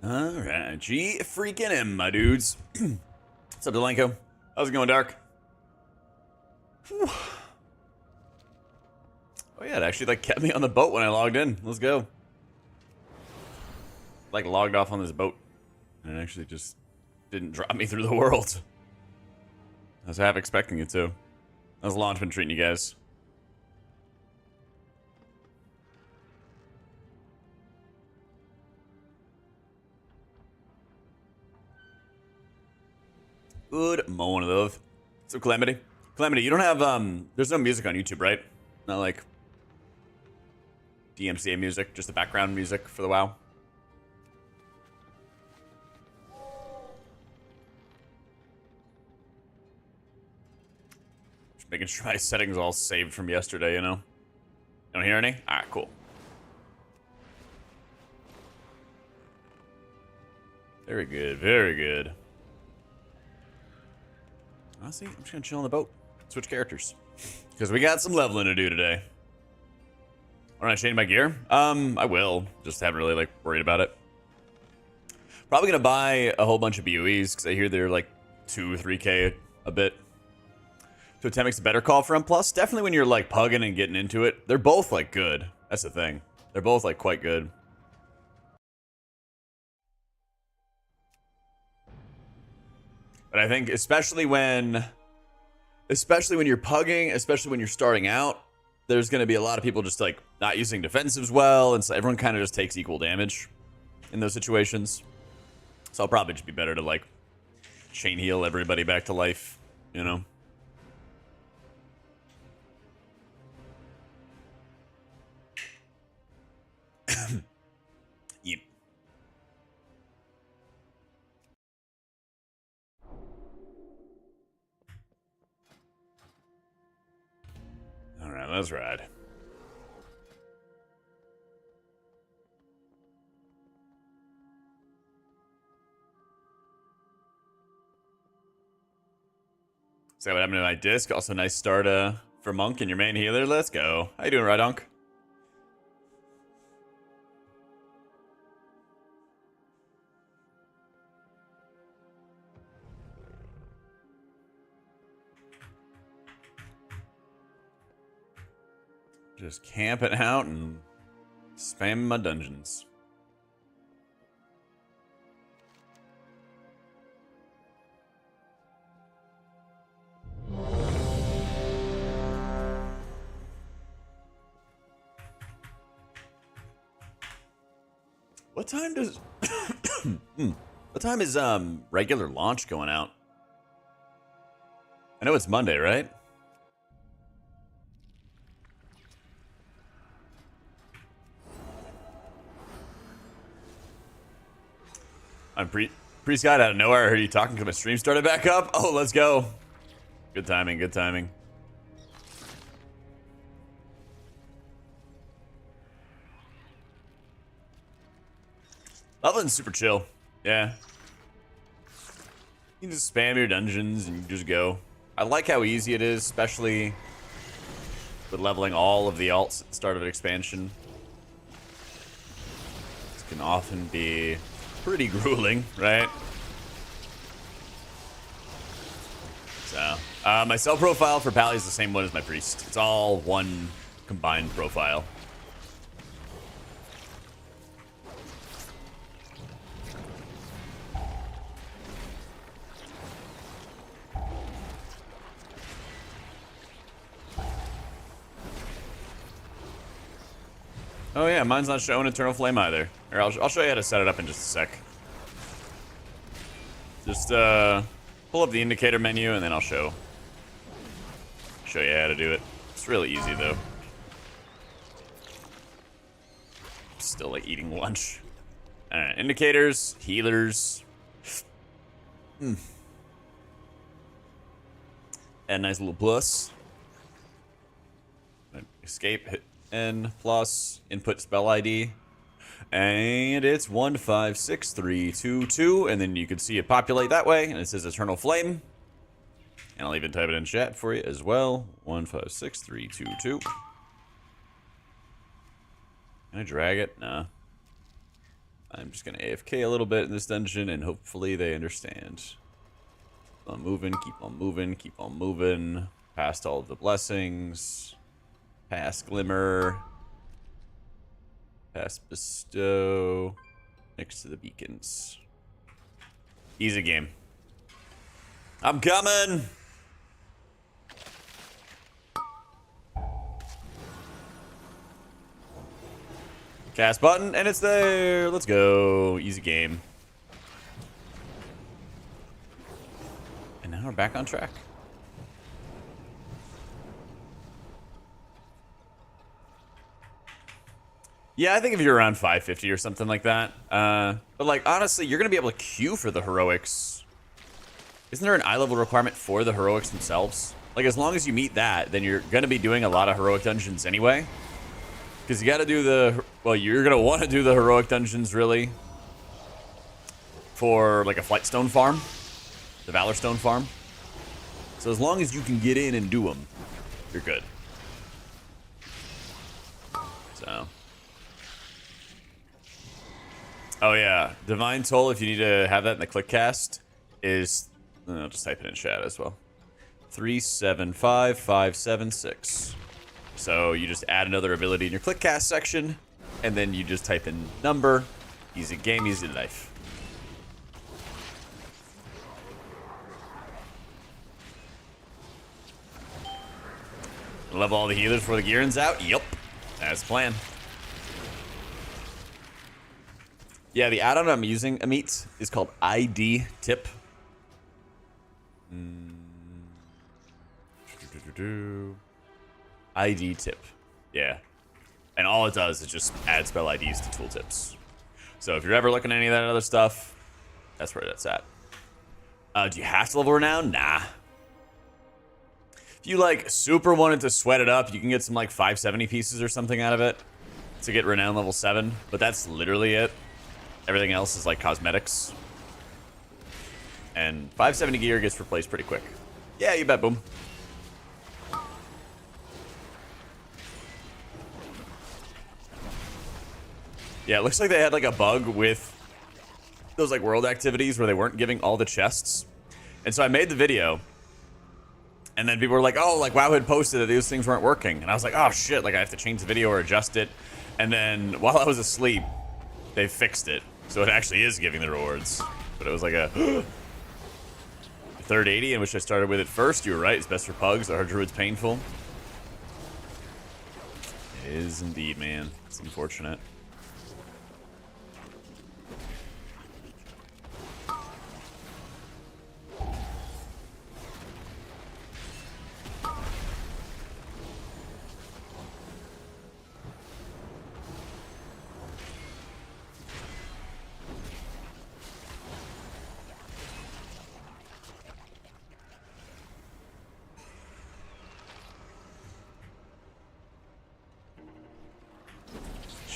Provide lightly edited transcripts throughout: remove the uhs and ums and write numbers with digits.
Alright, G freaking M, my dudes. What's up, Delenko? How's it going, Dark? Whew. Oh yeah, it actually like kept me on the boat when I logged in. Let's go. Like logged off on this boat. And it actually just didn't drop me through the world. I was half expecting it to. How's launch been treating you guys? Good morning, love. So Calamity. Calamity, you don't have there's no music on YouTube, right? Not like DMCA music, just the background music for the WoW. Just making sure my settings all saved from yesterday, you know? Don't hear any? Alright, cool. Very good, very good. Honestly, I'm just gonna chill on the boat. Switch characters. Because we got some leveling to do today. When I change my gear? I will. Just haven't really, like, worried about it. Probably gonna buy a whole bunch of BOEs, because I hear they're, like, 2 or 3K a bit. Totemic's a better call for M+. Definitely when you're, like, pugging and getting into it. They're both, like, good. That's the thing. They're both, like, quite good. But I think especially when you're pugging, especially when you're starting out, there's going to be a lot of people just like not using defensives well, and so everyone kind of just takes equal damage in those situations. So I'll probably just be better to like chain heal everybody back to life, you know. Yep. All right, let's ride. So what happened to my disc? Also nice start for Monk and your main healer. Let's go. How you doing, Rydonk? Just camping out and spamming my dungeons. What time does what time is regular launch going out? I know it's Monday, right? I'm Priest got out of nowhere. I heard you talking because my stream started back up. Oh, let's go. Good timing, good timing. Leveling's super chill. Yeah. You can just spam your dungeons and you just go. I like how easy it is, especially with leveling all of the alts at the start of an expansion. This can often be pretty grueling, right? So, my cell profile for Pally is the same one as my priest. It's all one combined profile. Oh yeah, mine's not showing Eternal Flame either. Or I'll show you how to set it up in just a sec. Just pull up the indicator menu and then I'll show you how to do it. It's really easy though. Still like eating lunch. Alright, indicators, healers. And a nice little plus. Escape, hit N plus, input spell ID. And it's 156322, and then you can see it populate that way, and it says Eternal Flame. And I'll even type it in chat for you as well. 156322. Can I drag it? Nah. I'm just going to AFK a little bit in this dungeon, and hopefully they understand. Keep on moving, keep on moving, keep on moving. Past all of the blessings. Past Glimmer. Past Bestow. Next to the beacons. Easy game. I'm coming! Cast button, and it's there. Let's go. Easy game. And now we're back on track. Yeah, I think if you're around 550 or something like that. But, like, honestly, you're going to be able to queue for the heroics. Isn't there an eye level requirement for the heroics themselves? Like, as long as you meet that, then you're going to be doing a lot of heroic dungeons anyway. Because you got to do the... Well, you're going to want to do the heroic dungeons, really. For, like, a Flightstone farm. The Valorstone farm. So as long as you can get in and do them, you're good. So... Oh, yeah. Divine Toll, if you need to have that in the click cast, is... I'll just type it in chat as well. 375576. So you just add another ability in your click cast section, and then you just type in number. Easy game, easy life. Level all the healers before the gear ends out? Yup. That's the plan. Yeah, the add-on I'm using, Amit, is called ID Tip. ID Tip. Yeah. And all it does is just add spell IDs to tooltips. So if you're ever looking at any of that other stuff, that's where that's at. Do you have to level renown? Nah. If you, like, super wanted to sweat it up, you can get some, like, 570 pieces or something out of it to get renown level 7. But that's literally it. Everything else is, like, cosmetics. And 570 gear gets replaced pretty quick. Yeah, you bet, boom. Yeah, it looks like they had, like, a bug with those, like, world activities where they weren't giving all the chests. And so I made the video. And then people were like, oh, like, WoW had posted that these things weren't working. And I was like, oh, shit, like, I have to change the video or adjust it. And then while I was asleep, they fixed it. So it actually is giving the rewards. But it was like a... Third 80, in which I started with it first. You were right, it's best for pugs. The hard druid's painful. It is indeed, man. It's unfortunate.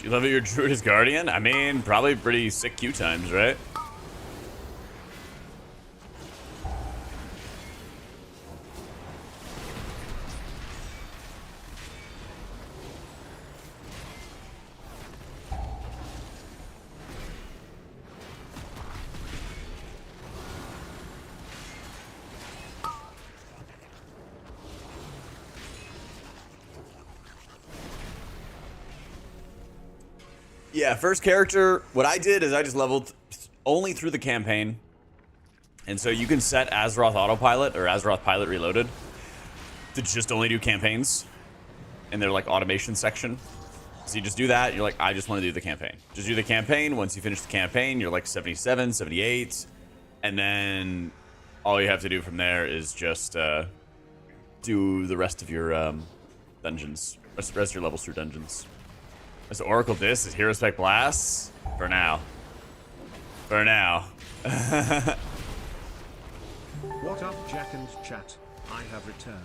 You love it, your druid is guardian? I mean, probably pretty sick Q times, right? Yeah, first character, what I did is I just leveled only through the campaign. And so you can set Azeroth Autopilot or Azeroth Pilot Reloaded to just only do campaigns in their, like, automation section. So you just do that, you're like, I just want to do the campaign. Just do the campaign. Once you finish the campaign, you're like 77, 78. And then all you have to do from there is just do the rest of your dungeons. Rest of your levels through dungeons. This Oracle Disc is Hero Spec Blasts? For now. For now. What up, Jack and chat? I have returned.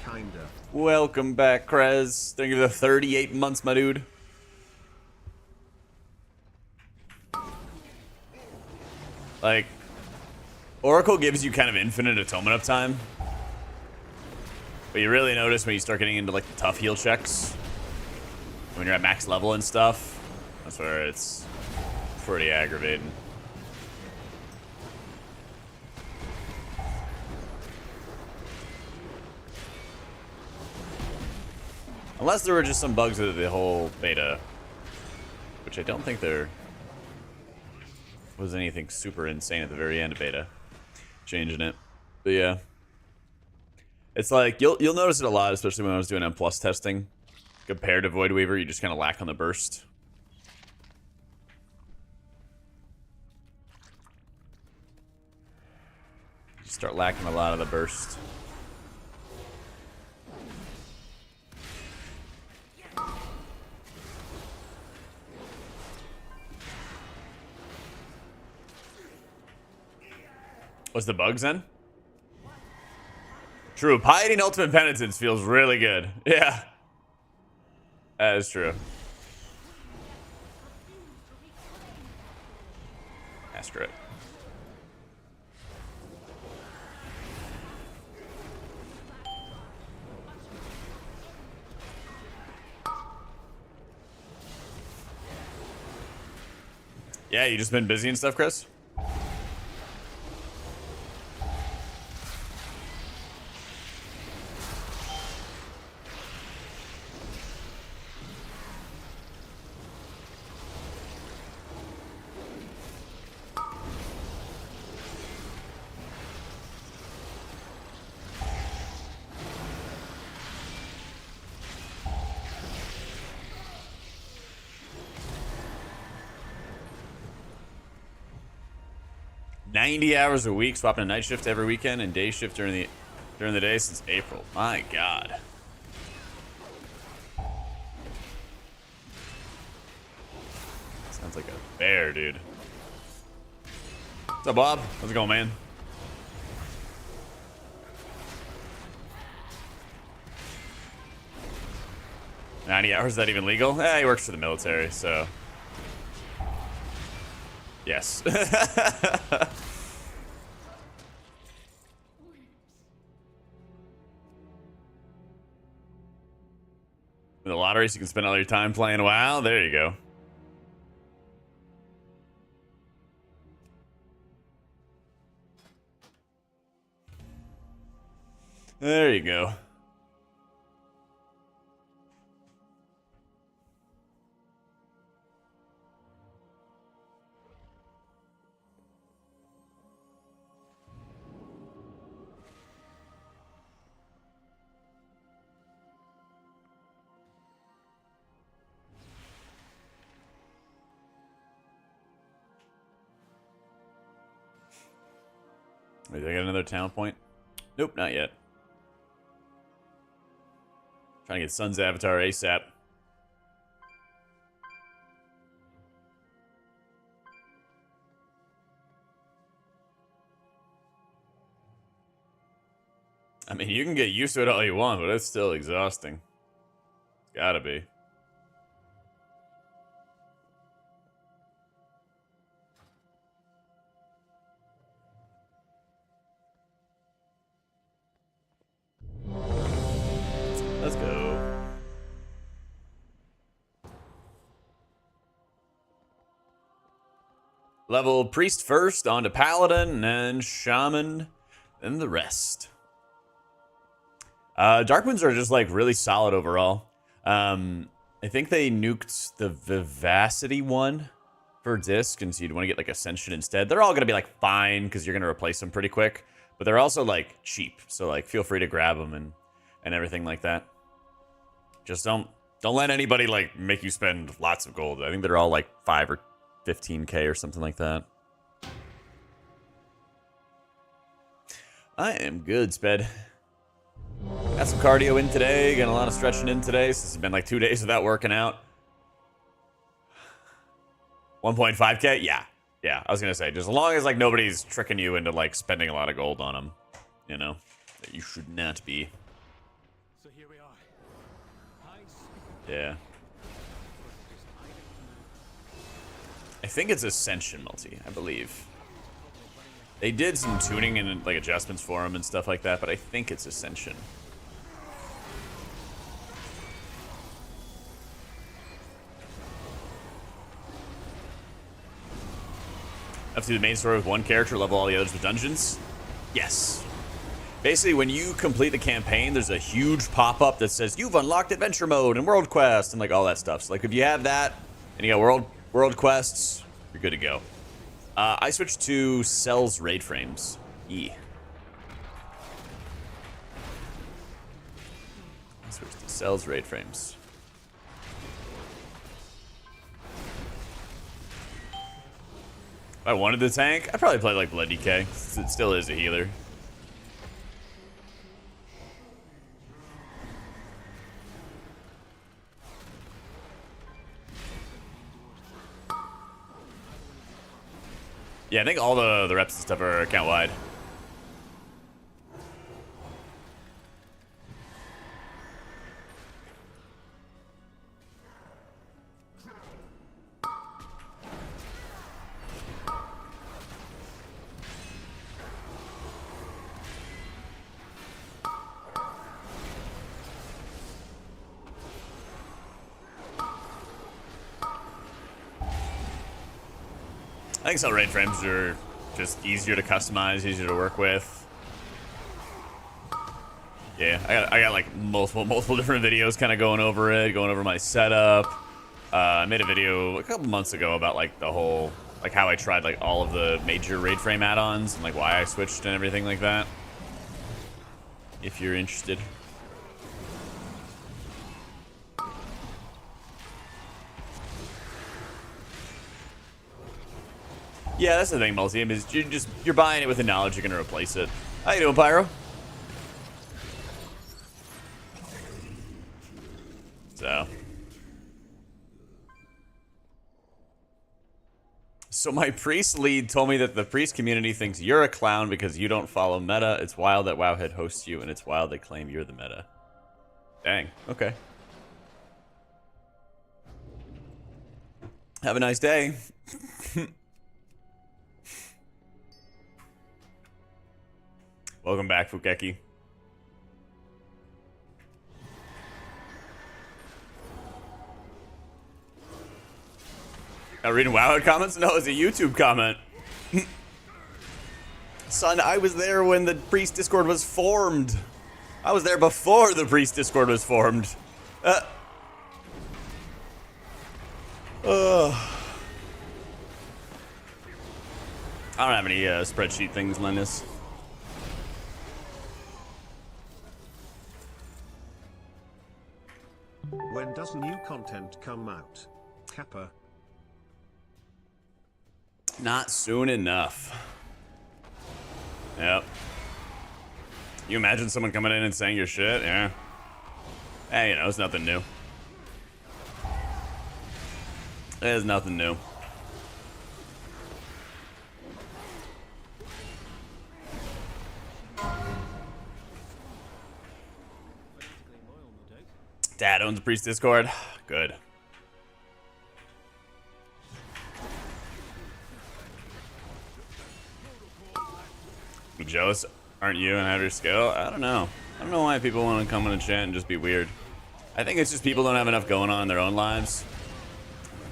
Kinda. Welcome back, Krez. Thank you for the 38 months, my dude. Like, Oracle gives you kind of infinite atonement uptime. But you really notice when you start getting into, like, the tough heal checks. When you're at max level and stuff. That's where it's pretty aggravating. Unless there were just some bugs with the whole beta, which I don't think there was anything super insane at the very end of beta, changing it. But yeah, it's like you'll notice it a lot, especially when I was doing M+ testing. Compared to Void Weaver, you just kind of lack on the burst. You start lacking a lot of the burst. What's the bugs then? True. Piety and Ultimate Penitence feels really good. Yeah. That is true. That's great. Yeah, you just been busy and stuff, Chris? $90 hours a week, swapping a night shift every weekend and day shift during the day since April. My God. Sounds like a bear, dude. What's up, Bob? How's it going, man? $90 hours, is that even legal? He works for the military, so. Yes. In the lottery, so you can spend all your time playing WoW. There you go. There you go. Wait, did I get another talent point? Nope, not yet. Trying to get Sun's avatar ASAP. I mean, you can get used to it all you want, but it's still exhausting. It's gotta be. Let's go. Level Priest first, on to Paladin, and then Shaman, then the rest. Darkmoons are just like really solid overall. I think they nuked the Vivacity one for disc, and so you'd want to get like Ascension instead. They're all gonna be like fine because you're gonna replace them pretty quick, but they're also like cheap. So like feel free to grab them and everything like that. Just don't let anybody like make you spend lots of gold. I think they're all like 5 or 15k or something like that. I am good, Sped. Got some cardio in today, got a lot of stretching in today, since it's been like 2 days without working out. 1.5k? Yeah. Yeah, I was gonna say, just as long as like nobody's tricking you into like spending a lot of gold on them, you know, that you should not be. So here we are. Yeah. I think it's Ascension multi, I believe. They did some tuning and like adjustments for them and stuff like that, but I think it's Ascension. up to the main story with one character, level all the others with dungeons? Yes. Basically, when you complete the campaign, there's a huge pop-up that says you've unlocked adventure mode and world quest and like all that stuff. So like if you have that and you got world quests, you're good to go. I switched to Cell's raid frames. I switched to Cell's raid frames. If I wanted the tank, I'd probably play like Blood DK. It still is a healer. Yeah, I think all the reps and stuff are account wide. I think cell raid frames are just easier to customize, easier to work with. Yeah, I got like multiple different videos kind of going over it, going over my setup. I made a video a couple months ago about like the whole, like how I tried like all of the major raid frame add-ons and like why I switched and everything like that. If you're interested. Yeah, that's the thing, Multium, is you're buying it with the knowledge you're gonna replace it. How you doing, Pyro? So my priest lead told me that the priest community thinks you're a clown because you don't follow meta. It's wild that Wowhead hosts you, and it's wild they claim you're the meta. Dang, okay. Have a nice day. Welcome back, Fukeki. Now reading Wowhead comments? No, it's a YouTube comment. Son, I was there when the priest Discord was formed. I was there before the priest Discord was formed. I don't have any spreadsheet things, Linus. When does new content come out? Kappa. Not soon enough. Yep. You imagine someone coming in and saying your shit? Yeah. Hey, you know, it's nothing new. There's nothing new. Dad owns the priest Discord. Good. I'm jealous, aren't you, and have your skill? I don't know. I don't know why people want to come in and chat and just be weird. I think it's just people don't have enough going on in their own lives.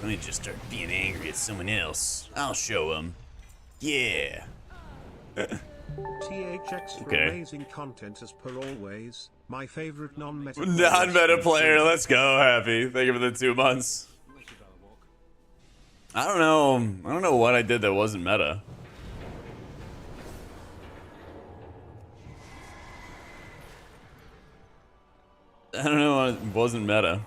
Let me just start being angry at someone else. I'll show them. Yeah. THX for Okay. amazing content as per always. My favorite non-meta. Non-meta player, let's go, Happy. Thank you for the 2 months. I don't know what I did that wasn't meta. I don't know what wasn't meta.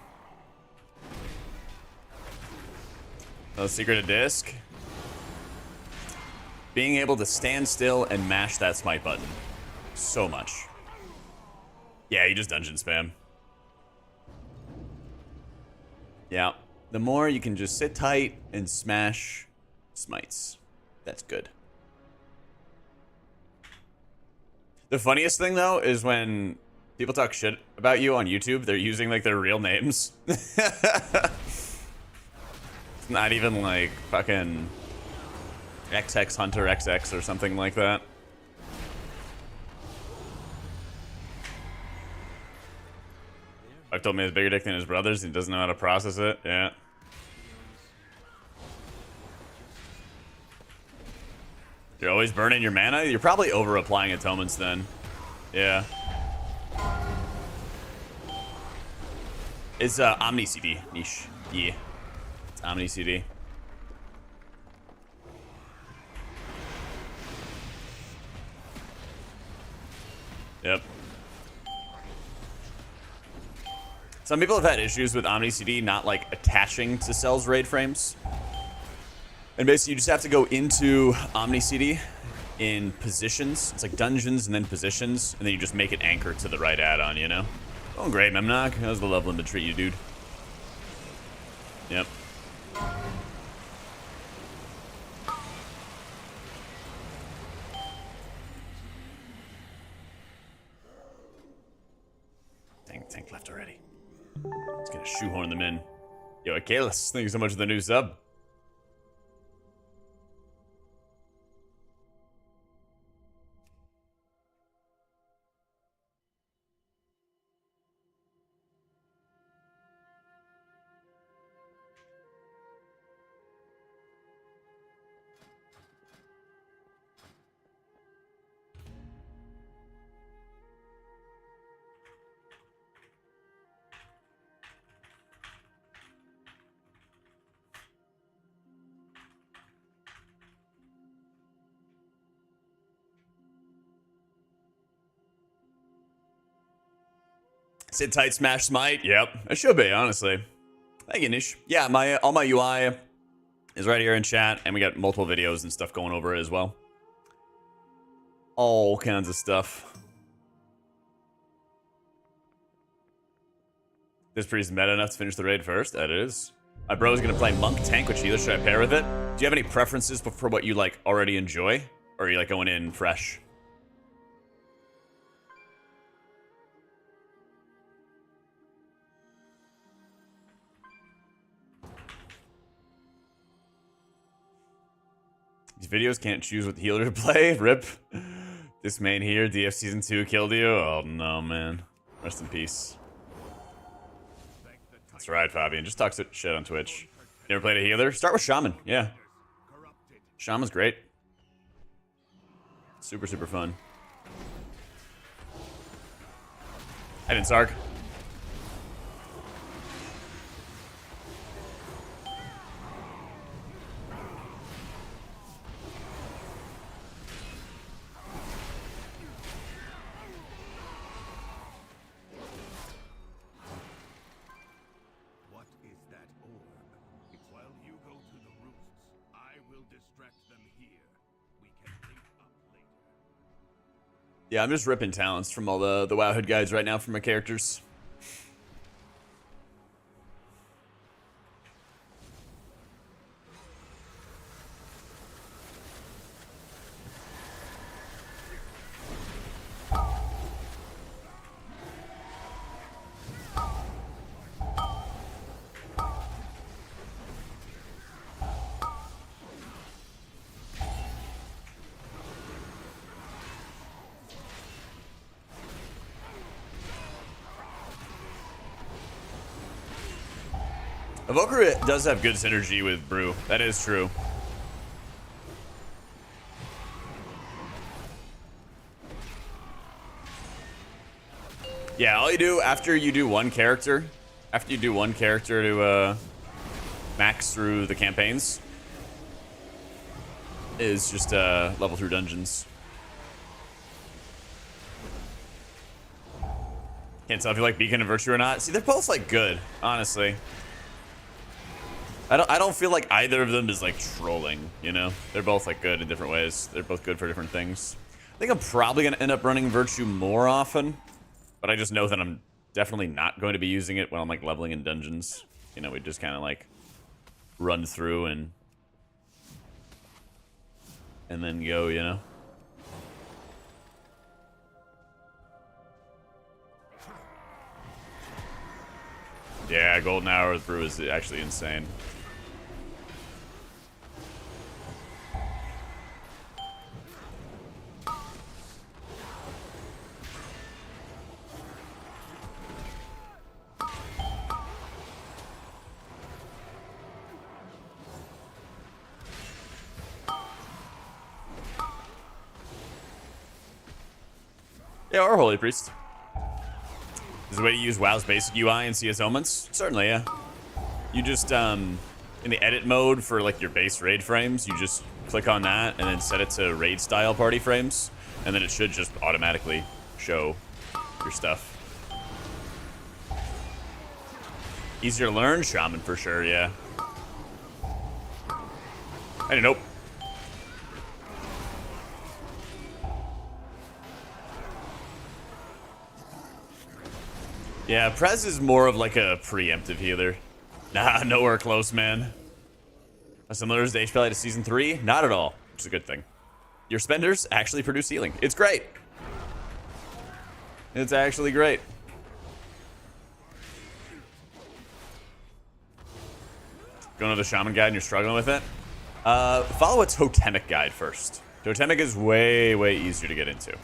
Oh, secret of disc? Being able to stand still and mash that smite button. So much. Yeah, you just dungeon spam. Yeah. The more you can just sit tight and smash smites. That's good. The funniest thing, though, is when people talk shit about you on YouTube, they're using, like, their real names. It's not even, like, fucking XX Hunter XX or something like that. I've told me he's bigger dick than his brothers. He doesn't know how to process it. Yeah. You're always burning your mana? You're probably over-applying atonements then. Yeah. It's Omni CD. Niche. Yeah. It's Omni CD. Yep. Some people have had issues with Omni CD not like attaching to cells raid frames. And basically you just have to go into Omni CD in positions. It's like dungeons and then positions, and then you just make it anchor to the right add-on, you know? Oh, great, Memnock. How's the leveling to treat you, dude? Yep. Dang, tank left already. Let's get a shoehorn them in. Yo, Akalis, thank you so much for the new sub. Sit tight, smash smite. Yep, it should be, honestly. Thank you, Nish. Yeah, all my UI is right here in chat, and we got multiple videos and stuff going over it as well. All kinds of stuff. This priest meta enough to finish the raid first. That is. My bro is gonna play monk tank. Which healer should I pair with it? Do you have any preferences for what you like already enjoy, or are you like going in fresh? These videos can't choose what healer to play. Rip. This main here, DF Season 2 killed you. Oh no, man. Rest in peace. That's right, Fabian. Just talk shit on Twitch. You ever played a healer? Start with Shaman. Yeah. Shaman's great. Super, super fun. Addon Sark. Yeah, I'm just ripping talents from all the WoW Hood guides right now for my characters. Evoker does have good synergy with Brew. That is true. Yeah, all you do after you do one character, to max through the campaigns, is just level through dungeons. Can't tell if you like Beacon and Virtue or not. See, they're both like good, honestly. I don't feel like either of them is like trolling, you know? They're both like good in different ways. They're both good for different things. I think I'm probably gonna end up running Virtue more often, but I just know that I'm definitely not going to be using it when I'm like leveling in dungeons. You know, we just kind of like run through and then go, you know? Yeah, Golden Hour with Brew is actually insane. Yeah, or Holy Priest. Is a way to use WoW's basic UI and see its elements? Certainly, yeah. You just, in the edit mode for like your base raid frames, you just click on that and then set it to raid style party frames, and then it should just automatically show your stuff. Easier to learn? Shaman for sure, yeah. I didn't know. Yeah, Prez is more of like a preemptive healer. Nah, nowhere close, man. Similar to HP to Season 3? Not at all, which is a good thing. Your spenders actually produce healing. It's great. It's actually great. Going to the Shaman guide and you're struggling with it? Follow a Totemic guide first. Totemic is way, way easier to get into.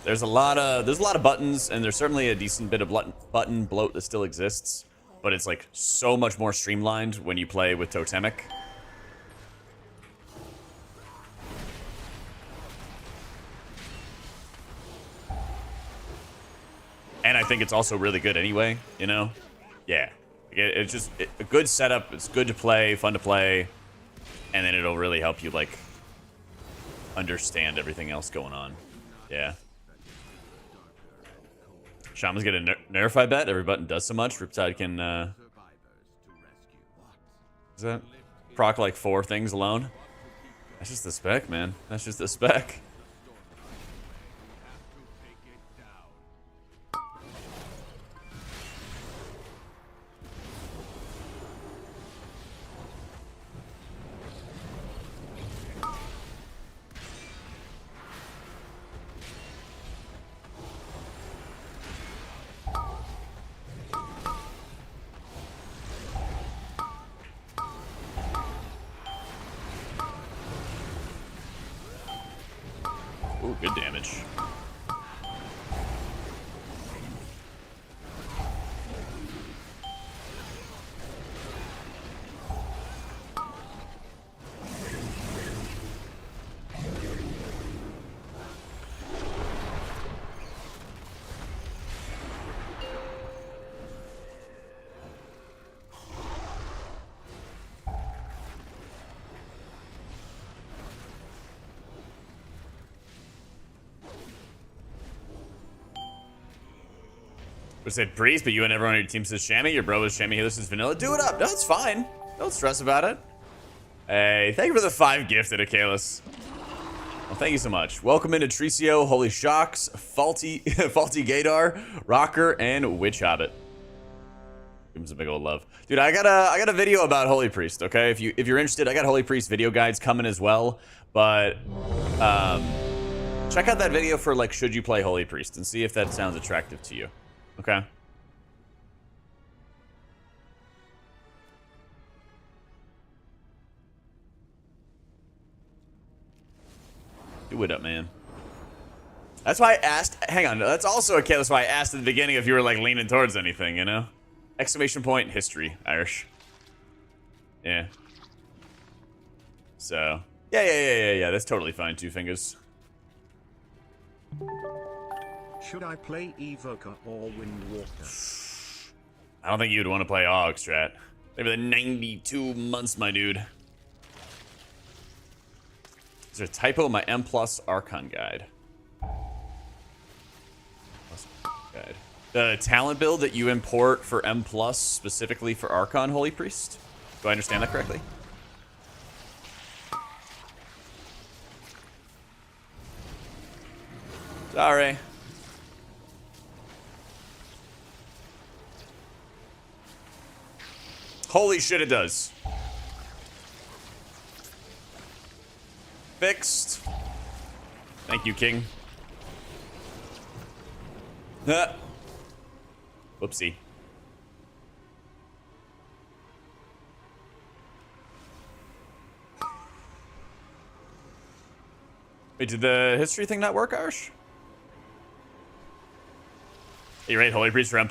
There's a lot of buttons, and there's certainly a decent bit of button bloat that still exists, but it's like so much more streamlined when you play with Totemic. And I think it's also really good anyway, you know? Yeah. It's just a good setup. It's good to play, fun to play, and then it'll really help you like understand everything else going on. Yeah. Shaman's get a nerf, I bet. Every button does so much. Riptide can, is that proc like 4 things alone? That's just the spec, man. That's just the spec. Ooh, good damage. We said priest, but you and everyone on your team says Shammy. Your bro is Shammy. This is vanilla. Do it up. No, it's fine. Don't stress about it. Hey, thank you for the 5 gifted, Akalis. Well, thank you so much. Welcome into Tricio, Holy Shocks, Faulty Gaydar, Rocker, and Witch Hobbit. Give him some big old love, dude. I got a video about Holy Priest. Okay, if you're interested, I got Holy Priest video guides coming as well. But check out that video for like should you play Holy Priest and see if that sounds attractive to you. Okay. Do it up, man. That's why I asked. Hang on. That's also okay. That's why I asked at the beginning if you were like leaning towards anything, you know? Exclamation point, history, Irish. Yeah. So. Yeah. That's totally fine. 2 fingers. Should I play Evoker or Windwalker? I don't think you'd want to play AUG strat. Maybe the 92 months, my dude. Is there a typo in my M+ Archon guide? The talent build that you import for M+ specifically for Archon Holy Priest? Do I understand that correctly? Sorry. Holy shit, it does. Fixed. Thank you, King. Whoopsie. Wait, did the history thing not work, Arsh? You rate Holy Priest for M+?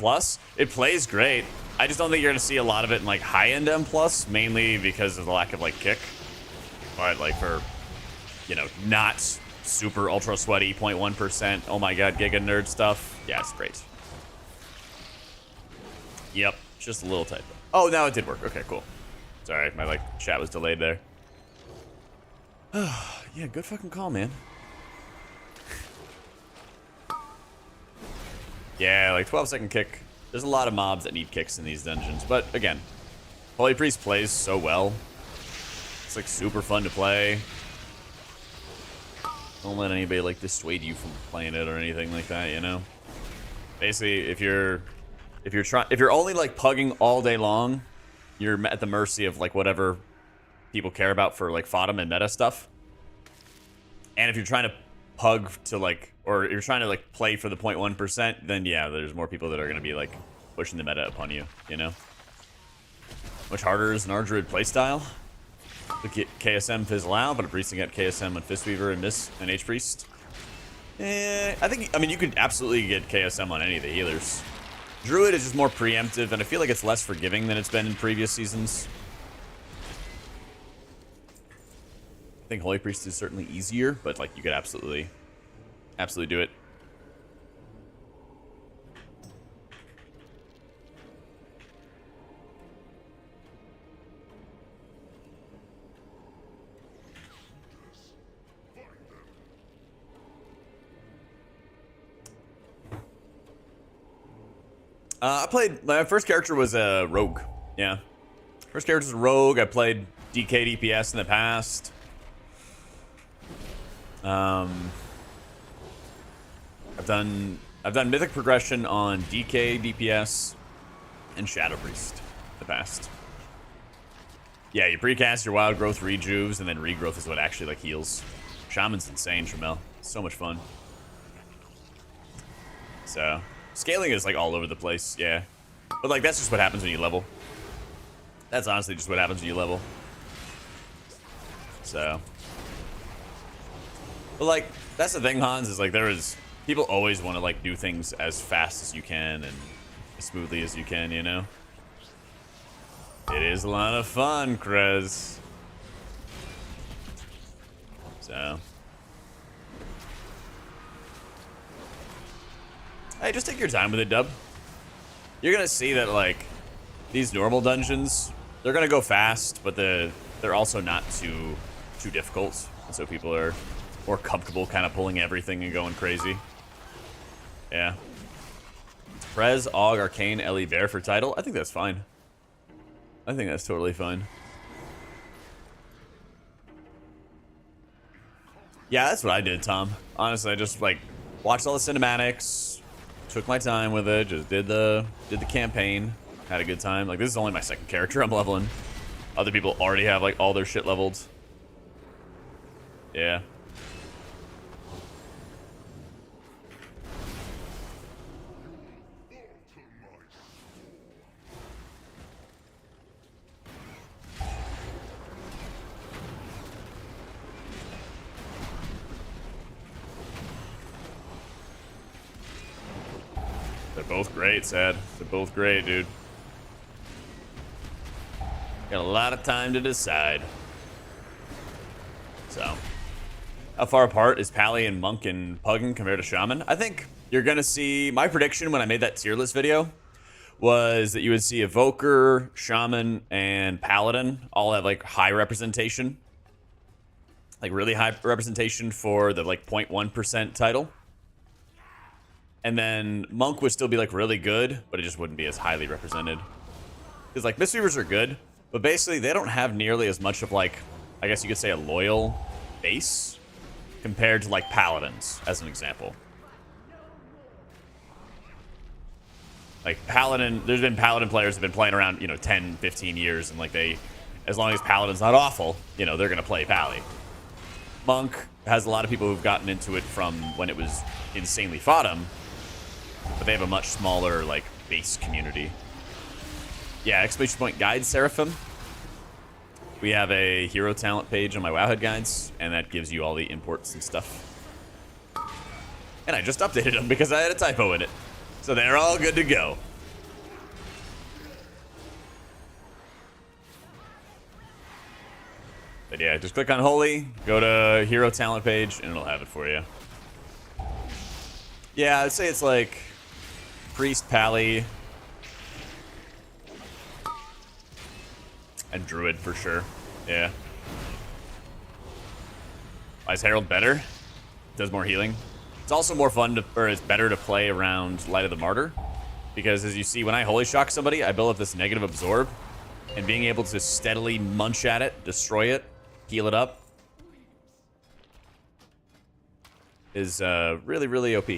It plays great. I just don't think you're gonna see a lot of it in like high-end M+, mainly because of the lack of like kick. But like for, you know, not super ultra sweaty 0.1%. Oh my god, giga nerd stuff. Yeah, it's great. Yep, just a little typo. Oh, now it did work. Okay, cool. Sorry, my like chat was delayed there. Yeah, good fucking call, man. Yeah, like 12-second kick. There's a lot of mobs that need kicks in these dungeons, but again, Holy Priest plays so well. It's like super fun to play. Don't let anybody like dissuade you from playing it or anything like that, you know. Basically, if you're only like pugging all day long, you're at the mercy of like whatever people care about for like FODM and meta stuff. And if you're trying to pug to like, or you're trying to like play for the 0.1%, then yeah, there's more people that are going to be like pushing the meta upon you, you know. Much harder is an Ardruid playstyle. The KSM fizzle out, but a priest can get KSM on Fistweaver and Miss and H-Priest. I mean, you could absolutely get KSM on any of the healers. Druid is just more preemptive, and I feel like it's less forgiving than it's been in previous seasons. I think Holy Priest is certainly easier, but like you could absolutely do it. I played, my first character was a rogue. Yeah. First character was a rogue. I played DK DPS in the past. I've done Mythic progression on DK DPS and Shadow Priest in the past. Yeah, you precast your wild growth rejuves, and then regrowth is what actually like heals. Shaman's insane, Tramel. So much fun. So scaling is like all over the place, yeah. But like that's just what happens when you level. That's honestly just what happens when you level. So, but like that's the thing, Hans, is like people always want to like do things as fast as you can and as smoothly as you can, you know. It is a lot of fun, Krez. So, hey, just take your time with it, Dub. You're gonna see that like these normal dungeons, they're gonna go fast, but they're also not too difficult, and so people are more comfortable kind of pulling everything and going crazy. Yeah. Prez, Og, Arcane, Ellie, Bear for title. I think that's fine. I think that's totally fine. Yeah, that's what I did, Tom. Honestly, I just like watched all the cinematics, took my time with it, just did the campaign, had a good time. Like this is only my second character I'm leveling. Other people already have like all their shit leveled. Yeah. They're both great, Sad. They're both great, dude. Got a lot of time to decide. So, how far apart is Pally and Monk and Puggin compared to Shaman? I think you're gonna see, my prediction when I made that tier list video was that you would see Evoker, Shaman, and Paladin all have like high representation. Like really high representation for the like 0.1% title. And then Monk would still be like really good, but it just wouldn't be as highly represented. Because like Mistweavers are good, but basically they don't have nearly as much of like, I guess you could say a loyal base compared to like Paladins, as an example. Like Paladin, there's been Paladin players that have been playing around, you know, 10, 15 years, and like they, as long as Paladin's not awful, you know, they're gonna play Pally. Monk has a lot of people who've gotten into it from when it was insanely FODM, but they have a much smaller like base community. Yeah, exclamation point guide Seraphim. We have a hero talent page on my Wowhead guides, and that gives you all the imports and stuff. And I just updated them because I had a typo in it. So they're all good to go. But yeah, just click on Holy, go to Hero Talent page, and it'll have it for you. Yeah, I'd say it's like Priest, Pally, and Druid for sure. Yeah. Why is Herald better? Does more healing. It's also more fun to, or it's better to play around Light of the Martyr. Because as you see, when I Holy Shock somebody, I build up this negative absorb. And being able to steadily munch at it, destroy it, heal it up, is really, really OP.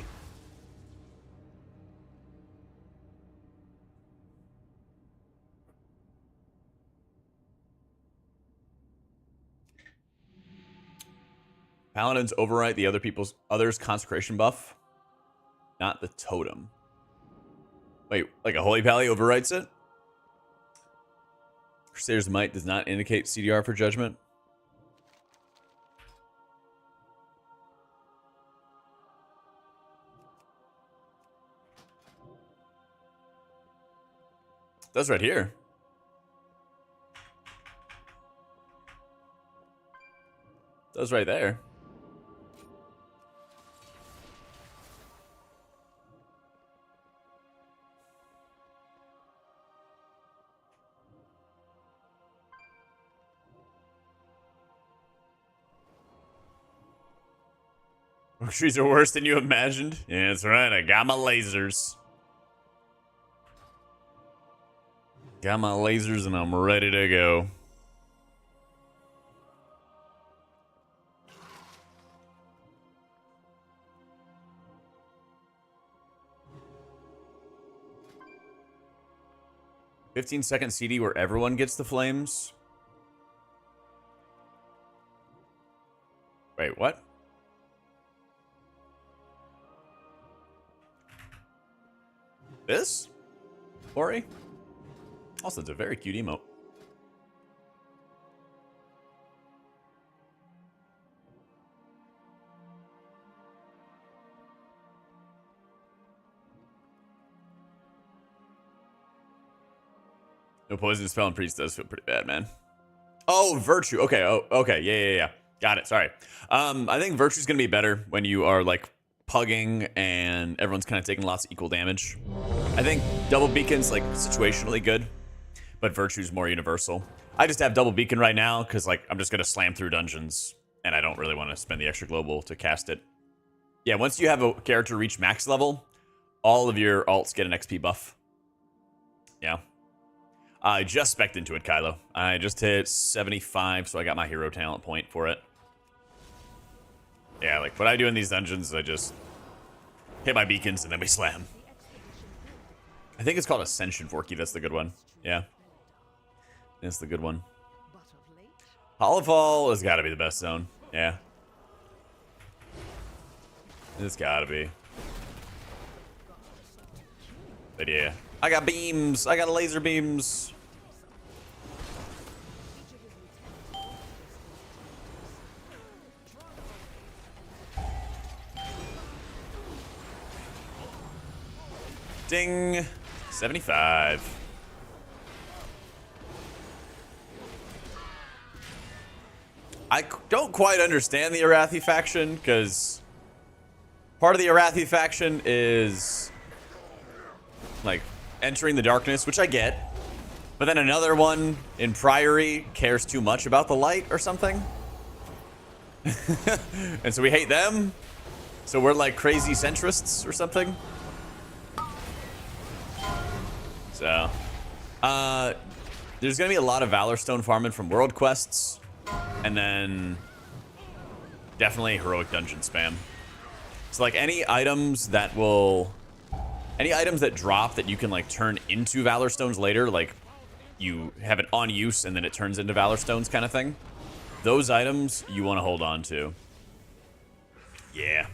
Paladins overwrite the others' consecration buff, not the totem. Wait, like a Holy Pally overwrites it? Crusader's Might does not indicate CDR for Judgment. It does right here. It does right there. Trees are worse than you imagined. Yeah, that's right. I got my lasers. Got my lasers and I'm ready to go. "15-second CD where everyone gets the flames." Wait, what? This? Ori? Also, it's a very cute emote. No poison spell and priest does feel pretty bad, man. Oh, virtue. Okay. Oh, okay. Yeah. Got it. Sorry. I think virtue's gonna be better when you are like pugging and everyone's kind of taking lots of equal damage. I think double beacon's like situationally good, but virtue's more universal. I just have double beacon right now because like I'm just gonna slam through dungeons and I don't really want to spend the extra global to cast it. Yeah, once you have a character reach max level, all of your alts get an XP buff. Yeah. I just spec'd into it, Kylo. I just hit 75, so I got my hero talent point for it. Yeah, like what I do in these dungeons is I just hit my beacons and then we slam. I think it's called Ascension Forky. That's the good one. Yeah. That's the good one. Hollowfall has got to be the best zone. Yeah. It's got to be. But yeah. I got beams. I got laser beams. Ding. 75. I don't quite understand the Arathi faction, because part of the Arathi faction is like entering the darkness, which I get. But then another one in Priory cares too much about the light or something. And so we hate them. So we're like crazy centrists or something. So, there's going to be a lot of Valor Stone farming from world quests. And then definitely heroic dungeon spam. So like any items that drop that you can like turn into Valor Stones later, like you have it on use and then it turns into Valor Stones kind of thing. Those items you want to hold on to. Yeah.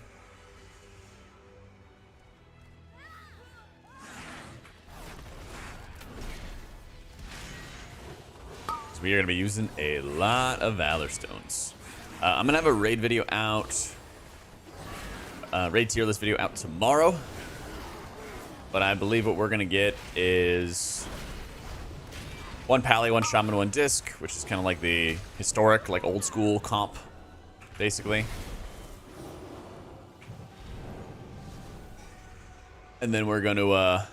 So we are going to be using a lot of Valor Stones. I'm going to have a raid video out. Raid tier list video out tomorrow. But I believe what we're going to get is 1 Pally, 1 Shaman, 1 Disc, which is kind of like the historic, like old school comp, basically. And then we're going to,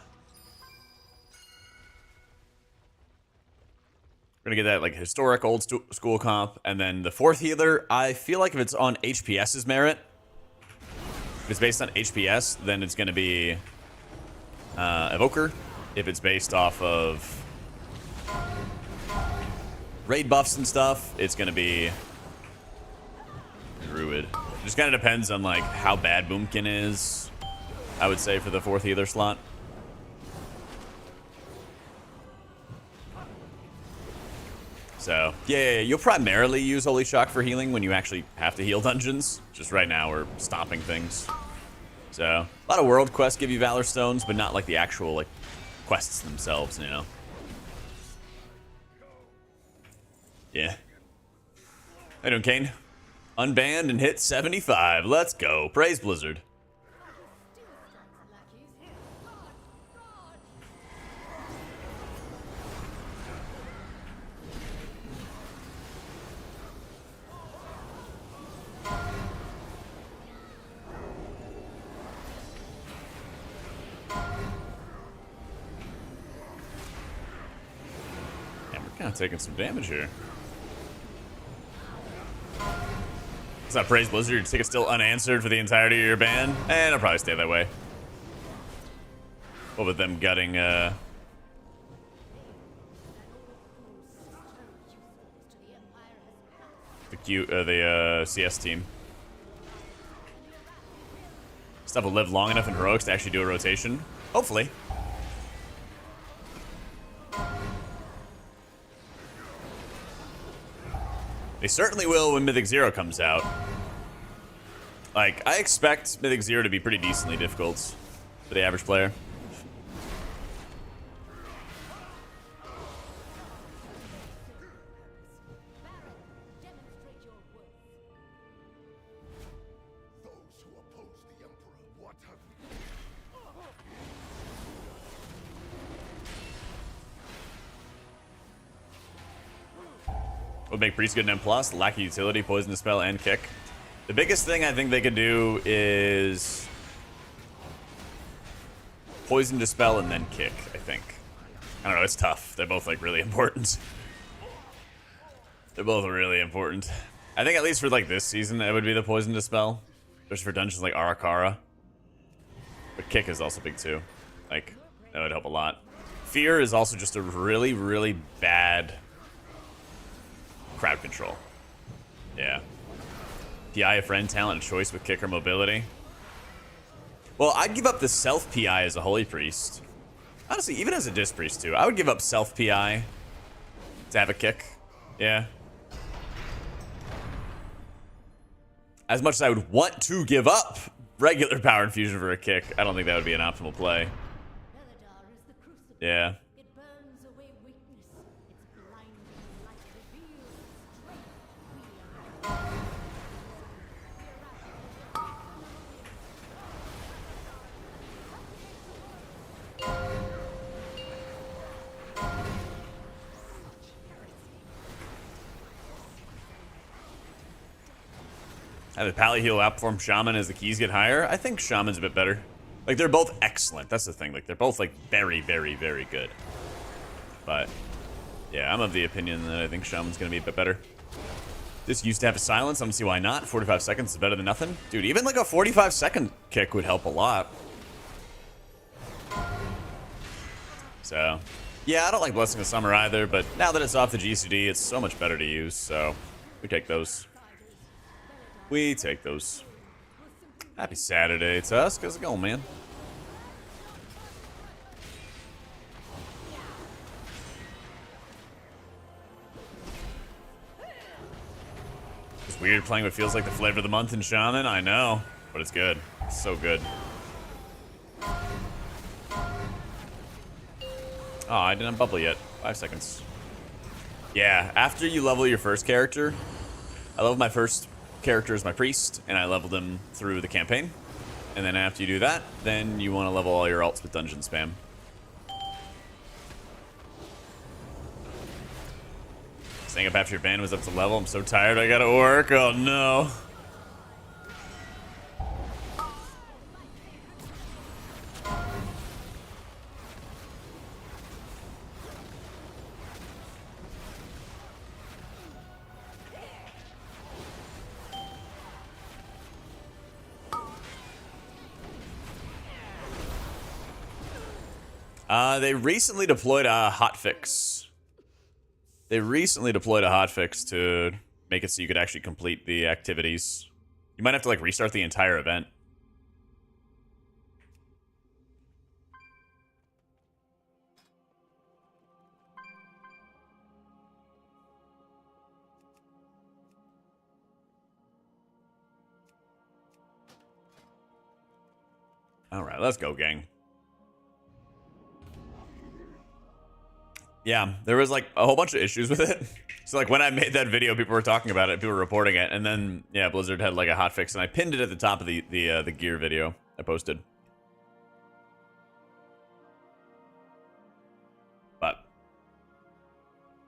get that like historic old school comp. And then the 4th healer, I feel like if it's on HPS's merit, if it's based on HPS, then it's going to be Evoker. If it's based off of raid buffs and stuff, it's going to be Druid. It just kind of depends on like how bad Boomkin is, I would say, for the 4th healer slot. So, yeah, you'll primarily use Holy Shock for healing when you actually have to heal dungeons. Just right now, we're stopping things. So, a lot of world quests give you Valor Stones, but not like the actual like quests themselves, you know? Yeah. How you doing, Kane? Unbanned and hit 75. Let's go. Praise Blizzard. Kind of taking some damage here. It's not Praise Blizzard. Your ticket's still unanswered for the entirety of your ban, and it'll probably stay that way. What with them gutting the CS team. Stuff will live long enough in heroics to actually do a rotation. Hopefully. They certainly will when Mythic 0 comes out. Like, I expect Mythic 0 to be pretty decently difficult for the average player. Would make Priest good in M+, lack of utility, poison to spell, and kick. The biggest thing I think they could do is poison to spell and then kick, I think. I don't know, it's tough. They're both like really important. They're both really important. I think at least for like this season, it would be the poison to spell. Especially for dungeons like Arakara. But kick is also big too. Like, that would help a lot. Fear is also just a really, really bad crowd control. Yeah. PI a friend, talent, and choice with kick or mobility. Well, I'd give up the self PI as a holy priest. Honestly, even as a disc priest too. I would give up self PI to have a kick. Yeah. As much as I would want to give up regular power infusion for a kick, I don't think that would be an optimal play. Yeah. Have the Pally heal outperform Shaman as the keys get higher? I think Shaman's a bit better. Like, they're both excellent. That's the thing. Like, they're both, like, very, very, very good. But, yeah, I'm of the opinion that I think Shaman's going to be a bit better. This used to have a silence. I don't see why not. 45 seconds is better than nothing. Dude, even, like, a 45-second kick would help a lot. So, yeah, I don't like Blessing of Summer either, but now that it's off the GCD, it's so much better to use, so we take those. We take those. Happy Saturday to us. How's it going, man? It's weird playing what feels like the flavor of the month in Shaman. I know, but it's good. It's so good. Oh, I didn't bubble yet. 5 seconds. Yeah, after you level your first character, I leveled my first character as my priest, and I leveled him through the campaign. And then after you do that, then you want to level all your alts with dungeon spam. Staying up after your band was up to level. I'm so tired. I gotta work. Oh no. They recently deployed a hotfix. They recently deployed a hotfix to make it so you could actually complete the activities. You might have to like restart the entire event. All right, let's go, gang. Yeah, there was like a whole bunch of issues with it. So like when I made that video, people were talking about it, people were reporting it, and then yeah, Blizzard had like a hotfix, and I pinned it at the top of the gear video I posted. But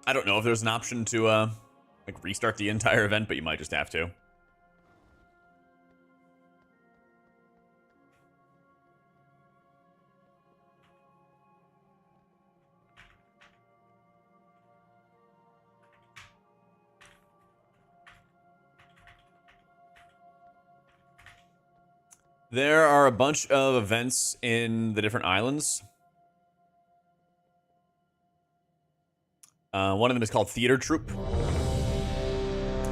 I don't know if there's an option to like restart the entire event, but you might just have to. There are a bunch of events in the different islands. One of them is called Theater Troupe.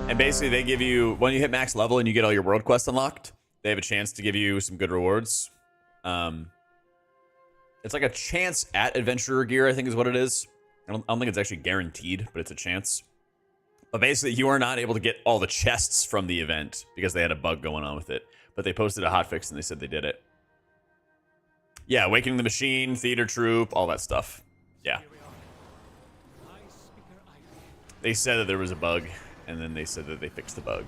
And basically they give you, when you hit max level and you get all your world quests unlocked, they have a chance to give you some good rewards. It's like a chance at adventurer gear, I think is what it is. I don't think it's actually guaranteed, but it's a chance. But basically you are not able to get all the chests from the event because they had a bug going on with it. But they posted a hotfix and they said they did it. Yeah, Awakening the Machine, Theater Troupe, all that stuff. Yeah. They said that there was a bug, and then they said that they fixed the bug.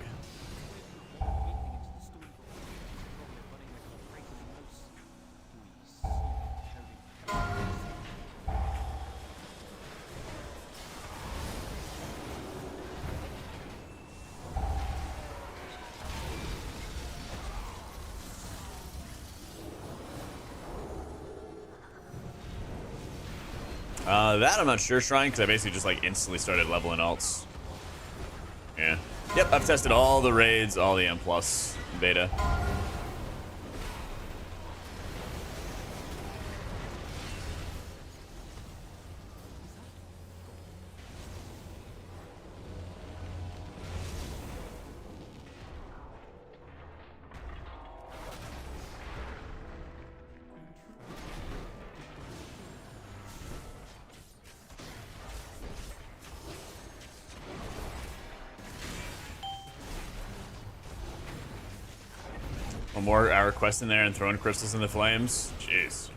That I'm not sure, Shrine, because I basically just like instantly started leveling alts. Yeah. Yep, I've tested all the raids, all the M+ beta. One more hour quest in there and throwing crystals in the flames. Jeez.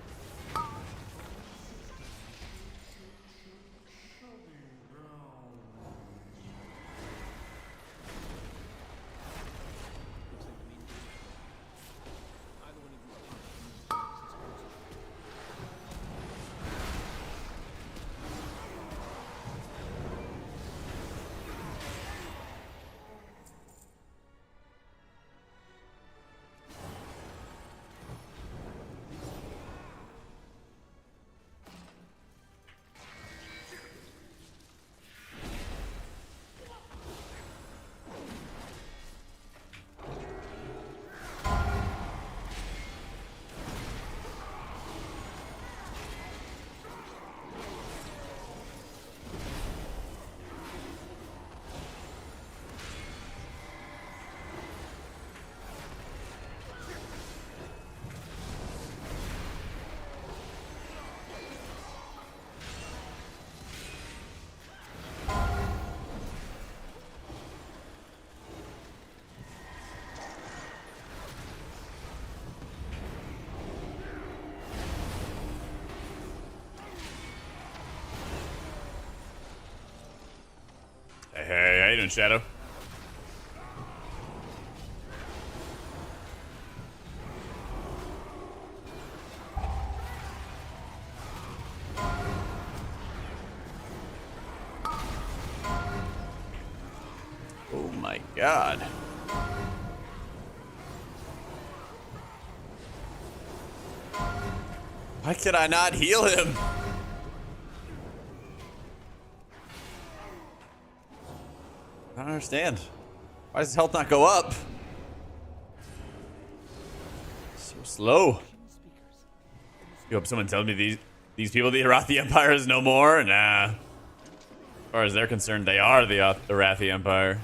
Hey, how you doing, Shadow? My God. Why can I not heal him? I don't understand. Why does his health not go up? So slow. You hope someone tells me these people, the Arathi Empire is no more? Nah. As far as they're concerned, they are the Arathi Empire.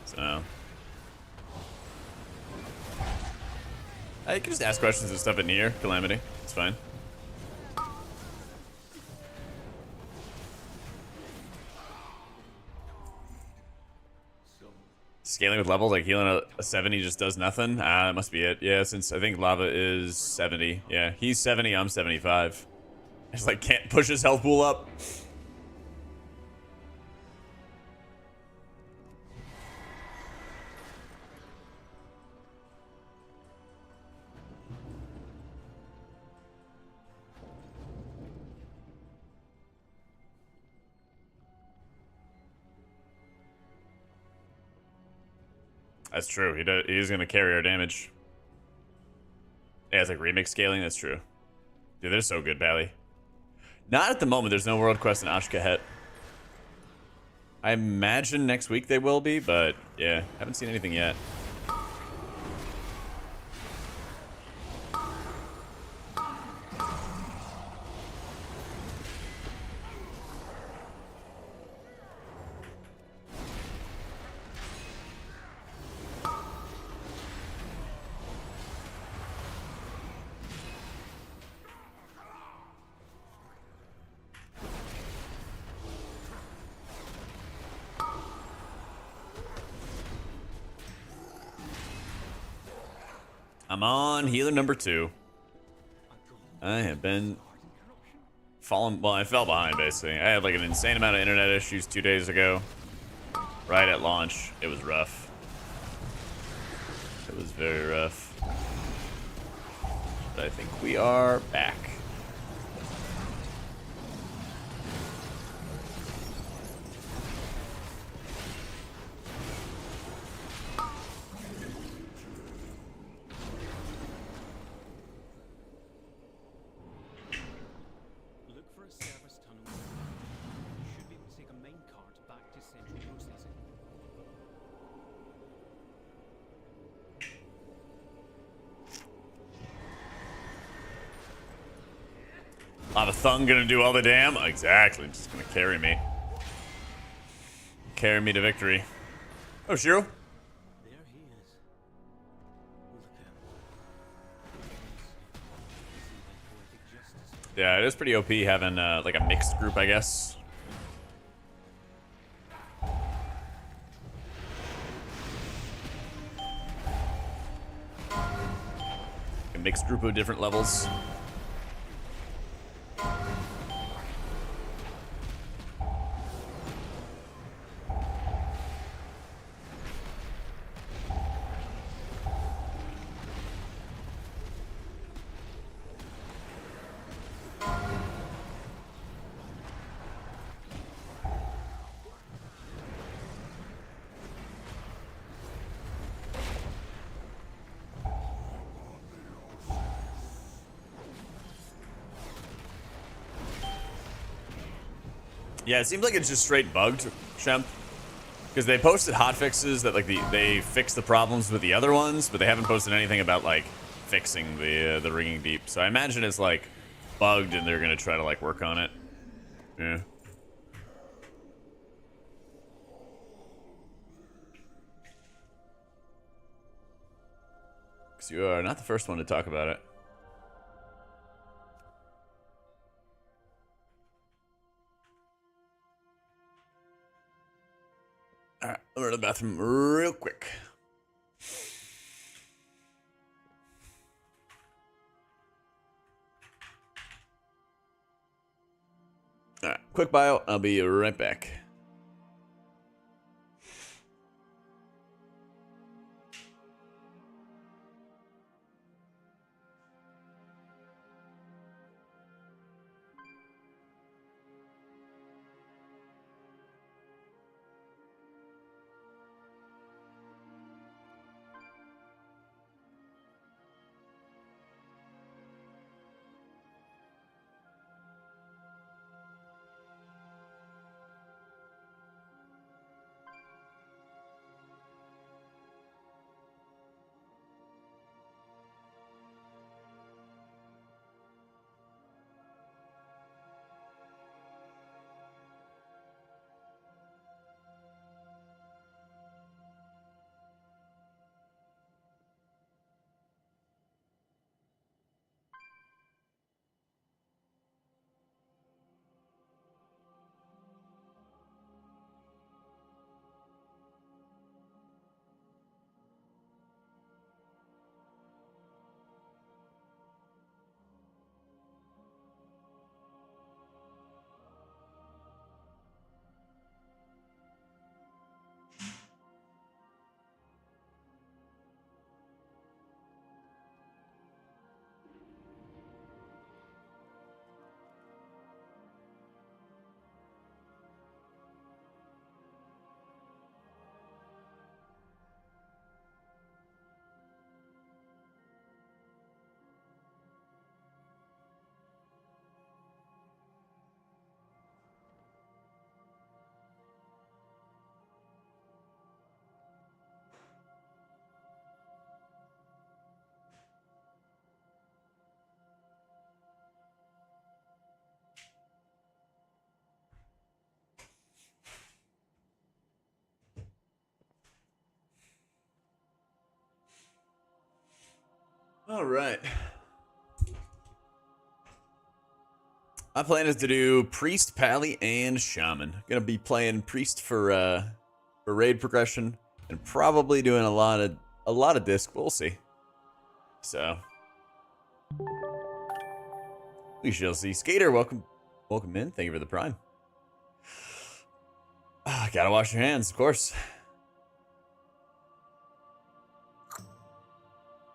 So. I can just ask questions and stuff in here. Calamity. It's fine. Scaling with levels, like healing a 70 just does nothing. That must be it. Yeah, since I think lava is 70. Yeah, he's 70, I'm 75. I just like can't push his health pool up. That's true. He's gonna carry our damage. Yeah, it's like remix scaling. That's true. Dude, they're so good, Bally. Not at the moment. There's no world quest in Ashkahet. I imagine next week they will be, but yeah, haven't seen anything yet. I'm on healer number 2. I have been falling. Well, I fell behind basically. I had like an insane amount of internet issues 2 days ago. Right at launch, it was rough. It was very rough. But I think we are back. Lava Thung gonna do all the damn? Exactly, just gonna carry me. Carry me to victory. Oh, Shiro. There he is. Look at him. Yeah, it is pretty OP having like a mixed group, I guess. A mixed group of different levels. Yeah, it seems like it's just straight bugged, Shemp. Because they posted hotfixes that like they fixed the problems with the other ones, but they haven't posted anything about like fixing the ringing deep. So I imagine it's like bugged, and they're gonna try to like work on it. Yeah. Because you are not the first one to talk about it. Alright, I'll go to the bathroom real quick. Alright, quick bio. I'll be right back. All right. My plan is to do Priest, Pally, and Shaman. Gonna be playing Priest for raid progression, and probably doing a lot of disc. We'll see. So we shall see. Skater, welcome in. Thank you for the prime. Gotta wash your hands, of course.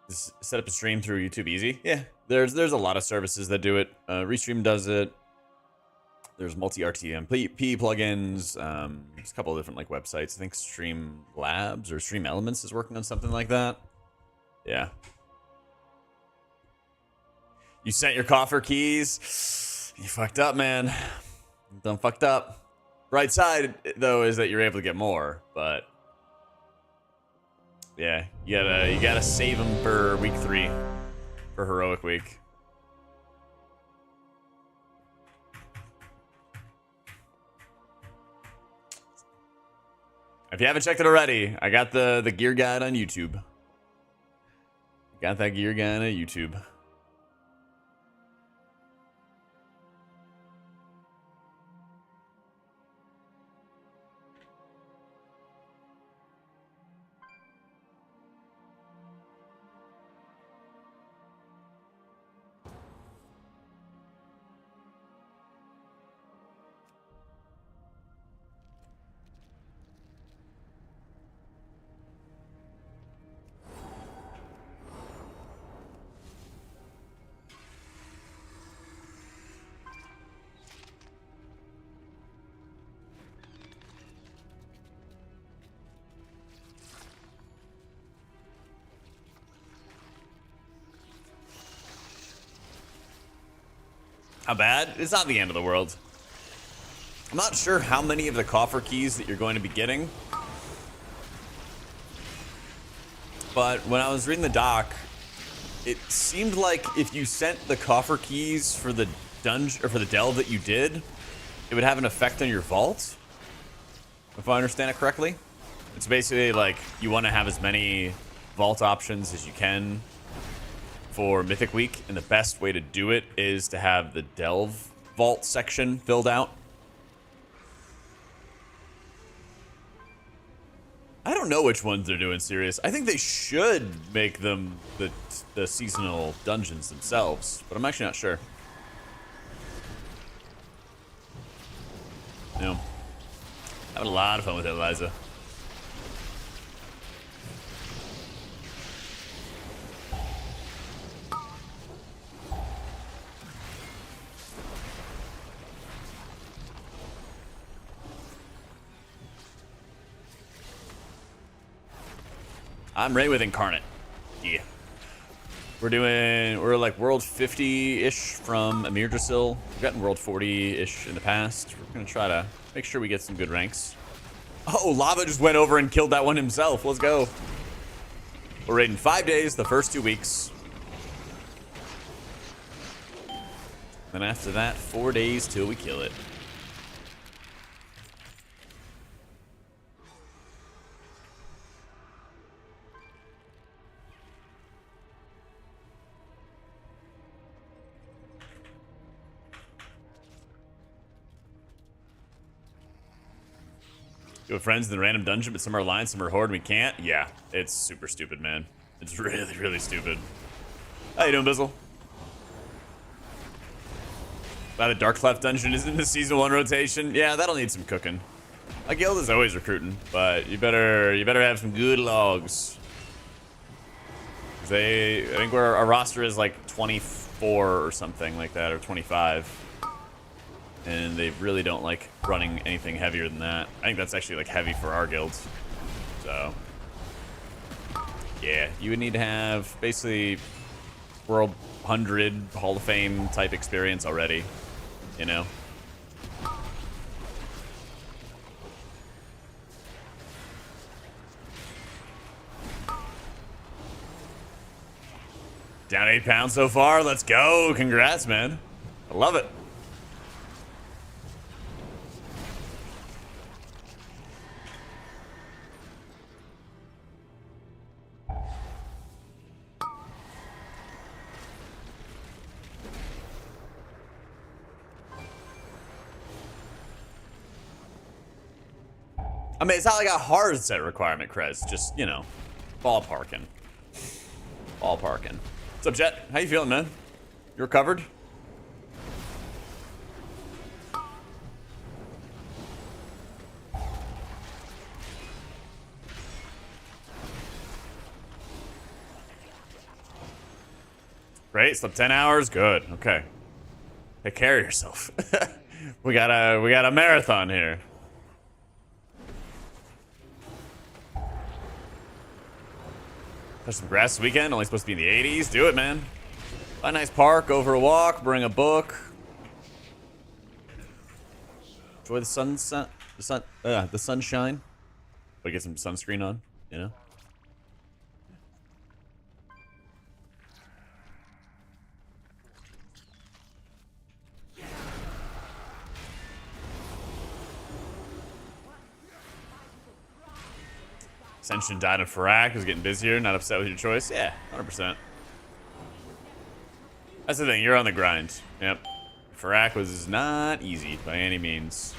Just set up a stream through YouTube easy. Yeah, there's a lot of services that do it. Restream does it. There's multi-RTMP plugins. There's a couple of different like websites. I think Stream Labs or Stream Elements is working on something like that. Yeah. You sent your coffer keys. You fucked up, man. You done fucked up. Right side though is that you're able to get more, but yeah, you gotta save them for week 3 for heroic week. If you haven't checked it already, I got the gear guide on YouTube. Got that gear guide on YouTube. How bad? It's not the end of the world. I'm not sure how many of the coffer keys that you're going to be getting. But when I was reading the doc, it seemed like if you sent the coffer keys for the dungeon or for the delve that you did, it would have an effect on your vault. If I understand it correctly. It's basically like you want to have as many vault options as you can for Mythic Week, and the best way to do it is to have the delve vault section filled out. I don't know which ones they're doing serious. I think they should make them the seasonal dungeons themselves, but I'm actually not sure. No. Having a lot of fun with it, Eliza. I'm ready with Incarnate. Yeah. We're like world 50-ish from Amir Drasil. We've gotten world 40-ish in the past. We're gonna try to make sure we get some good ranks. Oh, Lava just went over and killed that one himself. Let's go. We're raiding 5 days, the first 2 weeks. Then after that, 4 days till we kill it. Go with friends in the random dungeon, but some are aligned, some are horde, and we can't? Yeah, it's super stupid, man. It's really, really stupid. How you doing, Bizzle? About a Dark Cleft dungeon is in the season 1 rotation. Yeah, that'll need some cooking. My guild is always recruiting, but you better have some good logs. I think our roster is like 24 or something like that, or 25. And they really don't like running anything heavier than that. I think that's actually like heavy for our guilds. So yeah, you would need to have basically World 100 Hall of Fame type experience already, you know? Down 8 pounds so far. Let's go. Congrats, man. I love it. I mean, it's not like a hard set requirement, Krez. Just, you know, ballparking. Ballparking. What's up, Jet? How you feeling, man? You recovered? Great, slept 10 hours. Good. Okay. Take care of yourself. we got a marathon here. Touch some grass this weekend. Only supposed to be in the 80s. Do it, man. Find a nice park, go for a walk, bring a book. Enjoy the the sunshine. But get some sunscreen on, you know. Ascension died on Farak, is getting busier, not upset with your choice. Yeah, 100%. That's the thing, you're on the grind. Yep. Farak was not easy by any means.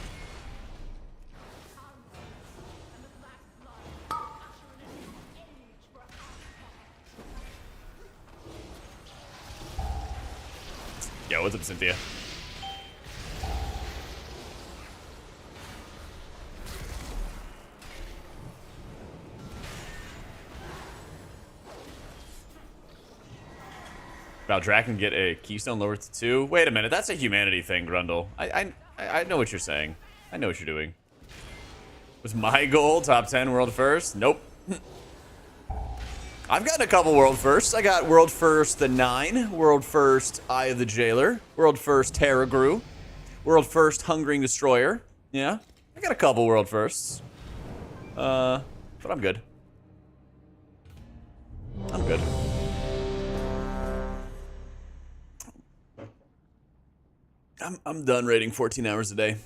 Yo, what's up, Cynthia? About Drak can get a keystone lower to 2. Wait a minute, that's a humanity thing, Grundle. I know what you're saying. I know what you're doing. Was my goal top 10 world first? Nope. I've gotten a couple world firsts. I got world first the 9, world first Eye of the Jailer, world first Terra Grew, world first Hungering Destroyer. Yeah, I got a couple world firsts. But I'm good. I'm good. I'm done raiding 14 hours a day.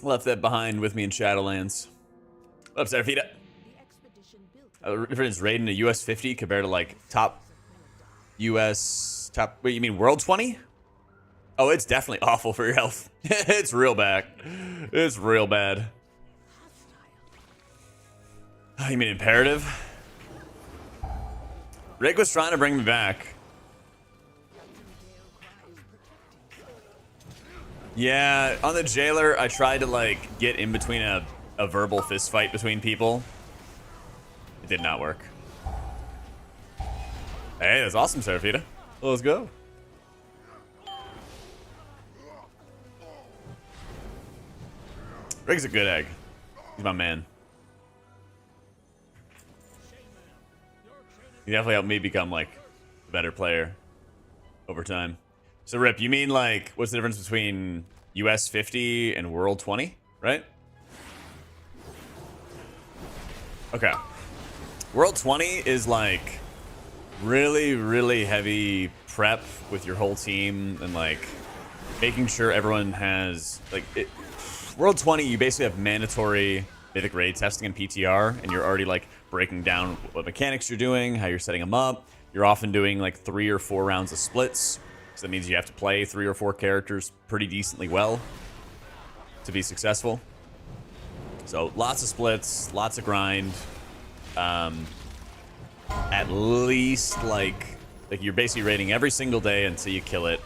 Left that behind with me in Shadowlands. What up, Seraphita? The difference is raiding a US 50 compared to like top US top. Wait, you mean World 20? Oh, it's definitely awful for your health. It's real bad. It's real bad. Oh, you mean Imperative? Rick was trying to bring me back. Yeah, on the Jailer, I tried to like get in between a verbal fist fight between people. It did not work. Hey, that's awesome, Seraphita. Well, let's go. Rick's a good egg. He's my man. He definitely helped me become like a better player over time. So Rip, you mean like what's the difference between US 50 and World 20, right? Okay. World 20 is like really, really heavy prep with your whole team and like making sure everyone has like it. World 20, you basically have mandatory Mythic raid testing and PTR, and you're already like breaking down what mechanics you're doing, how you're setting them up. You're often doing like 3 or 4 rounds of splits. So that means you have to play 3 or 4 characters pretty decently well to be successful. So lots of splits, lots of grind. At least like you're basically raiding every single day until you kill it.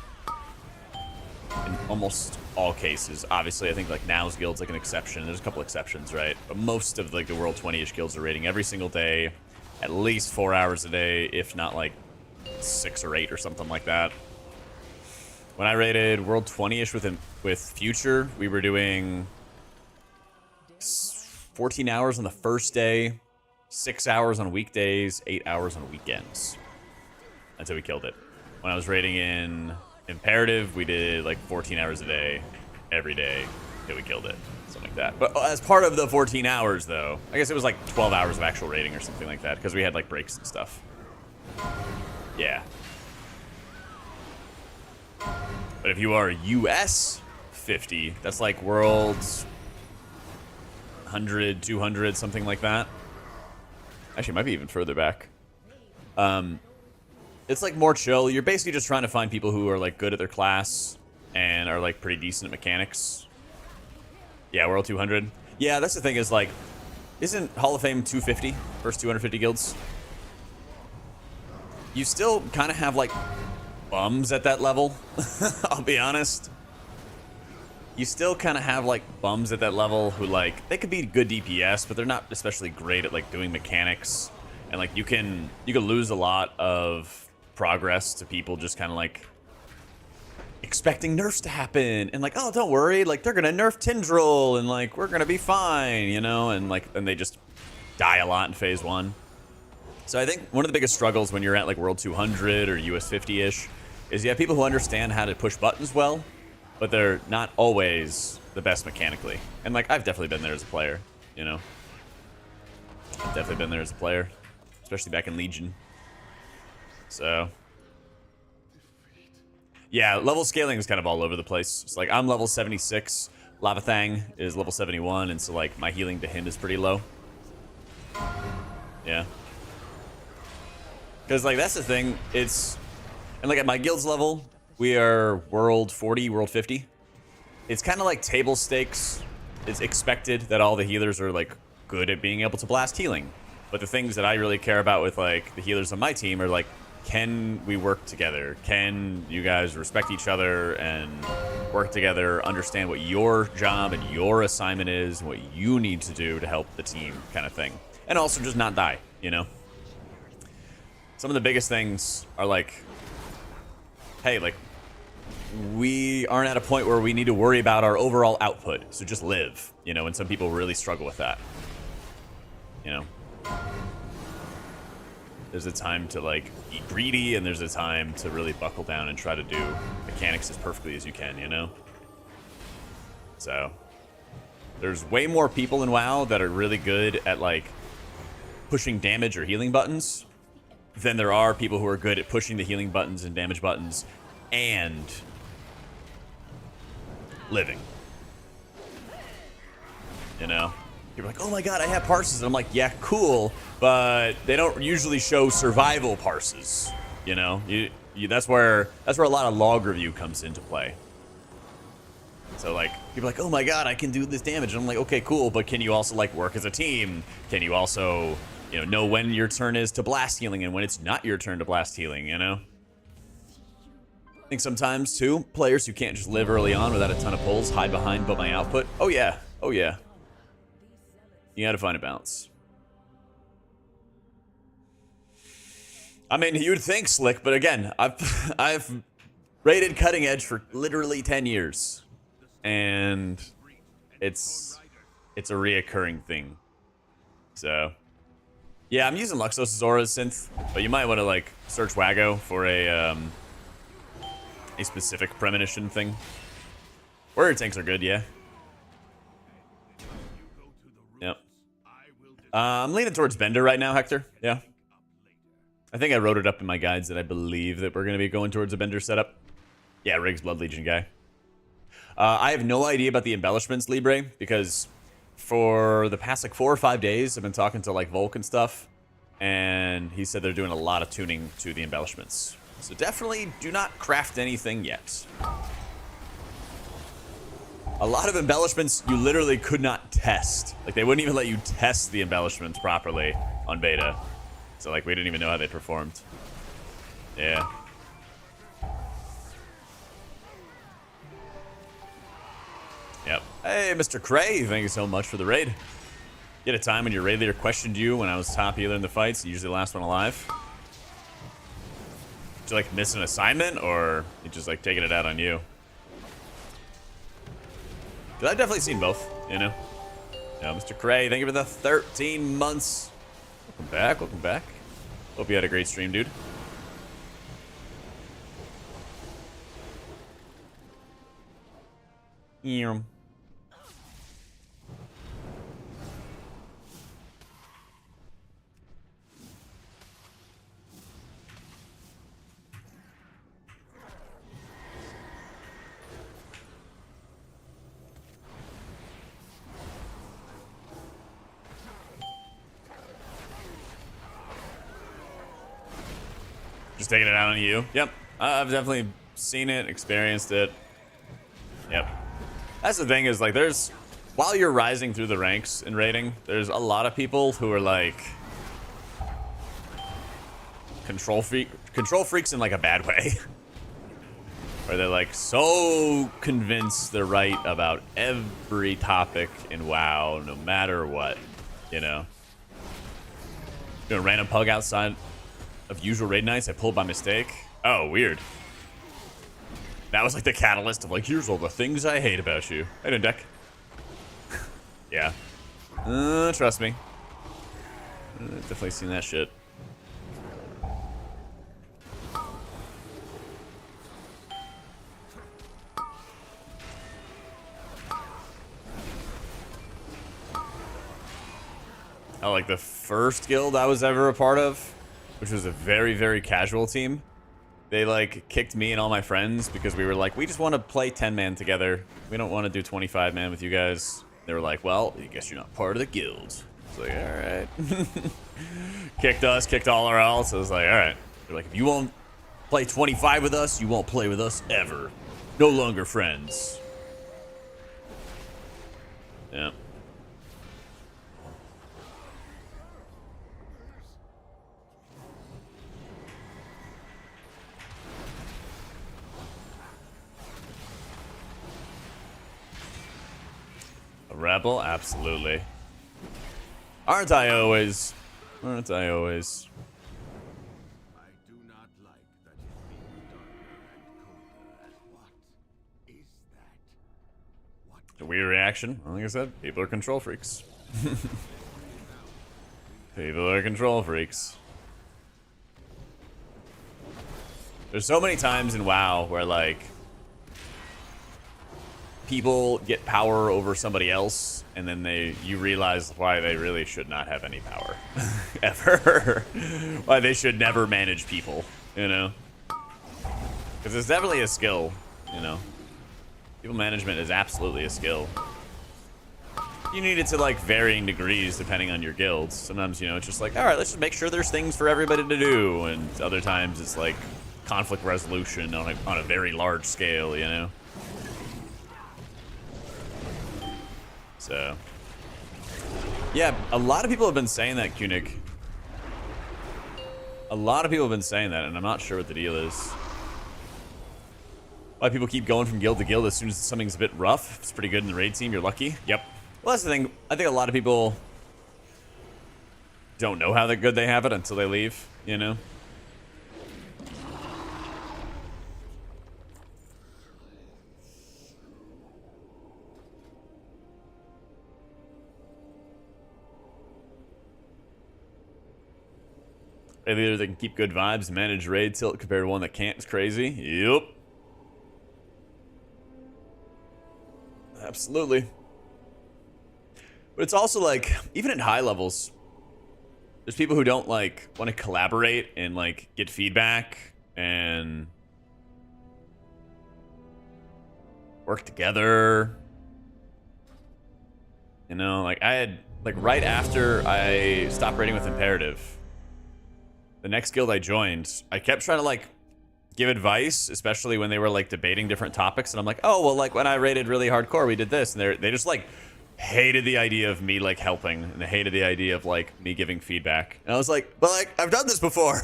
In almost all cases. Obviously, I think like Now's guild's like an exception. There's a couple exceptions, right? But most of like the World 20-ish guilds are raiding every single day, at least 4 hours a day, if not like 6 or 8 or something like that. When I raided World 20-ish with Future, we were doing 14 hours on the first day, 6 hours on weekdays, 8 hours on weekends until we killed it. When I was raiding in Imperative, we did like 14 hours a day, every day, till we killed it. Something like that. But as part of the 14 hours, though, I guess it was like 12 hours of actual raiding or something like that, because we had like breaks and stuff. Yeah. But if you are US 50, that's like Worlds 100, 200, something like that. Actually, it might be even further back. It's like more chill. You're basically just trying to find people who are like good at their class and are like pretty decent at mechanics. Yeah, World 200. Yeah, that's the thing is like isn't Hall of Fame 250, first 250 guilds? You still kind of have like bums at that level. I'll be honest. You still kind of have like bums at that level who like, they could be good DPS, but they're not especially great at like doing mechanics. And like you can lose a lot of progress to people just kind of like expecting nerfs to happen and like, oh, don't worry, like they're gonna nerf Tindril and like we're gonna be fine, you know, and like then they just die a lot in phase 1. So I think one of the biggest struggles when you're at like World 200 or US 50-ish is you have people who understand how to push buttons well, but they're not always the best mechanically. And like I've definitely been there as a player, you know. I've definitely been there as a player, especially back in Legion. So yeah, level scaling is kind of all over the place. It's like I'm level 76, Lavathang is level 71, and so like my healing to him is pretty low. Yeah. Because like that's the thing, it's, and like at my guild's level, we are world 40, world 50. It's kind of like table stakes. It's expected that all the healers are like good at being able to blast healing. But the things that I really care about with like the healers on my team are like, can we work together? Can you guys respect each other and work together, understand what your job and your assignment is, what you need to do to help the team kind of thing. And also just not die, you know? Some of the biggest things are like, hey, like, we aren't at a point where we need to worry about our overall output, so just live, you know, and some people really struggle with that, you know? There's a time to like be greedy, and there's a time to really buckle down and try to do mechanics as perfectly as you can, you know? So there's way more people in WoW that are really good at like pushing damage or healing buttons than there are people who are good at pushing the healing buttons and damage buttons and living. You know? People are like, oh my god, I have parses. And I'm like, yeah, cool, but they don't usually show survival parses. You know? That's where a lot of log review comes into play. So like, people are like, oh my god, I can do this damage. And I'm like, okay, cool, but can you also like work as a team? Can you also, you know when your turn is to blast healing and when it's not your turn to blast healing, you know? I think sometimes, too, players who can't just live early on without a ton of pulls hide behind but my output. Oh, yeah. Oh, yeah. You gotta find a balance. I mean, you'd think slick, but again, I've rated cutting edge for literally 10 years. And it's a reoccurring thing. So, yeah, I'm using Luxos' Aura synth, but you might want to, like, search Wago for a specific premonition thing. Warrior tanks are good, yeah. Yep. I'm leaning towards Bender right now, Hector. Yeah. I think I wrote it up in my guides that I believe that we're going to be going towards a Bender setup. Yeah, Riggs Blood Legion guy. I have no idea about the embellishments, Libre, because for the past like 4 or 5 days, I've been talking to like Volk and stuff, and he said they're doing a lot of tuning to the embellishments. So definitely do not craft anything yet. A lot of embellishments you literally could not test. Like, they wouldn't even let you test the embellishments properly on beta. So, like, we didn't even know how they performed. Yeah. Yep. Hey, Mr. Cray, thank you so much for the raid. You had a time when your raid leader questioned you when I was top healer in the fights, usually the last one alive. Did you, like, miss an assignment, or you just, like, taking it out on you? Because I've definitely seen both, you know? Yeah, Mr. Cray, thank you for the 13 months. Welcome back, welcome back. Hope you had a great stream, dude. Yeah. Just taking it out on you. Yep. I've definitely seen it, experienced it. Yep. That's the thing is, like, there's while you're rising through the ranks in raiding, there's a lot of people who are like control freaks in like a bad way. Where they're like so convinced they're right about every topic in WoW, no matter what, you know. Doing a random pug outside of usual raid nights, I pulled by mistake. Oh, weird. That was like the catalyst of like, here's all the things I hate about you. I didn't deck. Yeah. Trust me. Definitely seen that shit. Oh, like the first guild I was ever a part of, which was a very, very casual team. They like kicked me and all my friends because we were like, we just want to play 10-man together. We don't want to do 25-man with you guys. They were like, well, I guess you're not part of the guild. It's like, all right. Kicked us, kicked all our else. I was like, all right. They're like, if you won't play 25 with us, you won't play with us ever. No longer friends. Yeah. A rebel? Absolutely. Aren't I always? Aren't I always? I do not like that it being darker and colder. What is that? What A weird reaction. Like I said, people are control freaks. People are control freaks. There's so many times in WoW where like people get power over somebody else, and then you realize why they really should not have any power ever. Why they should never manage people, you know? Because it's definitely a skill, you know. People management is absolutely a skill. You need it to like varying degrees depending on your guilds. Sometimes, you know, it's just like, all right, let's just make sure there's things for everybody to do, and other times it's like conflict resolution on a very large scale, you know. So, yeah, a lot of people have been saying that, Kunik. A lot of people have been saying that, and I'm not sure what the deal is. Why people keep going from guild to guild as soon as something's a bit rough. If it's pretty good in the raid team, you're lucky. Yep. Well, that's the thing. I think a lot of people don't know how good they have it until they leave, you know? Either they can keep good vibes and manage raid tilt compared to one that can't. It's crazy. Yep. Absolutely. But it's also like, even at high levels, there's people who don't like want to collaborate and like get feedback and work together. You know, like I had, like right after I stopped raiding with Imperative, the next guild I joined, I kept trying to like give advice, especially when they were like debating different topics, and I'm like, oh well, like when I raided really hardcore, we did this, and they just like hated the idea of me like helping, and they hated the idea of like me giving feedback. And I was like, but like I've done this before.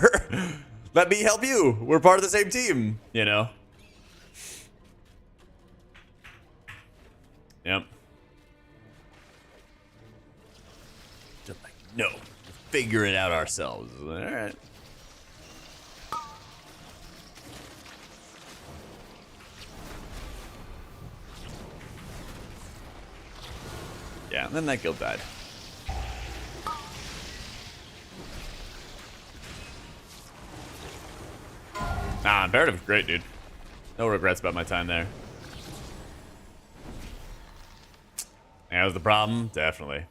Let me help you. We're part of the same team, you know. Yep. Just like, no, figure it out ourselves. All right. Yeah, and then that guild died. Nah, Imperative is great, dude. No regrets about my time there. Yeah, that was the problem? Definitely.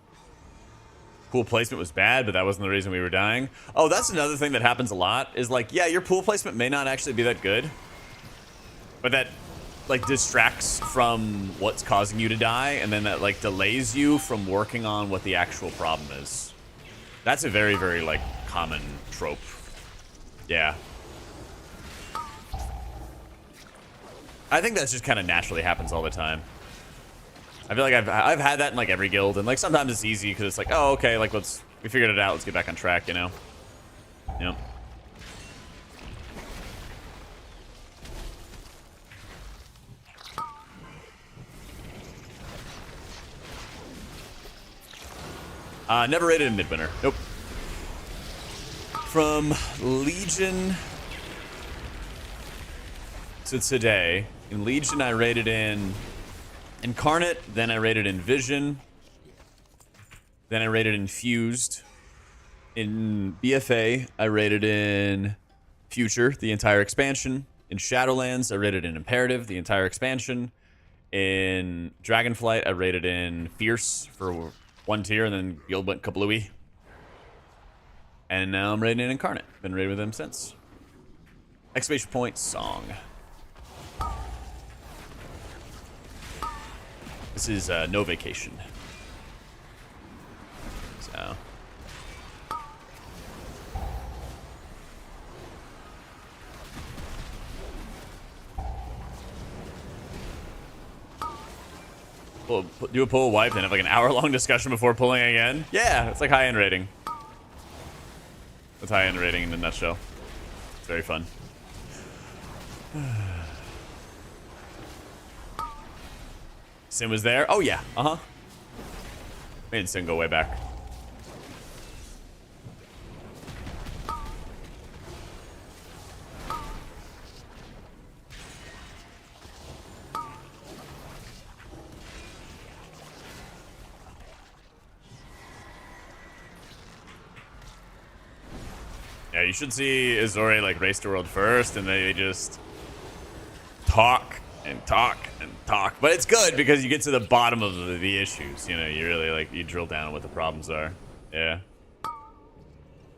Pool placement was bad, but that wasn't the reason we were dying. Oh, that's another thing that happens a lot, is like, yeah, your pool placement may not actually be that good, but that like distracts from what's causing you to die, and then that like delays you from working on what the actual problem is. That's a very, very like common trope. Yeah. I think that just kind of naturally happens all the time. I feel like I've had that in like every guild, and like sometimes it's easy because it's like, oh, okay, like we figured it out, let's get back on track, you know? Yep. Never rated in Midwinter. Nope. From Legion to today, in Legion I rated in Incarnate, then I rated in Vision, then I rated in Fused. In BFA, I rated in Future, the entire expansion. In Shadowlands, I rated in Imperative, the entire expansion. In Dragonflight, I rated in Fierce for 1 tier, and then Guild went kablooey. And now I'm rating in Incarnate. Been rated with them since. Exclamation point, song. This is No Vacation. So. Do a pull wipe and have like an hour-long discussion before pulling again. Yeah, it's like high-end rating. That's high-end rating in a nutshell. It's very fun. Sin was there? Oh yeah, made Sin go way back. Yeah, you should see Azori like race the world first, and they just talk and talk and talk. But it's good because you get to the bottom of the issues. You know, you really like you drill down on what the problems are. Yeah.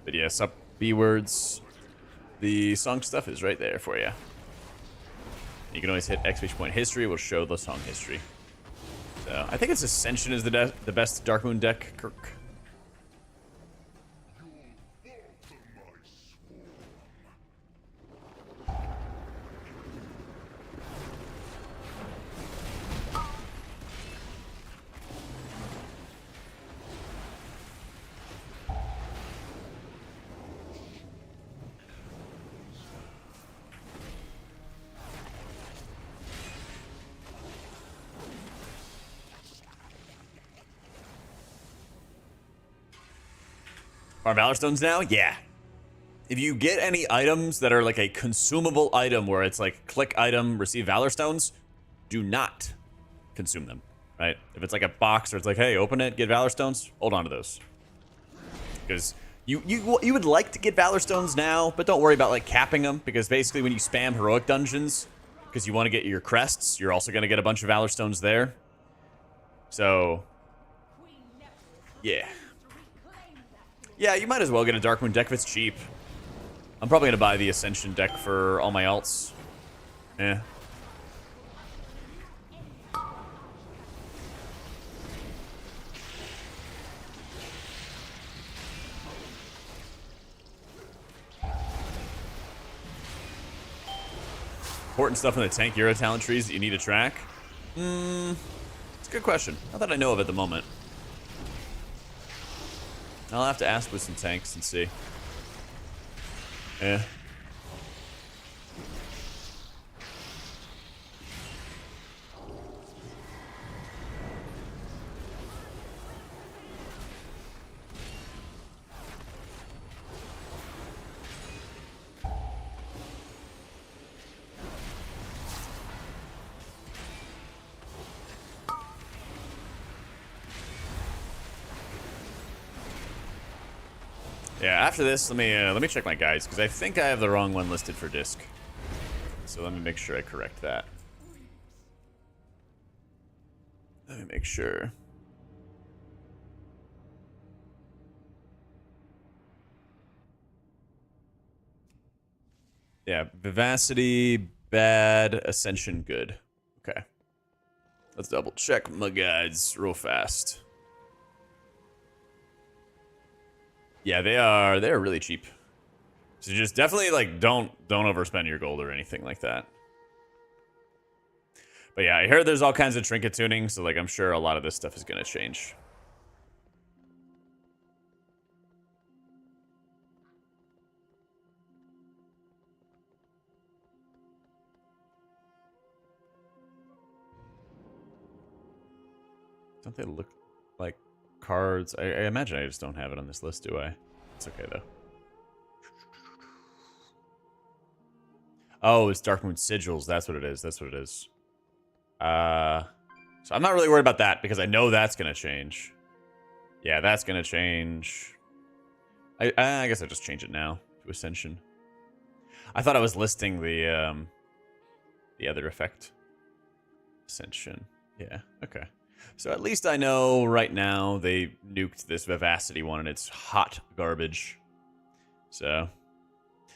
But yeah, sup B words. The song stuff is right there for you. You can always hit exclamation point history. Will show the song history. So I think it's Ascension is the best Darkmoon deck, Kirk. Are Valor Stones now? Yeah. If you get any items that are like a consumable item where it's like click item, receive Valor Stones, do not consume them, right? If it's like a box or it's like, hey, open it, get Valor Stones, hold on to those. Because you would like to get Valor Stones now, but don't worry about like capping them, because basically when you spam heroic dungeons, because you want to get your crests, you're also going to get a bunch of Valor Stones there. So, yeah. Yeah, you might as well get a Darkmoon deck if it's cheap. I'm probably going to buy the Ascension deck for all my alts. Yeah. Important stuff in the tank Euro talent trees that you need to track? It's a good question. Not that I know of at the moment. I'll have to ask with some tanks and see. Yeah. Yeah, after this, let me check my guides, because I think I have the wrong one listed for disc. So let me make sure I correct that. Let me make sure. Yeah, Vivacity, bad, Ascension, good. Okay. Let's double check my guides real fast. Yeah, they're really cheap. So just definitely like don't overspend your gold or anything like that. But yeah, I heard there's all kinds of trinket tuning, so like I'm sure a lot of this stuff is gonna change. Don't they look like cards? I imagine I just don't have it on this list, do I? It's okay though. Oh, it's Darkmoon Sigils. That's what it is. That's what it is. So I'm not really worried about that because I know that's gonna change. Yeah, that's gonna change. I guess I'll just change it now to Ascension. I thought I was listing the other effect. Ascension. Yeah. Okay. So at least I know right now they nuked this Vivacity one and it's hot garbage. So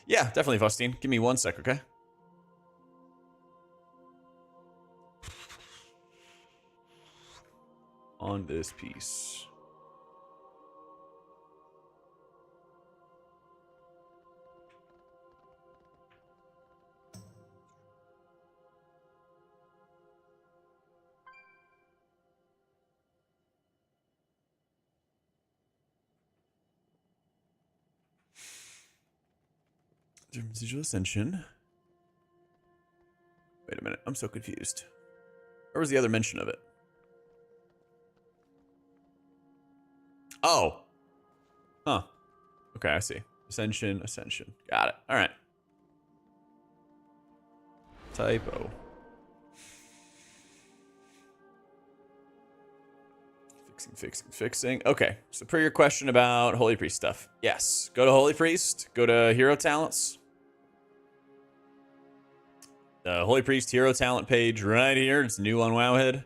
yeah, definitely, Faustine. Give me 1 sec, okay? On this piece. Residual Ascension. Wait a minute, I'm so confused. Where was the other mention of it? Oh. Huh. Okay, I see. Ascension, Ascension. Got it. All right. Typo. Fixing. Okay, so per your question about Holy Priest stuff. Yes, go to Holy Priest, go to Hero Talents. The Holy Priest Hero Talent page right here. It's new on Wowhead.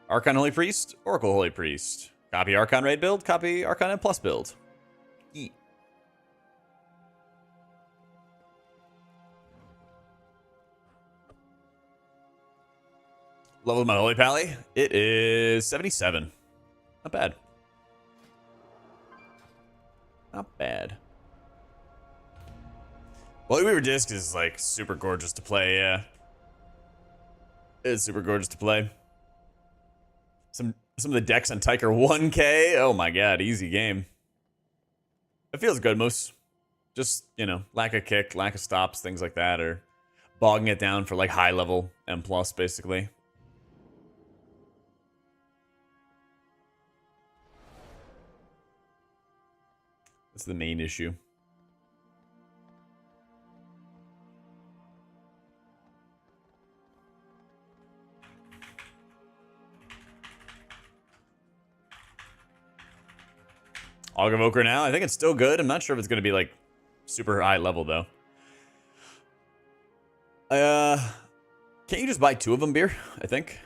Archon Holy Priest, Oracle Holy Priest. Copy Archon Raid build, copy Archon and Plus build. Yeet. Level of my Holy Pally. It is 77. Not bad. Not bad. Holy Weaver Disc is like super gorgeous to play, yeah. It's super gorgeous to play. Some of the decks on Tyker 1K. Oh my god, easy game. It feels good, Moose. Just, you know, lack of kick, lack of stops, things like that, or bogging it down for like high level M+, basically. That's the main issue. Aug Evoker now. I think it's still good. I'm not sure if it's going to be like super high level though. Can't you just buy 2 of them, Beer? I think.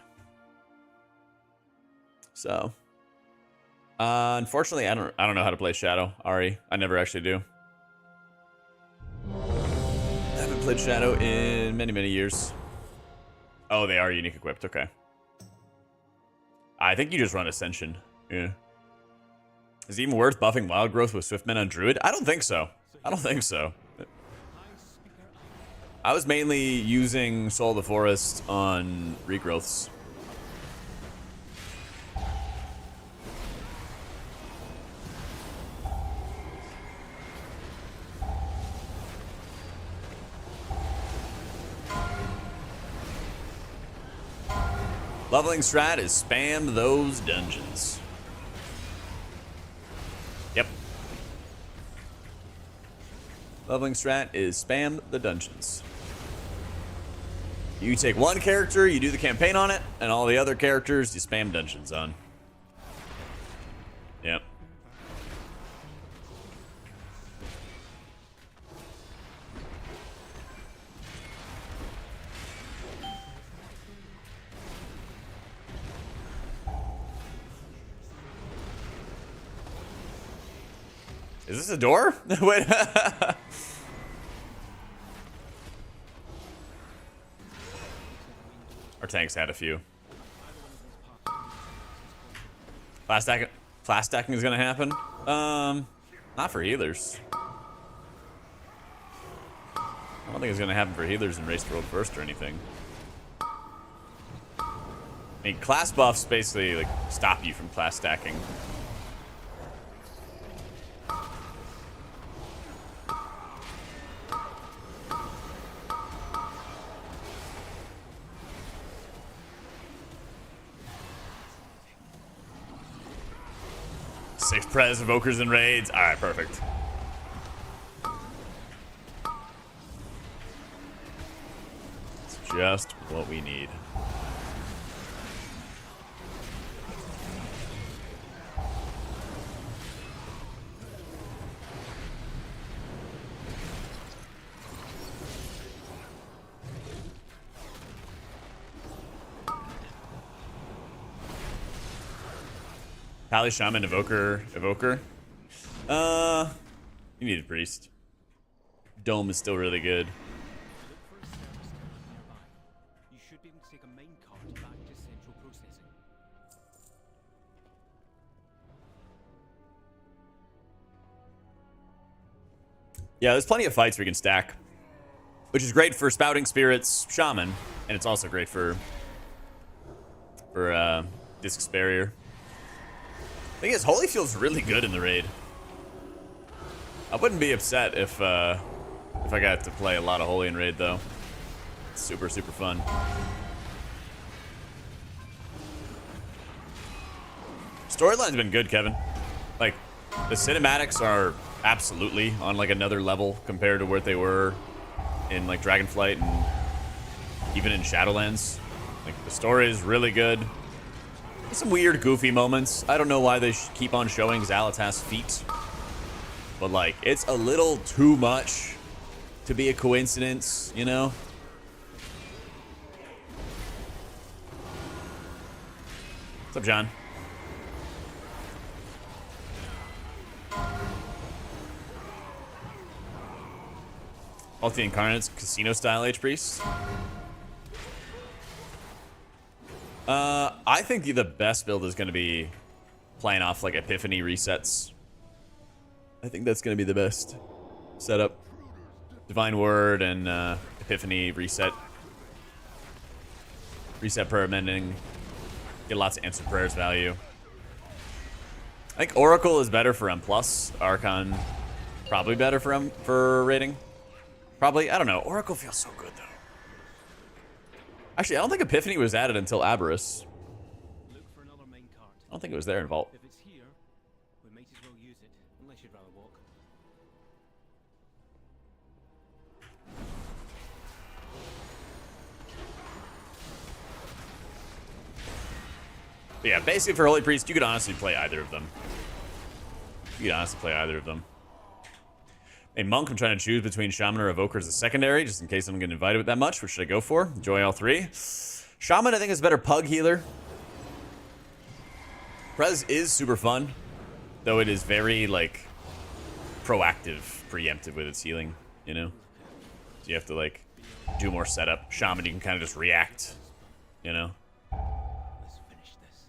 So, unfortunately, I don't know how to play Shadow, Ari. I never actually do. I haven't played Shadow in many years. Oh, they are unique equipped. Okay. I think you just run Ascension. Yeah. Is it even worth buffing Wild Growth with Swiftmen on Druid? I don't think so. I don't think so. I was mainly using Soul of the Forest on regrowths. Leveling strat is spam those dungeons. Yep. Leveling strat is spam the dungeons. You take one character, you do the campaign on it, and all the other characters you spam dungeons on. Yep. Is this a door? Wait. Our tanks had a few. Fast stacking is gonna happen. Not for healers. I don't think it's gonna happen for healers in Race to World First or anything. I mean, class buffs basically like stop you from class stacking. Six pres, evokers, and raids. All right, perfect. It's just what we need. Pally, Shaman, Evoker. You need a Priest. Dome is still really good. Look for a service terminal nearby. You should be able to take a mine cart back to central processing. Yeah, there's plenty of fights we can stack, which is great for Spouting Spirits, Shaman, and it's also great for Discus Barrier. Thing is, Holy feels really good in the raid. I wouldn't be upset if I got to play a lot of Holy in raid though. It's super, super fun. Storyline's been good, Kevin. Like, the cinematics are absolutely on like another level compared to where they were in like Dragonflight and even in Shadowlands. Like, the story is really good. There's some weird, goofy moments. I don't know why they keep on showing Xalatath's feet. But, like, it's a little too much to be a coincidence, you know? What's up, John? All the Incarnates, casino-style H-Priest. I think the best build is going to be playing off, like, Epiphany resets. I think that's going to be the best setup. Divine Word and Epiphany reset. Reset prayer mending. Get lots of answered prayers value. I think Oracle is better for M+. Archon probably better for rating. Probably. I don't know. Oracle feels so good, though. Actually, I don't think Epiphany was added until Aberrus. Look for another mine cart. I don't think it was there in Vault. If it's here, we might as well use it, unless you'd rather walk. But yeah, basically for Holy Priest, you could honestly play either of them. You could honestly play either of them. A Monk, I'm trying to choose between Shaman or Evoker as a secondary, just in case I'm getting invited with that much. Which should I go for? Enjoy all three. Shaman, I think, is a better Pug healer. Prez is super fun, though it is very, like, proactive, preemptive with its healing, you know? So you have to, like, do more setup. Shaman, you can kind of just react, you know? Let's finish this.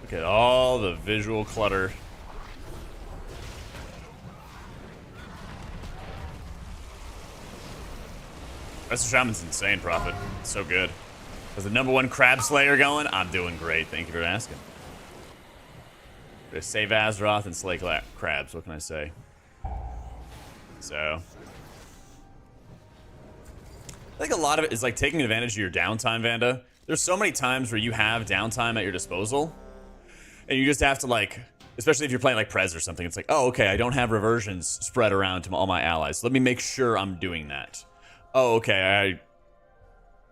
Look at all the visual clutter. Rest of Shaman's insane, Prophet. It's so good. As the #1 Crab Slayer going, I'm doing great. Thank you for asking. Gonna save Azeroth and slay crabs. What can I say? So, I think a lot of it is like taking advantage of your downtime, Vanda. There's so many times where you have downtime at your disposal, and you just have to, like, especially if you're playing like Prez or something, it's like, oh, okay, I don't have reversions spread around to all my allies. Let me make sure I'm doing that. Oh, okay,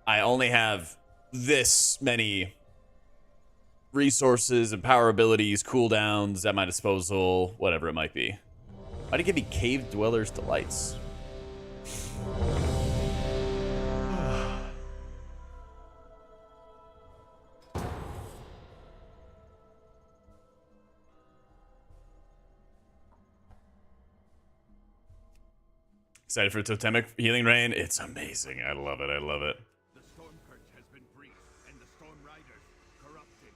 I only have this many resources and power abilities, cooldowns at my disposal, whatever it might be. Why do you give me Cave Dwellers Delights? Excited for Totemic Healing Rain. It's amazing. I love it. I love it. The storm purge has been breached, and the storm riders corrupted.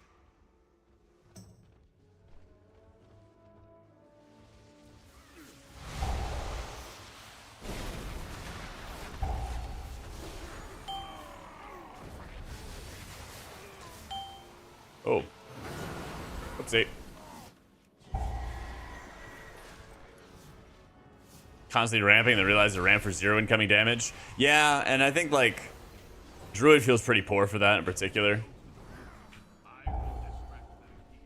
Oh. Whoopsie. Constantly ramping, then realize the ramp for 0 incoming damage. Yeah, and I think, like, Druid feels pretty poor for that in particular. I will distract them here.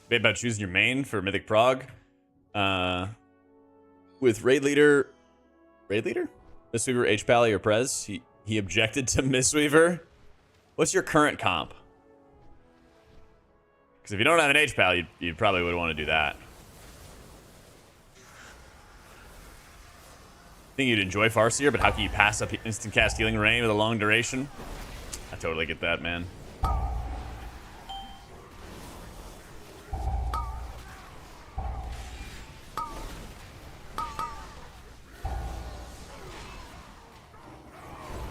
Bit about choosing your main for Mythic Prog. With Raid Leader, Mistweaver, H-Pally, or Prez. He objected to Mistweaver. What's your current comp? Because if you don't have an H-Pal, you probably would want to do that. I think you'd enjoy Farseer, but how can you pass up instant cast Healing Rain with a long duration? I totally get that, man.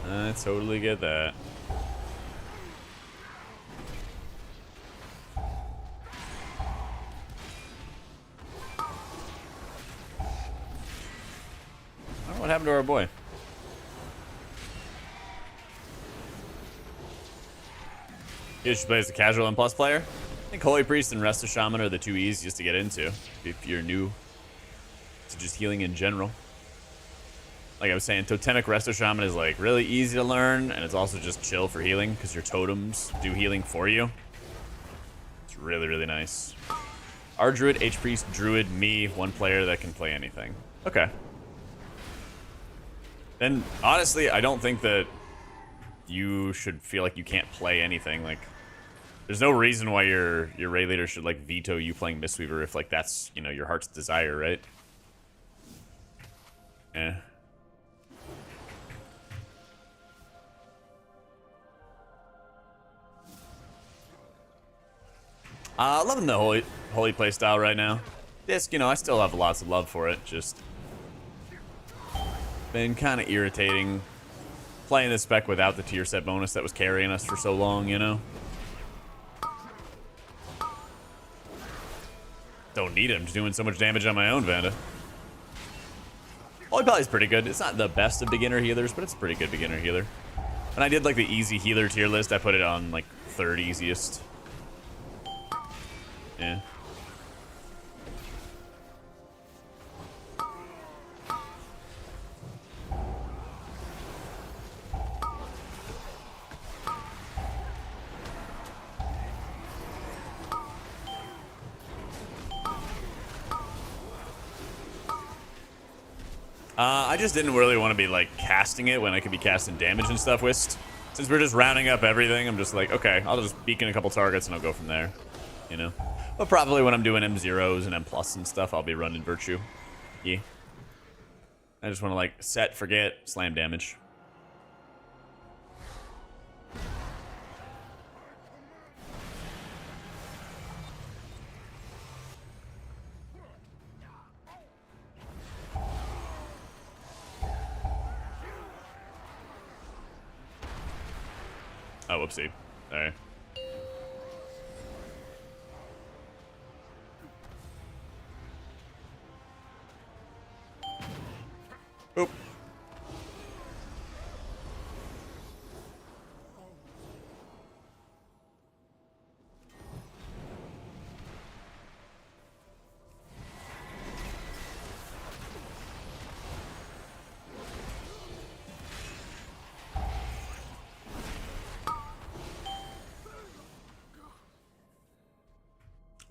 I totally get that. What happened to our boy? You should play as a casual and plus player. I think Holy Priest and Resto Shaman are the two easiest to get into if you're new to just healing in general. Like I was saying, Totemic Resto Shaman is like really easy to learn, and it's also just chill for healing because your totems do healing for you. It's really, really nice. Our Druid, H Priest, Druid, me, one player that can play anything. Okay. Then, honestly, I don't think that you should feel like you can't play anything. Like, there's no reason why your raid leader should, like, veto you playing Mistweaver if, like, that's, you know, your heart's desire, right? Yeah. Loving the holy playstyle right now. Disc, you know, I still have lots of love for it. Just been kind of irritating playing this spec without the tier set bonus that was carrying us for so long, you know? Don't need him, just doing so much damage on my own, Vanda. Holy Pally is pretty good. It's not the best of beginner healers, but it's a pretty good beginner healer. When I did like the easy healer tier list, I put it on like 3rd easiest. Yeah. I just didn't really want to be like casting it when I could be casting damage and stuff with. Since we're just rounding up everything, I'm just like, okay, I'll just beacon a couple targets and I'll go from there, you know? But probably when I'm doing M0s and M+ and stuff, I'll be running Virtue. Yeah. I just want to like set, forget, slam damage. Oh, whoopsie. Sorry. Oop.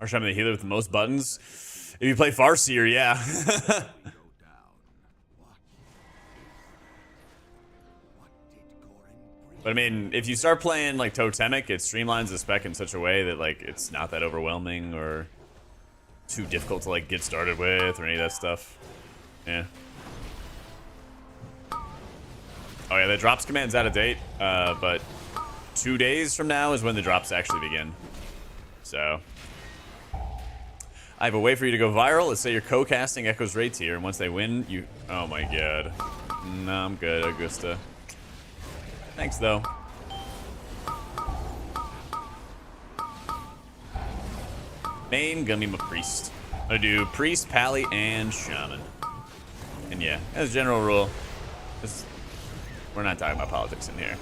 Or should I be the healer with the most buttons? If you play Farseer, yeah. But I mean, if you start playing like Totemic, it streamlines the spec in such a way that like it's not that overwhelming or too difficult to like get started with or any of that stuff. Yeah. Oh yeah, the drops command's out of date, but 2 days from now is when the drops actually begin. So I have a way for you to go viral. Let's say you're co-casting Echo's Raid tier, and once they win, you... Oh my god. No, I'm good, Augusta. Thanks, though. Main, gonna be my priest. I'm gonna do priest, pally, and shaman. And yeah, as a general rule, we're not talking about politics in here.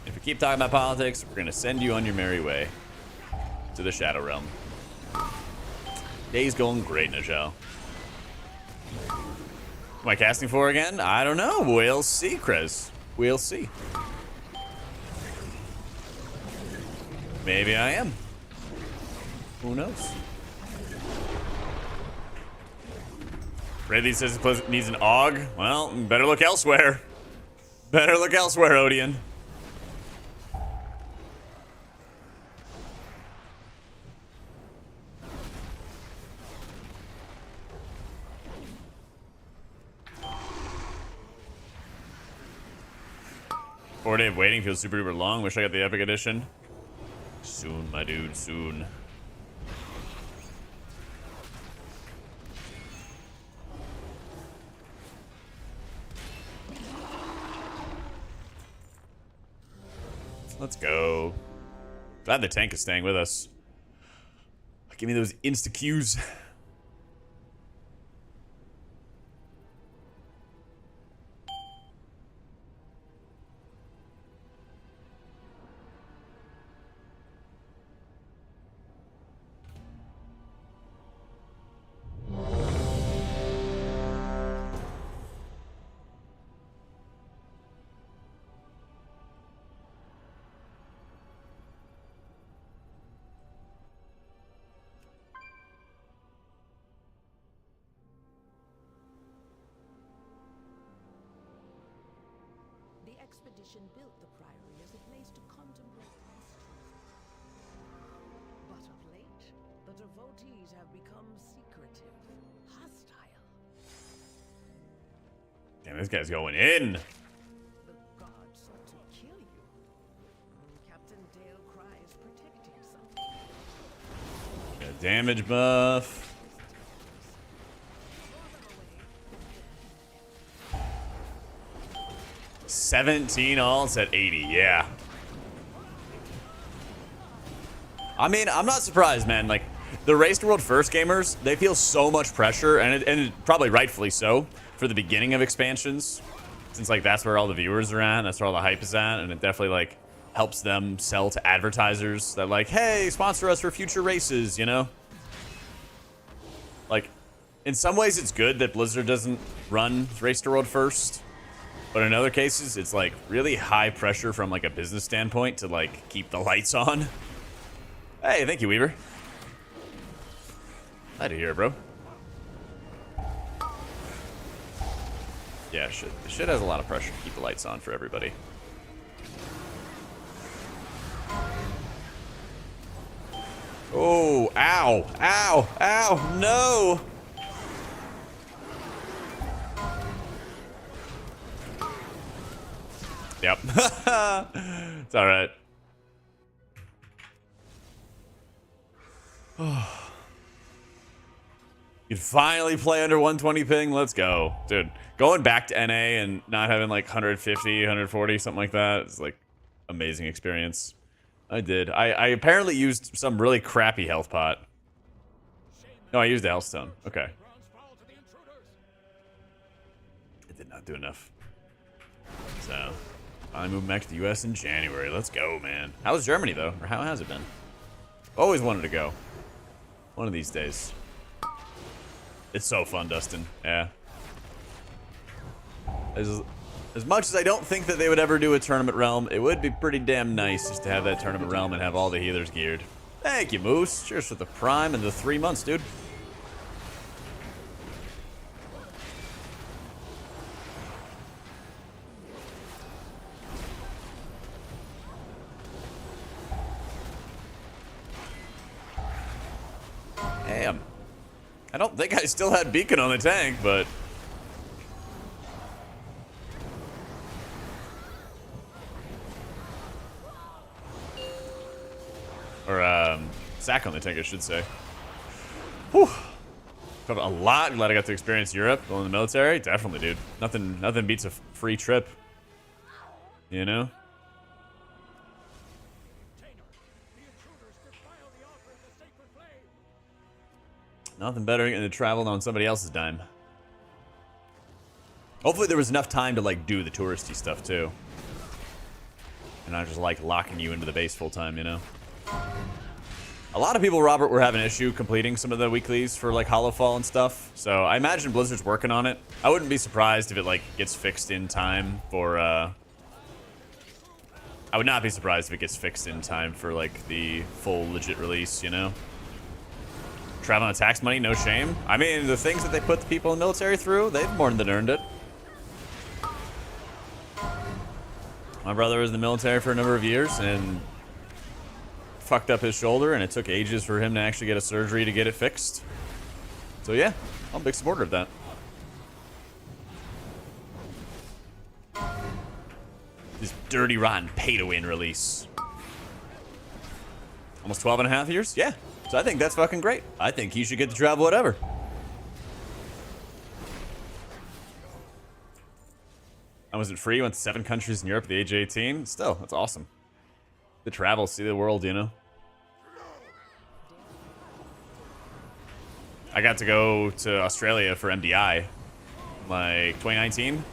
If we keep talking about politics, we're gonna send you on your merry way to the Shadow Realm. Day's going great, Najel. Am I casting for again? I don't know. We'll see, Krez. We'll see. Maybe I am. Who knows? Ridley says it needs an AUG. Well, better look elsewhere. Better look elsewhere, Odeon. Four-day of waiting feels super duper long. Wish I got the epic edition. Soon, my dude, soon. Let's go. Glad the tank is staying with us. Give me those insta-Qs. Expedition built the Priory as a place to contemplate past truth. But of late, the devotees have become secretive, hostile. Damn, this guy's going in. The gods sought to kill you. Captain Dale cries protecting something. Got a damage buff. 17 alts at 80, yeah. I mean, I'm not surprised, man. Like, the Race to World First gamers, they feel so much pressure, and probably rightfully so, for the beginning of expansions. Since, like, that's where all the viewers are at, that's where all the hype is at, and it definitely, like, helps them sell to advertisers that, like, hey, sponsor us for future races, you know? Like, in some ways, it's good that Blizzard doesn't run Race to World First. But in other cases, it's like really high pressure from like a business standpoint to like keep the lights on. Hey, thank you, Weaver. Glad to hear it, bro. Yeah, shit has a lot of pressure to keep the lights on for everybody. Oh, ow, ow, ow, no! Yep. It's alright. You'd finally play under 120 ping. Let's go. Dude, going back to NA and not having like 150, 140, something like that, it's like amazing experience. I did. I apparently used some really crappy health pot. No, I used the health stone. Okay. It did not do enough. So... I moved back to the US in January. Let's go, man. How's Germany, though? Or how has it been? Always wanted to go. One of these days. It's so fun, Dustin. Yeah. As much as I don't think that they would ever do a tournament realm, it would be pretty damn nice just to have that tournament realm and have all the healers geared. Thank you, Moose. Cheers for the prime and the 3 months, dude. Damn. I don't think I still had beacon on the tank, but... Or, sack on the tank, I should say. Whew. Covered a lot. Glad I got to experience Europe. Going in the military. Definitely, dude. Nothing beats a free trip. You know? Nothing better than to travel on somebody else's dime. Hopefully there was enough time to like do the touristy stuff too. And not just like locking you into the base full time, you know? A lot of people, Robert, were having an issue completing some of the weeklies for like Hollowfall and stuff. So I imagine Blizzard's working on it. I wouldn't be surprised if it like gets fixed in time for I would not be surprised if it gets fixed in time for like the full legit release, you know? Traveling on tax money, no shame. I mean, the things that they put the people in the military through, they've more than earned it. My brother was in the military for a number of years and fucked up his shoulder, and it took ages for him to actually get a surgery to get it fixed. So yeah, I'm a big supporter of that. This dirty, rotten, pay-to-win release. Almost 12 and a half years? Yeah. So I think that's fucking great. I think he should get to travel whatever. I wasn't free, went to 7 countries in Europe at the age of 18. Still, that's awesome. The travel, see the world, you know? I got to go to Australia for MDI, like 2019.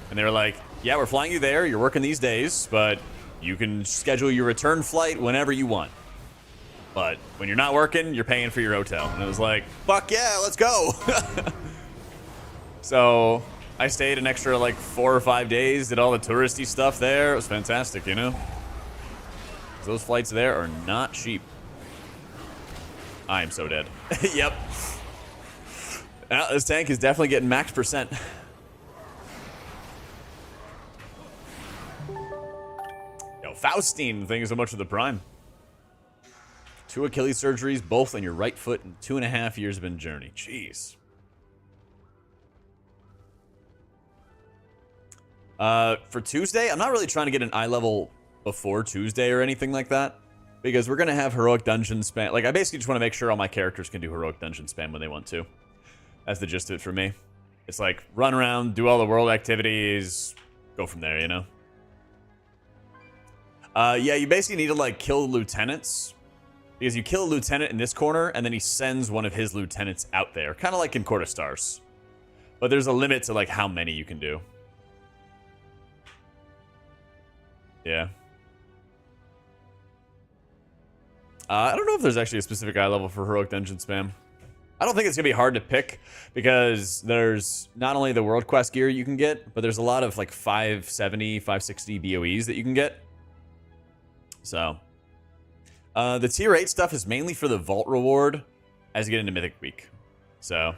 And they were like, yeah, we're flying you there. You're working these days, but you can schedule your return flight whenever you want. But when you're not working, you're paying for your hotel. And it was like, fuck yeah, let's go. So I stayed an extra like 4 or 5 days, did all the touristy stuff there. It was fantastic, you know? Those flights there are not cheap. I am so dead. Yep. This tank is definitely getting max percent. Yo, Faustine, thank you so much for the prime. 2 Achilles surgeries, both on your right foot, and 2.5 years of been journey. Jeez. For Tuesday, I'm not really trying to get an eye level before Tuesday or anything like that, because we're gonna have heroic dungeon spam. Like, I basically just want to make sure all my characters can do heroic dungeon spam when they want to. That's the gist of it for me. It's like run around, do all the world activities, go from there, you know. Yeah, you basically need to like kill lieutenants. Because you kill a lieutenant in this corner, and then he sends one of his lieutenants out there. Kind of like in Court of Stars. But there's a limit to, like, how many you can do. Yeah. I don't know if there's actually a specific eye level for Heroic Dungeon Spam. I don't think it's going to be hard to pick, because there's not only the World Quest gear you can get, but there's a lot of, like, 570, 560 BOEs that you can get. So... the tier 8 stuff is mainly for the vault reward as you get into Mythic Week. So,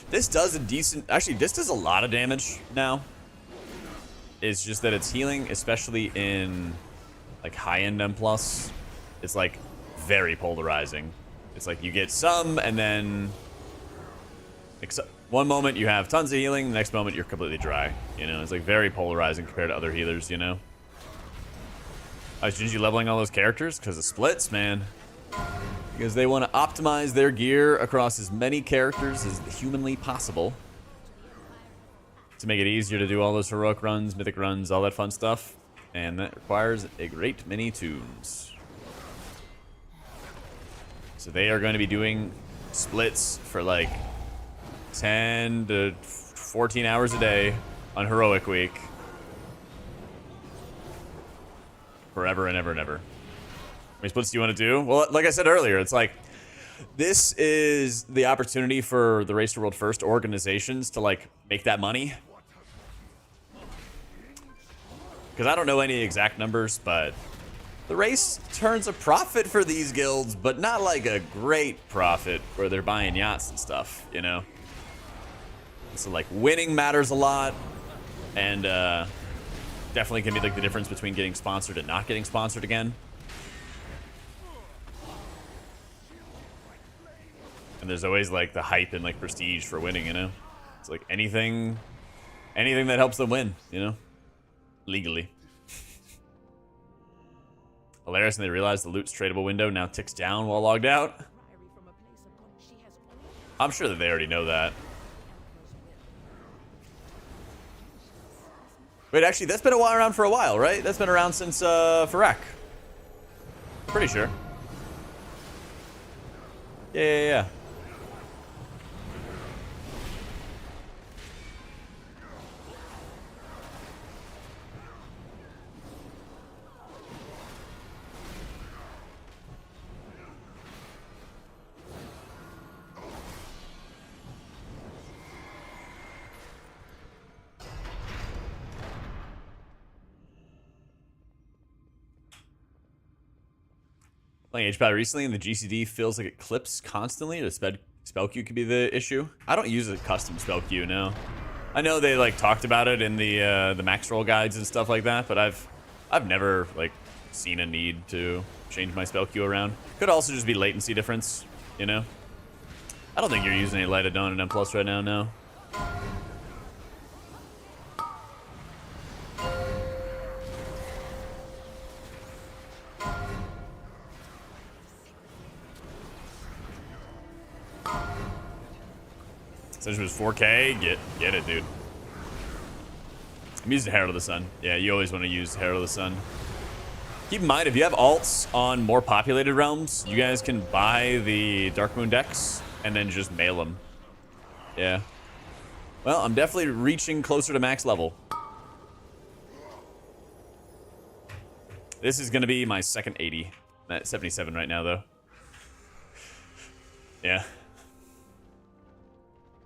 this does a decent... Actually, this does a lot of damage now. It's just that it's healing, especially in, like, high-end M+. It's, like, very polarizing. It's like you get some, and then... one moment you have tons of healing, the next moment you're completely dry. You know, it's, like, very polarizing compared to other healers, you know? I was Gingy leveling all those characters because of splits, man. Because they want to optimize their gear across as many characters as humanly possible. To make it easier to do all those heroic runs, mythic runs, all that fun stuff. And that requires a great many tunes. So they are going to be doing splits for like 10 to 14 hours a day on Heroic Week. Forever and ever and ever. How many splits do you want to do? Well, like I said earlier, it's like, this is the opportunity for the Race to World First organizations to, like, make that money. Because I don't know any exact numbers, but the race turns a profit for these guilds, but not like a great profit where they're buying yachts and stuff, you know? So, like, winning matters a lot, and, definitely can be like the difference between getting sponsored and not getting sponsored again. And there's always like the hype and like prestige for winning, you know? It's like anything that helps them win, you know? Legally. Hilarious, and they realize the loot's tradable window now ticks down while logged out. I'm sure that they already know that. Wait, actually, that's been around for a while, right? That's been around since Farak. Pretty sure. Yeah. Playing HPAD recently, and the GCD feels like it clips constantly. The spell queue could be the issue. I don't use a custom spell queue, no. I know they like talked about it in the max roll guides and stuff like that, but I've never like seen a need to change my spell queue around. Could also just be latency difference, you know. I don't think you're using any light Addon and M+ right now, no. Since it was 4K, get it, dude. I'm using Herald of the Sun. Yeah, you always want to use Herald of the Sun. Keep in mind, if you have alts on more populated realms, you guys can buy the Dark Moon decks and then just mail them. Yeah. Well, I'm definitely reaching closer to max level. This is going to be my second 80. I'm at 77 right now, though. Yeah.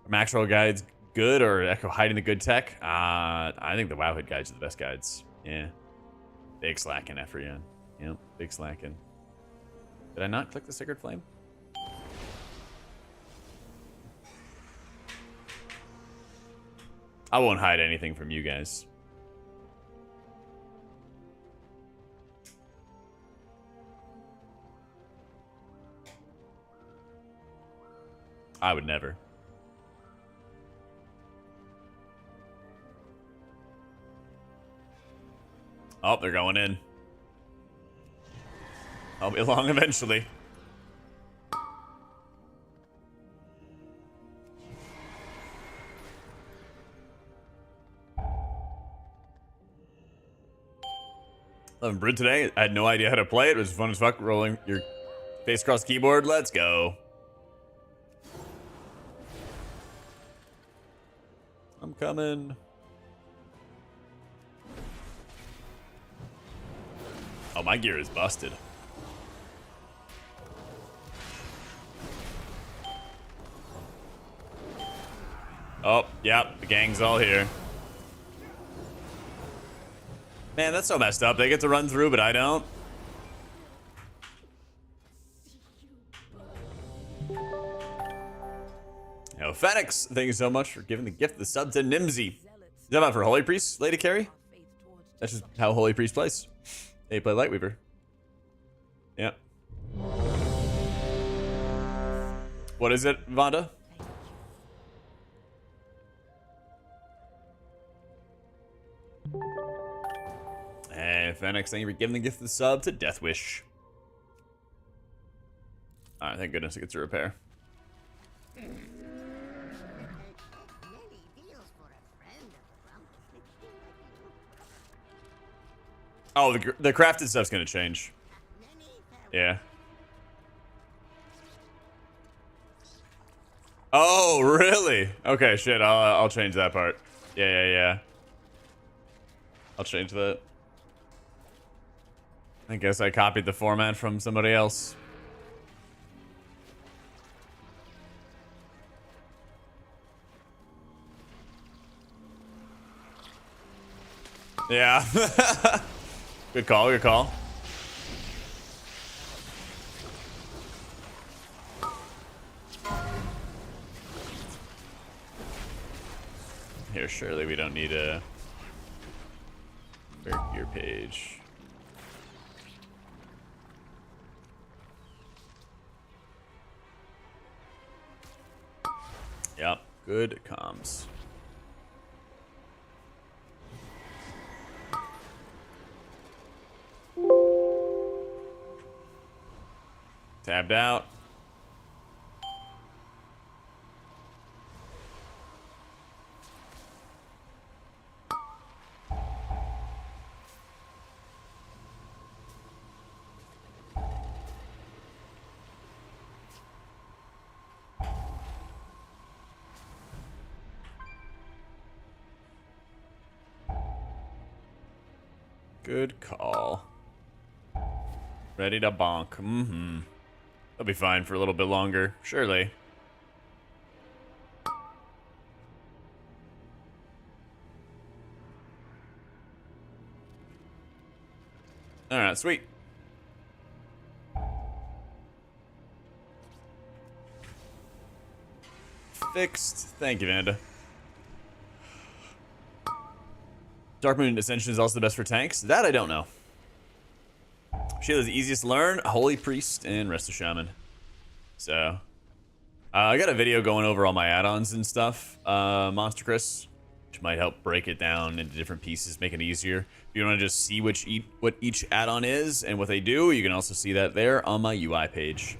Max roll guides good, or Echo hiding the good tech? I think the Wowhead guides are the best guides. Yeah. Big slacking, Ephrion. Yep, big slacking. Did I not click the Sacred Flame? I won't hide anything from you guys. I would never. Oh, they're going in. I'll be along eventually. Loving Brood today. I had no idea how to play it. It was fun as fuck rolling your face across the keyboard. Let's go. I'm coming. Oh, my gear is busted. Oh, yep, the gang's all here. Man, that's so messed up. They get to run through, but I don't. Yo, Fenix, thank you so much for giving the gift of the sub to Nimsy. Is that about for Holy Priest, Lady Carry? That's just how Holy Priest plays. They play Lightweaver. Yep. What is it, Vonda? Hey, Fenix, thank you for giving the gift of the sub to Deathwish. Alright, thank goodness it gets a repair. Oh, the crafted stuff's gonna change. Yeah. Oh, really? Okay, shit. I'll change that part. Yeah. I'll change that. I guess I copied the format from somebody else. Yeah. Good call, good call. Here, surely we don't need a gear page. Yep, good comms. Tabbed out. Good call. Ready to bonk. Mm-hmm. They'll be fine for a little bit longer, surely. Alright, sweet. Fixed. Thank you, Vanda. Dark Moon Ascension is also the best for tanks. That I don't know. Sheila's easiest to learn. Holy Priest and Rest of Shaman. So, I got a video going over all my add-ons and stuff. Monster Chris, which might help break it down into different pieces, make it easier. If you want to just see what each add-on is and what they do, you can also see that there on my UI page.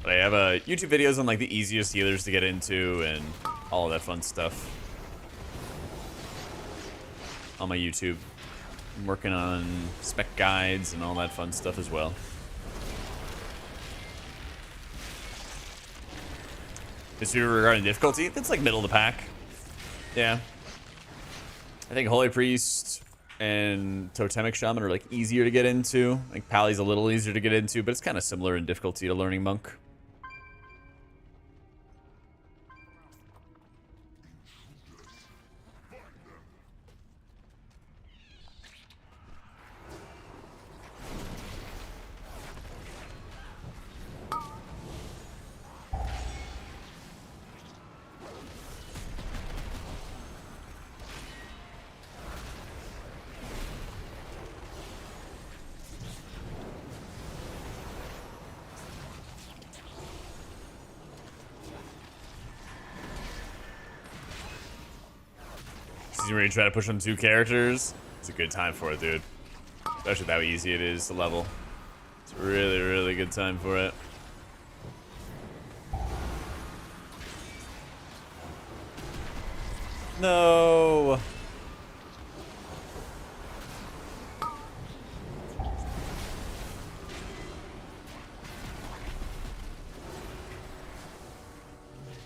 But I have YouTube videos on like the easiest healers to get into and all of that fun stuff on my YouTube. I'm working on spec guides and all that fun stuff as well. This year regarding difficulty, that's like middle of the pack. Yeah. I think Holy Priest and Totemic Shaman are like easier to get into. Like Pally's a little easier to get into, but it's kind of similar in difficulty to Learning Monk. You ready to try to push on 2 characters? It's a good time for it, dude. Especially how easy it is to level. It's a really, really good time for it. No.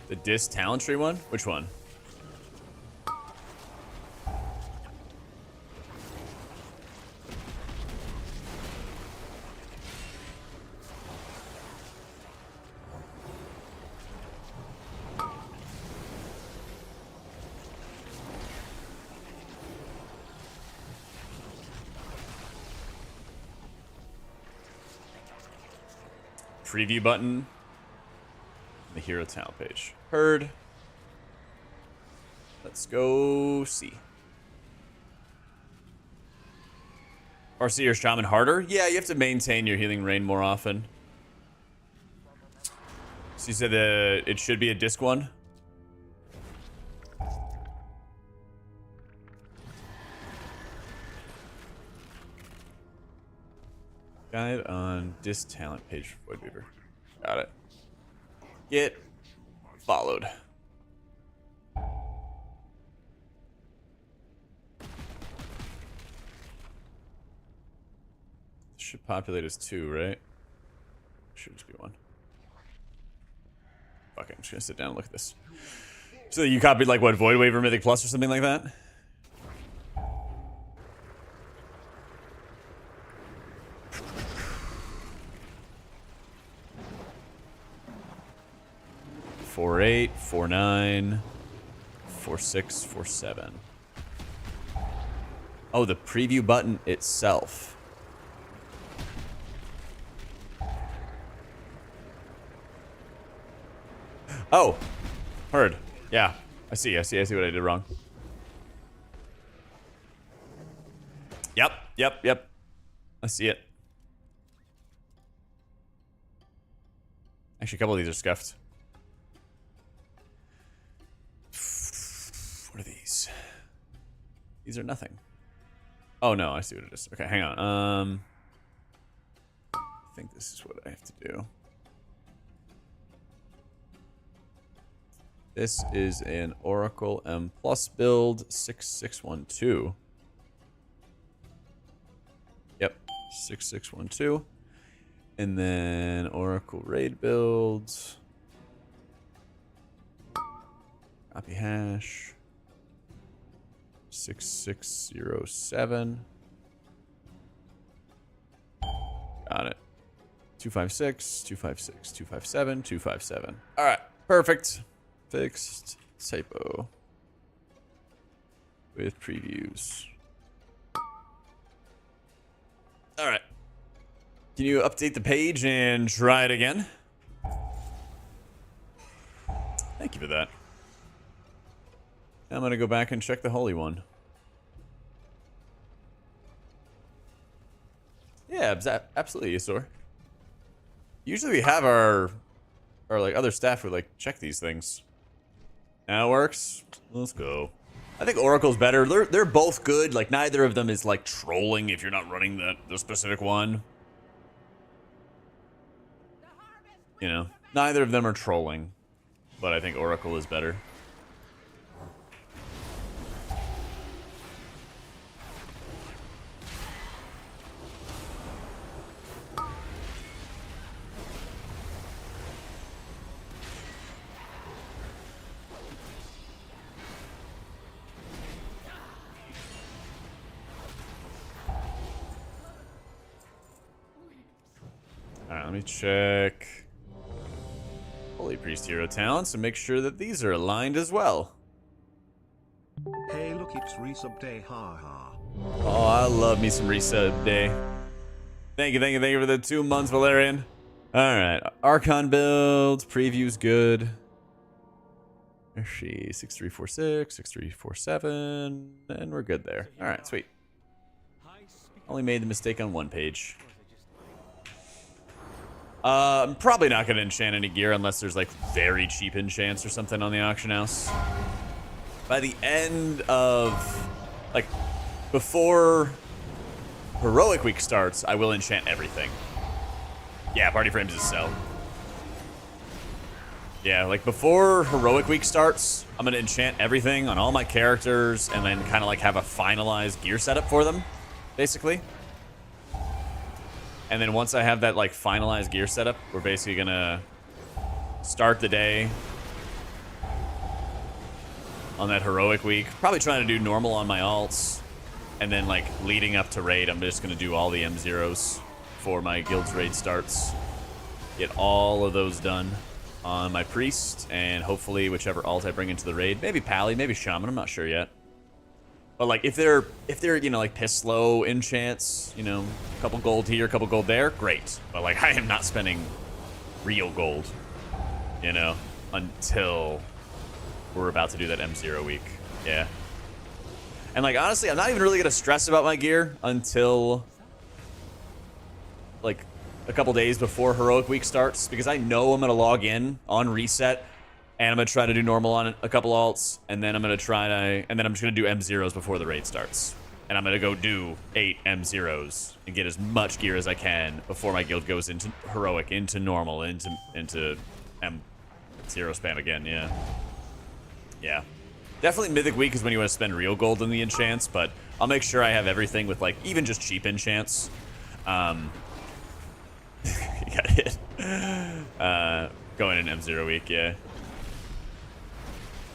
The Dis Talent Tree one? Which one? Preview button. The hero talent page. Heard. Let's go see. RC or Shaman harder? Yeah, you have to maintain your healing rain more often. So you said that it should be a disc one? Guide on Dis Talent page for Voidweaver. Got it. Get followed. Should populate as 2, right? Should just be 1. Fuck it, I'm just gonna sit down and look at this. So you copied like what, Voidweaver Mythic Plus or something like that? Four 8, 4 9, 4 6, 4 7. Oh, the preview button itself. Oh, heard. Yeah, I see what I did wrong. Yep. I see it. Actually, a couple of these are scuffed. What are these? These are nothing. Oh no, I see what it is. Okay, hang on. I think this is what I have to do. This is an Oracle M Plus build 6612. Yep, 6612. And then Oracle Raid builds. Copy hash. 6607. 256, 256, 257, 257. All right, perfect. Fixed typo with previews. All right. Can you update the page and try it again? Thank you for that. I'm going to go back and check the holy one. Yeah, absolutely, Yasor. Usually we have our like other staff who like check these things. Now it works. Let's go. I think Oracle's better. They're both good. Like neither of them is like trolling if you're not running the specific one. You know, neither of them are trolling, but I think Oracle is better. Alright, let me check Holy Priest hero talents and make sure that these are aligned as well. Hey, look, it's resub day, ha ha. Oh, I love me some resub day. Thank you for the 2 months, Valerian. Alright, Archon build, preview's good. There's she, 6346, 6347, and we're good there. Alright, sweet. Only made the mistake on one page. I'm probably not going to enchant any gear unless there's like very cheap enchants or something on the auction house. By the end of, like, before Heroic Week starts, I will enchant everything. Yeah, Party Frames is sell. Yeah, like before Heroic Week starts, I'm going to enchant everything on all my characters and then kind of like have a finalized gear setup for them, basically. And then once I have that like finalized gear setup, we're basically gonna start the day on that Heroic Week. Probably trying to do normal on my alts. And then like leading up to raid, I'm just gonna do all the M0s before my guild's raid starts. Get all of those done on my priest and hopefully whichever alt I bring into the raid. Maybe Pally, maybe Shaman, I'm not sure yet. But like if they're you know like piss slow enchants, you know, a couple gold here, a couple gold there, great. But like I am not spending real gold, you know, until we're about to do that M0 week. Yeah. And like honestly, I'm not even really gonna stress about my gear until like a couple days before Heroic Week starts because I know I'm gonna log in on reset. And I'm going to try to do normal on a couple alts, and then I'm going to and then I'm just going to do M0s before the raid starts. And I'm going to go do 8 M0s and get as much gear as I can before my guild goes into Heroic, into normal, into M0 spam again, yeah. Yeah. Definitely Mythic Week is when you want to spend real gold on the enchants, but I'll make sure I have everything with, like, even just cheap enchants. You got hit. Going in M0 week, yeah.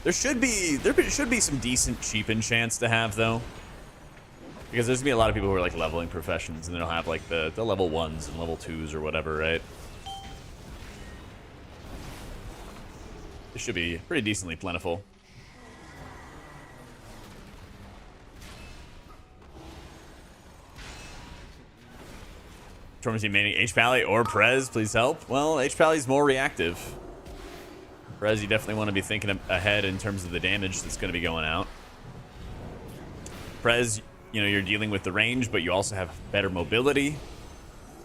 There should be some decent cheap enchants to have though, because there's gonna be a lot of people who are like leveling professions and they'll have like the level 1s and level 2s or whatever, right? It should be pretty decently plentiful. Tormenting team maining H-Pally or Prez, please help. Well, H-Pally's more reactive. Prez, you definitely want to be thinking ahead in terms of the damage that's going to be going out. Prez, you know, you're dealing with the range, but you also have better mobility.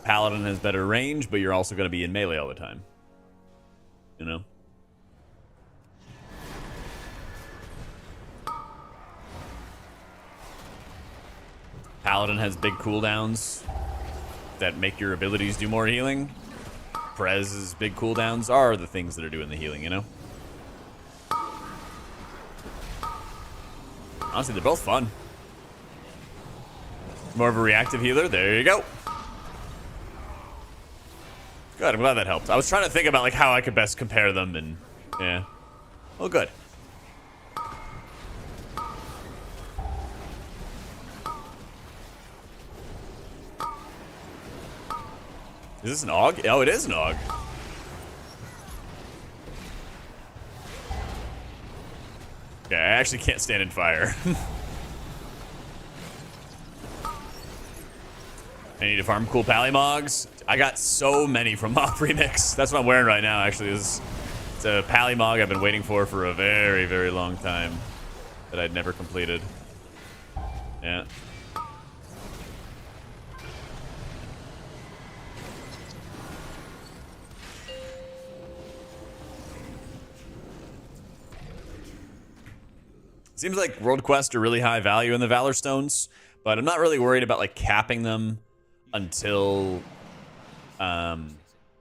Paladin has better range, but you're also going to be in melee all the time. You know? Paladin has big cooldowns that make your abilities do more healing. Prez's big cooldowns are the things that are doing the healing, you know? Honestly, they're both fun. More of a reactive healer. There you go. Good, I'm glad that helped. I was trying to think about like how I could best compare them and yeah. Well, good. Is this an AUG? Oh, it is an AUG. Okay, I actually can't stand in fire. I need to farm cool Pallymogs. I got so many from Mob Remix. That's what I'm wearing right now, actually. It's a Pallymog I've been waiting for a very, very long time that I'd never completed. Yeah. Seems like world quests are really high value in the Valor Stones, but I'm not really worried about like capping them until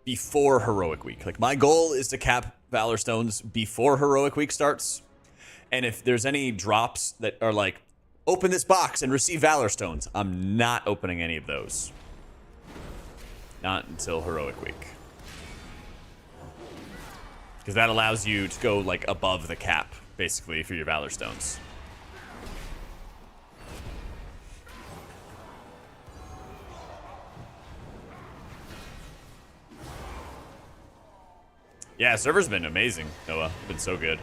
before Heroic Week. Like my goal is to cap Valor Stones before Heroic Week starts. And if there's any drops that are like, open this box and receive Valor Stones, I'm not opening any of those. Not until Heroic Week. Because that allows you to go like above the cap, basically, for your Valor Stones. Yeah, server's been amazing, Noah. Been so good.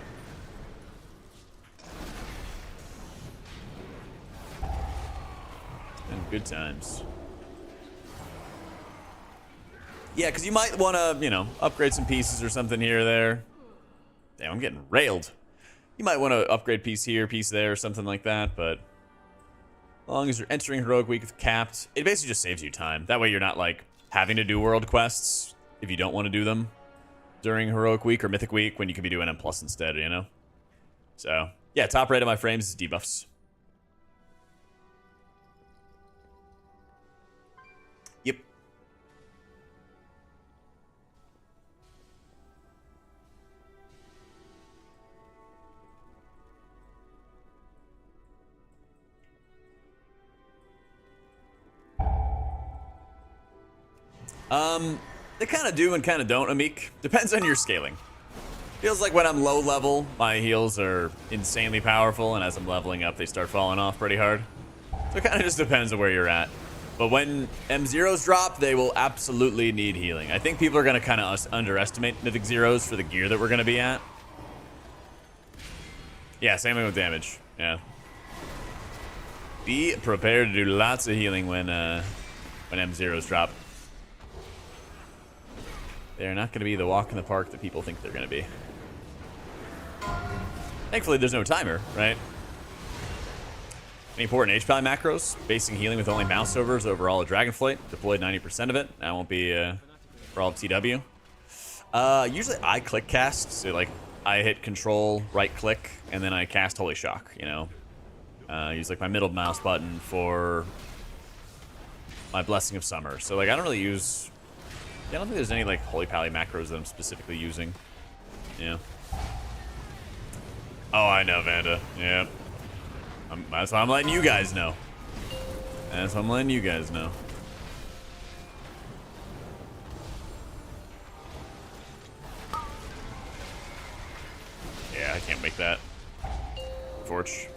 And good times. Yeah, because you might want to, you know, upgrade some pieces or something here or there. Damn, I'm getting railed. You might want to upgrade piece here, piece there, or something like that, but as long as you're entering Heroic Week with capped, it basically just saves you time. That way you're not, like, having to do world quests if you don't want to do them during Heroic Week or Mythic Week when you could be doing M+ instead, you know? So, yeah, top rate of my frames is debuffs. Yep. They kind of do and kind of don't, Amik. Depends on your scaling. Feels like when I'm low level, my heals are insanely powerful, and as I'm leveling up, they start falling off pretty hard. So it kind of just depends on where you're at. But when M0s drop, they will absolutely need healing. I think people are going to kind of underestimate Mythic Zeros for the gear that we're going to be at. Yeah, same thing with damage. Yeah. Be prepared to do lots of healing when M0s drop. They're not going to be the walk in the park that people think they're going to be. Thankfully, there's no timer, right? Any important H-Pally macros? Basing healing with only mouse overs over all of Dragonflight. Deployed 90% of it. That won't be for all of TW. Usually I click cast. So, like, I hit control, right click, and then I cast Holy Shock, you know? Use, like, my middle mouse button for my Blessing of Summer. So, like, I don't really use... Yeah, I don't think there's any, like, Holy Pally macros that I'm specifically using. Yeah. Oh, I know, Vanda. Yeah. That's why I'm letting you guys know. That's why I'm letting you guys know. Yeah, I can't make that. Forge.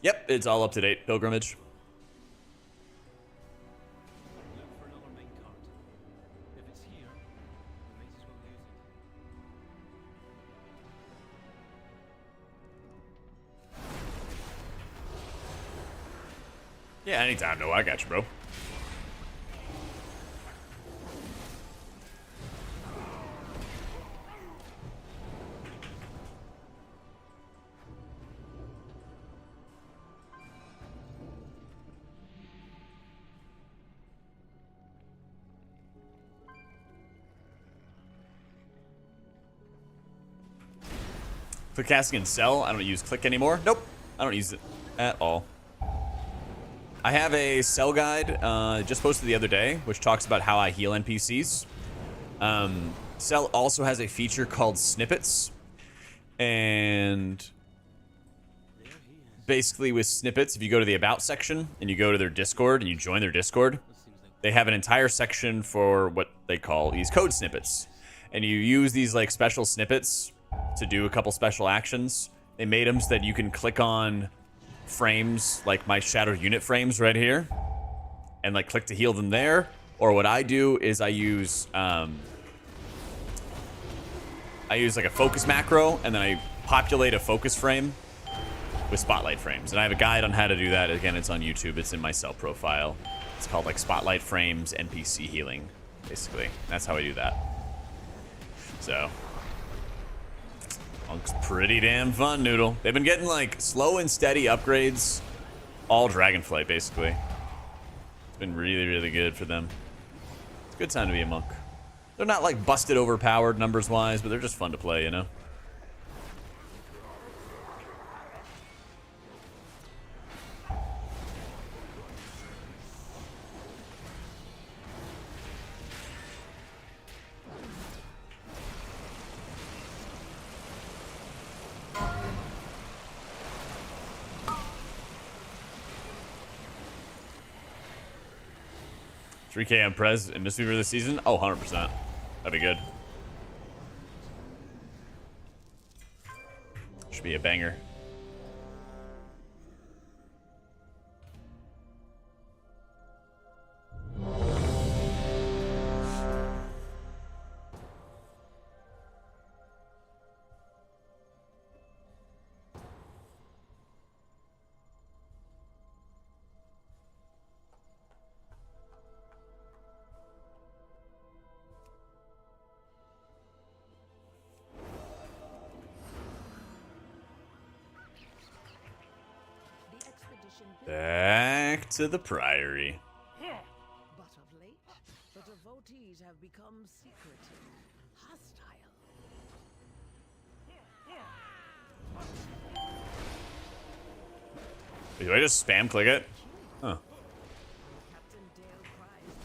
Yep, it's all up to date. Pilgrimage. Look for another main card. If it's here, we might as well use it. Yeah, anytime. No, I got you, bro. Click casting and sell. I don't use click anymore. Nope. I don't use it at all. I have a sell guide just posted the other day, which talks about how I heal NPCs. Sell also has a feature called snippets. And basically with snippets, if you go to the about section and you go to their Discord and you join their Discord, they have an entire section for what they call these code snippets. and you use these like special snippets to do a couple special actions. They made them so that you can click on frames like my shadowed unit frames right here and like click to heal them there. Or what I do is I use like a focus macro, and then I populate a focus frame with spotlight frames. And I have a guide on how to do that. Again, it's on YouTube. It's in my cell profile. It's called like spotlight frames NPC healing, basically. That's how I do that. So Monk's pretty damn fun, Noodle. They've been getting like slow and steady upgrades all Dragonflight, basically. It's been really, really good for them. It's a good time to be a monk. They're not like busted overpowered numbers wise, but they're just fun to play, you know? $3K on Prez and Mistweaver this season? Oh, 100%. That'd be good. Should be a banger. Back to the Priory. But of late, the devotees have become secretive, hostile. Wait, do I just spam click it? Huh. Captain Dale cries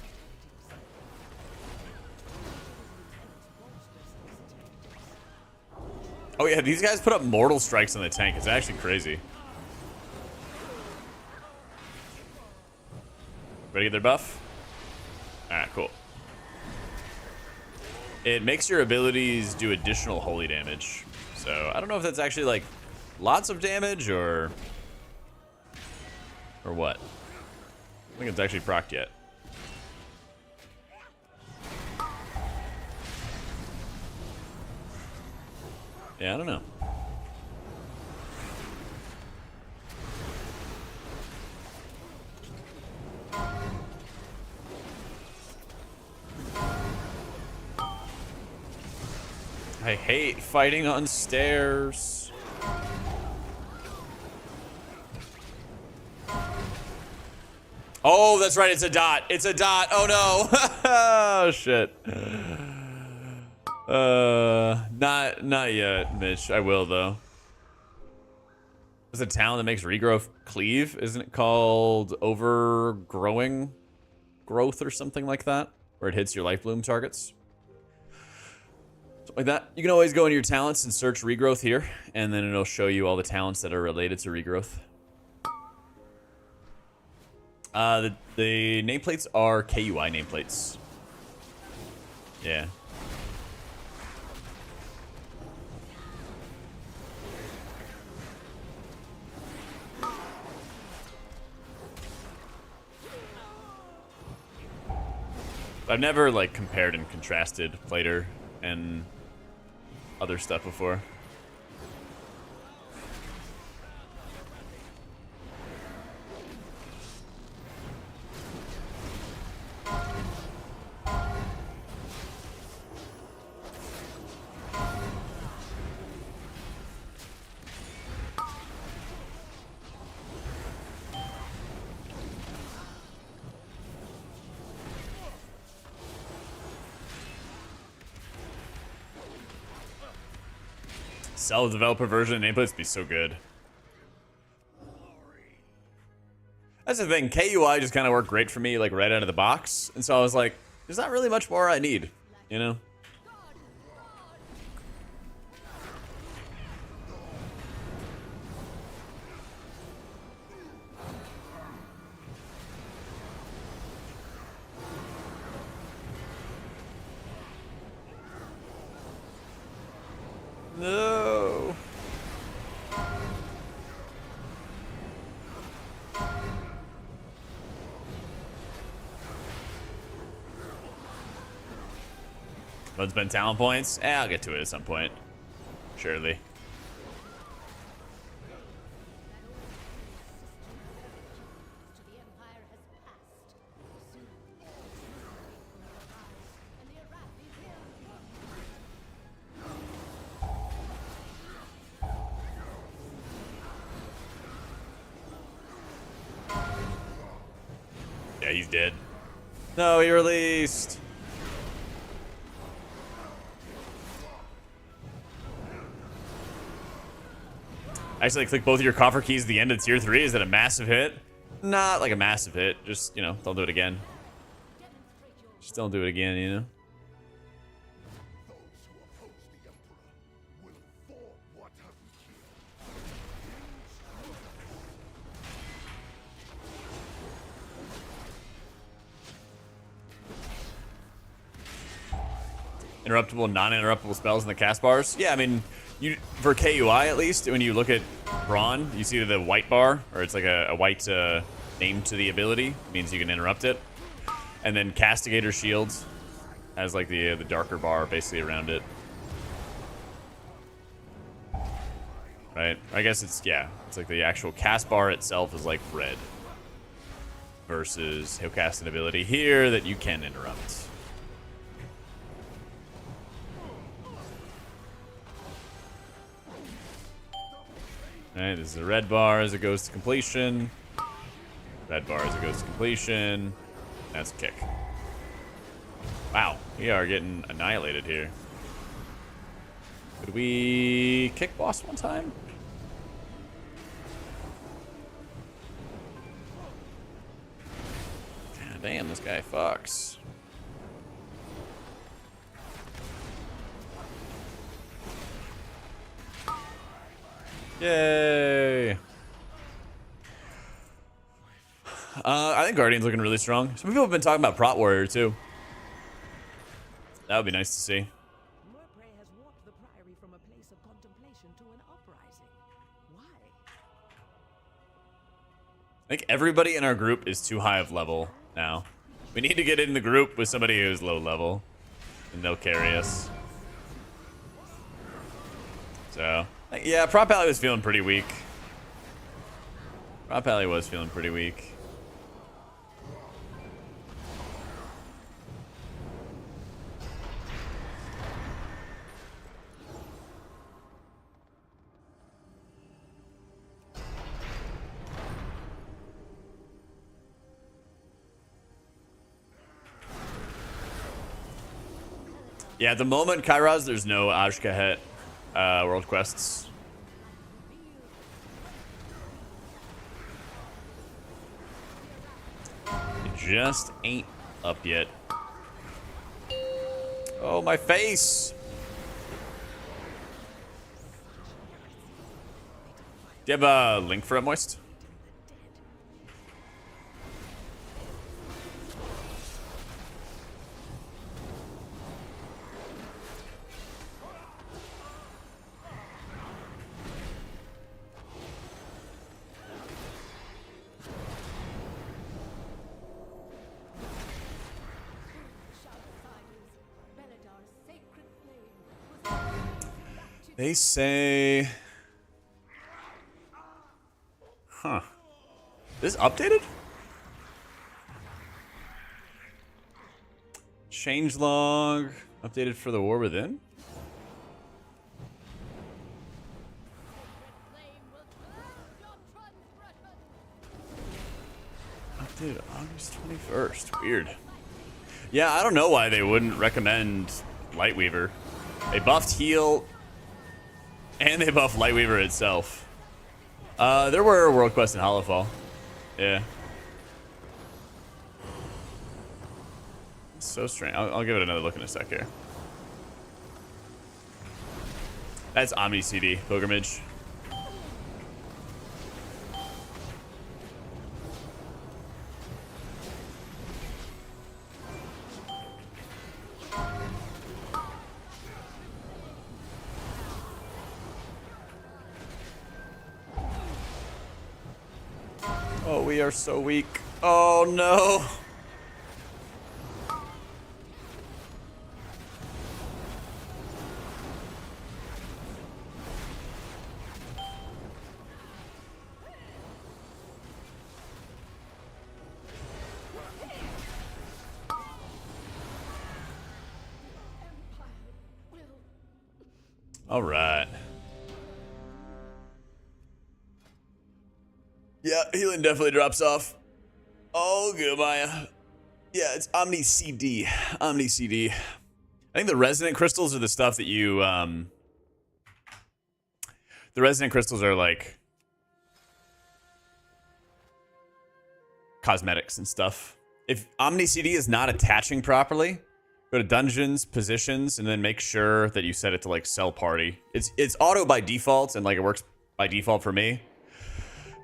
devotees. Oh yeah, these guys put up mortal strikes on the tank. It's actually crazy. Ready to get their buff? Alright, cool. It makes your abilities do additional holy damage. So, I don't know if that's actually, like, lots of damage or what. I don't think it's actually procced yet. Yeah, I don't know. I hate fighting on stairs. Oh, that's right. It's a dot. It's a dot. Oh, no. Oh, shit. Not yet, Mitch. I will, though. There's a talent that makes regrowth cleave. Isn't it called overgrowing growth or something like that? Where it hits your life bloom targets. Something like that. You can always go into your talents and search regrowth here, and then it'll show you all the talents that are related to regrowth. The nameplates are KUI nameplates. Yeah. I've never like compared and contrasted Plater and other stuff before. Self-developer version of nameplates would be so good. That's the thing. KUI just kind of worked great for me, like right out of the box, and so I was like, "There's not really much more I need," you know. No. Let's spend talent points. I'll get to it at some point. Surely. Yeah, he's dead. No, he released. Actually, click both of your coffer keys at the end of tier 3. Is that a massive hit? Not like a massive hit. Just, you know, don't do it again. Just don't do it again, you know? Those who oppose the Emperor will fall what have Interruptible, non-interruptible spells in the cast bars. Yeah, I mean, you for KUI at least, when you look at Brawn, you see the white bar, or it's like a white name to the ability. It means you can interrupt it. And then Castigator Shields has like the darker bar basically around it. Right? I guess it's, yeah, it's like the actual cast bar itself is like red. Versus he'll cast an ability here that you can interrupt. Alright, this is a red bar as it goes to completion. Red bar as it goes to completion. That's a kick. Wow, we are getting annihilated here. Could we kick boss one time? God damn, this guy fucks. Yay! I think Guardian's looking really strong. Some people have been talking about Prot Warrior too. That would be nice to see. Morprey has walked the Priory from a place of contemplation to an uprising. Why? I think everybody in our group is too high of level now. We need to get in the group with somebody who's low level, and they'll carry us. So, yeah, Prop Alley was feeling pretty weak. Prop Alley was feeling pretty weak. Yeah, at the moment, Kairos, there's no Ashkahet world quests. It just ain't up yet. Oh, my face! Do you have a link for it, Moist? They say... Huh. This is updated? Changelog. Updated for the War Within? Updated August 21st. Weird. Yeah, I don't know why they wouldn't recommend Lightweaver. They buffed heal... And they buffed Lightweaver itself. There were world quests in Hollowfall. Yeah. It's so strange. I'll give it another look in a sec here. That's Omni CD Pilgrimage. Oh, we are so weak. Oh, no. All right. Yeah, healing definitely drops off. Oh, good, Maya. Yeah, it's Omni CD. Omni CD. I think the resonant crystals are the stuff that you, the resonant crystals are like cosmetics and stuff. If Omni CD is not attaching properly, go to dungeons, positions, and then make sure that you set it to like sell party. It's auto by default, and like it works by default for me.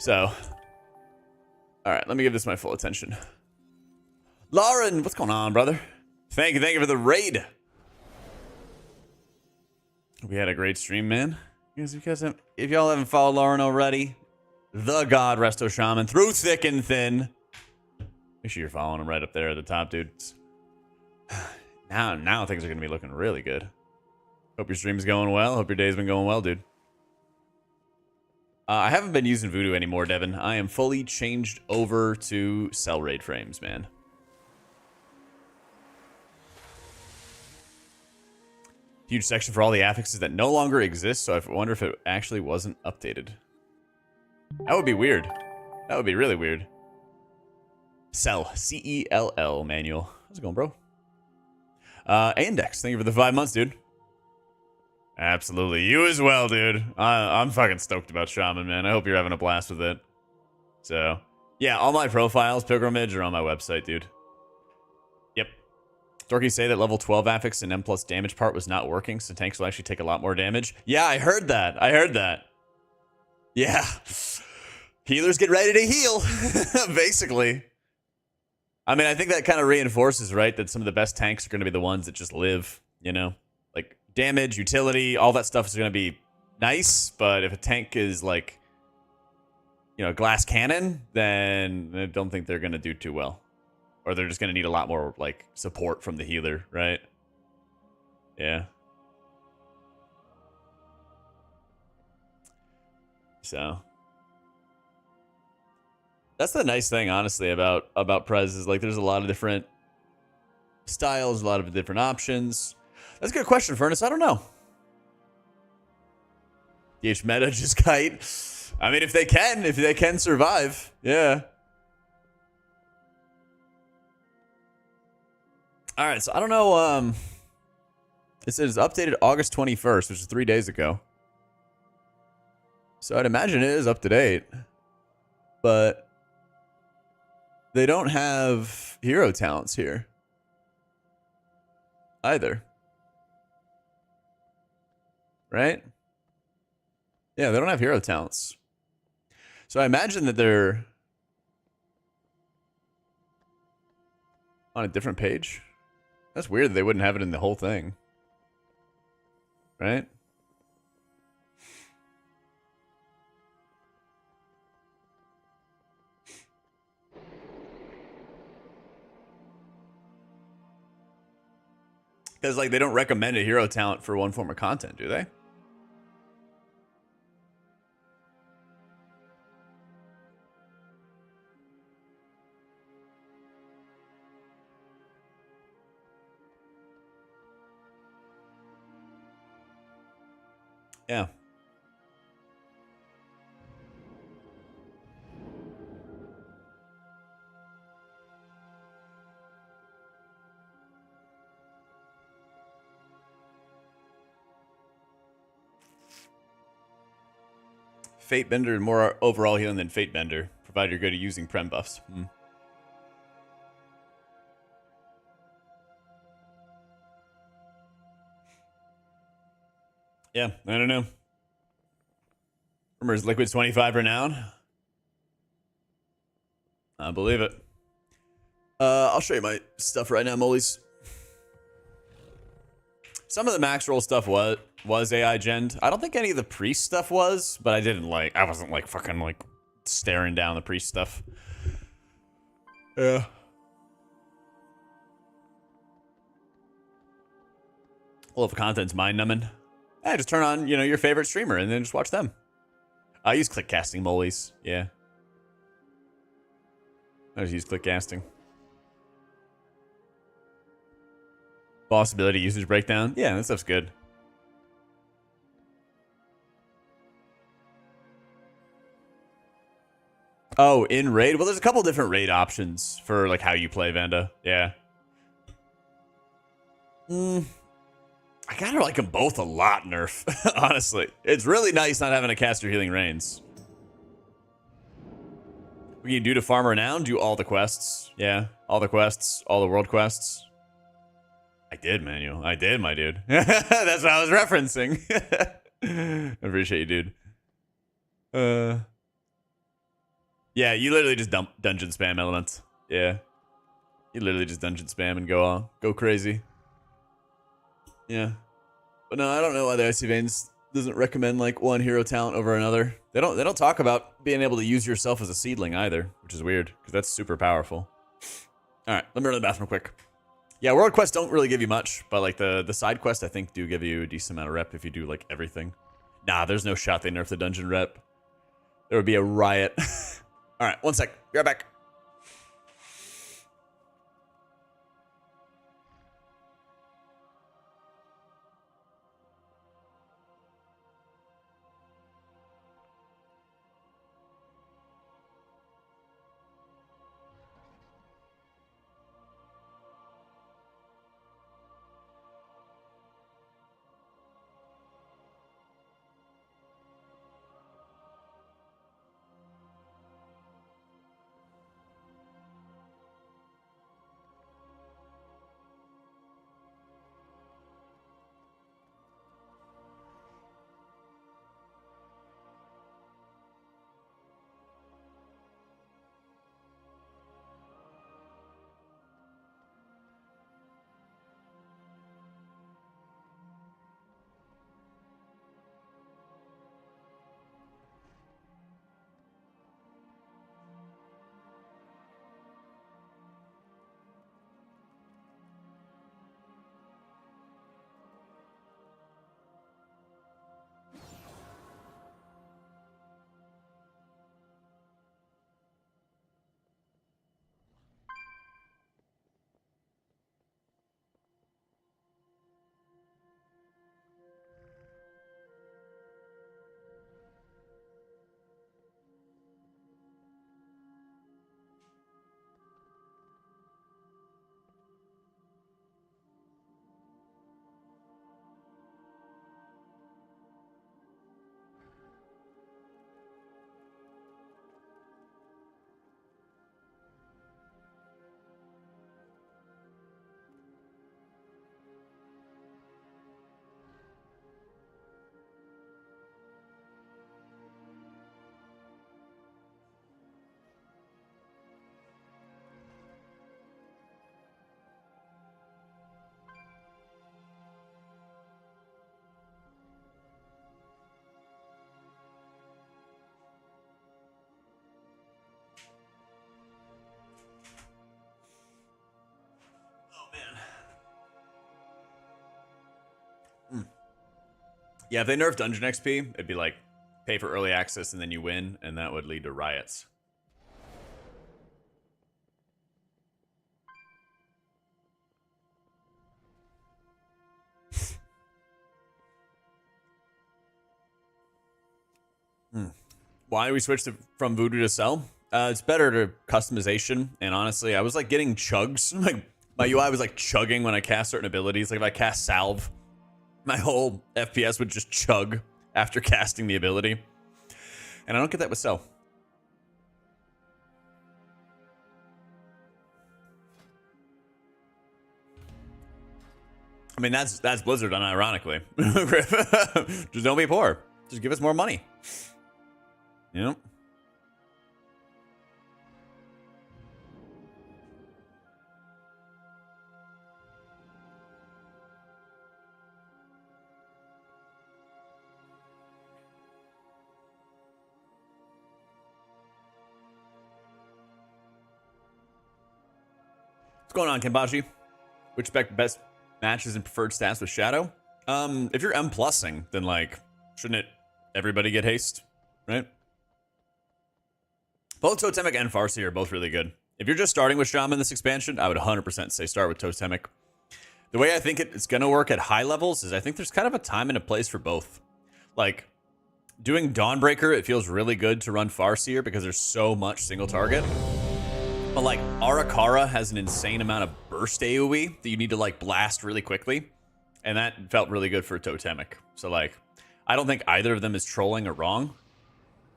So, all right, let me give this my full attention. Lauren, what's going on, brother? Thank you for the raid. We had a great stream, man. If y'all haven't followed Lauren already, the God Resto Shaman through thick and thin. Make sure you're following him right up there at the top, dude. Now things are gonna be looking really good. Hope your stream's going well. Hope your day's been going well, dude. I haven't been using Voodoo anymore, Devin. I am fully changed over to Cell Raid frames, man. Huge section for all the affixes that no longer exist, so I wonder if it actually wasn't updated. That would be weird. That would be really weird. Cell, C-E-L-L manual. How's it going, bro? Index, thank you for the 5 months, dude. Absolutely. You as well, dude. I'm fucking stoked about Shaman, man. I hope you're having a blast with it. So, yeah, all my profiles, Pilgrimage, are on my website, dude. Yep. Dorky say that level 12 affix and M plus damage part was not working, so tanks will actually take a lot more damage. Yeah, I heard that. I heard that. Yeah. Healers get ready to heal, basically. I mean, I think that kind of reinforces, right, that some of the best tanks are going to be the ones that just live, you know? Like, damage, utility, all that stuff is going to be nice, but if a tank is, like, you know, glass cannon, then I don't think they're going to do too well. Or they're just going to need a lot more, like, support from the healer, right? Yeah. So... that's the nice thing, honestly, about Prez is like there's a lot of different styles, a lot of different options. That's a good question, Furnace. I don't know. DH meta just kite. I mean, if they can survive, yeah. All right, so I don't know. It says updated August 21st, which is 3 days ago. So I'd imagine it is up to date, but. They don't have hero talents here either. Right? Yeah, they don't have hero talents. So I imagine that they're on a different page. That's weird that they wouldn't have it in the whole thing. Right? Because, like, they don't recommend a hero talent for one form of content, do they? Yeah. Fate Bender more overall healing than Fate Bender, provided you're good at using prem buffs. Yeah, I don't know. Rumors Liquid's 25 renown. I believe it. I'll show you my stuff right now, Mollies. Some of the max roll stuff was AI gen. I don't think any of the priest stuff was, but I wasn't like fucking like staring down the priest stuff. Yeah. Well, if content's mind-numbing, just turn on, your favorite streamer and then just watch them. I use click casting molies. Yeah. I just use click casting. Boss ability usage breakdown. Yeah, that stuff's good. Oh, in raid? Well, there's a couple different raid options for like how you play Vanda. Yeah. I kind of like them both a lot, Nerf. Honestly. It's really nice not having to cast your healing rains. What can you do to farm renown? Do all the quests. Yeah, all the quests. All the world quests. I did, Manuel. I did, my dude. That's what I was referencing. I appreciate you, dude. Yeah, you literally just dump dungeon spam elements. Yeah. You literally just dungeon spam and go crazy. Yeah. But no, I don't know why the Icy Veins doesn't recommend like one hero talent over another. They don't talk about being able to use yourself as a seedling either, which is weird because that's super powerful. All right, let me run to the bathroom quick. Yeah, world quests don't really give you much, but like the side quests I think do give you a decent amount of rep if you do like everything. Nah, there's no shot they nerf the dungeon rep. There would be a riot. All right, one sec. Be right back. Yeah, if they nerf dungeon XP, it'd be like pay for early access and then you win, and that would lead to riots. Why do we switch from Voodoo to Cell? It's better to customization, and honestly, I was like getting chugs. Like my UI was like chugging when I cast certain abilities. Like if I cast Salve, my whole FPS would just chug after casting the ability. And I don't get that with Cell. I mean, that's Blizzard unironically. Just don't be poor. Just give us more money. You know? What's going on, Kenbachi? Which spec best matches and preferred stats with Shadow? If you're M+ing, then like, shouldn't everybody get haste, right? Both Totemic and Farsi are both really good. If you're just starting with Shaman this expansion, I would 100% say start with Totemic. The way I think it's going to work at high levels is I think there's kind of a time and a place for both. Like, doing Dawnbreaker, it feels really good to run Farseer because there's so much single target. But like, Arakara has an insane amount of burst AoE that you need to like blast really quickly. And that felt really good for Totemic. So like, I don't think either of them is trolling or wrong.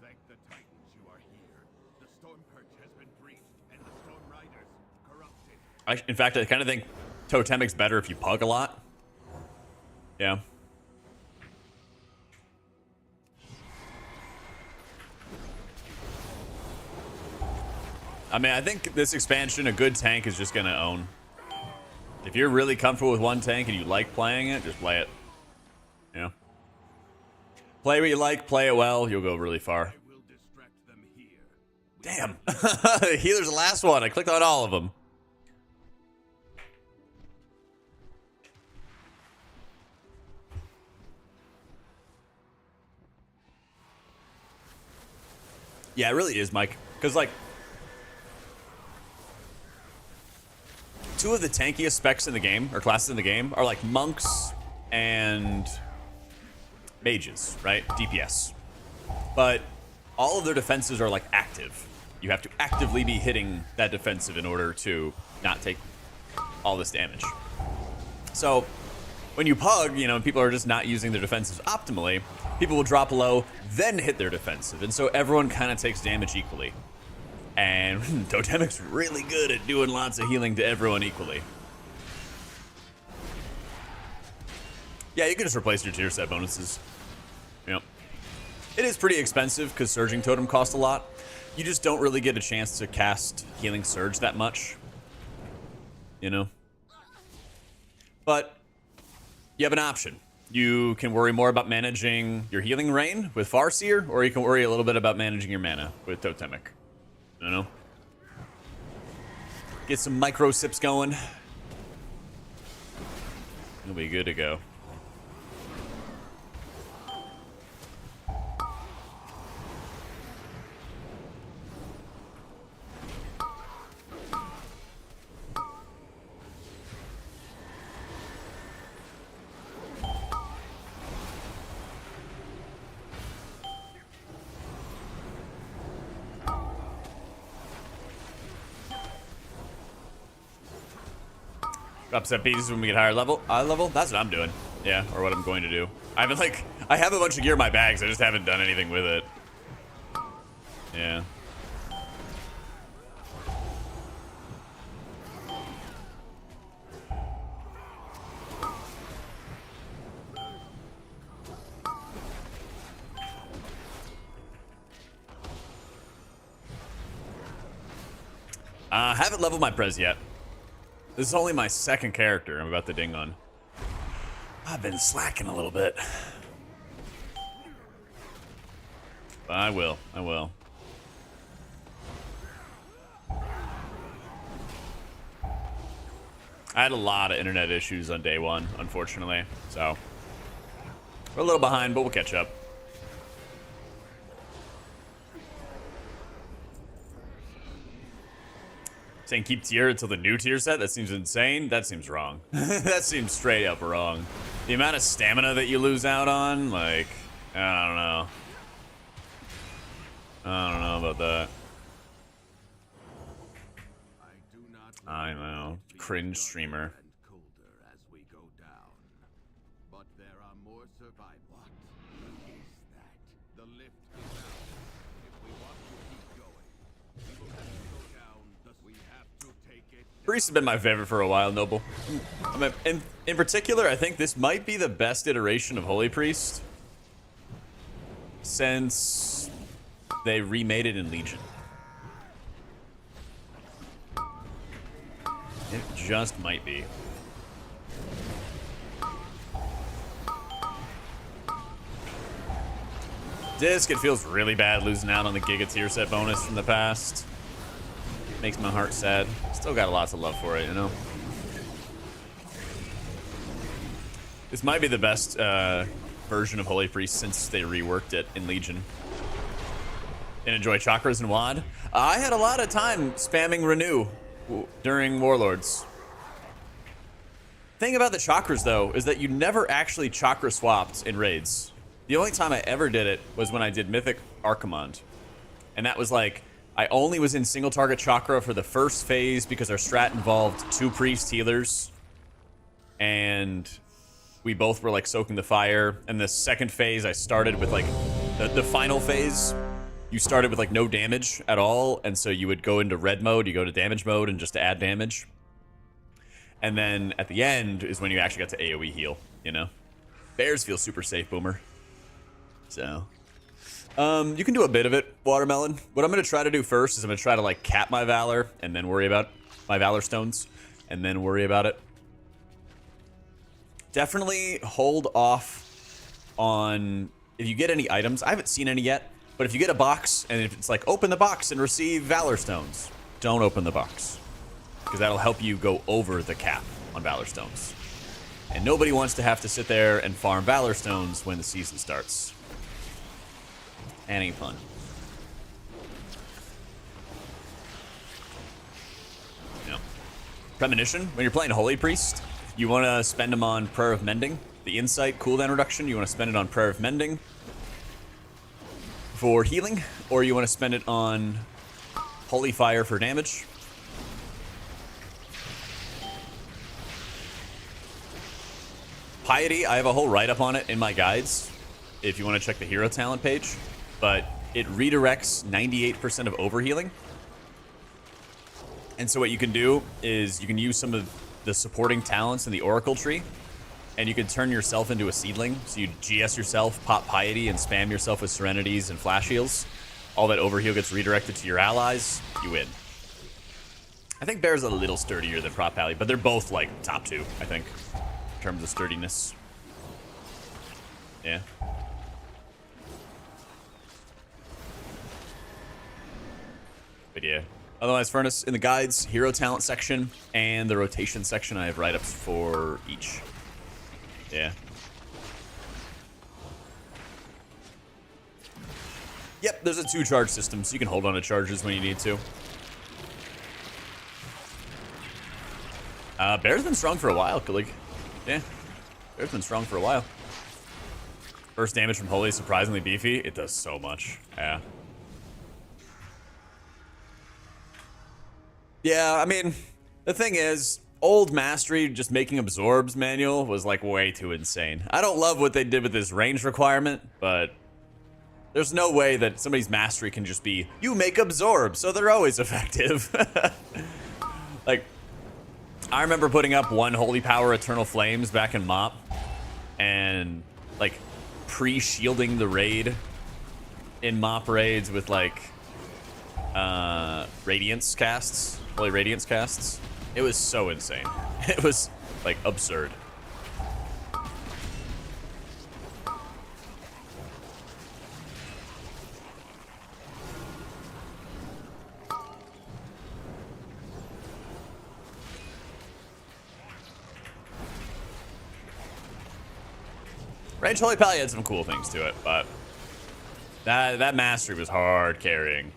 Thank the Titans you are here. The storm perch has been breached, and the storm riders corrupted. In fact, I kind of think Totemic's better if you pug a lot. Yeah. I mean, I think this expansion, a good tank is just going to own. If you're really comfortable with one tank and you like playing it, just play it. You know? Play what you like, play it well, you'll go really far. I will distract them here. Damn. Healer's the last one. I clicked on all of them. Yeah, it really is, Mike. Because, like, two of the tankiest specs in the game, or classes in the game, are like monks and mages, right? DPS. But all of their defenses are like active. You have to actively be hitting that defensive in order to not take all this damage. So when you pug, you know, people are just not using their defensives optimally, people will drop low, then hit their defensive. And so everyone kind of takes damage equally. And Totemic's really good at doing lots of healing to everyone equally. Yeah, you can just replace your tier set bonuses. Yep. It is pretty expensive because Surging Totem costs a lot. You just don't really get a chance to cast Healing Surge that much. You know? But you have an option. You can worry more about managing your Healing Rain with Farseer, or you can worry a little bit about managing your mana with Totemic. You know? Get some micro sips going. You'll be good to go. Upset pieces when we get higher level. That's what I'm doing. Yeah, or what I'm going to do. I have a bunch of gear in my bags. I just haven't done anything with it. Yeah. I haven't leveled my prez yet. This is only my second character I'm about to ding on. I've been slacking a little bit. But I will. I had a lot of internet issues on day one, unfortunately. So, we're a little behind, but we'll catch up. Saying keep tier until the new tier set? That seems insane. That seems wrong. That seems straight up wrong. The amount of stamina that you lose out on, like, I don't know. I don't know about that. I know. Cringe streamer. As we go down. But there are more survivors. What is that? The lift is out. If we want to keep going, we will have to go down. Thus we have to take it. Priest has been my favorite for a while, Noble. I mean, in particular, I think this might be the best iteration of Holy Priest since they remade it in Legion. It just might be. Disc, it feels really bad losing out on the Giga tier set bonus from the past. Makes my heart sad. Still got lots of love for it, you know? This might be the best version of Holy Priest since they reworked it in Legion. And enjoy chakras and WAD. I had a lot of time spamming renew during Warlords. Thing about the chakras, though, is that you never actually chakra swapped in raids. The only time I ever did it was when I did Mythic Archimond. And that was like, I only was in single target chakra for the first phase because our strat involved 2 priest healers. And we both were like soaking the fire. And the second phase, I started with like, the final phase, you started with like no damage at all. And so you would go into red mode, you go to damage mode and just add damage. And then at the end is when you actually got to AoE heal, you know? Bears feel super safe, Boomer. So, you can do a bit of it, Watermelon. What I'm going to try to do first is I'm going to try to, like, cap my Valor and then worry about my Valor Stones and then worry about it. Definitely hold off on, if you get any items, I haven't seen any yet, but if you get a box and if it's like, open the box and receive Valor Stones, don't open the box. Because that'll help you go over the cap on Valor Stones. And nobody wants to have to sit there and farm Valor Stones when the season starts. That ain't fun. No. Premonition, when you're playing Holy Priest, you want to spend them on Prayer of Mending. The Insight cooldown reduction, you want to spend it on Prayer of Mending for healing, or you want to spend it on Holy Fire for damage. Piety, I have a whole write-up on it in my guides, if you want to check the hero talent page, but it redirects 98% of overhealing. And so what you can do is you can use some of the supporting talents in the Oracle tree, and you can turn yourself into a seedling. So you GS yourself, pop Piety, and spam yourself with Serenities and Flash Heals. All that overheal gets redirected to your allies, you win. I think Bear's a little sturdier than Prop Pally, but they're both like top 2, I think. In terms of sturdiness. Yeah. But yeah. Otherwise, Furnace, in the guides, hero talent section, and the rotation section, I have write-ups for each. Yeah. Yep, there's a 2-charge system, so you can hold on to charges when you need to. Bear's been strong for a while, like. Yeah, Bear's been strong for a while. First damage from Holy is surprisingly beefy. It does so much. Yeah. Yeah, I mean, the thing is, old Mastery just making absorbs manual was like way too insane. I don't love what they did with this range requirement, but there's no way that somebody's Mastery can just be, you make absorb, so they're always effective. Like, I remember putting up 1 Holy Power Eternal Flames back in MoP and like pre-shielding the raid in MoP raids with like Radiance casts, Holy Radiance casts. It was so insane. It was like absurd. Range Holy Pally had some cool things to it, but that Mastery was hard carrying.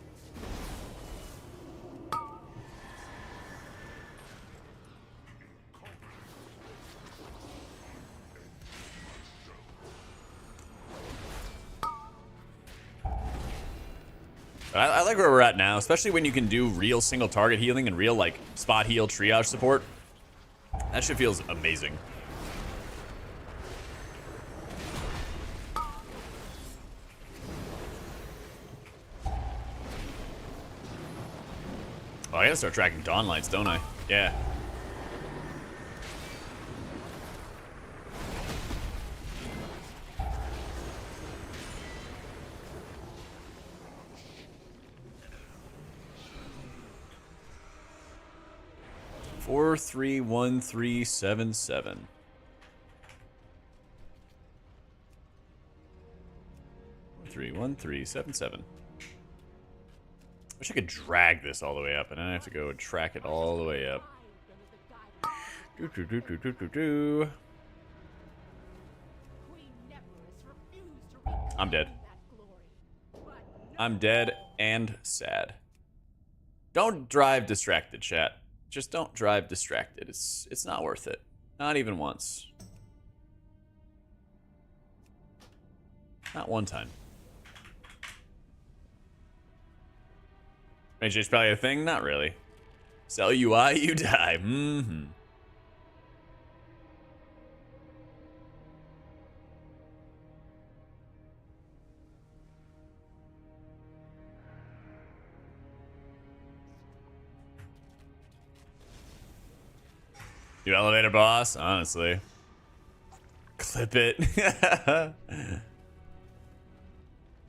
But I like where we're at now, especially when you can do real single target healing and real like spot heal triage support. That shit feels amazing. Oh, I gotta start tracking dawn lights, don't I? Yeah. Four, 3, 1, 3, 7, 7. 3, 1, 3, 7, 7. Wish I could drag this all the way up, and then I have to go and track it all the way up. I'm dead. I'm dead and sad. Don't drive distracted, chat. Just don't drive distracted. It's not worth it. Not even once. Not one time. AJ's probably a thing? Not really. Sell UI, you die. Mm-hmm. You elevator boss, honestly. Clip it.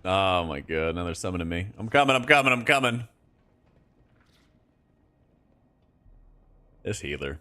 Oh my god, now they're summoning me. I'm coming. This healer.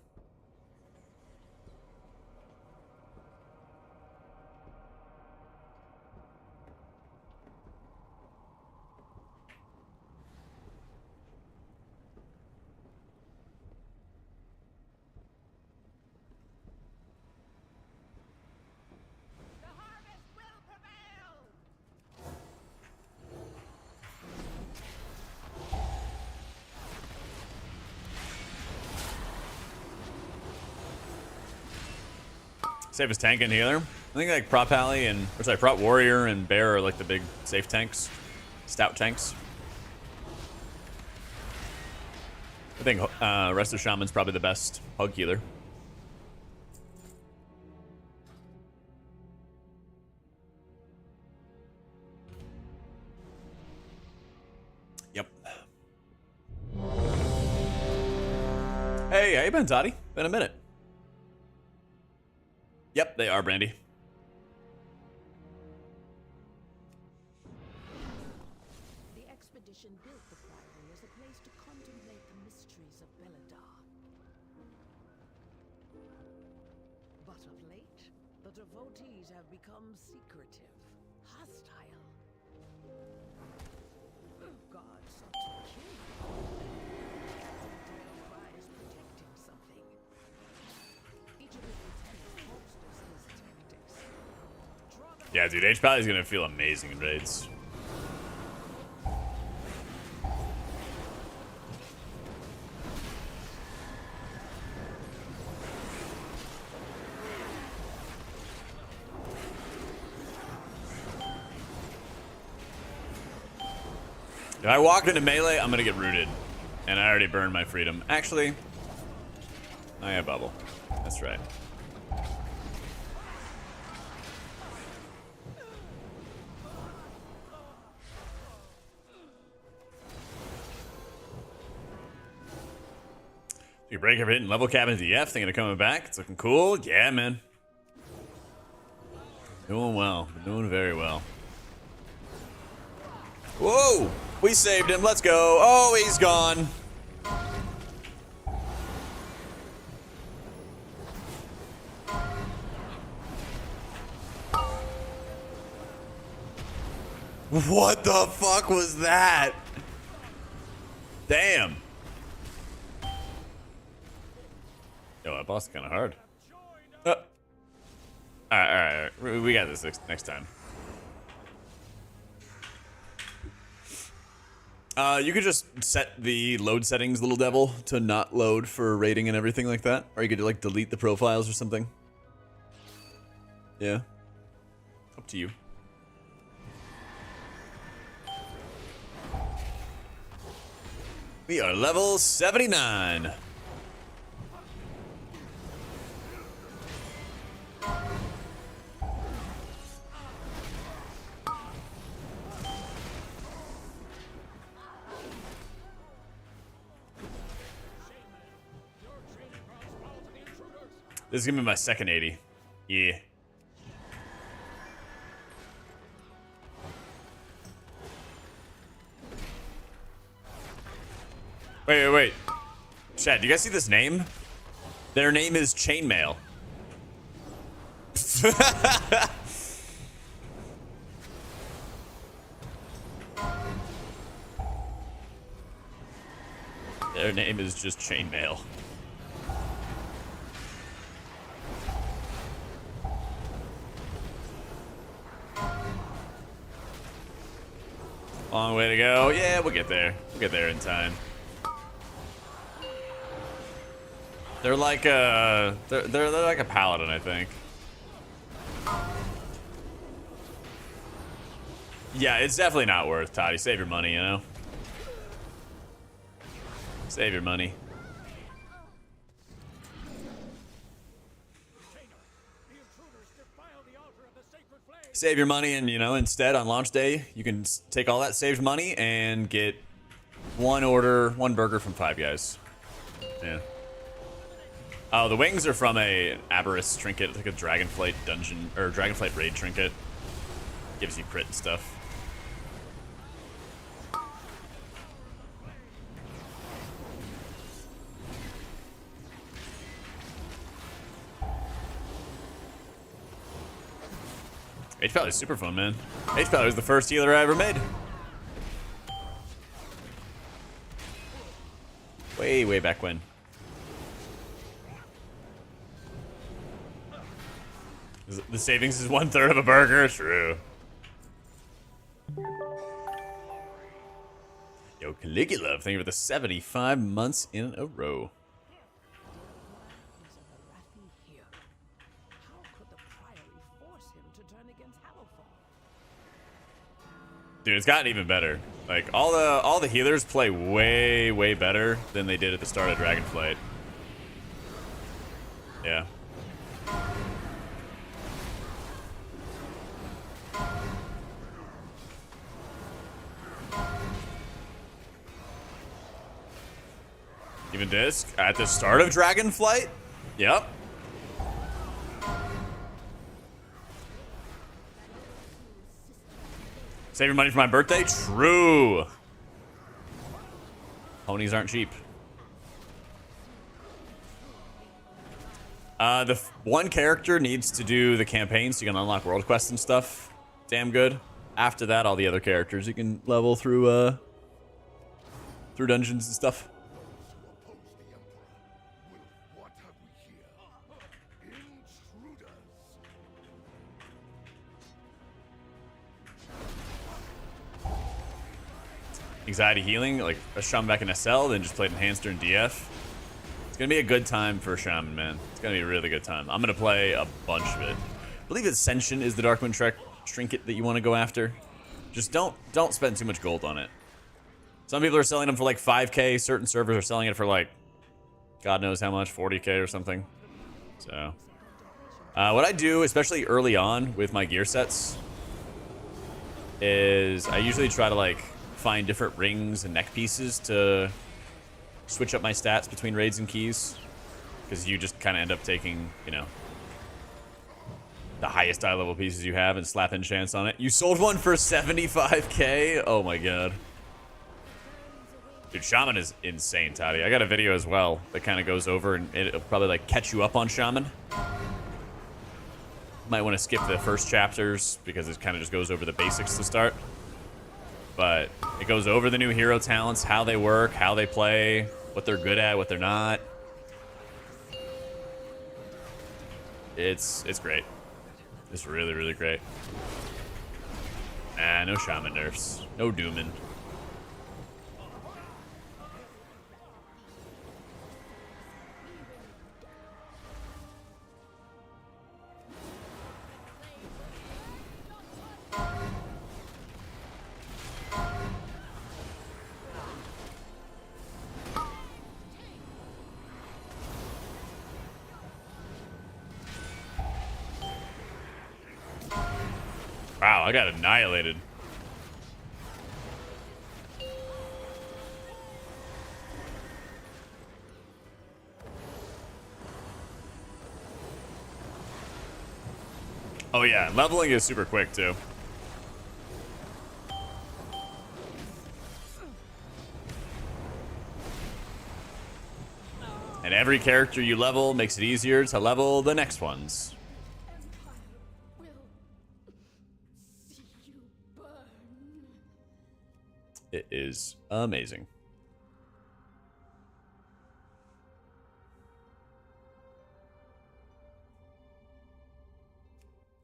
Safest tank and healer. I think like Prop Alley and, or sorry, Prop Warrior and Bear are like the big safe tanks. Stout tanks. I think Resto Shaman's probably the best hug healer. Yep. Hey, how you been, Toddy? Been a minute. Yep, they are, Brandy. The expedition built the priory as a place to contemplate the mysteries of Belladar. But of late, the devotees have become secretive, hostile. God sought to kill you. Deify is protecting something. Each of his lieutenants bolsters his tactics. Yeah, dude, H Pally is gonna feel amazing in raids. If I walk into melee, I'm gonna get rooted. And I already burned my freedom. Actually, I have bubble. That's right. You break every hitting level cap into the F, thinking of coming back. It's looking cool. Yeah, man. Doing well. Doing very well. Whoa! We saved him. Let's go. Oh, he's gone. What the fuck was that? Damn. Yo, that boss is kind of hard. All right. We got this next time. You could just set the load settings, little devil, to not load for rating and everything like that. Or you could like delete the profiles or something. Yeah. Up to you. We are level 79. This is gonna be my second 80. Yeah. Wait. Chad, do you guys see this name? Their name is Chainmail. Their name is just Chainmail. Long way to go. Yeah, we'll get there. We'll get there in time. They're like a they're like a paladin, I think. Yeah, it's definitely not worth, Toddy. Save your money, you know? Save your money. Save your money, and, you know, instead on launch day, you can take all that saved money and get one burger from Five Guys. Yeah. Oh, the wings are from a Aberrus trinket, like a Dragonflight dungeon, or Dragonflight raid trinket. Gives you crit and stuff. H-Pally is super fun, man. H-Pally was the first healer I ever made. Way back when. The savings is 1/3 of a burger. True. Yo, Caligula, thank you for the 75 months in a row. Dude, it's gotten even better. Like all the healers play way better than they did at the start of Dragonflight. Yeah. Even Disc at the start of Dragonflight? Yep. Save your money for my birthday? True. Ponies aren't cheap. The one character needs to do the campaign so you can unlock world quests and stuff. Damn good. After that, all the other characters you can level through dungeons and stuff. Anxiety healing, like a shaman back in SL, then just played enhanced during DF. It's gonna be a good time for a shaman, man. It's gonna be a really good time. I'm gonna play a bunch of it. I believe Ascension is the Darkmoon trinket that you want to go after. Just don't spend too much gold on it. Some people are selling them for like 5K. Certain servers are selling it for like God knows how much, 40K or something. So what I do, especially early on with my gear sets, is I usually try to like find different rings and neck pieces to switch up my stats between raids and keys, because you just kind of end up taking, you know, the highest eye level pieces you have and slap enchants on it. You sold one for 75K? Oh my god. Dude, Shaman is insane, Toddy. I got a video as well that kind of goes over, and it'll probably like catch you up on Shaman. Might want to skip the first chapters because it kind of just goes over the basics to start. But it goes over the new hero talents, how they work, how they play, what they're good at, what they're not. It's great. It's really great. No shaman nerfs. No dooming. Wow, I got annihilated. Oh yeah, leveling is super quick too. And every character you level makes it easier to level the next ones. It is amazing.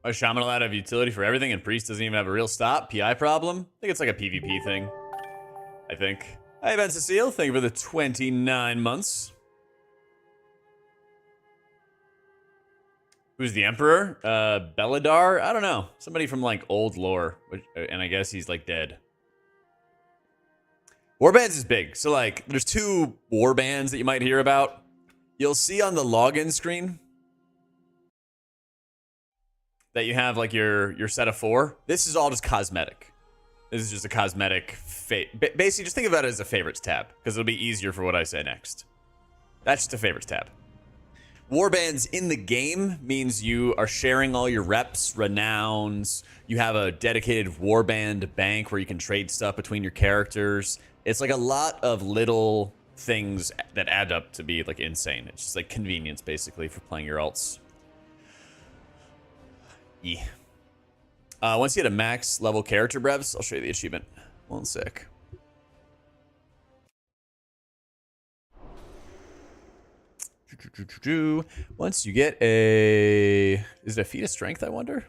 A shaman allowed to have utility for everything, and priest doesn't even have a real stop. PI problem? I think it's like a PvP thing. I think. Hi, Ben Cecile. Thank you for the 29 months. Who's the emperor? Beladar? I don't know. Somebody from like old lore, and I guess he's like dead. Warbands is big. So like, there's 2 warbands that you might hear about. You'll see on the login screen that you have like your set of 4. This is all just cosmetic. This is just a cosmetic. Basically, just think about it as a favorites tab because it'll be easier for what I say next. That's just a favorites tab. Warbands in the game means you are sharing all your reps, renowns. You have a dedicated warband bank where you can trade stuff between your characters. It's like a lot of little things that add up to be like insane. It's just like convenience basically for playing your alts. Yeah. Once you get a max level character brevs, I'll show you the achievement. 1 sec. Once you get a... Is it a feat of strength, I wonder?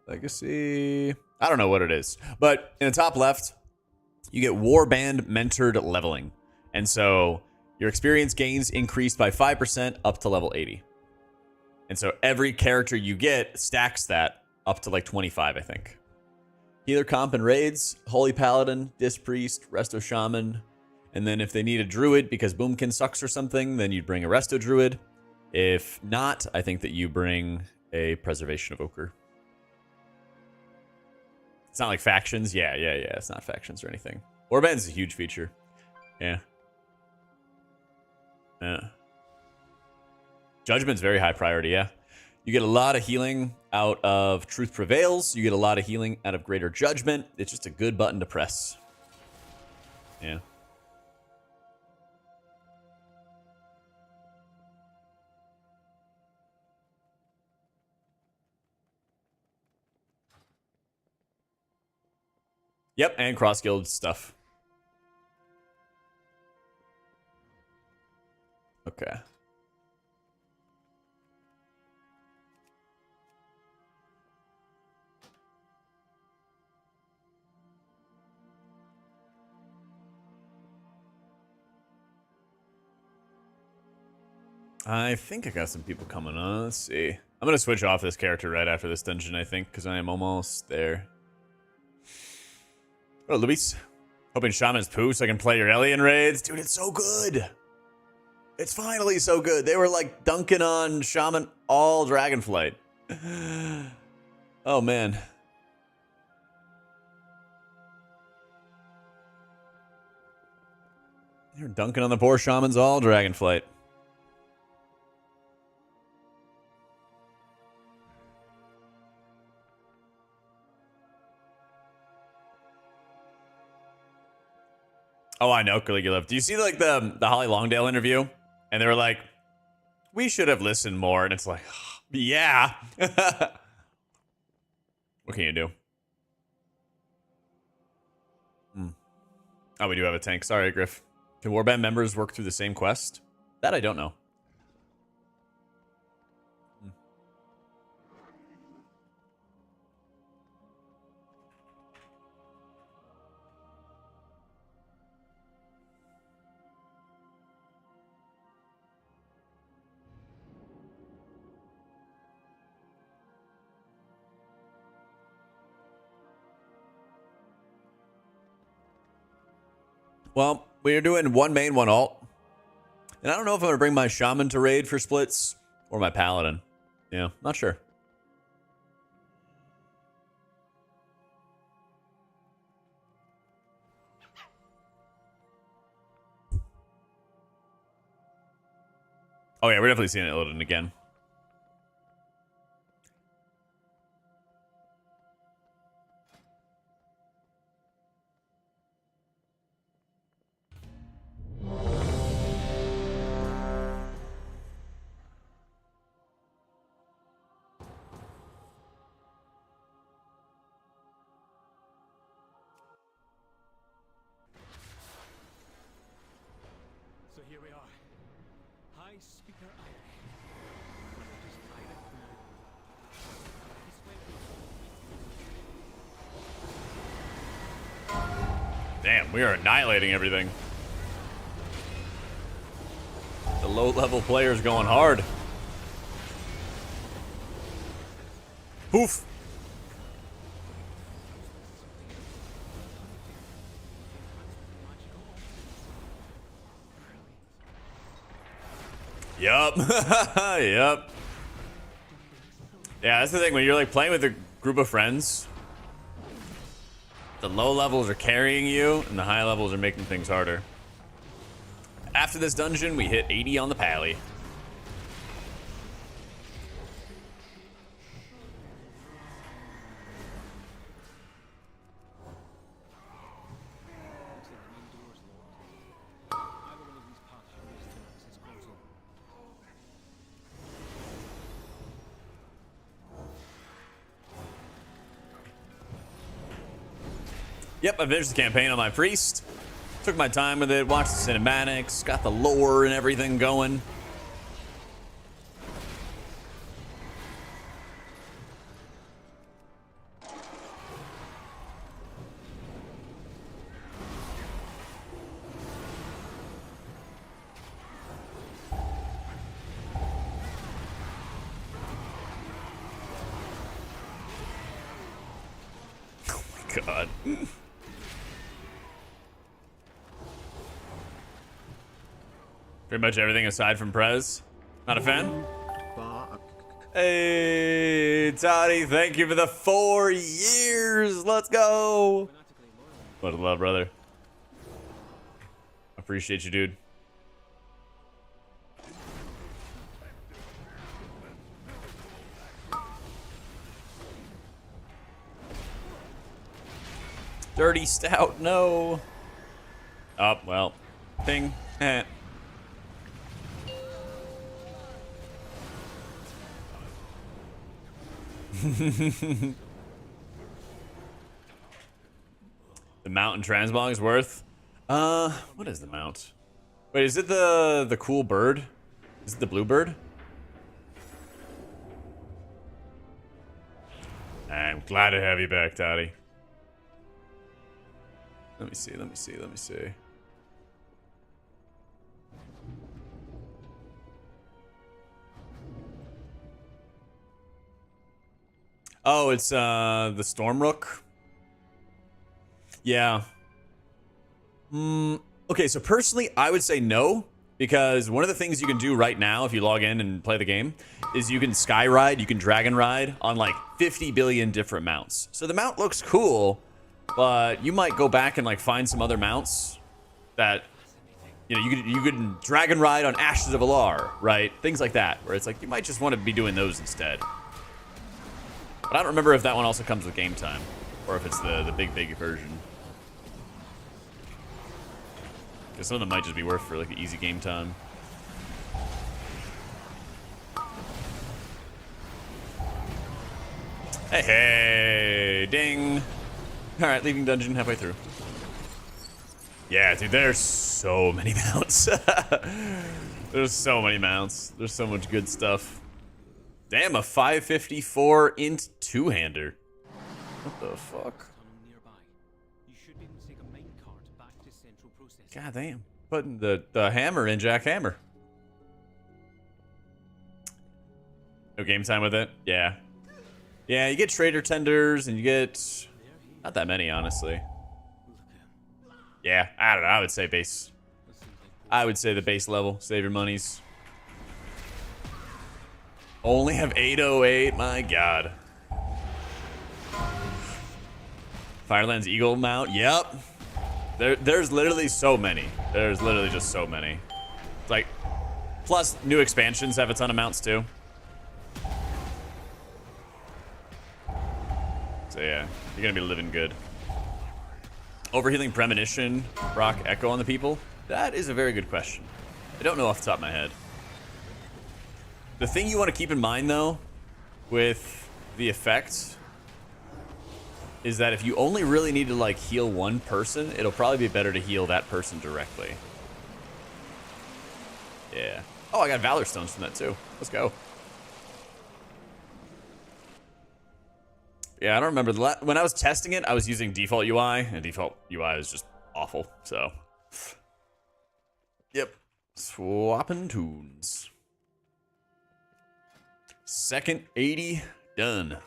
Legacy... I don't know what it is. But in the top left, you get Warband Mentored Leveling. And so your experience gains increased by 5% up to level 80. And so every character you get stacks that up to like 25, I think. Healer comp and raids, Holy Paladin, Disc Priest, Resto Shaman. And then if they need a Druid because Boomkin sucks or something, then you'd bring a Resto Druid. If not, I think that you bring a Preservation of Ochre. It's not like factions. Yeah. It's not factions or anything. Warband's a huge feature. Yeah. Judgment's very high priority, yeah. You get a lot of healing out of Truth Prevails. You get a lot of healing out of Greater Judgment. It's just a good button to press. Yeah. Yep, and cross guild stuff. Okay. I think I got some people coming on. Let's see. I'm going to switch off this character right after this dungeon, I think, because I am almost there. Oh, Luis. Hoping Shaman's poo so I can play your Alien raids. Dude, it's so good. It's finally so good. They were like dunking on Shaman all Dragonflight. Oh, man. You're dunking on the poor Shamans all Dragonflight. Oh, I know, Caligula. Do you see like the Holly Longdale interview? And they were like, we should have listened more. And it's like, yeah. What can you do? Oh, we do have a tank. Sorry, Griff. Can Warband members work through the same quest? That I don't know. Well, we're doing one main, one alt. And I don't know if I'm going to bring my Shaman to raid for splits or my Paladin. Yeah, not sure. Oh, yeah, we're definitely seeing it loading again. So here we are. I speak her Irish. But I just Irish now. This way we Damn, we are annihilating everything. The low-level player's going hard. Poof. Yup. Yup. Yeah, that's the thing. When you're like playing with a group of friends, the low levels are carrying you and the high levels are making things harder. After this dungeon, we hit 80 on the pally. Yep, I finished the campaign on my priest. Took my time with it, watched the cinematics, got the lore and everything going. Oh my god. Pretty much everything aside from Prez. Not a fan? Hey, Toddy, thank you for the 4 years. Let's go. What a love, brother. Appreciate you, dude. Dirty stout, no. Oh, well. Ping. Eh. The mount in Transmog is worth. What is the mount? Wait, is it the cool bird? Is it the blue bird? I'm glad to have you back, Toddy. Let me see, let me see, let me see. Oh, it's the Stormrook. Yeah. Okay, so personally, I would say no, because one of the things you can do right now if you log in and play the game is you can sky ride, you can dragon ride on like 50 billion different mounts. So the mount looks cool, but you might go back and like find some other mounts that, you know, you could dragon ride on Ashes of Alar, right? Things like that, where it's like you might just want to be doing those instead. But I don't remember if that one also comes with game time, or if it's the big version. Because some of them might just be worth for like easy game time. Hey, hey, ding. All right, leaving dungeon halfway through. Yeah, dude, there's so many mounts. There's so many mounts. There's so much good stuff. Damn, a 554 int two-hander. What the fuck? God damn. Putting the hammer in Jack Hammer. No game time with it? Yeah. Yeah, you get trader tenders and you get not that many, honestly. Yeah, I don't know. I would say base. I would say the base level. Save your monies. Only have 808. My God. Firelands Eagle mount. Yep. There's literally so many. There's literally just so many. It's like, plus new expansions have a ton of mounts too. So yeah, you're gonna be living good. Overhealing Premonition, Brock Echo on the people? That is a very good question. I don't know off the top of my head. The thing you want to keep in mind though, with the effect, is that if you only really need to like heal one person, it'll probably be better to heal that person directly. Yeah. Oh, I got Valor Stones from that too. Let's go. Yeah, I don't remember. When I was testing it, I was using default UI, and default UI is just awful. So, yep. Swapping tunes. Second 80 done.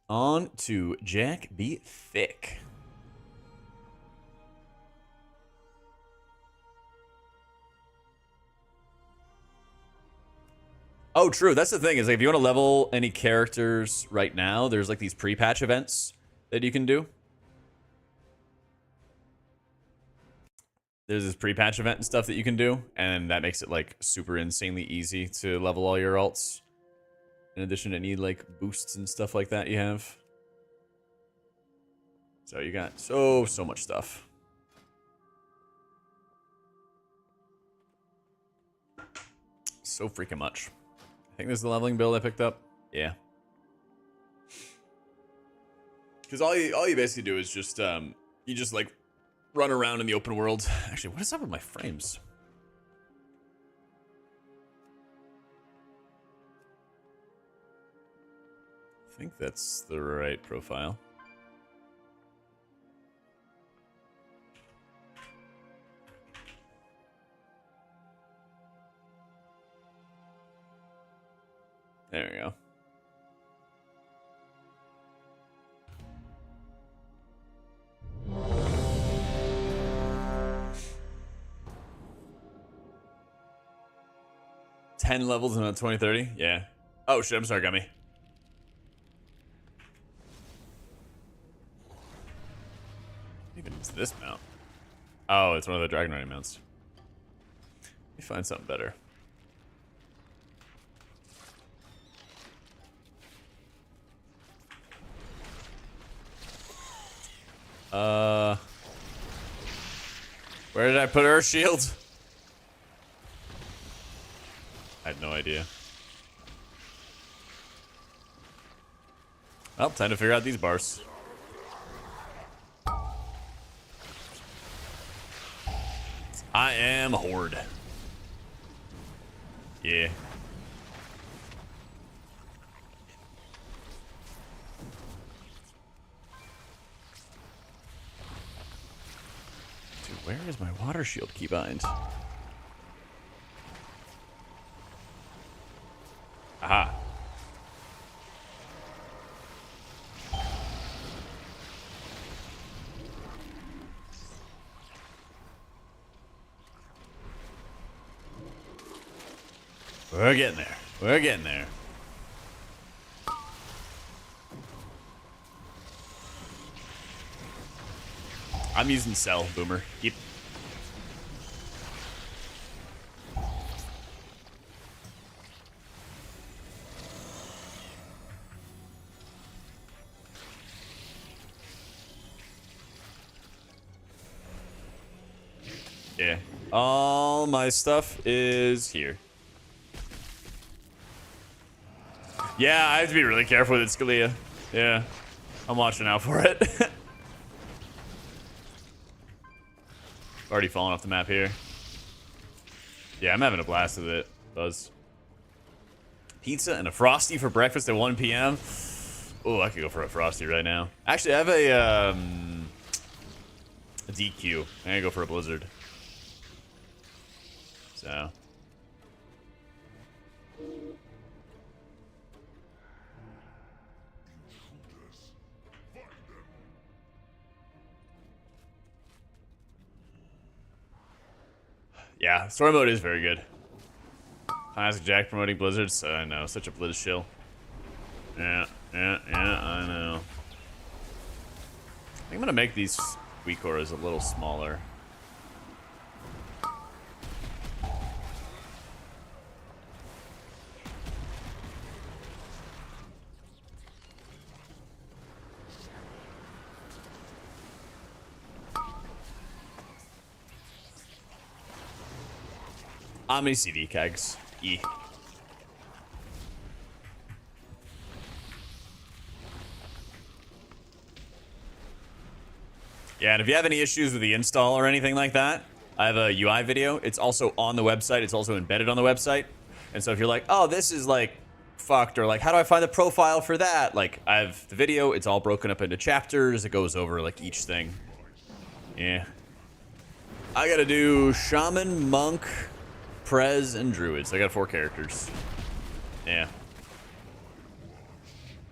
On to Jak be thick. Oh, true. That's the thing is, like, if you want to level any characters right now, there's like these pre-patch events that you can do. There's this pre-patch event and stuff that you can do, and that makes it like super insanely easy to level all your alts. In addition to any like boosts and stuff like that you have. So you got so much stuff. So freaking much. I think this is the leveling build I picked up. Yeah. Because all you basically do is just you just like run around in the open world. Actually, what is up with my frames? I think that's the right profile. There we go. Ten levels in a 2030? Yeah. Oh shit, I'm sorry, Gummy. Even is this mount? Oh, it's one of the Dragon Riding mounts. Let me find something better. Where did I put her shield? I had no idea. Well, time to figure out these bars. I am a horde. Yeah. Dude, where is my water shield keybind? Aha. We're getting there. We're getting there. I'm using cell, Boomer. Keep. Yeah. All my stuff is here. Yeah, I have to be really careful with it, Scalia. Yeah. I'm watching out for it. Already falling off the map here. Yeah, I'm having a blast with it, Buzz. Pizza and a Frosty for breakfast at 1 p.m. Oh, I could go for a Frosty right now. Actually, I have a DQ. I'm gonna go for a Blizzard. So. Yeah, story mode is very good. AutomaticJak promoting Blizzards. I know, such a Blizz shill. Yeah, I know. I think I'm gonna make these weak auras a little smaller. Omni CD kegs. E. Yeah, and if you have any issues with the install or anything like that, I have a UI video. It's also on the website. It's also embedded on the website. And so if you're like, oh, this is like fucked, or like, how do I find the profile for that? Like, I have the video. It's all broken up into chapters. It goes over like each thing. Yeah. I gotta do Shaman, Monk, Prez, and Druid. So I got 4 characters. Yeah.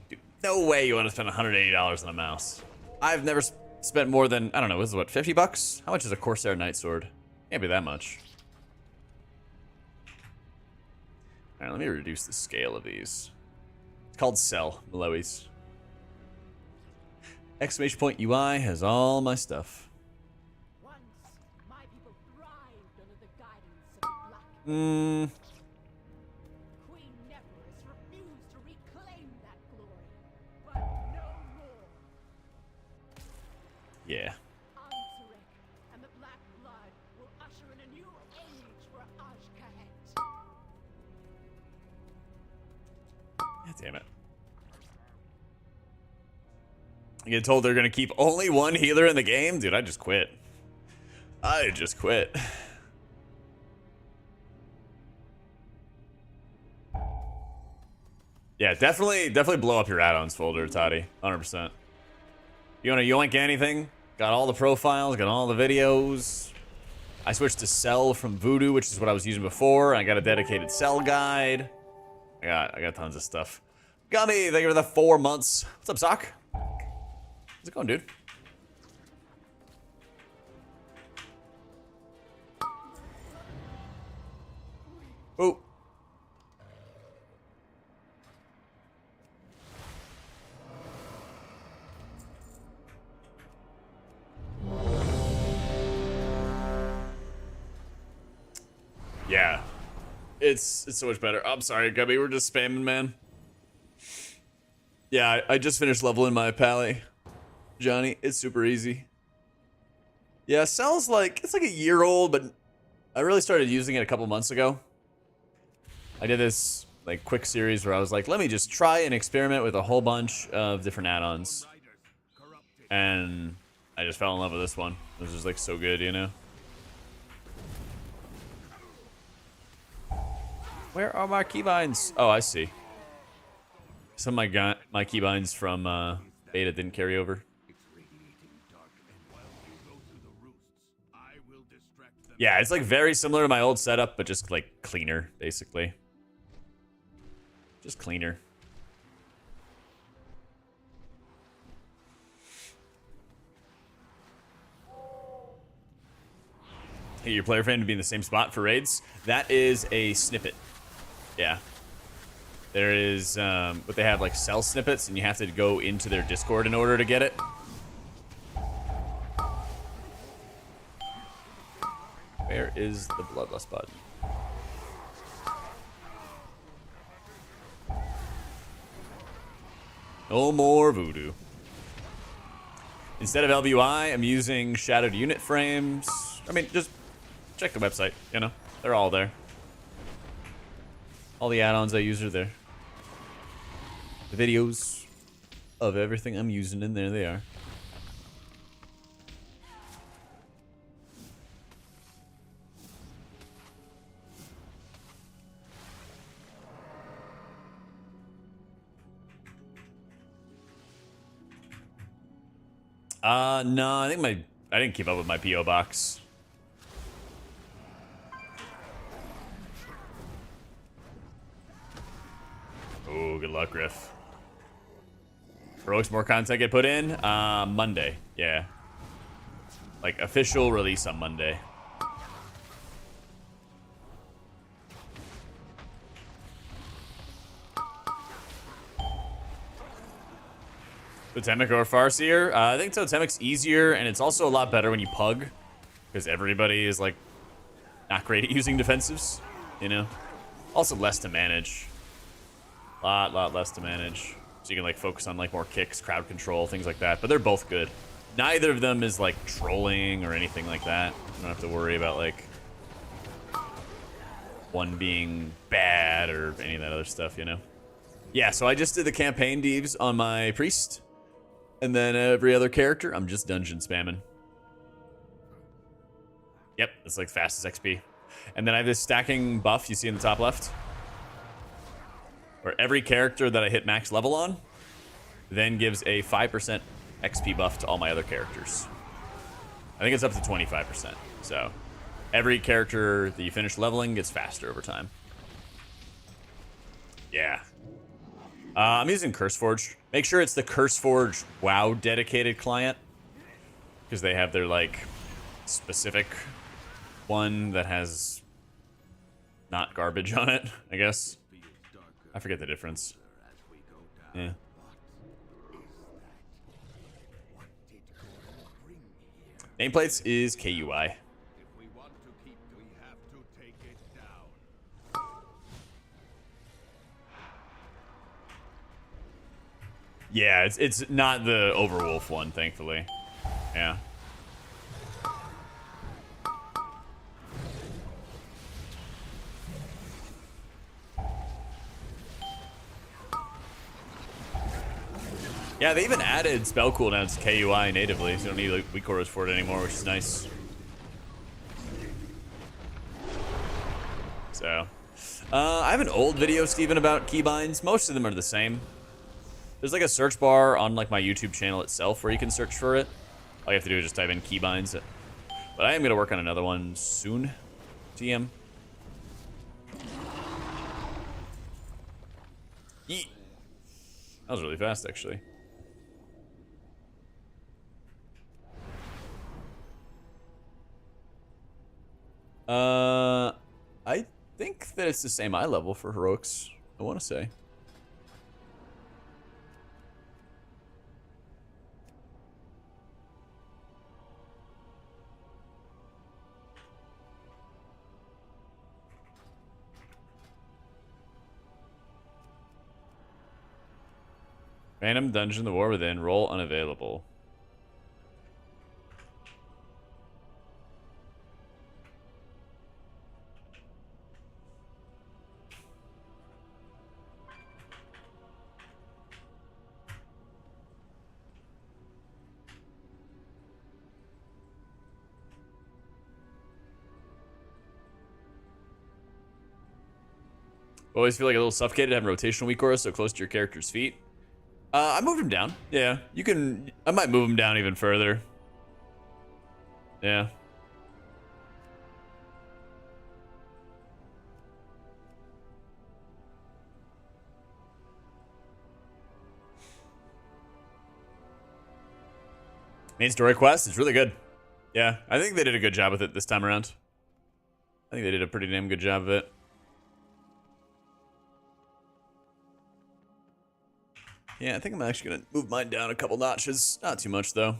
Dude, no way you want to spend $180 on a mouse. I've never spent more than, I don't know, this is what, 50 bucks? How much is a Corsair Night Sword? Can't be that much. Alright, let me reduce the scale of these. It's called Cell, Maloes. Exclamation point UI has all my stuff. Once, my people thrived under the guidance of the Black. Queen Nephris refused to reclaim that glory, but no more. Yeah. Ansarek and the Black Blood will usher in a new age for Ajkahet. God damn it. I get told they're gonna keep only one healer in the game? Dude, I just quit. I just quit. Yeah, definitely blow up your add-ons folder, Toddy. 100%. You wanna yoink anything? Got all the profiles, got all the videos. I switched to Cell from Voodoo, which is what I was using before. I got a dedicated Cell guide. I got tons of stuff. Gummy, thank you for the 4 months. What's up, Sock? How's it going, dude? Oh. Yeah. It's so much better. I'm sorry, Gubby. We're just spamming, man. Yeah, I just finished leveling my pally. Johnny, it's super easy. Yeah, Cell's like, it's like a year old, but I really started using it a couple months ago. I did this like quick series where I was like, let me just try and experiment with a whole bunch of different add-ons. And I just fell in love with this one. It was just like so good, you know? Where are my keybinds? Oh, I see. Some of my keybinds from beta didn't carry over. Yeah, it's like very similar to my old setup, but just like cleaner, basically. Just cleaner. Hey, your player frame to be in the same spot for raids? That is a snippet. Yeah. There is, what they have, like, cell snippets, and you have to go into their Discord in order to get it. Where is the Bloodlust button? No more voodoo. Instead of LBUI, I'm using shadowed unit frames. I mean, just check the website, you know? They're all there. All the add-ons I use are there. The videos of everything I'm using in there, they are. No, I think I didn't keep up with my PO box. Oh, good luck, Griff. Heroics more content get put in? Monday, yeah. Like, official release on Monday. Totemic or Farseer? I think Totemic's easier, and it's also a lot better when you pug, because everybody is, like, not great at using defensives, you know? Also less to manage. Lot less to manage. So you can, like, focus on, like, more kicks, crowd control, things like that, but they're both good. Neither of them is, like, trolling or anything like that. You don't have to worry about, like, one being bad or any of that other stuff, you know? Yeah, so I just did the campaign devs on my priest. And then every other character, I'm just dungeon spamming. Yep, it's like fastest XP. And then I have this stacking buff you see in the top left, where every character that I hit max level on then gives a 5% XP buff to all my other characters. I think it's up to 25%. So every character that you finish leveling gets faster over time. Yeah. I'm using CurseForge. Make sure it's the CurseForge WoW dedicated client, because they have their like specific one that has not garbage on it, I guess. I forget the difference. Yeah. Nameplates is KUI. Yeah, it's not the Overwolf one, thankfully. Yeah. Yeah, they even added spell cooldowns to KUI natively, so you don't need like weak auras for it anymore, which is nice. So, I have an old video, Steven, about keybinds. Most of them are the same. There's like a search bar on like my YouTube channel itself where you can search for it. All you have to do is just type in keybinds. But I am gonna work on another one soon. TM. Yeet. That was really fast, actually. I think that it's the same eye level for heroics, I want to say. Random dungeon, the war within, role unavailable. Always feel like a little suffocated having rotational weak aura so close to your character's feet. I moved him down. Yeah, you can. I might move him down even further. Yeah. Main story quest is really good. Yeah, I think they did a good job with it this time around. I think they did a pretty damn good job of it. Yeah, I think I'm actually gonna move mine down a couple notches. Not too much though.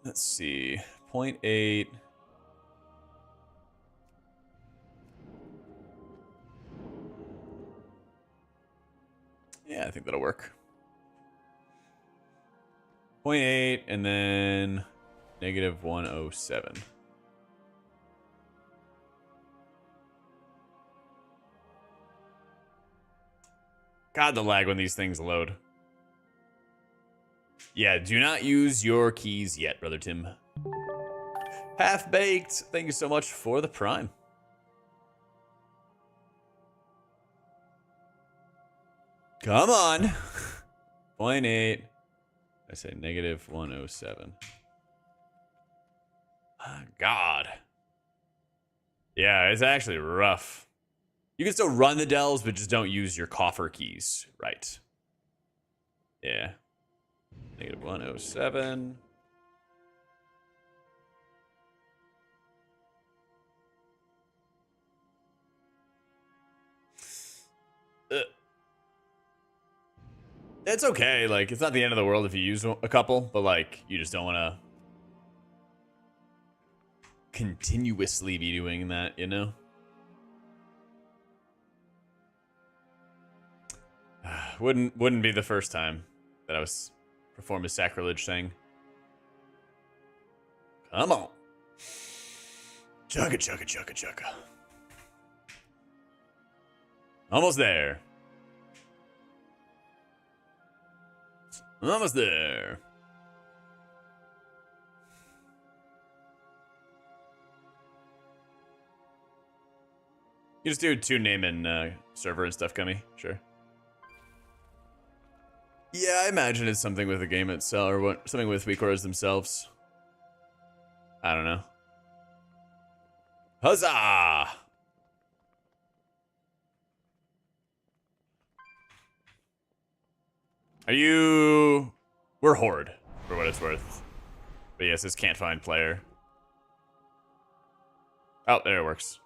Let's see. 0.8. Yeah, I think that'll work. 0.8 and then negative 107. God, the lag when these things load. Yeah, do not use your keys yet, Brother Tim. Half-baked, thank you so much for the prime. Come on. 0.8. I say negative 107. God. Yeah, it's actually rough. You can still run the delves, but just don't use your coffer keys. Right. Yeah. Negative 107. It's okay. Like, it's not the end of the world if you use a couple, but, like, you just don't want to continuously be doing that, you know? Wouldn't be the first time that I was performed a sacrilege thing. Come on. Chugga, chugga, chugga, chugga. Almost there. Almost there. You just do 2 name and server and stuff, Gummy. Sure. Yeah, I imagine it's something with the game itself, or what, something with WeakCores themselves. I don't know. Huzzah! Are you... We're Horde, for what it's worth. But yes, this can't find player. Oh, there it works.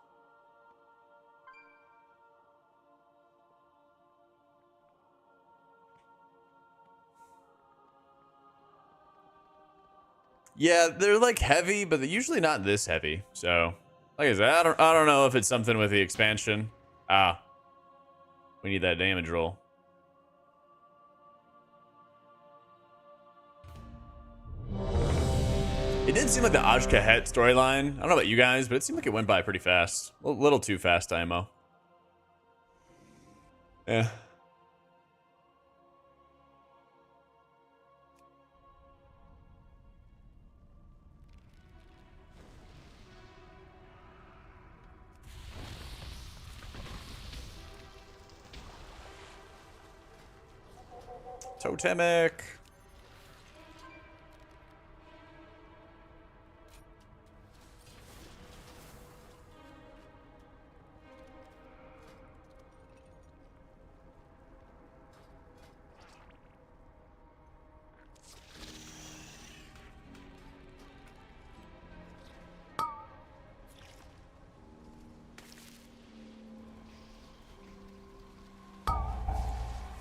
Yeah, they're like heavy, but they're usually not this heavy. So, like I said, I don't know if it's something with the expansion. Ah, we need that damage roll. It did seem like the Ajkahet storyline. I don't know about you guys, but it seemed like it went by pretty fast. A little too fast, IMO. Yeah. Totemic.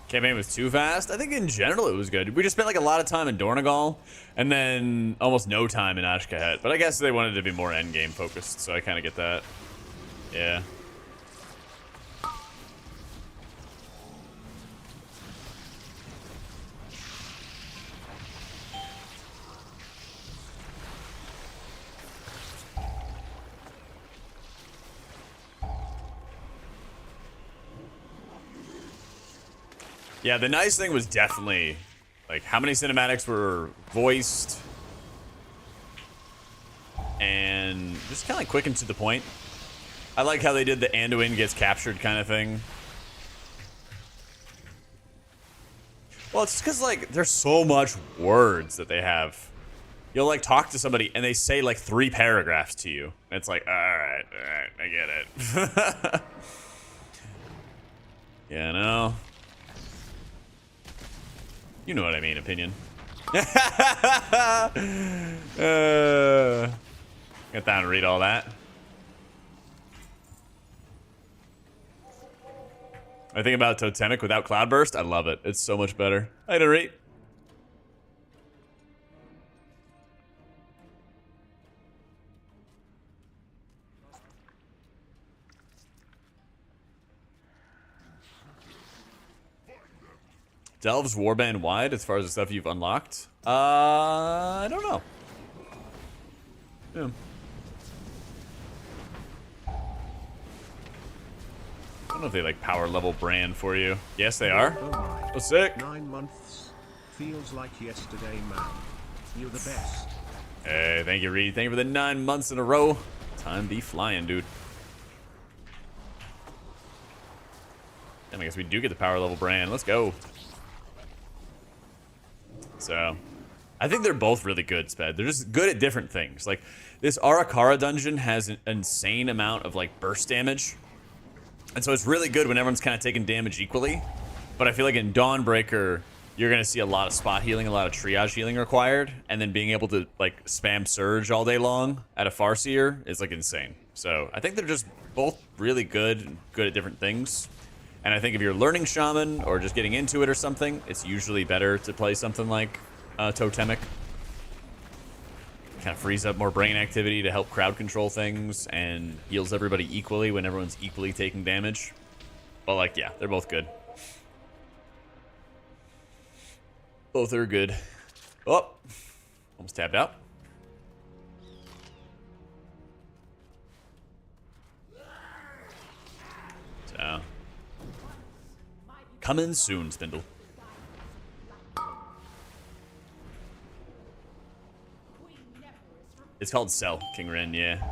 Campaign was too fast. I think in general it was good. We just spent like a lot of time in Dornegal and then almost no time in Ashkahet. But I guess they wanted to be more endgame focused, so I kind of get that. Yeah. Yeah, the nice thing was definitely, like, how many cinematics were voiced and just kind of like quick and to the point. I like how they did the Anduin gets captured kind of thing. Well, it's because, like, there's so much words that they have. You'll, like, talk to somebody and they say, like, 3 paragraphs to you. And it's like, all right, I get it. Yeah, no. You know what I mean, opinion. Get down and read all that. I think about Totemic without Cloudburst. I love it. It's so much better. I don't read. Delves warband wide as far as the stuff you've unlocked? I don't know. Yeah. I don't know if they like power level brand for you. Yes, they are. Oh my. Oh, sick. 9 months. Feels like yesterday, man. You're the best. Hey, thank you, Reed. Thank you for the 9 months in a row. Time be flying, dude. And I guess we do get the power level brand. Let's go. So, I think they're both really good, Sped. They're just good at different things. Like, this Arakara dungeon has an insane amount of, like, burst damage. And so it's really good when everyone's kind of taking damage equally. But I feel like in Dawnbreaker, you're going to see a lot of spot healing, a lot of triage healing required. And then being able to, like, spam Surge all day long at a Farseer is, like, insane. So, I think they're just both really good and good at different things. And I think if you're learning Shaman or just getting into it or something, it's usually better to play something like Totemic. Kind of frees up more brain activity to help crowd control things and heals everybody equally when everyone's equally taking damage. But, like, yeah, they're both good. Both are good. Oh, almost tapped out. So... coming soon, Spindle. It's called Cell, King Ren, yeah.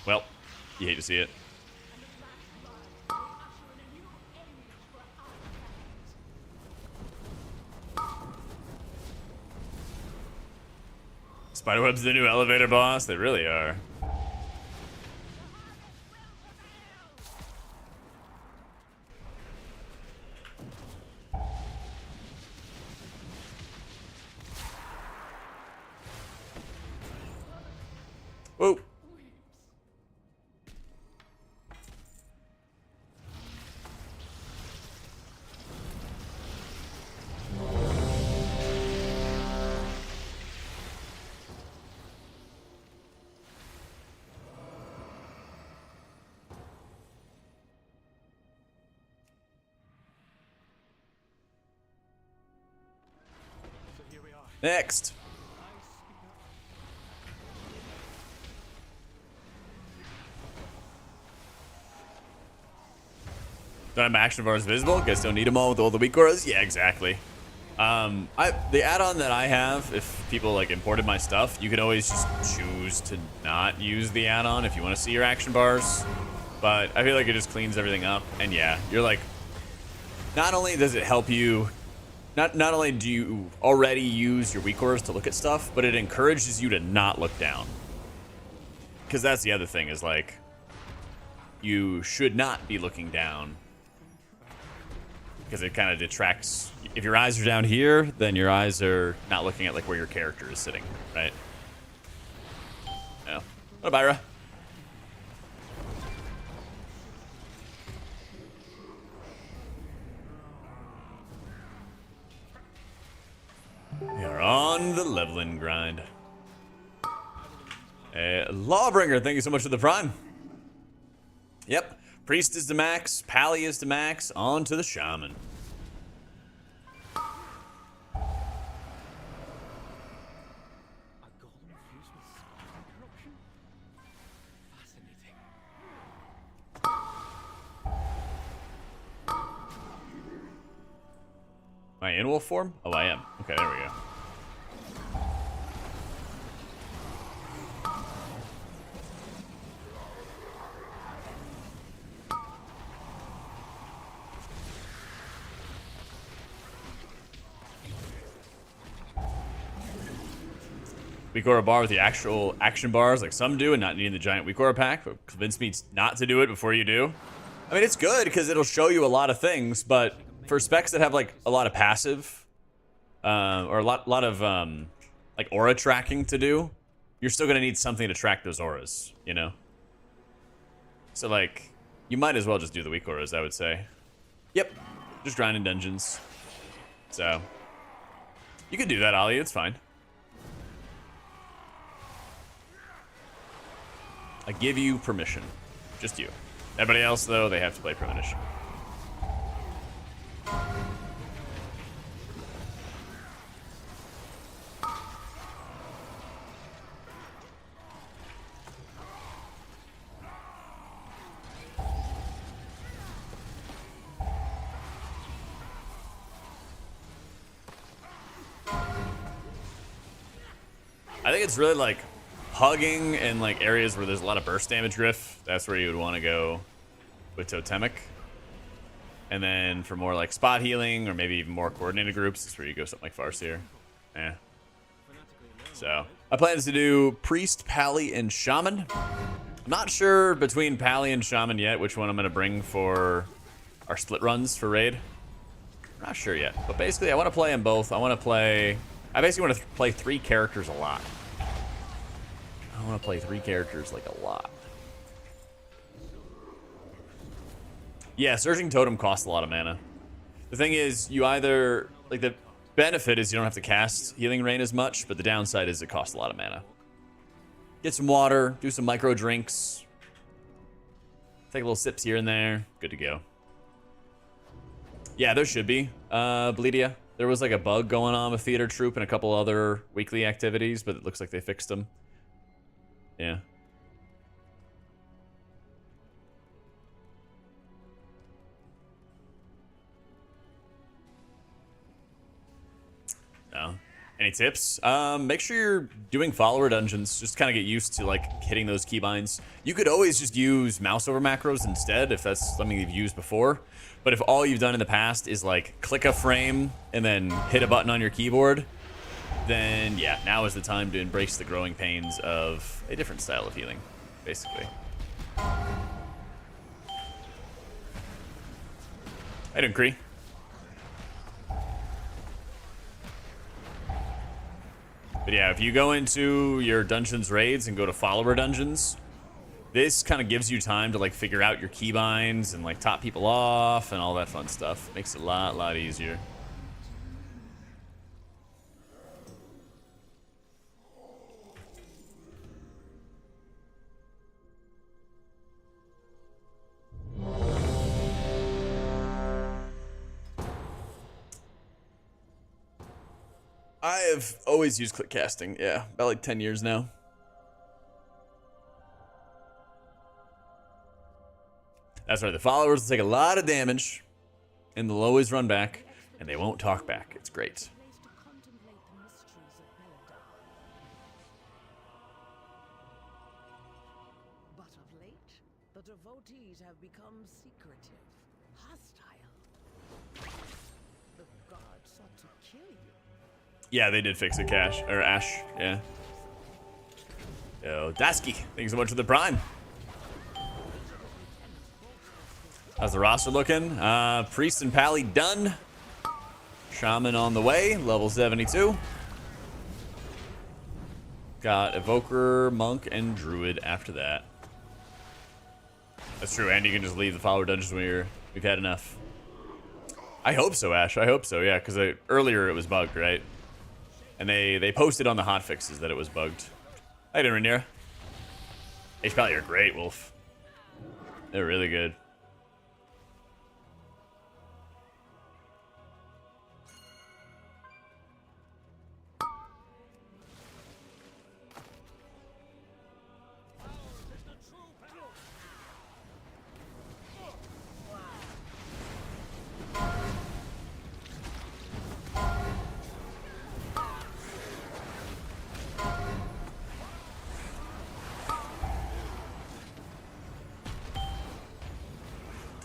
Well, you hate to see it. Spiderweb's the new elevator boss. They really are. Whoa. So here we are. Next. Don't have action bars visible. Guess don't need them all with all the weak auras. Yeah, exactly. The add-on that I have, if people like imported my stuff, you can always just choose to not use the add-on if you want to see your action bars. But I feel like it just cleans everything up. And yeah, you're like, not only does it help you, not only do you already use your weak auras to look at stuff, but it encourages you to not look down. Because that's the other thing is like, you should not be looking down. Because it kind of detracts. If your eyes are down here, then your eyes are not looking at like where your character is sitting, right? Yeah. What, Byra? We are on the leveling grind. Lawbringer, thank you so much for the prime. Yep. Priest is the max, Pally is the max, on to the Shaman. A golem fused with spec corruption? Fascinating. Am I in wolf form? Oh, I am. Okay, there we go. Weak aura bar with the actual action bars like some do and not needing the giant weak aura pack, but convince me not to do it before you do. I mean, it's good because it'll show you a lot of things, but for specs that have like a lot of passive or a lot of like aura tracking to do, you're still gonna need something to track those auras, you know? So like, you might as well just do the weak auras, I would say. Yep, just grinding dungeons. So, you can do that, Ollie, it's fine. I give you permission. Just you. Everybody else, though, they have to play premonition. I think it's really like hugging and like areas where there's a lot of burst damage riff. That's where you would want to go with totemic. And then for more like spot healing or maybe even more coordinated groups, that's where you go something like Farseer. Yeah. So my plan is to do Priest, Pally, and Shaman. I'm not sure between Pally and Shaman yet which one I'm going to bring for our split runs for raid. I'm not sure yet, but basically I want to play them both. I basically want to play 3 characters a lot. I want to play 3 characters like a lot. Yeah, Surging Totem costs a lot of mana. The thing is, you either, like the benefit is you don't have to cast Healing Rain as much, but the downside is it costs a lot of mana. Get some water, do some micro drinks, take little sips here and there, good to go. Yeah, there should be, Bleedia. There was like a bug going on with Theater Troop and a couple other weekly activities, but it looks like they fixed them. Yeah. No. Any tips? Make sure you're doing follower dungeons. Just kind of get used to like hitting those keybinds. You could always just use mouse over macros instead if that's something you've used before. But if all you've done in the past is like click a frame and then hit a button on your keyboard, then yeah, now is the time to embrace the growing pains of a different style of healing, basically. I didn't agree. But yeah, if you go into your dungeons raids and go to follower dungeons, this kind of gives you time to like figure out your keybinds and like top people off and all that fun stuff. Makes it a lot easier. I have always used click casting. Yeah, about like 10 years now. That's right. The followers will take a lot of damage, and they'll always run back, and they won't talk back. It's great. Place to contemplate the mysteries of Belladon. But of late, the devotees have become secretive, hostile. The guard sought to kill you. Yeah, they did fix it, Cash. Or Ash, yeah. Yo, Dasky, thanks so much for the prime. How's the roster looking? Priest and Pally done. Shaman on the way, level 72. Got Evoker, Monk, and Druid after that. That's true, and you can just leave the follower dungeons when we've had enough. I hope so, Ash. I hope so, yeah, because earlier it was bugged, right? And they posted on the hotfixes that it was bugged. How you doing, Rhaenyra? HP are great, Wolf. They're really good.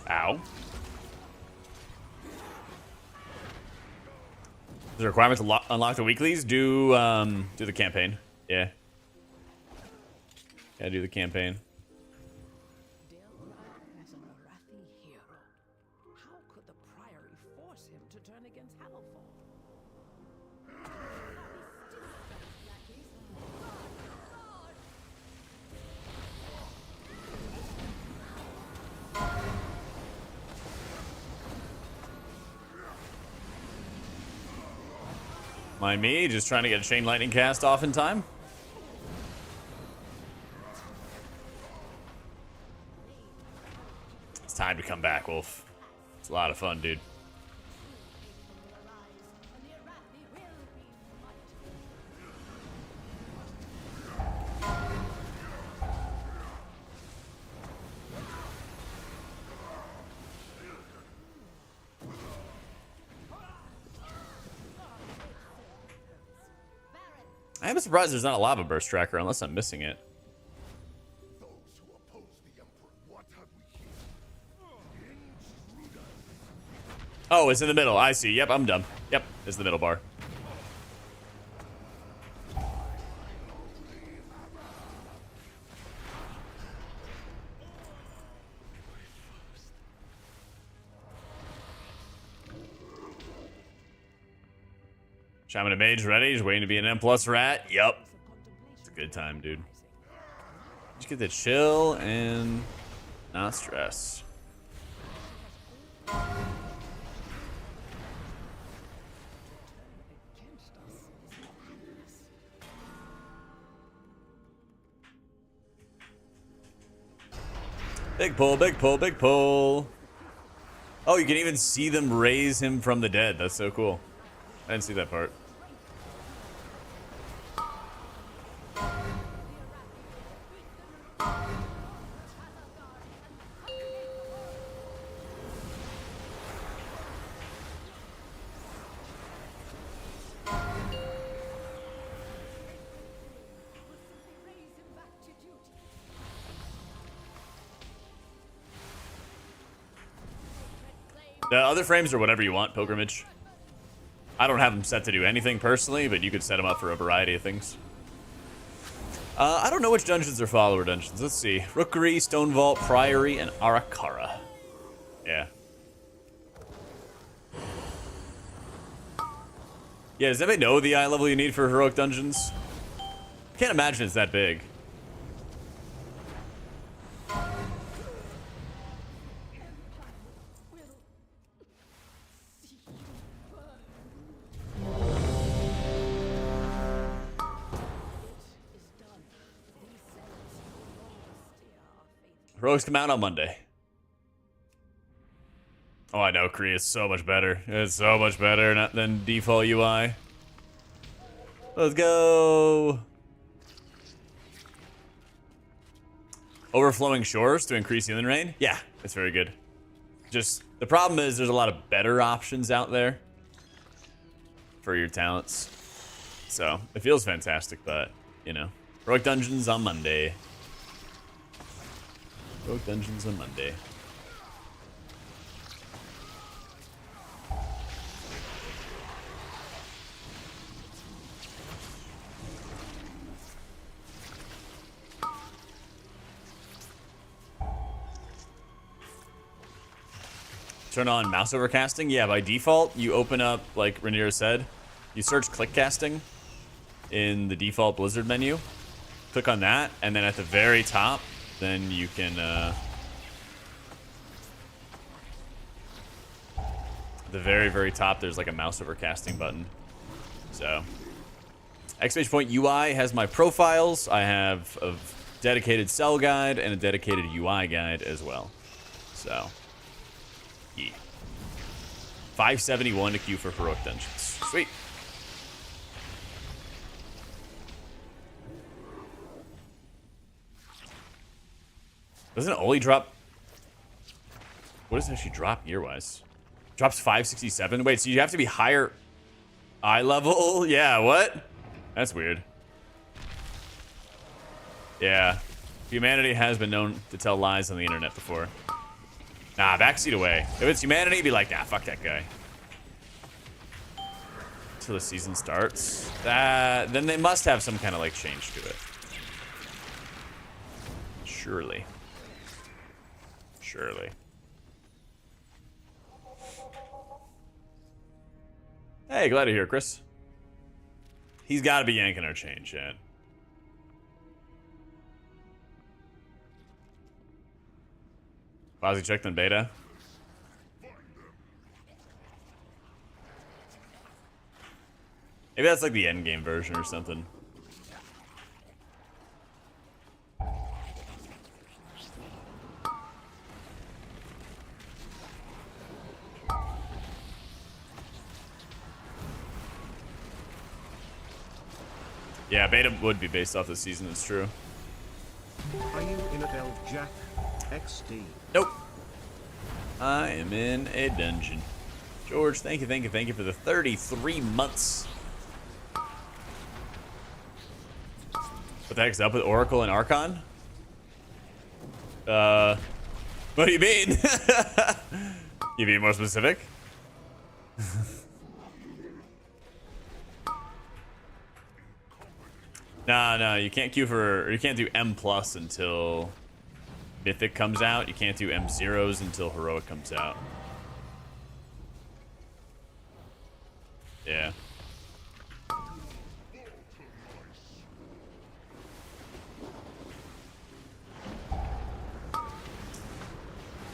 Ow. The requirement to unlock the weeklies? Do the campaign. Yeah. Gotta do the campaign. As an Arathi hero, how could the Priory force him to turn against Hellfall? Mind me, just trying to get a chain lightning cast off in time. It's time to come back, Wolf. It's a lot of fun, dude. I am surprised there's not a lava burst tracker unless I'm missing it. Those who oppose the Emperor, what have we here? Intruders. Oh, it's in the middle. I see. Yep, I'm dumb. Yep, it's the middle bar. Shaman and Mage ready. Just waiting to be an M+ rat. Yup. It's a good time, dude. Just get to chill and not stress. Big pull, big pull, big pull. Oh, you can even see them raise him from the dead. That's so cool. I didn't see that part. The other frames are whatever you want, Pilgrimage. I don't have them set to do anything personally, but you could set them up for a variety of things. I don't know which dungeons are follower dungeons. Let's see. Rookery, Stone Vault, Priory, and Arakara. Yeah. Yeah, does anybody know the eye level you need for heroic dungeons? Can't imagine it's that big. Heroics come out on Monday. Oh, I know. Kree is so much better. It's so much better than default UI. Let's go. Overflowing shores to increase healing rain? Yeah, it's very good. Just, the problem is there's a lot of better options out there for your talents. So, it feels fantastic, but, you know. Heroic Dungeons on Monday. Heroic Dungeons on Monday. Turn on mouse overcasting? Yeah, by default, you open up, like Rhaenyra said, you search click casting in the default Blizzard menu. Click on that, and then at the very top, then you can, at the very, very top, there's like a mouse overcasting button. So, exclamation point UI has my profiles. I have a dedicated cell guide and a dedicated UI guide as well. So, yeah. 571 to queue for heroic dungeons. Sweet. Doesn't it only drop? What does it actually drop year-wise? Drops 567. Wait, so you have to be higher eye level? Yeah, what? That's weird. Yeah. Humanity has been known to tell lies on the internet before. Nah, backseat away. If it's humanity, be like, nah, fuck that guy. Until the season starts. Then they must have some kind of, like, change to it. Surely. Surely. Hey, glad to hear, Chris. He's got to be yanking our change, yeah. Quasi checked in beta. Maybe that's like the endgame version or something. Yeah, beta would be based off this season, it's true. Are you in AutomaticJak XD? Nope. I am in a dungeon. George, thank you for the 33 months. What the heck's up with Oracle and Archon? What do you mean? You be more specific? No, you can't queue for, or you can't do M+ until Mythic comes out. You can't do M0s until Heroic comes out. Yeah.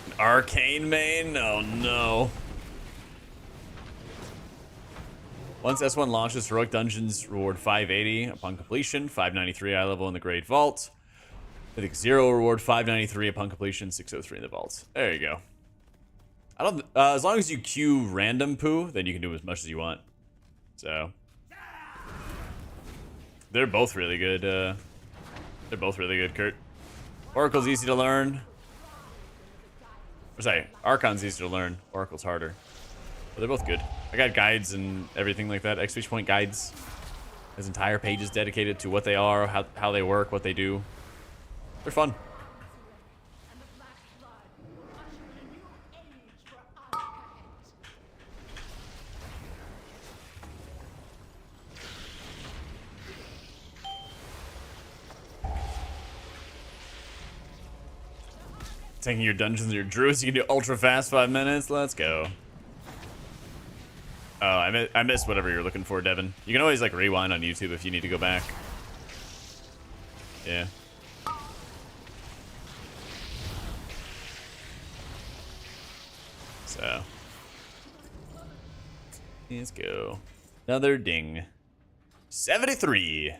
An Arcane main? Oh no. Once S1 launches, Heroic Dungeons reward 580 upon completion, 593 eye level in the Great Vault. Mythic 0 reward 593 upon completion, 603 in the Vault. There you go. I don't. As long as you queue random poo, then you can do as much as you want. So they're both really good. They're both really good, Kurt. Oracle's easy to learn. Or sorry, Archon's easy to learn. Oracle's harder. But they're both good. I got guides and everything like that. Exclamation point guides. There's entire pages dedicated to what they are, how they work, what they do. They're fun. Taking your dungeons and your druids, you can do ultra fast 5 minutes. Let's go. Oh, I missed whatever you're looking for, Devin. You can always like rewind on YouTube if you need to go back. Yeah. So let's go. Another ding. 73.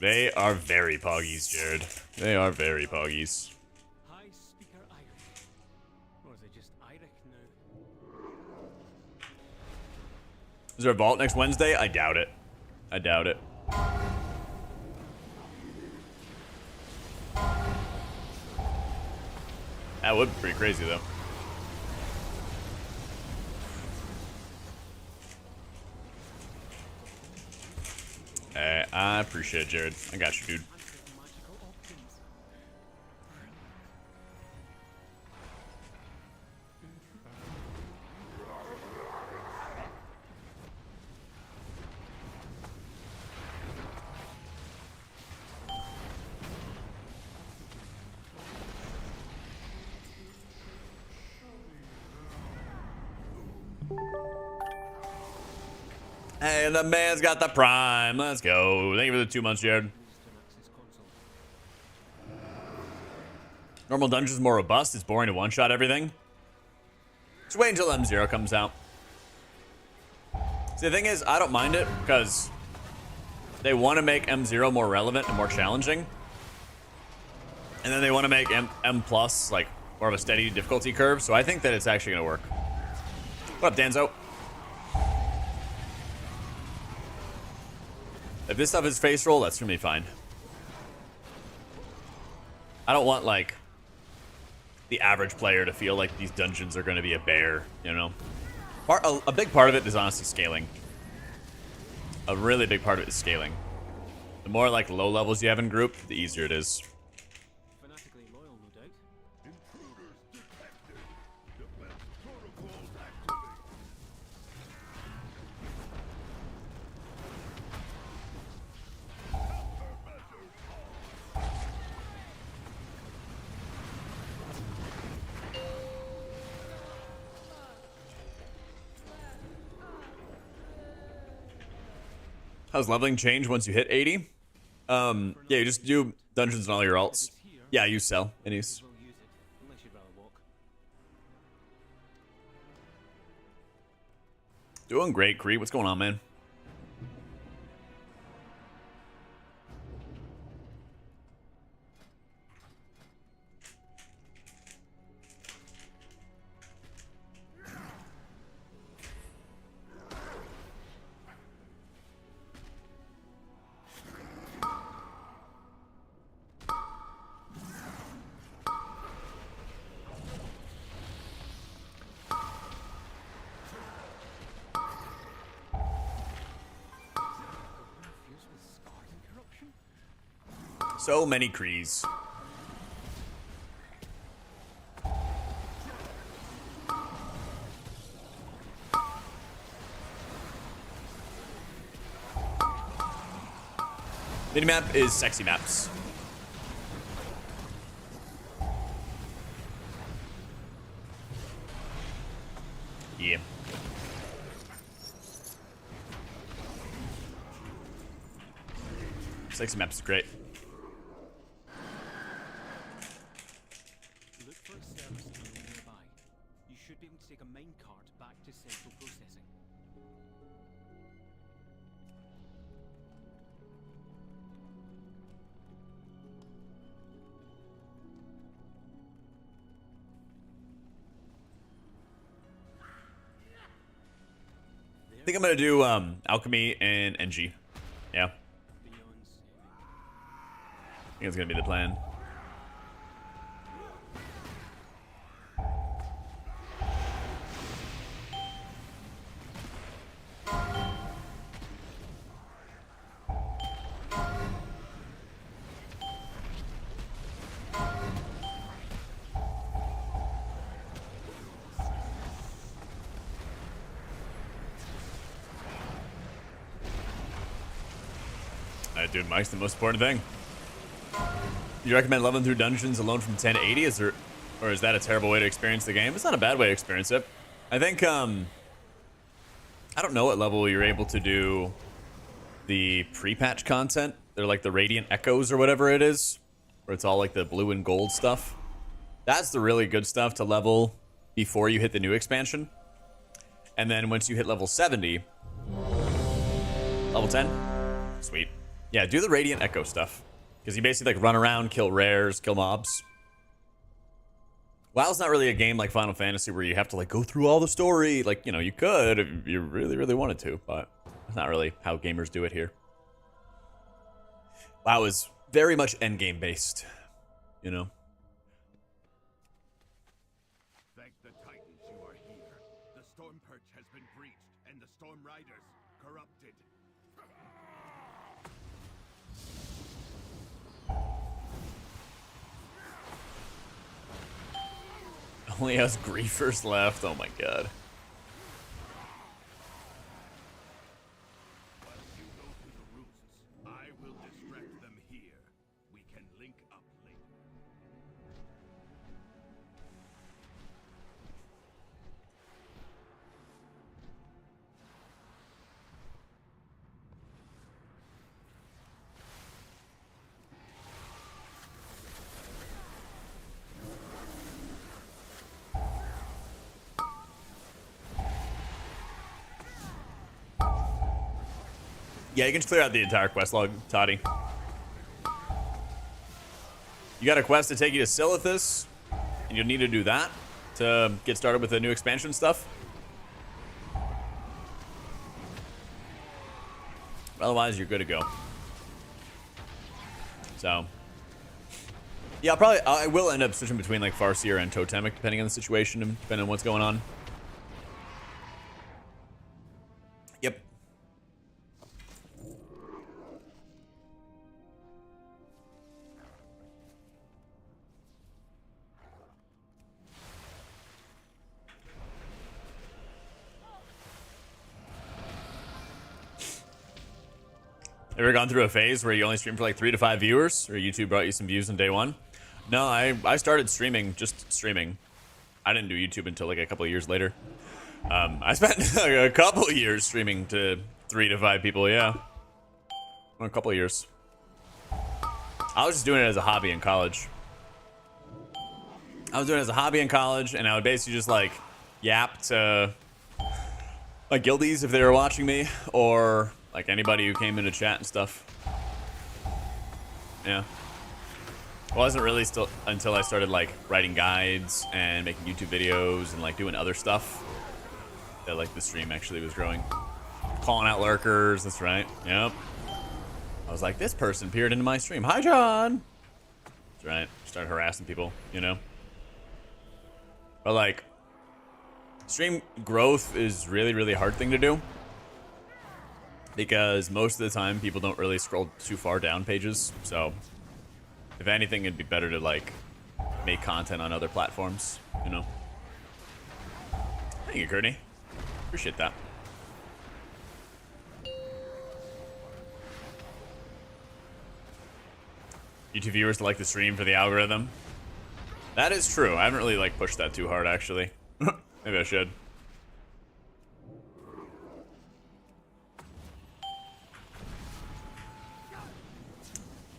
They are very poggies, Jared. They are very poggies. Hi, speaker Irish. Or is it just Irish now? Is there a vault next Wednesday? I doubt it. I doubt it. That would be pretty crazy, though. I appreciate it, Jared. I got you, dude. Magical options. Hey, the man's got the prime. Let's go. Thank you for the 2 months, Jared. Normal dungeons more robust. It's boring to one-shot everything. Just wait until M0 comes out. See, the thing is, I don't mind it because they want to make M0 more relevant and more challenging. And then they want to make M plus like more of a steady difficulty curve. So I think that it's actually going to work. What up, Danzo? If this stuff is face roll, that's gonna be fine. I don't want like the average player to feel like these dungeons are gonna be a bear, you know? A big part of it is honestly scaling. A really big part of it is scaling. The more like low levels you have in group, the easier it is. Fanatically loyal, no doubt. Intruders detected. Defense protocols activated. How's leveling change once you hit 80? Yeah, you just do dungeons and all your alts. Yeah, you sell, Anis. We'll use it, unless you'd rather walk. Doing great, Cree. What's going on, man? Fuse with scar interruption? So many Crees. Minimap is sexy maps. Yeah. Sexy maps is great. Look for a service tunnel nearby. You should be able to take a minecart back to central processing. I think I'm gonna do alchemy and NG. Yeah, Beyond saving. I think that's gonna be the plan. Dude, Mike's the most important thing. You recommend leveling through dungeons alone from 10 to 80? Or is that a terrible way to experience the game? It's not a bad way to experience it. I think, I don't know what level you're able to do the pre-patch content. They're like the Radiant Echoes or whatever it is, where it's all like the blue and gold stuff. That's the really good stuff to level before you hit the new expansion. And then once you hit level 70, level 10, sweet. Yeah, do the Radiant Echo stuff. Because you basically like run around, kill rares, kill mobs. WoW's not really a game like Final Fantasy where you have to like go through all the story. Like, you know, you could if you really, really wanted to, but that's not really how gamers do it here. WoW is very much endgame based, you know. Thank the Titans you are here. The Storm Perch has been breached, and the Storm Riders corrupted. Only has griefers left. Oh my god. While you go to the roosts, I will distract them here. We can link up later. Yeah, you can just clear out the entire quest log, Toddy. You got a quest to take you to Silithus, and you'll need to do that to get started with the new expansion stuff. Otherwise, you're good to go. So, yeah, I will end up switching between like Farseer and Totemic depending on the situation and depending on what's going on. Yep. Ever gone through a phase where you only stream for like 3 to 5 viewers, or YouTube brought you some views on day one? No, I started streaming, just streaming. I didn't do YouTube until like a couple of years later. I spent a couple of years streaming to 3 to 5 people, yeah. A couple of years. I was just doing it as a hobby in college. I was doing it as a hobby in college, and I would basically just like yap to my guildies if they were watching me, or like anybody who came into chat and stuff. Yeah. It wasn't really still until I started like writing guides and making YouTube videos and like doing other stuff that like the stream actually was growing. Calling out lurkers, that's right. Yep. I was like, this person peered into my stream. Hi, John. That's right. Started harassing people, you know. But like, stream growth is really, really hard thing to do. Because most of the time, people don't really scroll too far down pages. So, if anything, it'd be better to, like, make content on other platforms, you know? Thank you, Courtney. Appreciate that. YouTube viewers like the stream for the algorithm. That is true. I haven't really, like, pushed that too hard, actually. Maybe I should.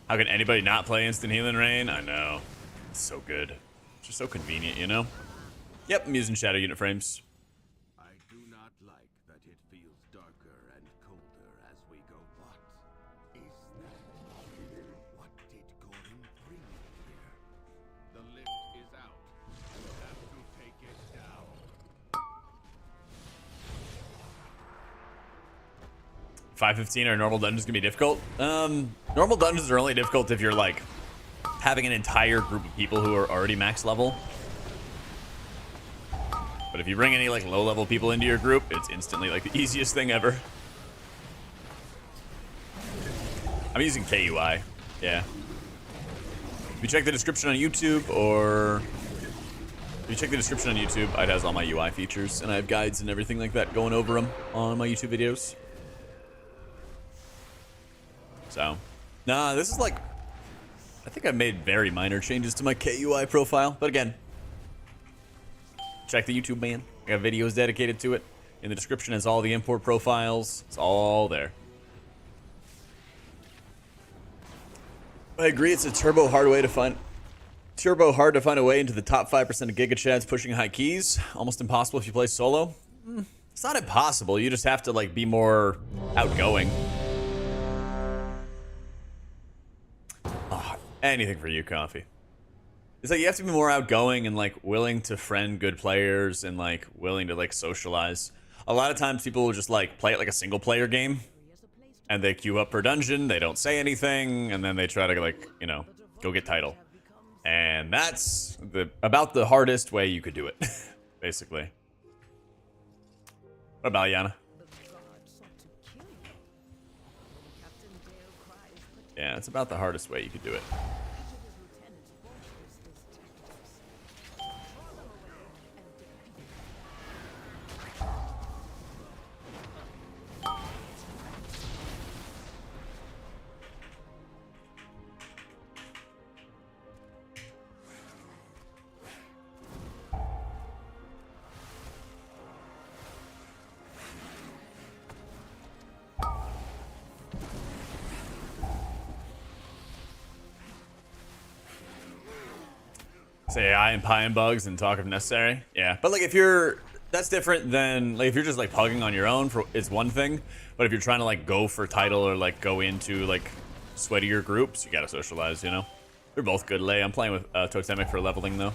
How can anybody not play Instant Healing Rain? I know. It's so good. It's just so convenient, you know? Yep, I'm using Shadow Unit frames. I do not like that it feels darker and colder as we go. What is that? What did Gordon bring here? The lift is out. You have to take it down. 515 are normal dungeons gonna be difficult? Normal dungeons are only difficult if you're like having an entire group of people who are already max level. But if you bring any like low level people into your group, it's instantly like the easiest thing ever. I'm using KUI, yeah. If you check the description on YouTube, or if you check the description on YouTube, it has all my UI features, and I have guides and everything like that going over them on my YouTube videos. So, Nah, this is like, I think I made very minor changes to my KUI profile, but again, check the YouTube, man. I got videos dedicated to it. In the description is all the import profiles. It's all there. I agree, it's a hard to find a way into the top 5% of Giga Chads pushing high keys. Almost impossible if you play solo. It's not impossible, you just have to like be more outgoing. Oh, anything for you, Coffee. It's like you have to be more outgoing and like willing to friend good players and like willing to like socialize. A lot of times people will just like play it like a single player game and they queue up per dungeon, they don't say anything, and then they try to like, you know, go get title. And that's about the hardest way you could do it, basically. What about Yana? Yeah, it's about the hardest way you could do it. Say AI and pie and bugs and talk if necessary. Yeah, but like if you're, that's different than like if you're just like pugging on your own for it's one thing, but if you're trying to like go for title or like go into like sweatier groups, you gotta socialize, you know. They're both good. Lay, I'm playing with Totemic for leveling though.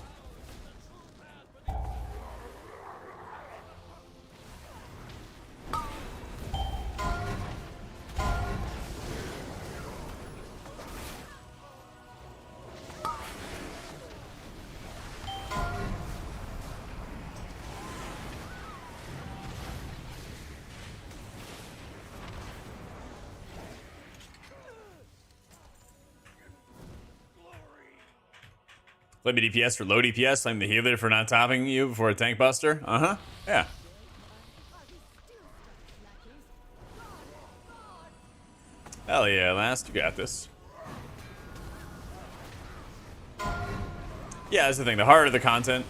Let me DPS for low DPS. I'm the healer for not topping you before a tank buster. Uh-huh. Yeah. Hell yeah, last. You got this. Yeah, that's the thing. The harder the content,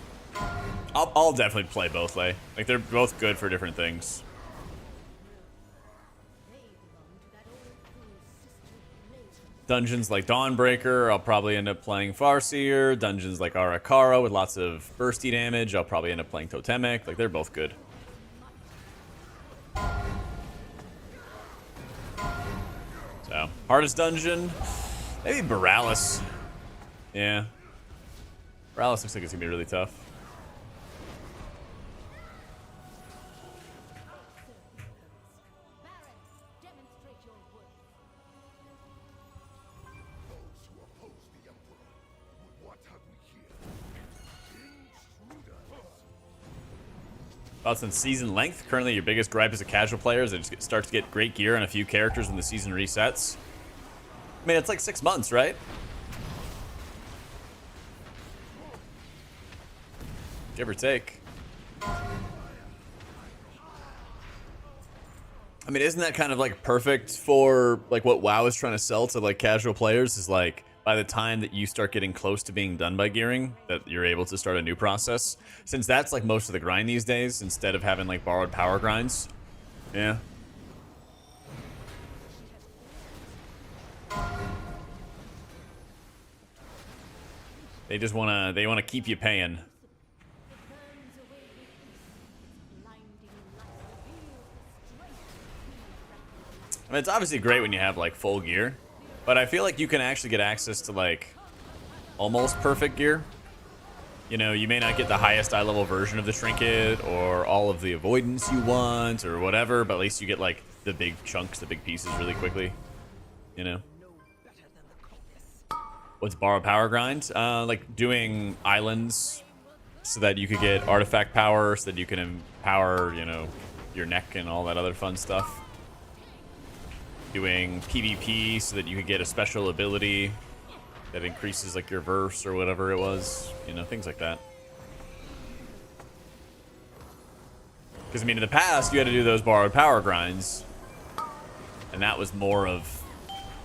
I'll definitely play both, Lay. Like, they're both good for different things. Dungeons like Dawnbreaker, I'll probably end up playing Farseer. Dungeons like Arakara with lots of bursty damage, I'll probably end up playing Totemic. Like, they're both good. So, hardest dungeon? Maybe Borealis. Yeah. Borealis looks like it's gonna be really tough. Thoughts on season length? Currently, your biggest gripe as a casual player is it just starts to get great gear on a few characters when the season resets. I mean, it's like 6 months, right? Give or take. I mean, isn't that kind of like perfect for like what WoW is trying to sell to like casual players? Is like by the time that you start getting close to being done by gearing, that you're able to start a new process. Since that's like most of the grind these days, instead of having like borrowed power grinds. Yeah. They just wanna keep you paying. I mean, it's obviously great when you have like full gear, but I feel like you can actually get access to like almost perfect gear. You know, you may not get the highest eye level version of the trinket or all of the avoidance you want or whatever, but at least you get like the big chunks, the big pieces really quickly. You know? What's borrow power grind? Like doing islands so that you could get artifact power, so that you can empower, you know, your neck and all that other fun stuff. Doing PvP so that you could get a special ability that increases like your verse or whatever it was, you know, things like that. Because I mean, in the past you had to do those borrowed power grinds, and that was more of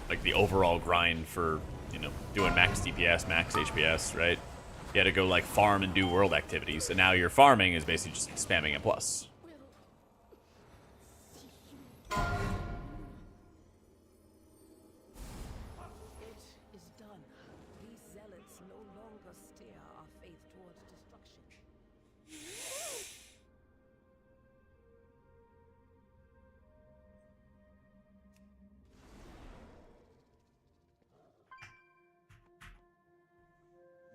like the overall grind for, you know, doing max DPS, max HPS, right? You had to go like farm and do world activities, and now your farming is basically just spamming a plus. It is done. These zealots no longer steer our faith towards destruction.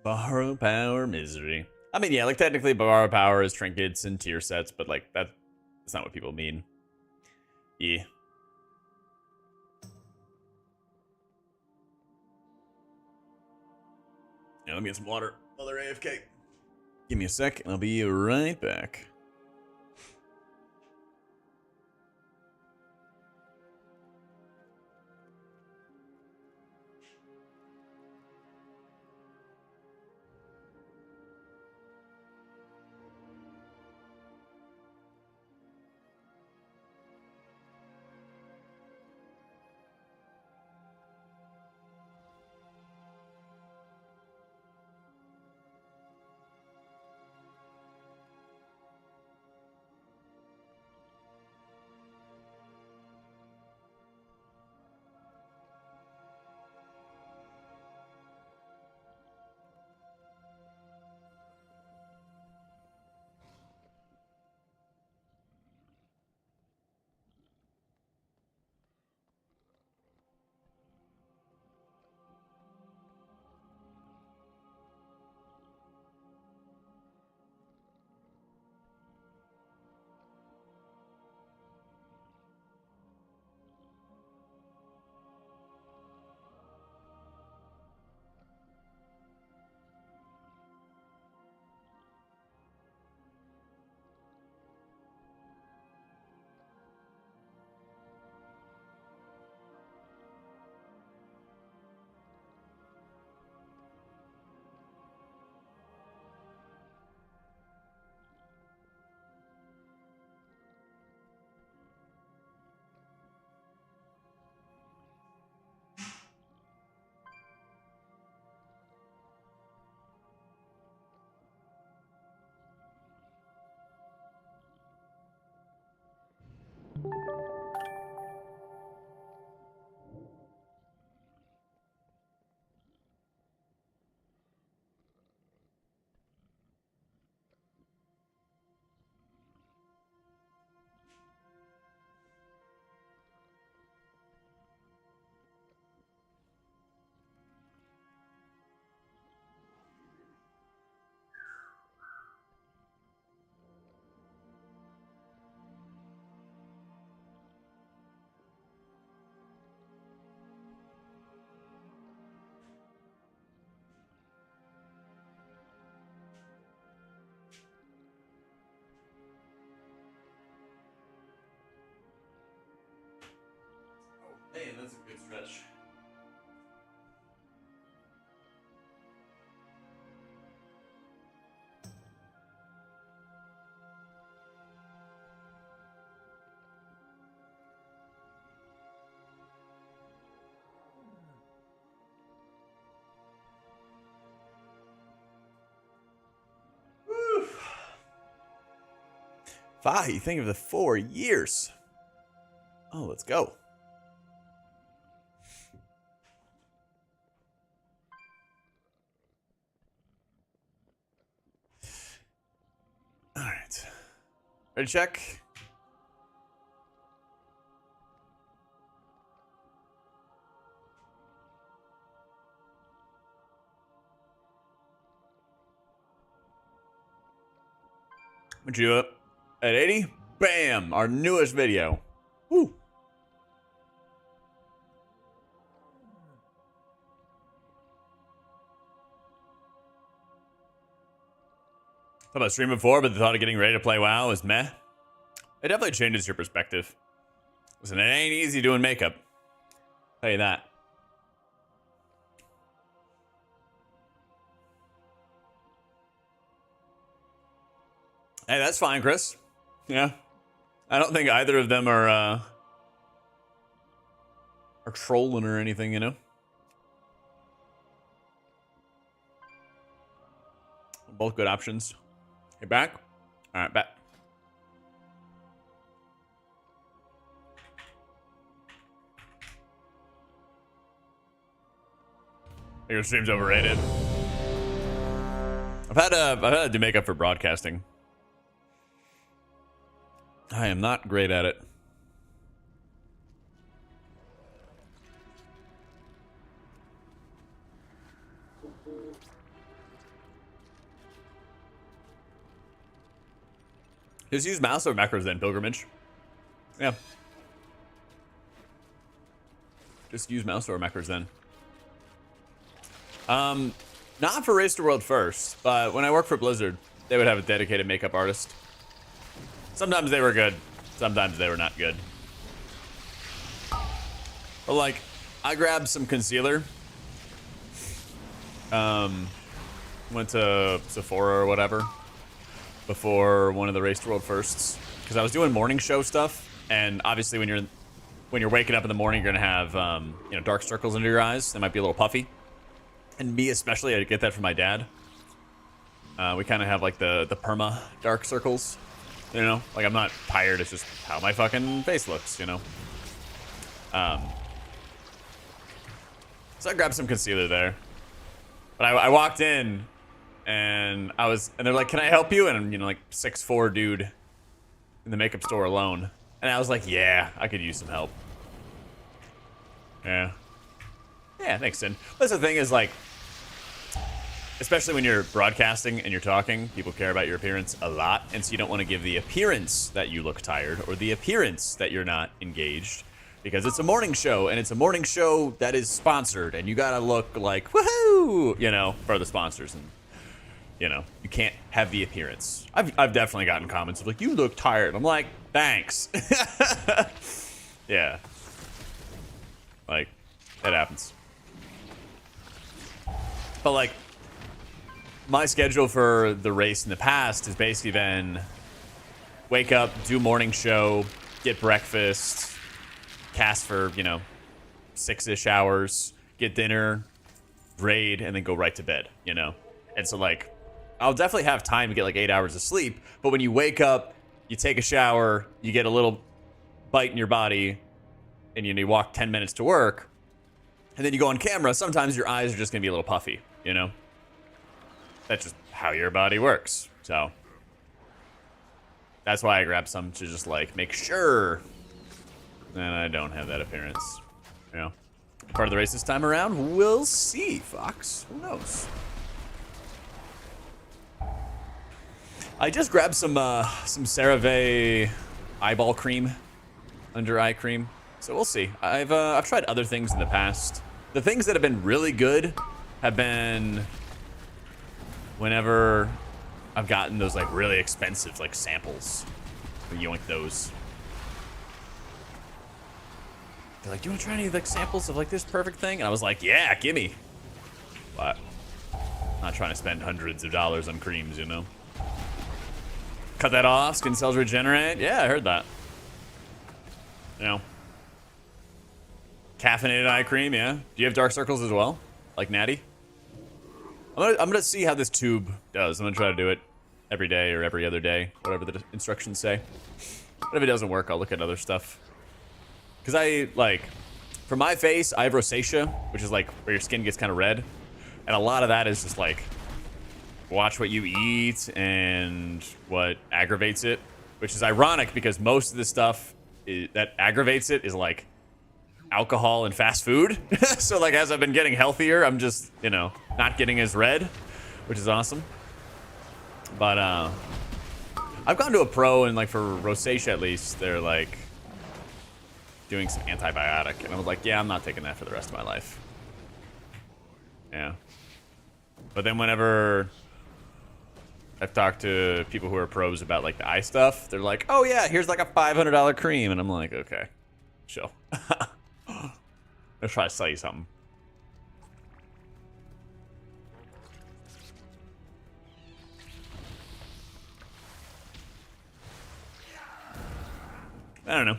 Borrow power misery. I mean, yeah, like technically borrow power is trinkets and tier sets, but like that's not what people mean. Yeah. Yeah, let me get some water while they're AFK. Give me a sec, and I'll be right back. Hey, that's a good stretch. Woo. Fahi, think of the 4 years. Oh, let's go. All right. Ready to check? Would you do it at 80? Bam! Our newest video. Woo! Thought about streaming before, but the thought of getting ready to play WoW is meh. It definitely changes your perspective. Listen, it ain't easy doing makeup. Tell you that. Hey, that's fine, Chris. Yeah. I don't think either of them are or trolling or anything, you know. Both good options. You back? All right, back. Your stream's overrated. I've had to do makeup for broadcasting. I am not great at it. Just use mouse or macros then, Pilgrimage. Yeah. Just use mouse or macros then. Not for Race to World first, but when I worked for Blizzard, they would have a dedicated makeup artist. Sometimes they were good, sometimes they were not good. But like, I grabbed some concealer. Went to Sephora or whatever before one of the Race to World firsts, because I was doing morning show stuff, and obviously when you're waking up in the morning, you're gonna have you know, dark circles under your eyes. They might be a little puffy. And me especially, I get that from my dad. We kind of have like the perma dark circles, you know? Like I'm not tired, it's just how my fucking face looks, you know? So I grabbed some concealer there. But I walked in and they're like, can I help you? And I'm, you know, like 6'4" dude in the makeup store alone. And I was like, yeah, I could use some help. Yeah. Yeah, thanks, Sin. That's the thing is, like, especially when you're broadcasting and you're talking, people care about your appearance a lot, and so you don't want to give the appearance that you look tired or the appearance that you're not engaged, because it's a morning show, and it's a morning show that is sponsored, and you gotta look like, woohoo, you know, for the sponsors, and, you know, you can't have the appearance. I've definitely gotten comments of, like, you look tired. I'm like, thanks. Yeah. Like, it happens. But like, my schedule for the race in the past has basically been wake up, do morning show, get breakfast, cast for, you know, 6-ish hours, get dinner, raid, and then go right to bed, you know? And so like, I'll definitely have time to get like 8 hours of sleep, but when you wake up, you take a shower, you get a little bite in your body, and you walk 10 minutes to work, and then you go on camera, sometimes your eyes are just gonna be a little puffy, you know? That's just how your body works. So that's why I grabbed some to just like make sure that I don't have that appearance. You know? Part of the race this time around? We'll see, Fox. Who knows? I just grabbed some CeraVe eyeball cream, under eye cream. So we'll see. I've tried other things in the past. The things that have been really good have been whenever I've gotten those like really expensive like samples. You yoink those. They're like, do you want to try any like samples of like this perfect thing? And I was like, yeah, gimme. But I'm not trying to spend hundreds of dollars on creams, you know. Cut that off, skin cells regenerate. Yeah, I heard that. You know. Caffeinated eye cream, yeah. Do you have dark circles as well? Like Natty? I'm gonna see how this tube does. I'm gonna try to do it every day or every other day, whatever the instructions say. But if it doesn't work, I'll look at other stuff. Because I, like, for my face, I have rosacea, which is like where your skin gets kind of red. And a lot of that is just like, watch what you eat and what aggravates it. Which is ironic because most of the stuff that aggravates it is like alcohol and fast food. So like as I've been getting healthier, I'm just, you know, not getting as red, which is awesome. But I've gone to a pro, and like for rosacea at least, they're like doing some antibiotic, and I was like, yeah, I'm not taking that for the rest of my life. Yeah. But then whenever I've talked to people who are pros about like the eye stuff, they're like, oh yeah, here's like a $500 cream, and I'm like, okay, chill. Let's try to sell you something. I don't know.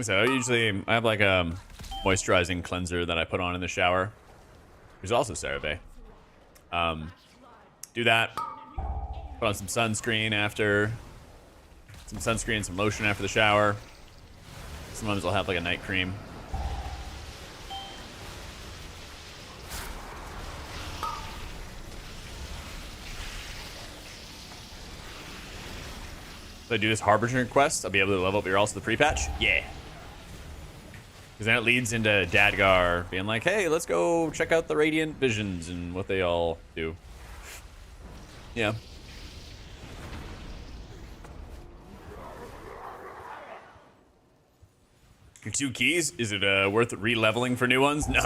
So usually I have like a moisturizing cleanser that I put on in the shower. There's also CeraVe. Do that. Put on some sunscreen after. Some sunscreen, some lotion after the shower. Sometimes I'll have like a night cream. If I do this Harbinger quest, I'll be able to level up your also the pre-patch? Yeah. Because then it leads into Dadgar being like, hey, let's go check out the Radiant Visions and what they all do. Yeah. Your 2 keys? Is it worth re-leveling for new ones? No.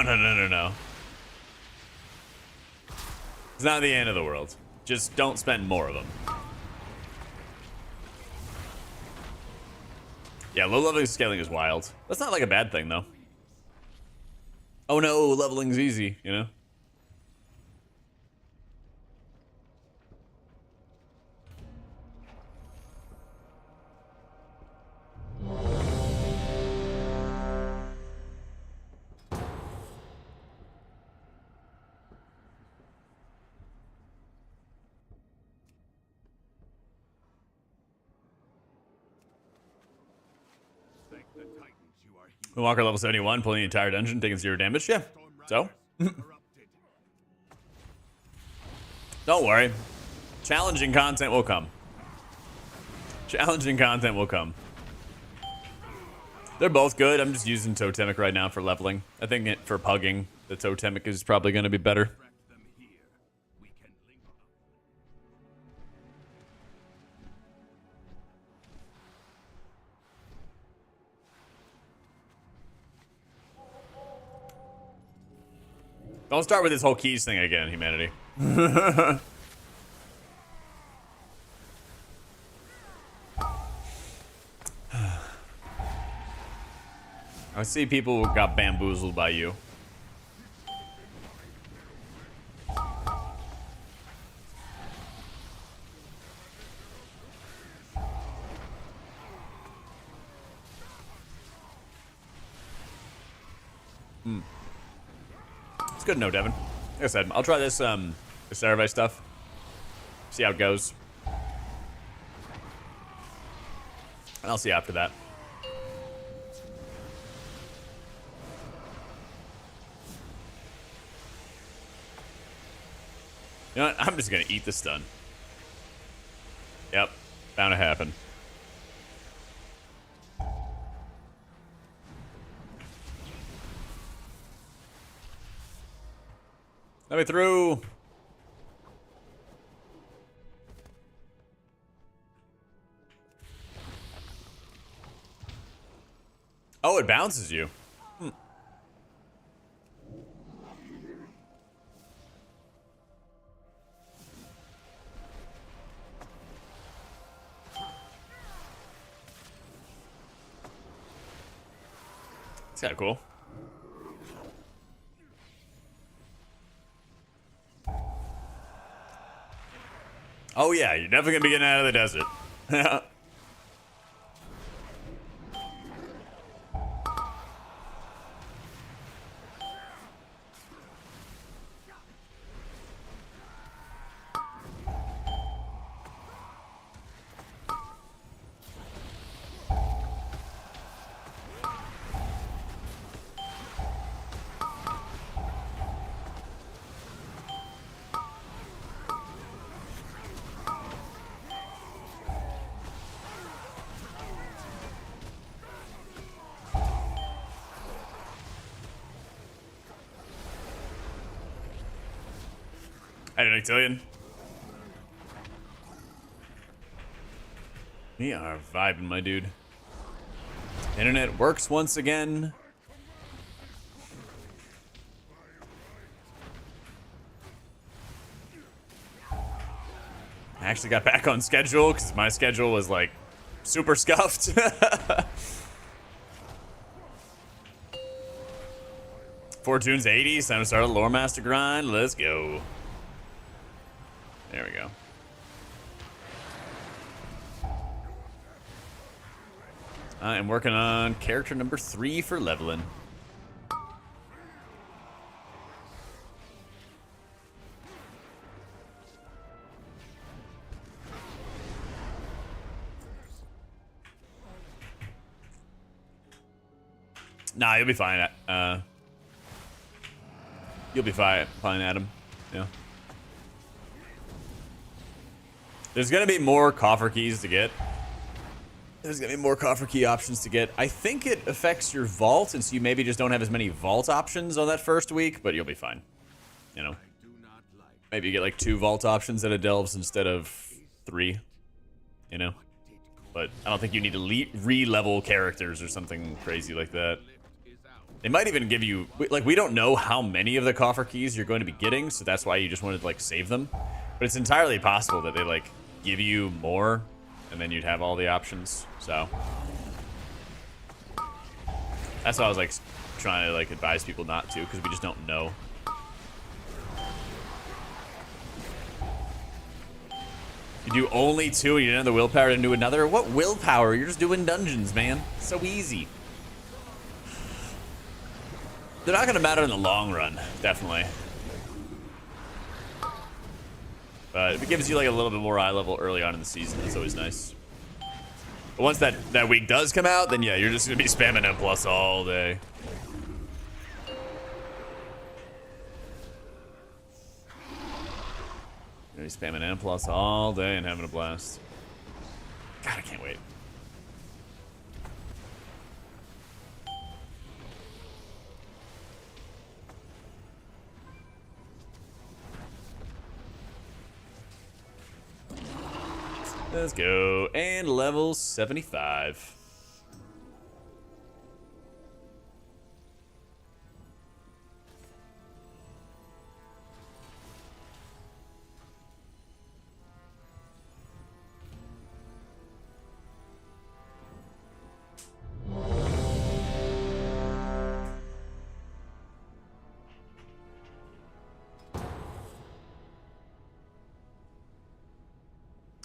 It's not the end of the world. Just don't spend more of them. Yeah, low leveling scaling is wild. That's not like a bad thing, though. Oh no, leveling's easy, you know? Thank the Titans you are here. Walker level 71, pulling the entire dungeon, taking 0 damage. Yeah. So? Corrupted. Don't worry. Challenging content will come. Challenging content will come. They're both good. I'm just using Totemic right now for leveling. I think for pugging, the Totemic is probably going to be better. Wreck them here. We can link up. Don't start with this whole keys thing again, humanity. I see people who got bamboozled by you. It's good to know, Devin. Like I said, I'll try this this CeraVe stuff. See how it goes. And I'll see after that. You know what? I'm just gonna eat the stun. Yep, bound to happen. Let me through. Oh, it bounces you. It's kind of cool. Oh yeah, you're definitely gonna be getting out of the desert. I didn't tell you. We are vibing, my dude. Internet works once again. I actually got back on schedule because my schedule was like super scuffed. Fortune's 80, time to start a lore master grind. Let's go. There we go. I am working on character number 3 for leveling. Nah, you'll be fine. You'll be fine, Adam. Yeah. There's gonna be more coffer keys to get. There's gonna be more coffer key options to get. I think it affects your vault, and so you maybe just don't have as many vault options on that first week, but you'll be fine. You know. Maybe you get like 2 vault options at a delves instead of 3. You know. But I don't think you need to re-level characters or something crazy like that. They might even give you, like, we don't know how many of the coffer keys you're going to be getting, so that's why you just wanted to, like, save them. But it's entirely possible that they, like, give you more, and then you'd have all the options, so. That's why I was, like, trying to, like, advise people not to, because we just don't know. You do only 2 and you don't have the willpower to do another? What willpower? You're just doing dungeons, man. It's so easy. They're not going to matter in the long run, definitely. But if it gives you like a little bit more eye level early on in the season, that's always nice. But once that week does come out, then yeah, you're just going to be spamming M+ all day. You're going to be spamming M+ all day and having a blast. God, I can't wait. Let's go. And level 75.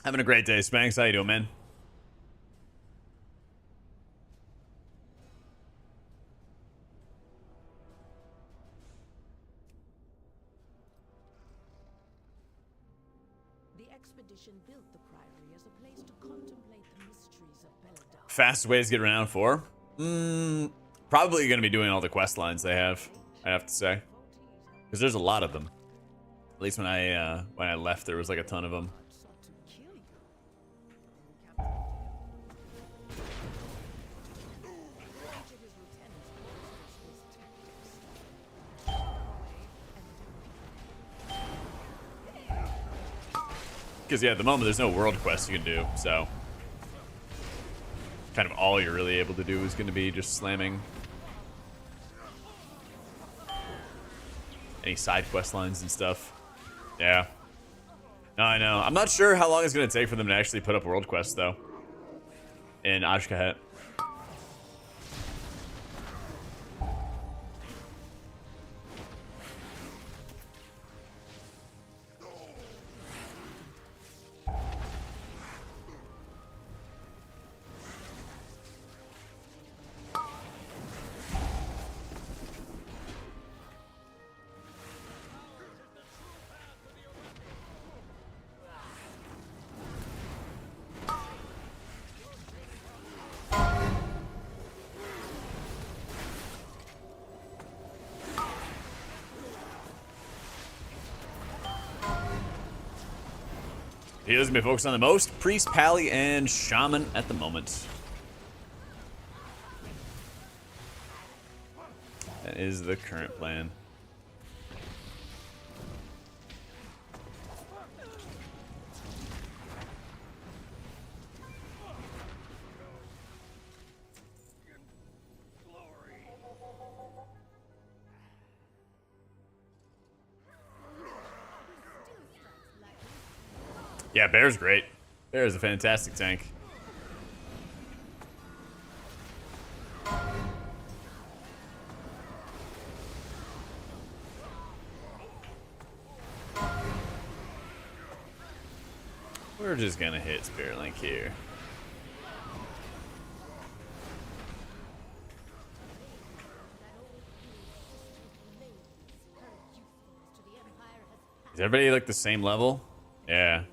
Having a great day, Spanx. How you doing, man? The expedition built the priory as a place to contemplate the mysteries of Belladon. Fastest way to get around 4? Probably going to be doing all the quest lines they have, I have to say. Because there's a lot of them. At least when I left, there was like a ton of them. Because, yeah, at the moment, there's no world quest you can do, so kind of all you're really able to do is going to be just slamming any side quest lines and stuff. Yeah. No, I know. I'm not sure how long it's going to take for them to actually put up world quests, though, in Ashkahet. He doesn't be focused on the most. Priest, Pally, and Shaman at the moment. That is the current plan. Yeah, Bear's great. Bear is a fantastic tank. We're just gonna hit Spirit Link here. Is everybody like the same level? Yeah.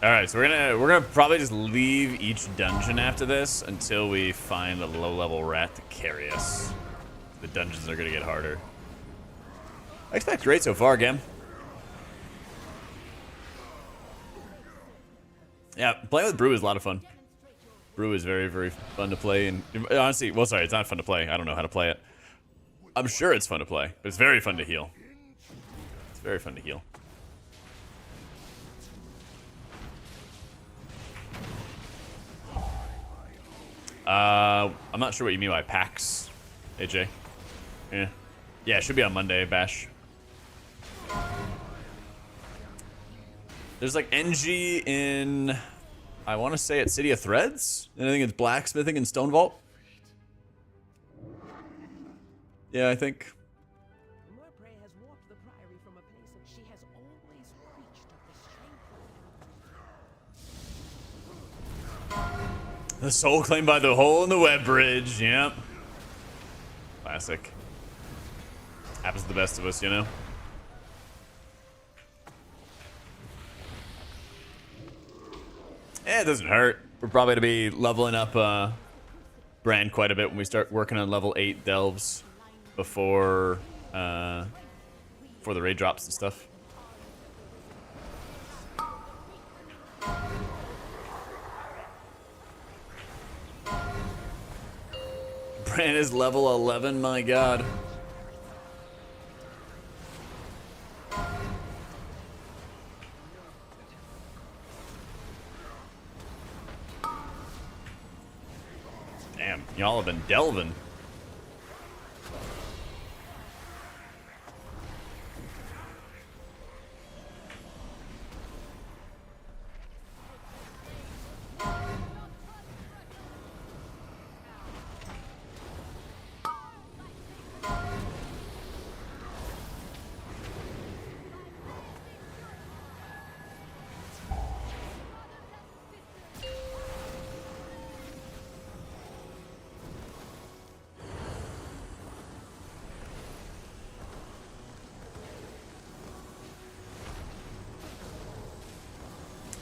All right, so we're gonna probably just leave each dungeon after this until we find a low-level rat to carry us. The dungeons are gonna get harder. I expect great so far, game. Yeah, playing with Brew is a lot of fun. Brew is very, very fun to play, and honestly, well, sorry, it's not fun to play. I don't know how to play it. I'm sure it's fun to play, but it's very fun to heal. It's very fun to heal. I'm not sure what you mean by PAX, AJ. Yeah. Yeah, it should be on Monday, Bash. There's like NG in, I want to say it's City of Threads, and I think it's blacksmithing in Stone Vault. Yeah, I think. Murpray has walked the priory from a place that she has always preached of the strength of. The soul claimed by the hole in the web bridge. Yep. Classic. Happens to the best of us, you know? Eh, it doesn't hurt. We're probably going to be leveling up Brand quite a bit when we start working on level 8 delves before the raid drops and stuff. Brand is level 11, my god. Damn, y'all have been delving.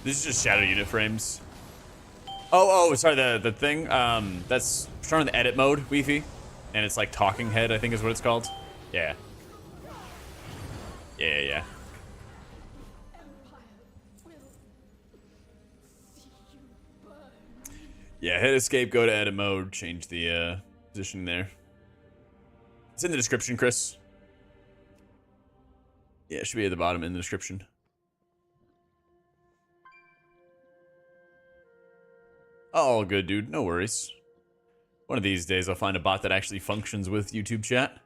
This is just shadow unit frames. Oh, sorry, the thing. That's shown in the edit mode, Weefy. And it's like talking head, I think is what it's called. Yeah. Yeah. Yeah, hit escape, go to edit mode, change the position there. It's in the description, Chris. Yeah, it should be at the bottom in the description. Oh, good, dude. No worries. One of these days, I'll find a bot that actually functions with YouTube chat.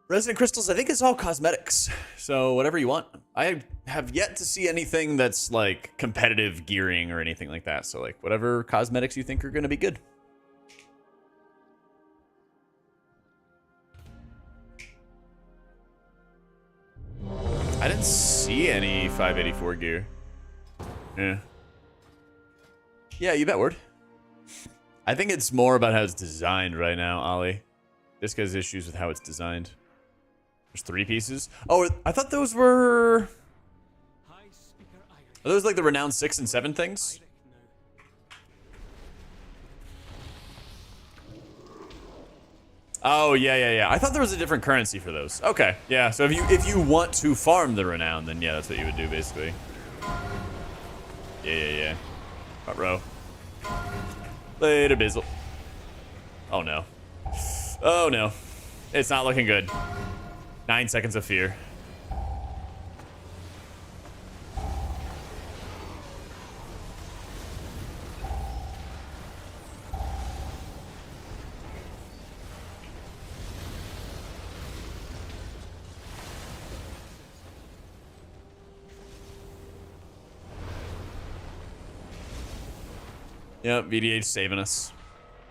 Resonant crystals, I think it's all cosmetics. So whatever you want. I have yet to see anything that's like competitive gearing or anything like that. So like whatever cosmetics you think are going to be good. I didn't see any 584 gear. Yeah. Yeah, you bet, Word. I think it's more about how it's designed right now, Ollie. This guy's issues with how it's designed. There's 3 pieces. Oh, I thought those were... Are those like the renown 6 and 7 things? Oh, yeah. I thought there was a different currency for those. Okay, yeah. So if you want to farm the renown, then yeah, that's what you would do, basically. Yeah. Front row. Later, Bizzle. Oh, no. Oh, no. It's not looking good. 9 seconds of fear. Yep, VDH saving us.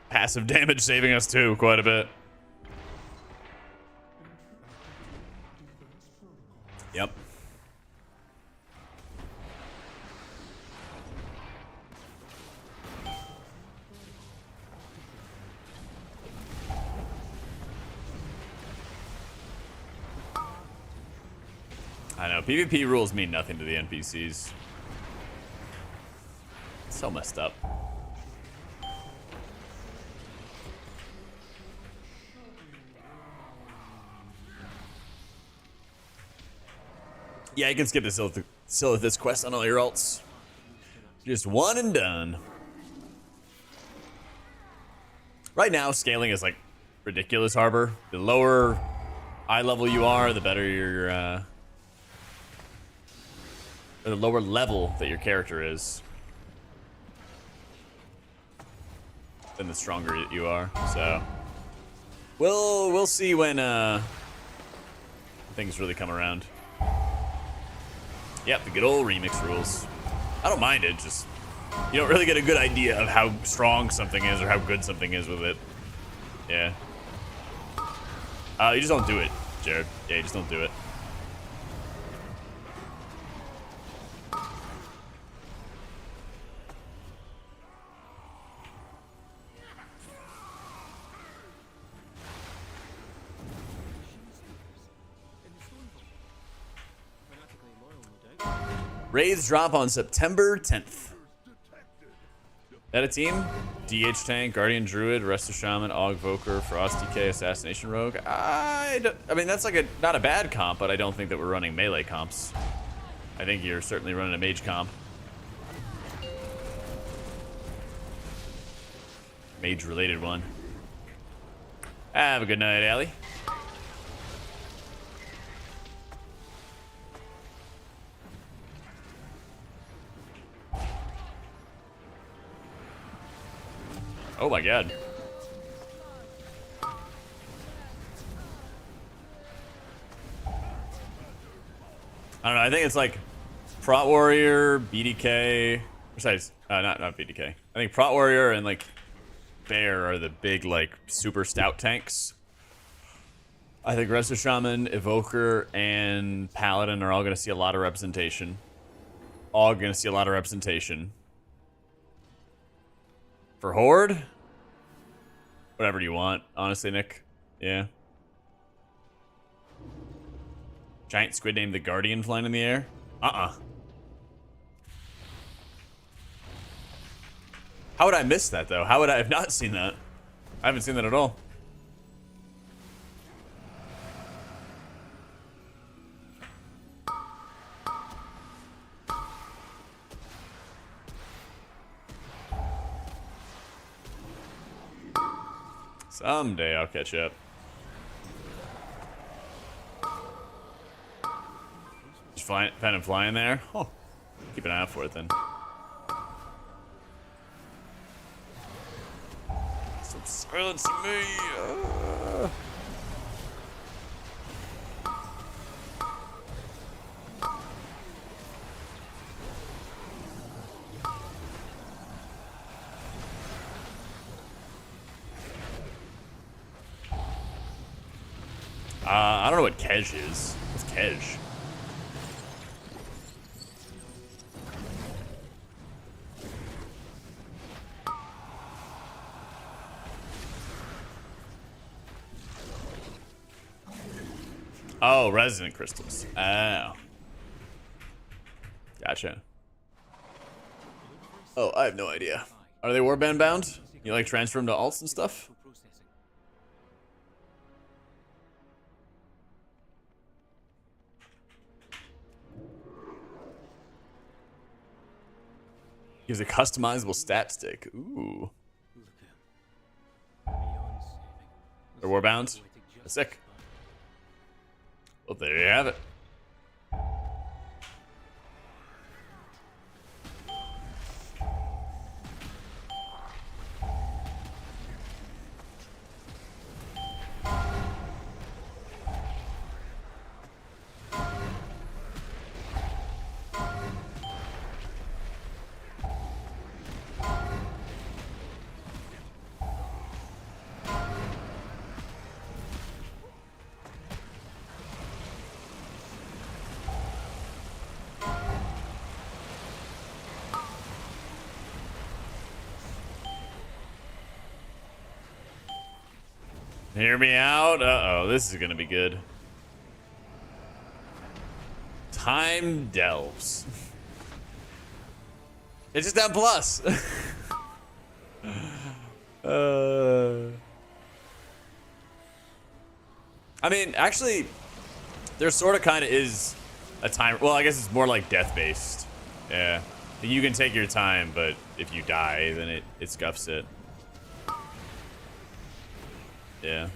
Passive damage saving us too, quite a bit. Yep. I know, PvP rules mean nothing to the NPCs. So messed up. Yeah, you can skip the Silithus quest on all your alts. Just one and done. Right now, scaling is like ridiculous, Harbor. The lower eye level you are, the better your, or the lower level that your character is, then the stronger you are. So we'll see when things really come around. Yep, the good old remix rules. I don't mind it, just you don't really get a good idea of how strong something is or how good something is with it. Yeah. You just don't do it, Jared. Yeah, you just don't do it. Raids drop on September 10th. That a team? DH Tank, Guardian Druid, Resto Shaman, Aug Voker, Frost DK, Assassination Rogue. I mean, that's like not a bad comp, but I don't think that we're running melee comps. I think you're certainly running a mage comp. Mage-related one. Have a good night, Allie. Oh my god. I don't know, I think it's like Prot Warrior, BDK, besides, not BDK. I think Prot Warrior and like Bear are the big like super stout tanks. I think Resto Shaman, Evoker, and Paladin are all gonna see a lot of representation. All gonna see a lot of representation. For Horde? Whatever you want, honestly, Nick. Yeah. Giant squid named the Guardian flying in the air? Uh-uh. How would I miss that, though? How would I have not seen that? I haven't seen that at all. Someday I'll catch up. Just find him flying there? Oh, keep an eye out for it then. Stop silencing me! I don't know what Kej is. What's Kej? Oh, resonant crystals. Oh. Gotcha. Oh, I have no idea. Are they warband bound? You like transfer them to alts and stuff? Gives a customizable stat stick. Ooh. They're warbound? That's sick. Well, there you have it. Hear me out. Uh-oh, this is gonna be good. Time delves. It's just down plus. I mean, actually, there sort of kind of is a time. Well, I guess it's more like death based. Yeah, you can take your time, but if you die, then it scuffs it. Yeah.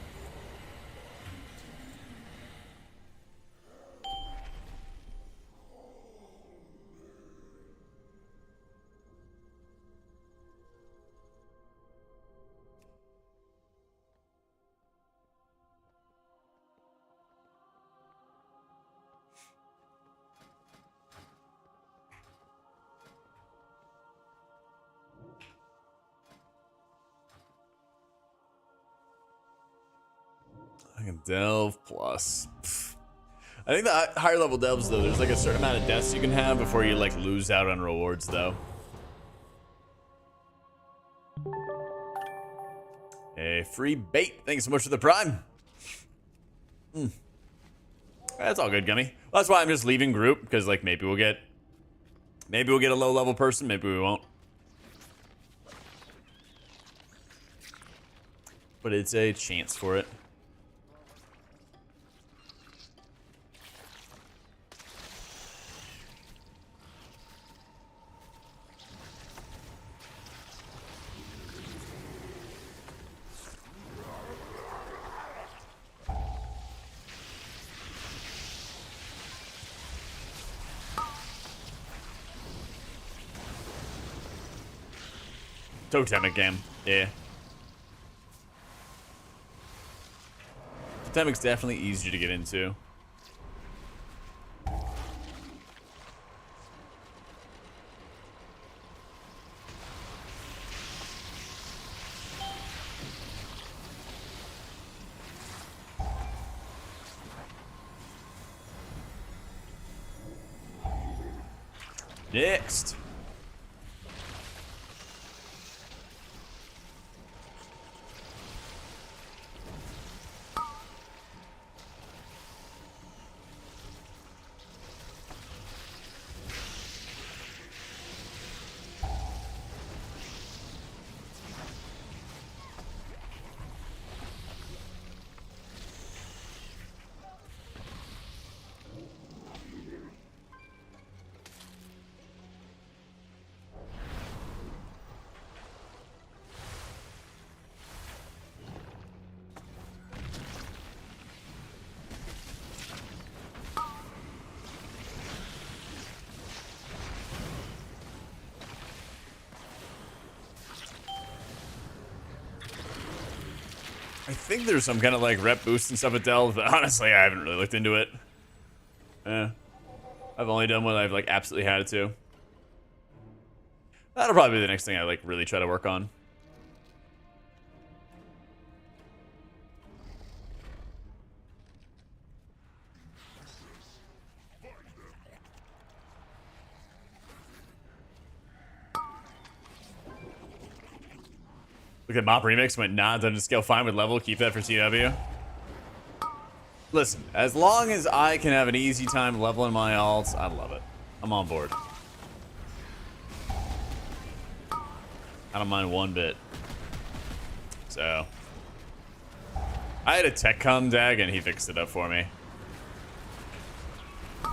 I can delve plus. Pfft. I think the higher level delves though, there's like a certain amount of deaths you can have before you like lose out on rewards though. A free bait. Thanks so much for the prime. That's all good, Gummy. Well, that's why I'm just leaving group because like maybe we'll get a low level person, maybe we won't. But it's a chance for it. Totemic game, yeah. Totemic's definitely easier to get into. Next. I think there's some kind of like rep boost and stuff at Delve, but honestly, I haven't really looked into it. I've only done what I've like absolutely had to. That'll probably be the next thing I like really try to work on. Look at Mop Remix, went nah, doesn't scale fine with level, keep that for CW. Listen, as long as I can have an easy time leveling my alts, I love it. I'm on board. I don't mind one bit. So. I had a tech com dag and he fixed it up for me.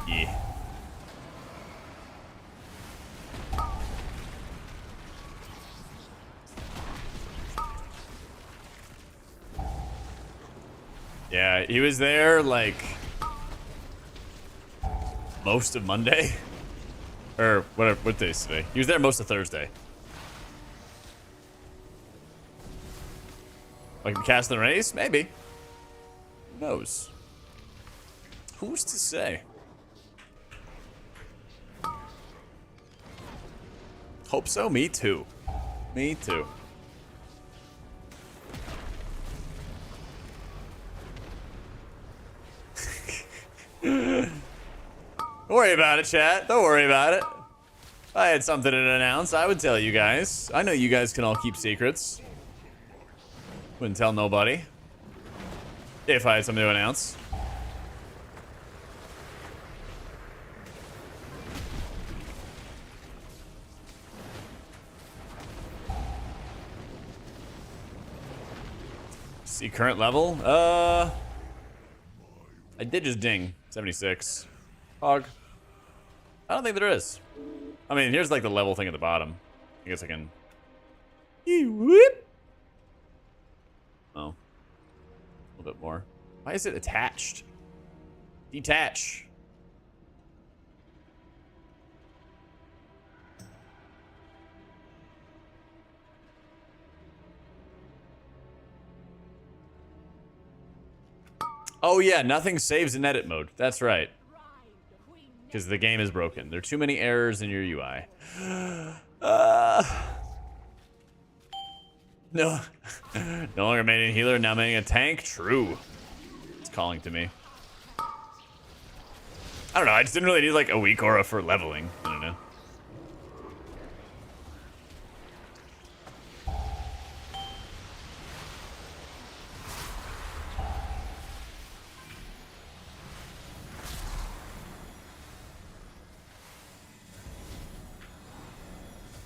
Yeah. Yeah, he was there like most of Monday or whatever. What day is today? He was there most of Thursday. Like cast the race? Maybe. Who knows? Who's to say? Hope so. Me too. Me too. Don't worry about it, chat. Don't worry about it. If I had something to announce, I would tell you guys. I know you guys can all keep secrets. Wouldn't tell nobody. If I had something to announce. See current level? I did just ding. 76. Hog. I don't think there is. I mean, here's like the level thing at the bottom. I guess I can... Whoop. Oh. A little bit more. Why is it attached? Detach. Oh yeah, nothing saves in edit mode. That's right. Because the game is broken. There are too many errors in your UI. No. No longer main healer, now main a tank? True. It's calling to me. I don't know, I just didn't really need like a weak aura for leveling. I don't know.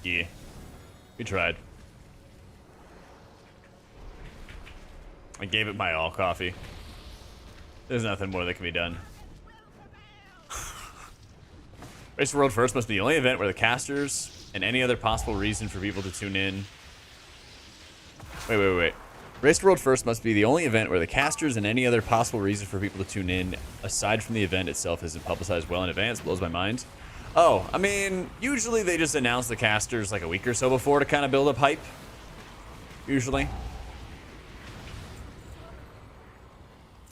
Yeah. We tried. I gave it my all coffee. There's nothing more that can be done. Race the World First must be the only event where the casters and any other possible reason for people to tune in. Wait. Race the World First must be the only event where the casters and any other possible reason for people to tune in, aside from the event itself, isn't publicized well in advance. Blows my mind. Oh, I mean, usually they just announce the casters like a week or so before to kind of build up hype. Usually.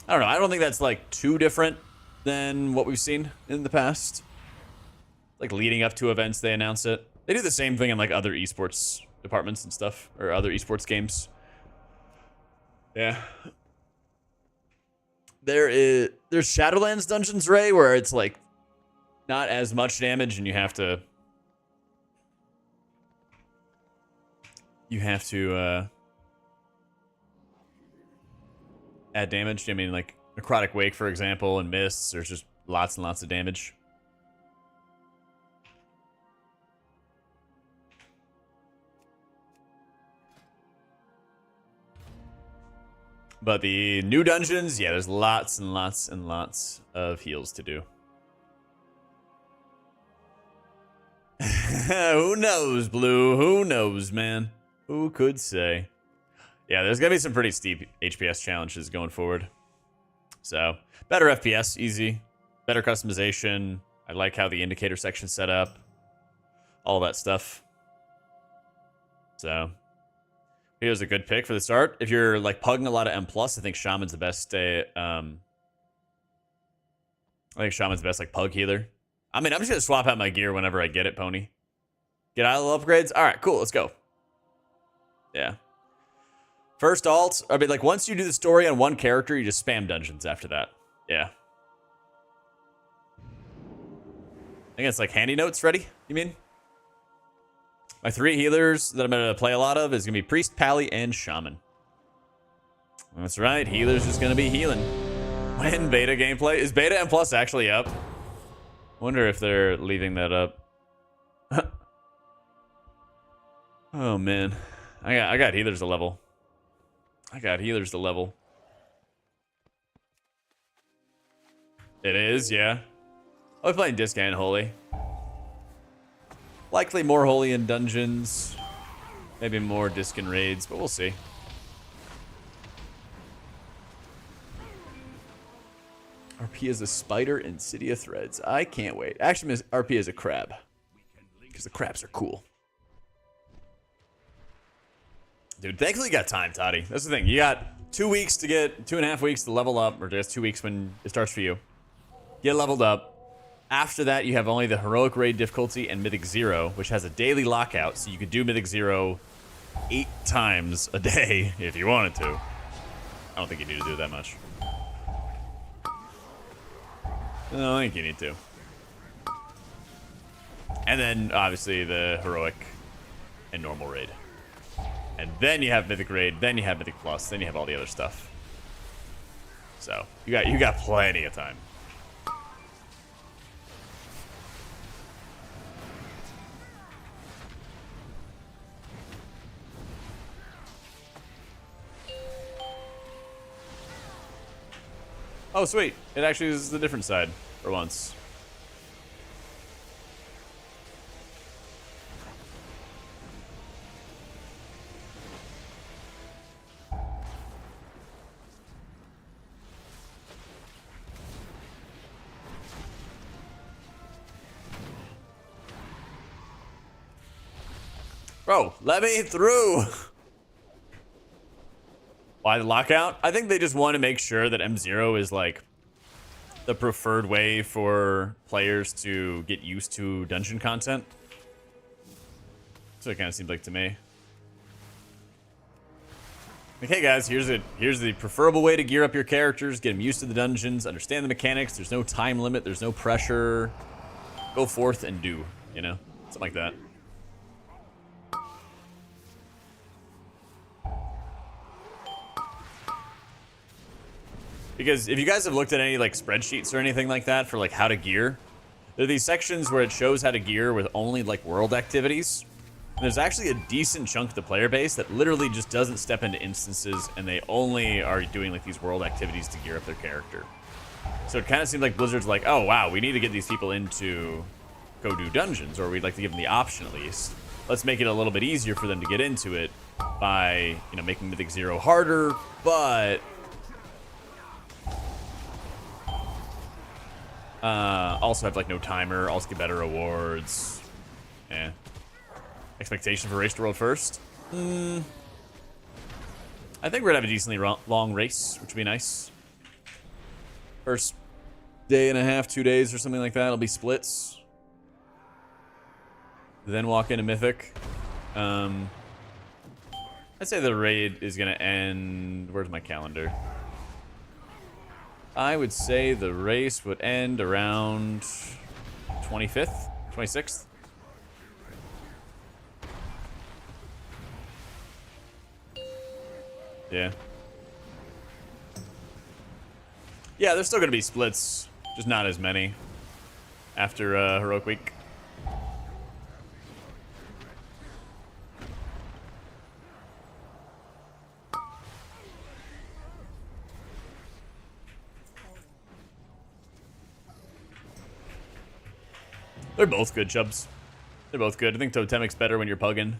I don't know. I don't think that's like too different than what we've seen in the past. Like leading up to events, they announce it. They do the same thing in like other esports departments and stuff, or other esports games. Yeah. There's Shadowlands Dungeons, Ray, where it's like not as much damage and you have to add damage. I mean, like Necrotic Wake, for example, and Mists, there's just lots and lots of damage. But the new dungeons, yeah, there's lots and lots and lots of heals to do. Who knows, Blue? Who knows, man? Who could say? Yeah, there's gonna be some pretty steep HPS challenges going forward. So, better FPS, easy. Better customization. I like how the indicator section's set up. All that stuff. So, here's a good pick for the start. If you're like pugging a lot of M+, I think Shaman's the best. I think Shaman's the best like pug healer. I mean, I'm just gonna swap out my gear whenever I get it, Pony. Get idle upgrades? Alright, cool, let's go. Yeah. First alt, I mean, like, once you do the story on one character, you just spam dungeons after that. Yeah. I think it's like handy notes ready, you mean? My 3 healers that I'm gonna play a lot of is gonna be Priest, Pally, and Shaman. That's right, healer's just gonna be healing. When beta gameplay? Is beta M+ actually up? Wonder if they're leaving that up. Oh man, I got healers to level. I got healers to level. It is, yeah. I'll be playing Disc and Holy. Likely more Holy in dungeons. Maybe more Disc and raids, but we'll see. RP is a spider in City of Threads. I can't wait. Actually, RP is a crab. Because the crabs are cool. Dude, thankfully you got time, Toddy. That's the thing. You got 2 weeks to get, 2.5 weeks to level up, or just 2 weeks when it starts for you. Get leveled up. After that, you have only the Heroic Raid difficulty and Mythic 0, which has a daily lockout, so you could do Mythic 0 8 times a day if you wanted to. I don't think you need to do it that much. No, I think you need to. And then, obviously, the Heroic and Normal Raid. And then you have Mythic Raid, then you have Mythic Plus, then you have all the other stuff. So, you got plenty of time. Oh, sweet. It actually is the different side for once. Bro, let me through. Why the lockout? I think they just want to make sure that M0 is like the preferred way for players to get used to dungeon content. That's what it kind of seems like to me. Like, hey guys, here's the preferable way to gear up your characters, get them used to the dungeons, understand the mechanics. There's no time limit, there's no pressure. Go forth and do, you know, something like that. Because if you guys have looked at any like spreadsheets or anything like that for like how to gear, there are these sections where it shows how to gear with only like world activities. And there's actually a decent chunk of the player base that literally just doesn't step into instances, and they only are doing like these world activities to gear up their character. So it kind of seems like Blizzard's like, oh wow, we need to get these people into go do dungeons, or we'd like to give them the option at least. Let's make it a little bit easier for them to get into it by, you know, making Mythic 0 harder, but also have like no timer, also get better rewards. Yeah. Expectation for race to world first? I think we're gonna have a decently long race, which would be nice. First day and a half, 2 days or something like that, it'll be splits. Then walk into Mythic. I'd say the raid is gonna end. Where's my calendar? I would say the race would end around 25th, 26th. Yeah. Yeah, there's still gonna be splits, just not as many after Heroic Week. They're both good, Chubs. They're both good. I think Totemic's better when you're pugging.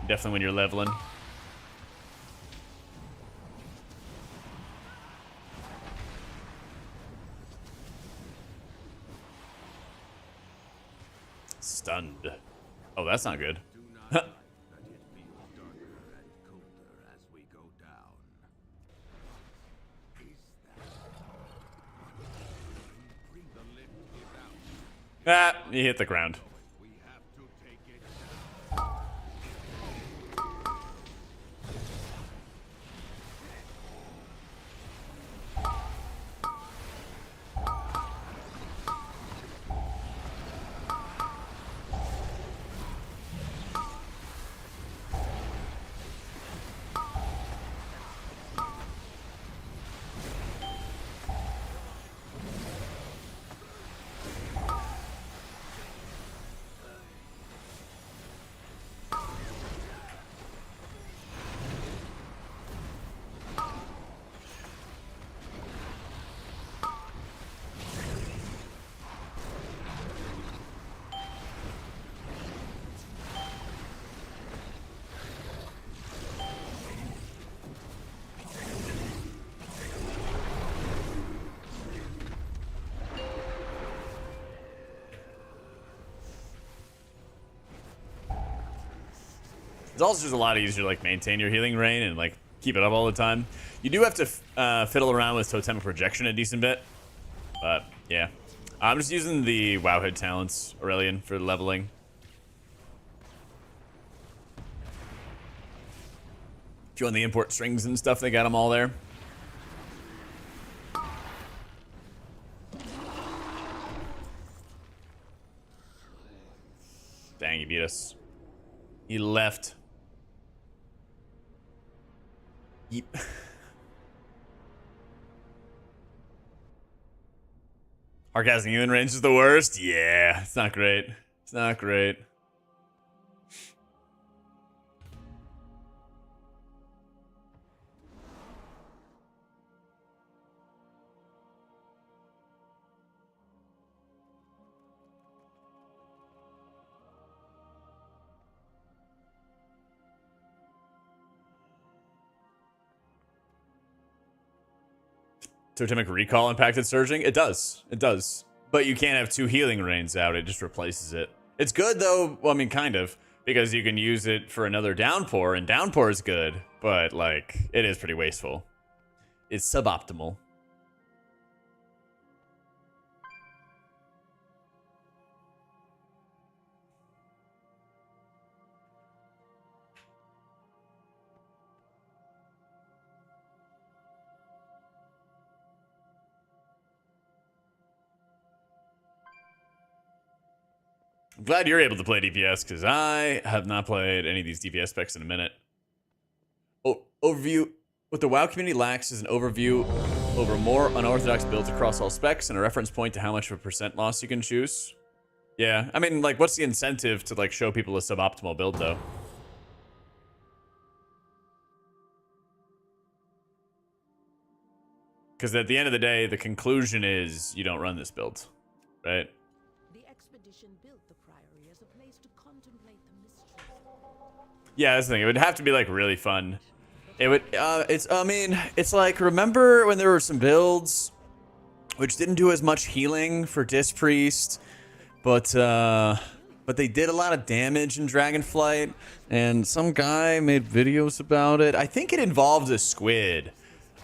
Definitely when you're leveling. Stunned. Oh, that's not good. Do not like that it feels darker and colder as we go down. Is that bring the lift around? Ah, you hit the ground. We have to take it down. It's also just a lot easier to like maintain your healing rain and like keep it up all the time. You do have to fiddle around with totemic projection a decent bit, but yeah. I'm just using the Wowhead talents, Aurelian, for leveling. If you want the import strings and stuff, they got them all there. Dang, he beat us. He left. Yep. Hardcasting healing range is the worst? Yeah, it's not great. It's not great. Totemic Recall impacted Surging? It does. It does. But you can't have 2 healing rains out. It just replaces it. It's good, though. Well, I mean, kind of. Because you can use it for another Downpour, and Downpour is good. But, like, it is pretty wasteful. It's suboptimal. I'm glad you're able to play DPS, because I have not played any of these DPS specs in a minute. Overview. What the WoW community lacks is an overview over more unorthodox builds across all specs and a reference point to how much of a percent loss you can choose. Yeah, I mean, like, what's the incentive to, like, show people a suboptimal build, though? Because at the end of the day, the conclusion is you don't run this build, right? The expedition built the Priory as a place to contemplate the mysteries. Yeah, that's the thing. It would have to be, like, really fun. It would, I mean, it's like, remember when there were some builds which didn't do as much healing for Disc Priest, but they did a lot of damage in Dragonflight, and some guy made videos about it. I think it involved a squid.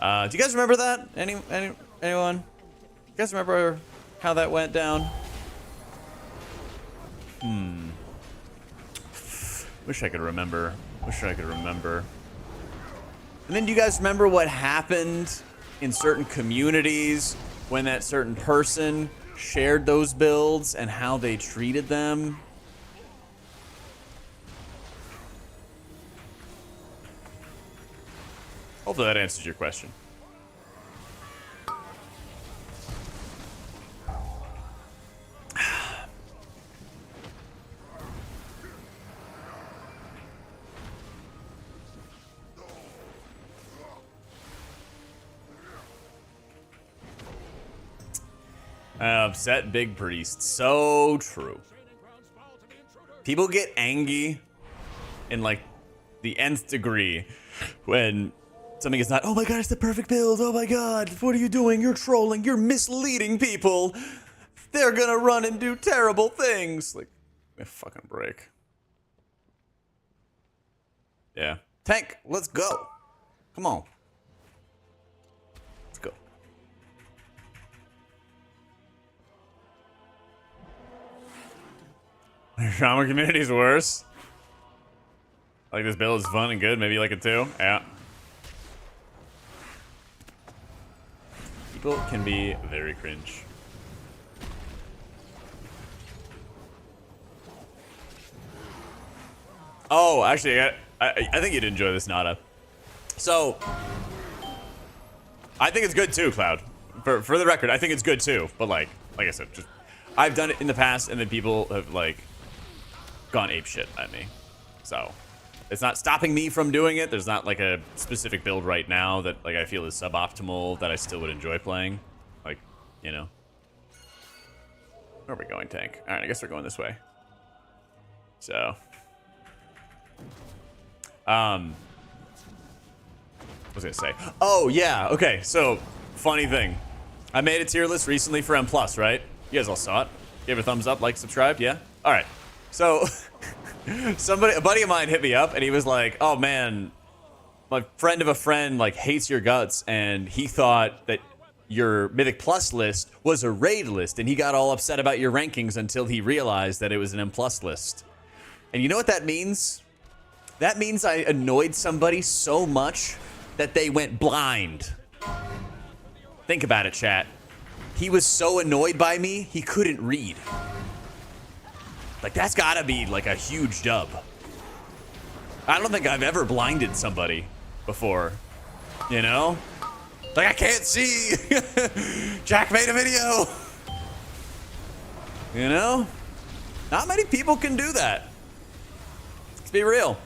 Do you guys remember that? Anyone? You guys remember how that went down? Wish I could remember. And then do you guys remember what happened in certain communities when that certain person shared those builds and how they treated them? Hopefully that answers your question. Upset Big Priest. So true. People get angry in, like, the nth degree when something is not, oh my god, it's the perfect build, oh my god, what are you doing? You're trolling, you're misleading people. They're gonna run and do terrible things. Like, give me a fucking break. Yeah. Tank, let's go. Come on. Let's go. Shaman community's worse. Like, this build is fun and good. Maybe you like it too. Yeah. People can be very cringe. Oh, actually, I think you'd enjoy this, Nada. So, I think it's good too, Cloud. For the record, I think it's good too. But like I said, just I've done it in the past, and then people have, like, gone apeshit at me. So, it's not stopping me from doing it. There's not, like, a specific build right now that, like, I feel is suboptimal that I still would enjoy playing. Like, you know. Where are we going, Tank? All right, I guess we're going this way. So, what was I gonna say? Oh, yeah, okay, so, funny thing. I made a tier list recently for M+, right? You guys all saw it. Give a thumbs up, like, subscribe, yeah? All right. So, a buddy of mine hit me up, and he was like, oh, man, my friend of a friend, like, hates your guts, and he thought that your Mythic Plus list was a raid list, and he got all upset about your rankings until he realized that it was an M+ list. And you know what that means? That means I annoyed somebody so much that they went blind. Think about it, chat. He was so annoyed by me, he couldn't read. Like, that's gotta be, like, a huge dub. I don't think I've ever blinded somebody before. You know? Like, I can't see! Jack made a video! You know? Not many people can do that. Let's be real.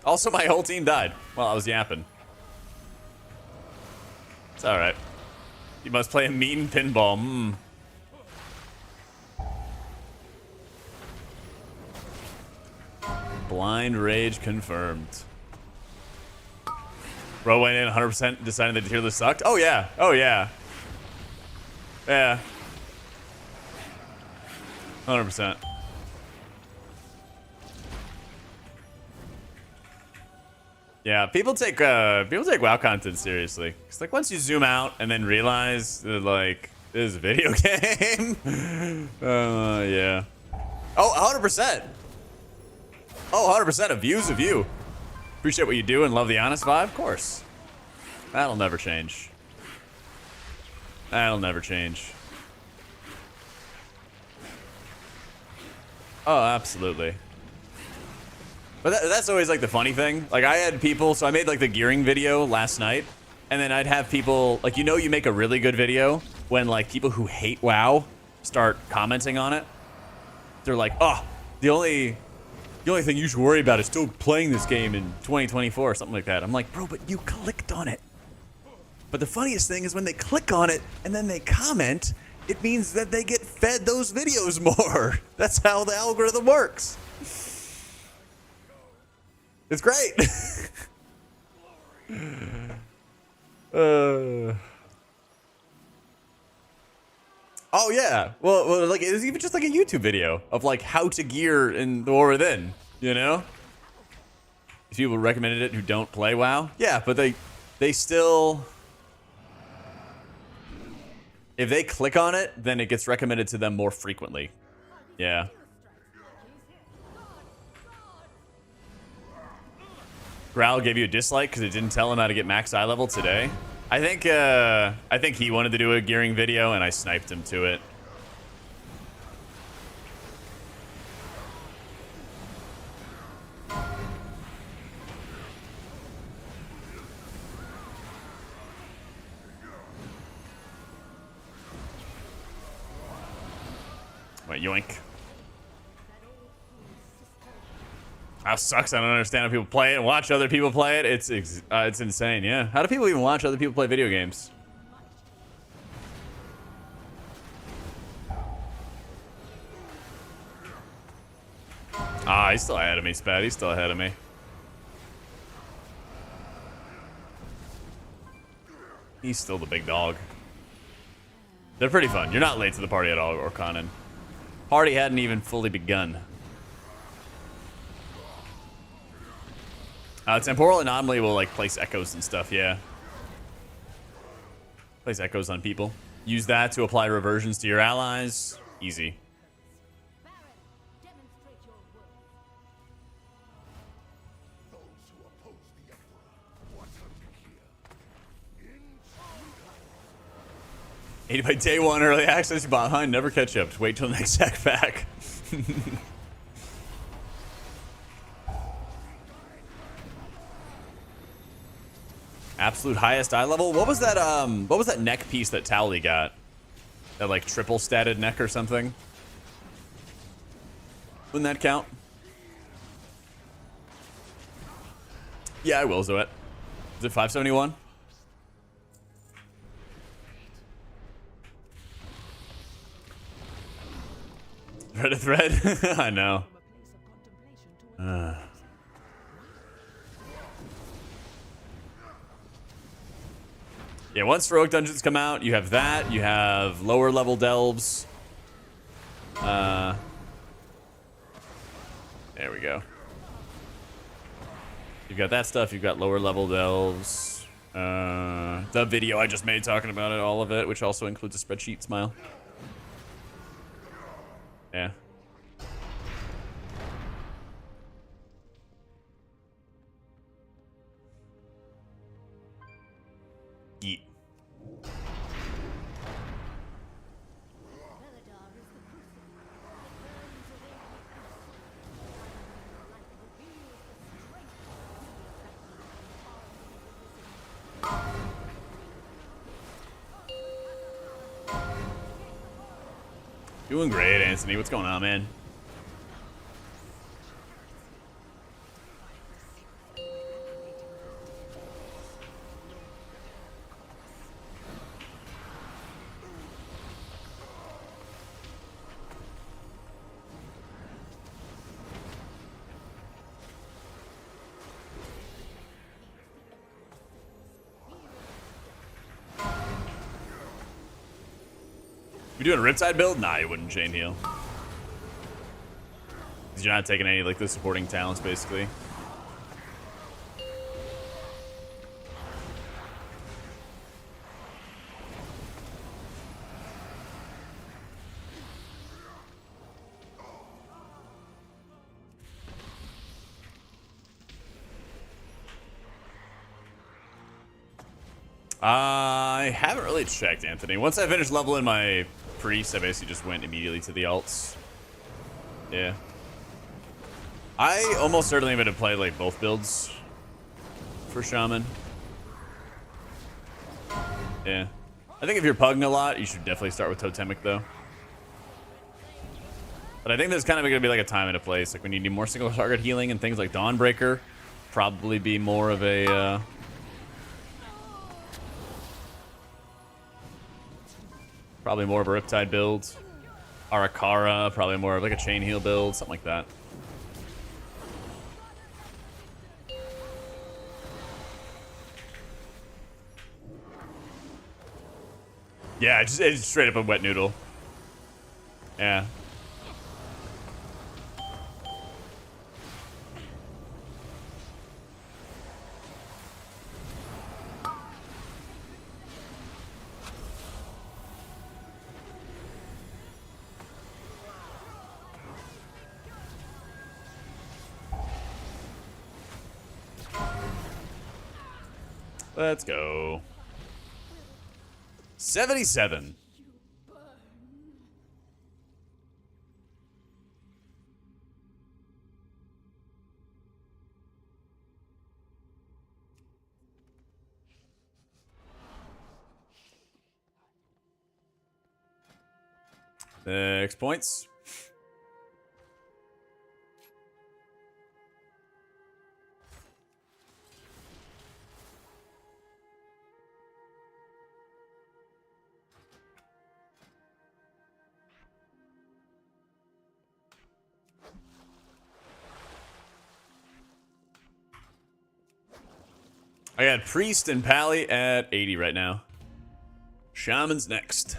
Also, my whole team died while I was yapping. It's alright. You must play a mean pinball. Blind rage confirmed. Bro went in 100% deciding that the tier list sucked. Oh yeah. Oh yeah. Yeah. 100%. Yeah, people take WoW content seriously. It's like once you zoom out and then realize that like this is a video game. Yeah. Oh, 100%. Oh, 100%. A view's a view. Appreciate what you do and love the honest vibe, of course. That'll never change. That'll never change. Oh, absolutely. But that's always like the funny thing. Like I had people, so I made like the gearing video last night, and then I'd have people like, you know, you make a really good video when like people who hate WoW start commenting on it. They're like, oh, the only thing you should worry about is still playing this game in 2024 or something like that. I'm like, bro, but you clicked on it. But the funniest thing is when they click on it and then they comment, it means that they get fed those videos more. That's how the algorithm works. It's great. Oh yeah. Well, like it was even just like a YouTube video of like how to gear in the War Within. You know, if people recommended it who don't play WoW, yeah, but they still, if they click on it, then it gets recommended to them more frequently. Yeah. Growl gave you a dislike because it didn't tell him how to get max eye level today. I think he wanted to do a gearing video and I sniped him to it. Wait, yoink. That sucks. I don't understand how people play it and watch other people play it. It's insane, yeah. How do people even watch other people play video games? Ah, he's still ahead of me, Spat. He's still ahead of me. He's still the big dog. They're pretty fun. You're not late to the party at all, Orkanen. Party hadn't even fully begun. Temporal Anomaly will like place echoes and stuff, yeah. Place echoes on people. Use that to apply reversions to your allies. Easy. Baron, demonstrate your worth. Those who oppose the Emperor, what are here? In 80 by day one, early access, behind, never catch up. Just wait till the next sack pack. Absolute highest eye level. What was that? What was that neck piece that Towley got? That like triple statted neck or something? Wouldn't that count? Yeah, I will, Zoet. Is it 571? Reddit thread? I know. Yeah, once Rogue Dungeons come out, you have that. You have lower level delves. There we go. You've got that stuff. You've got lower level delves. The video I just made talking about it, all of it, which also includes a spreadsheet smile. Yeah. Yeet. Doing great, Anthony. What's going on, man? You doing a Riptide build? Nah, you wouldn't chain heal. Because you're not taking any like the supporting talents, basically. I haven't really checked, Anthony. Once I finished leveling my priest, I basically just went immediately to the alts. Yeah. I almost certainly would have played like both builds for Shaman. Yeah. I think if you're pugging a lot, you should definitely start with Totemic though. But I think there's kind of going to be like a time and a place. Like when you need more single target healing and things like Dawnbreaker, probably be more of a... probably more of a Riptide build. Arakara, probably more of like a chain heal build, something like that. Yeah, it's straight up a wet noodle. Yeah. Let's go. 77. Next points. I got Priest and Pally at 80 right now. Shaman's next.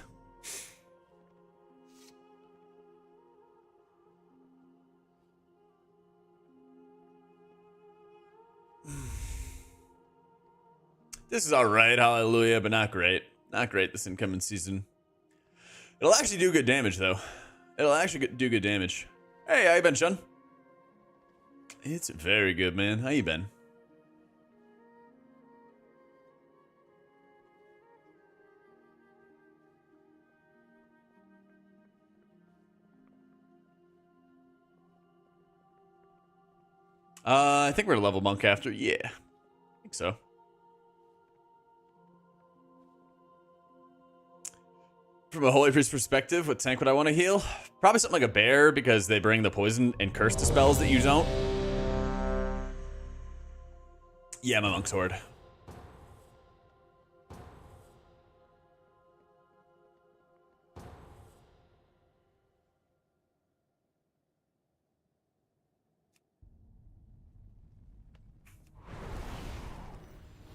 This is alright, hallelujah, but not great. Not great this incoming season. It'll actually do good damage, though. It'll actually do good damage. Hey, how you been, Shun? It's very good, man. How you been? I think we're a level monk after. Yeah, I think so. From a Holy Priest perspective, what tank would I want to heal? Probably something like a bear, because they bring the poison and curse dispels that you don't. Yeah, my monk's horde.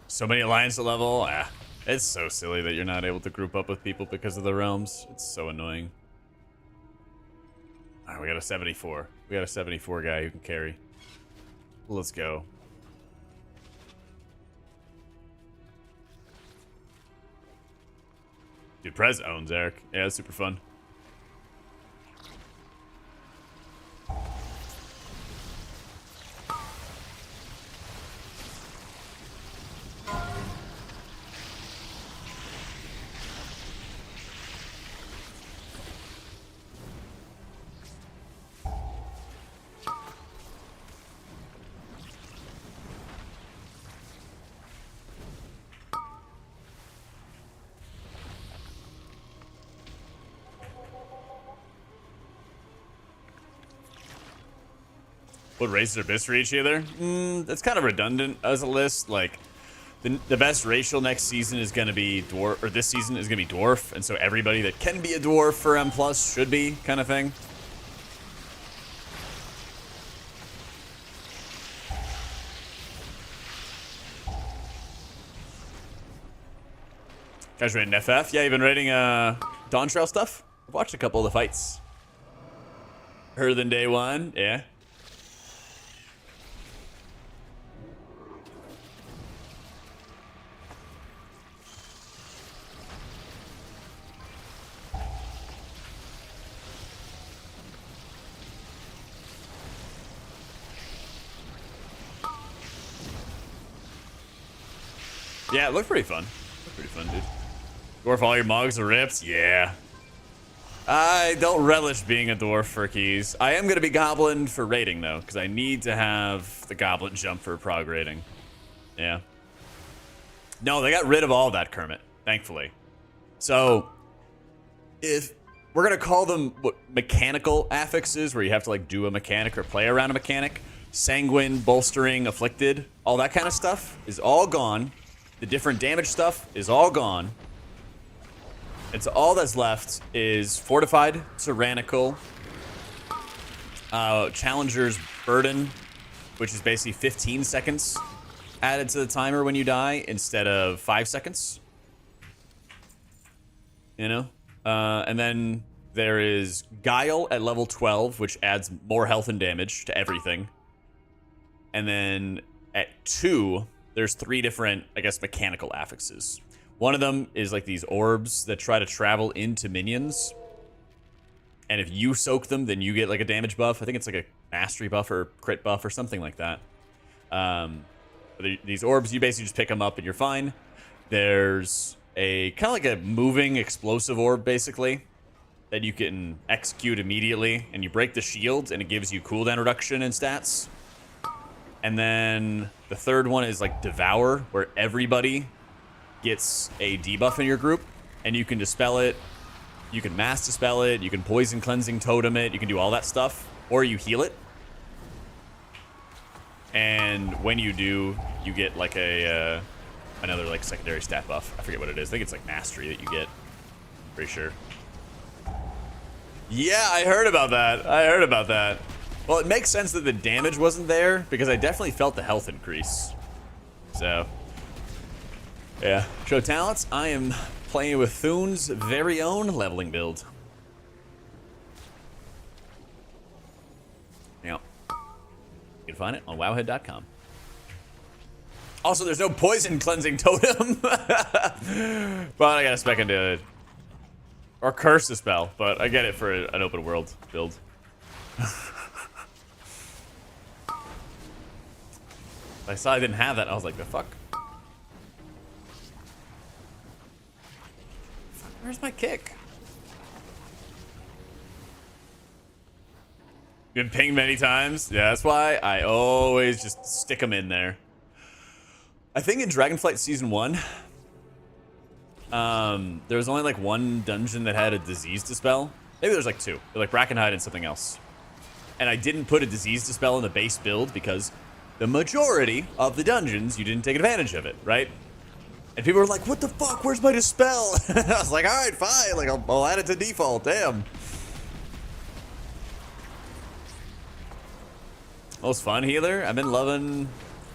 So many alliance level. Ah, it's so silly that you're not able to group up with people because of the realms. It's so annoying. All right, we got a 74. We got a 74 guy who can carry. Let's go. Dude, Prez owns Eric. Yeah, that's super fun. What races are best for each other? That's kind of redundant as a list. Like, the best racial next season is going to be dwarf, or this season is going to be dwarf, and so everybody that can be a dwarf for M+ should be, kind of thing. Guys rating FF? Yeah, you've been rating Dawn Trail stuff? I've watched a couple of the fights. Her than day one, yeah. Yeah, it looked pretty fun. Looked pretty fun, dude. Dwarf all your mugs or rips? Yeah. I don't relish being a dwarf for keys. I am going to be goblin for rating, though, because I need to have the goblin jump for prog rating. Yeah. No, they got rid of all that, Kermit, thankfully. So, if we're going to call them what mechanical affixes, where you have to like do a mechanic or play around a mechanic, sanguine, bolstering, afflicted, all that kind of stuff is all gone. The different damage stuff is all gone. And so all that's left is Fortified, Tyrannical, Challenger's Burden, which is basically 15 seconds added to the timer when you die instead of 5 seconds. You know? And then there is Guile at level 12, which adds more health and damage to everything. And then at 2, there's 3 different, I guess, mechanical affixes. One of them is like these orbs that try to travel into minions. And if you soak them, then you get like a damage buff. I think it's like a mastery buff or crit buff or something like that. These orbs, you basically just pick them up and you're fine. There's a kind of like a moving explosive orb, basically, that you can execute immediately. And you break the shield and it gives you cooldown reduction in stats. And then the third one is like Devour, where everybody gets a debuff in your group, and you can dispel it, you can mass dispel it, you can poison cleansing totem it, you can do all that stuff, or you heal it. And when you do, you get like a another like secondary stat buff. I forget what it is. I think it's like mastery that you get. Pretty sure. Yeah, I heard about that. Well, it makes sense that the damage wasn't there because I definitely felt the health increase. So, yeah. Show talents. I am playing with Thune's very own leveling build. Yeah. You can find it on wowhead.com. Also, there's no poison cleansing totem. But I gotta spec into it. Or curse the spell, but I get it for an open world build. I saw I didn't have that. I was like, the fuck? Where's my kick? Been pinged many times. Yeah, that's why I always just stick them in there. I think in Dragonflight Season 1, there was only like one dungeon that had a disease dispel. Maybe there's like 2. They're like Brackenhide and something else. And I didn't put a disease dispel in the base build because the majority of the dungeons, you didn't take advantage of it, right? And people were like, what the fuck, where's my dispel? I was like, all right, fine, like I'll add it to default, damn. Most fun healer? I've been loving,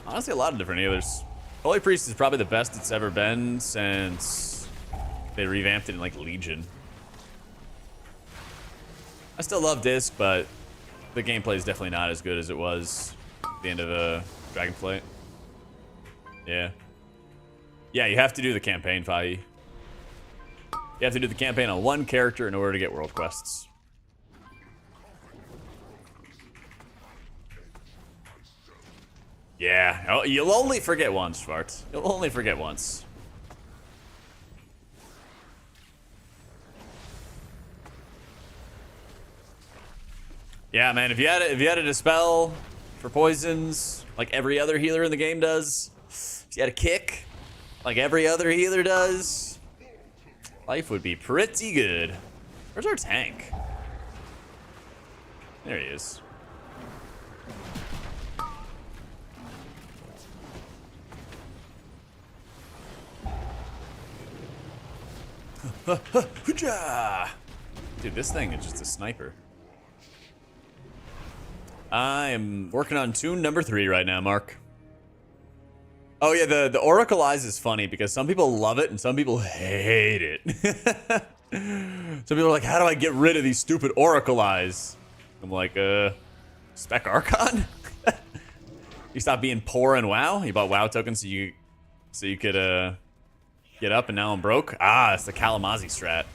honestly, a lot of different healers. Holy Priest is probably the best it's ever been since they revamped it in like Legion. I still love Disc, but the gameplay is definitely not as good as it was at the end of Dragonflight. Yeah. Yeah, you have to do the campaign, Fai. You have to do the campaign on one character in order to get world quests. Yeah, oh, you'll only forget once, Schwartz. You'll only forget once. Yeah, man, if you had a dispel for poisons, like every other healer in the game does, if you had a kick, like every other healer does, life would be pretty good. Where's our tank? There he is. Dude, this thing is just a sniper. I am working on tune number 3 right now, Mark. Oh yeah, the Oracle Eyes is funny because some people love it and some people hate it. Some people are like, how do I get rid of these stupid Oracle Eyes? I'm like, Spec Archon? You stopped being poor in WoW? You bought WoW tokens so you could get up and now I'm broke? Ah, it's the Kalamazi strat.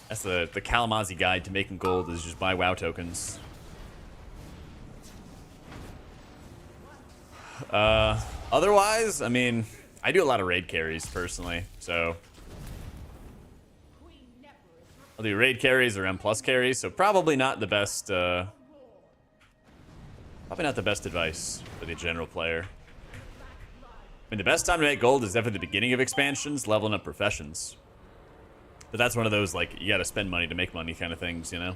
That's the Kalamazi guide to making gold is just buy WoW tokens. Otherwise, I mean, I do a lot of raid carries personally, so I'll do raid carries or M+ carries, so probably not the best, probably not the best advice for the general player. I mean, the best time to make gold is definitely the beginning of expansions, leveling up professions. But that's one of those, like, you gotta spend money to make money kind of things, you know?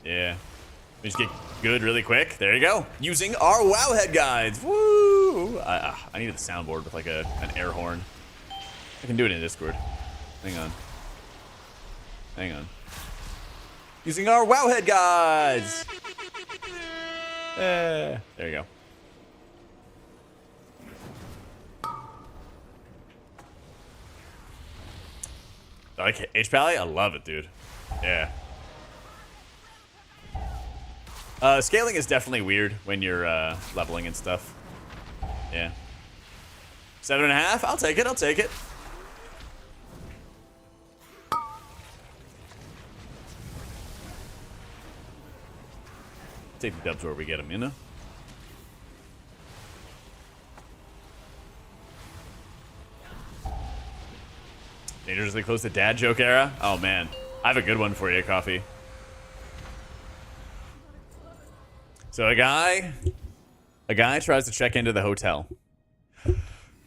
Yeah. We just get good really quick. There you go. Using our Wowhead guides. Woo! I needed the soundboard with like an air horn. I can do it in Discord. Hang on. Hang on. Using our Wowhead guides. There you go. I like H-Pally? I love it, dude. Yeah. Scaling is definitely weird when you're leveling and stuff. Yeah. 7.5? I'll take it. I'll take it. Take the dubs where we get them, you know? Dangerously close to dad joke era? Oh, man. I have a good one for you, Coffee. So a guy tries to check into the hotel.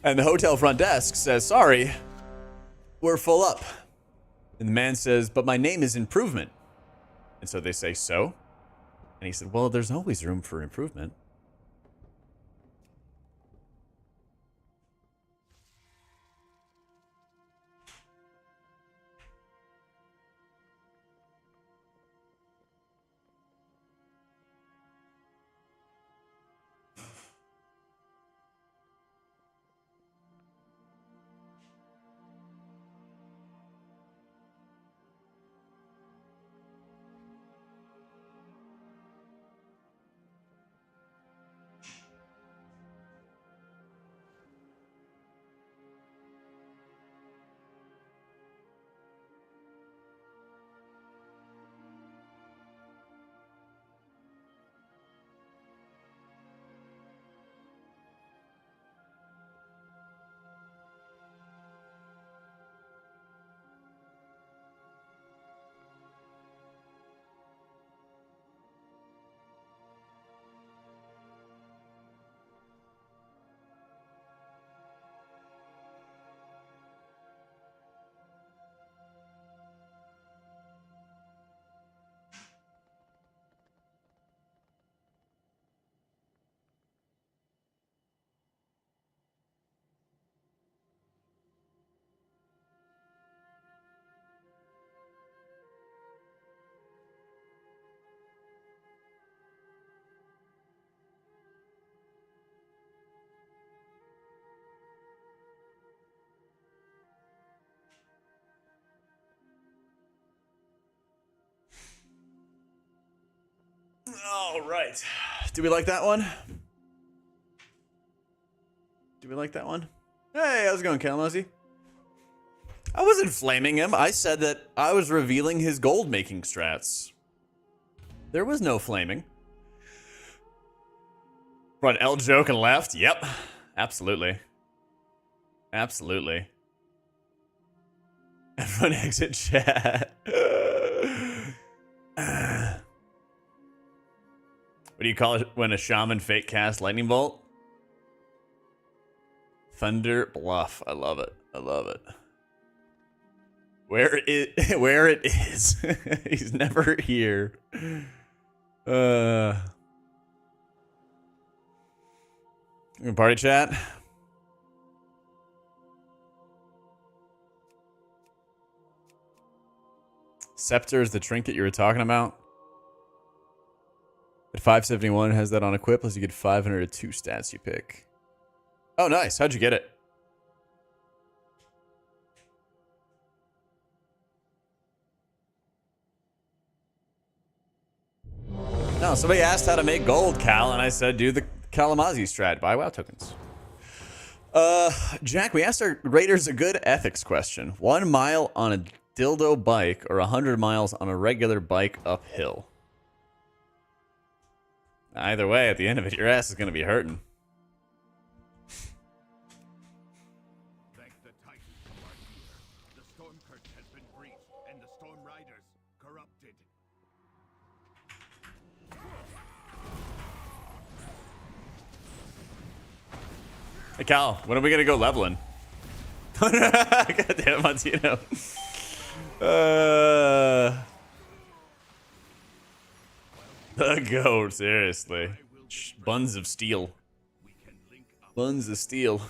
And the hotel front desk says, sorry, we're full up. And the man says, but my name is Improvement. And so they say, so? And he said, well, there's always room for improvement. All right. Do we like that one? Do we like that one? Hey, how's it going, Kalamazoo? I wasn't flaming him. I said that I was revealing his gold making strats. There was no flaming. Run L joke and left? Yep. Absolutely. Absolutely. Everyone exit chat. What do you call it when a shaman fake casts lightning bolt? Thunder bluff. I love it. I love it. Where it is. He's never here. Party chat. Scepter is the trinket you were talking about. at 571 has that on equip, plus you get 500 to 2 stats you pick. Oh, nice. How'd you get it? No, somebody asked how to make gold, Cal, and I said do the Kalamazi strat, buy WoW tokens. Jack, we asked our raiders a good ethics question. 1 mile on a dildo bike or 100 miles on a regular bike uphill? Either way, at the end of it, your ass is going to be hurting. Thank the Titans who are here. The storm curtain has been breached, and the storm riders corrupted. Hey, Cal, when are we going to go leveling? God damn, Montino. The goat, seriously. Buns of steel. Buns of steel.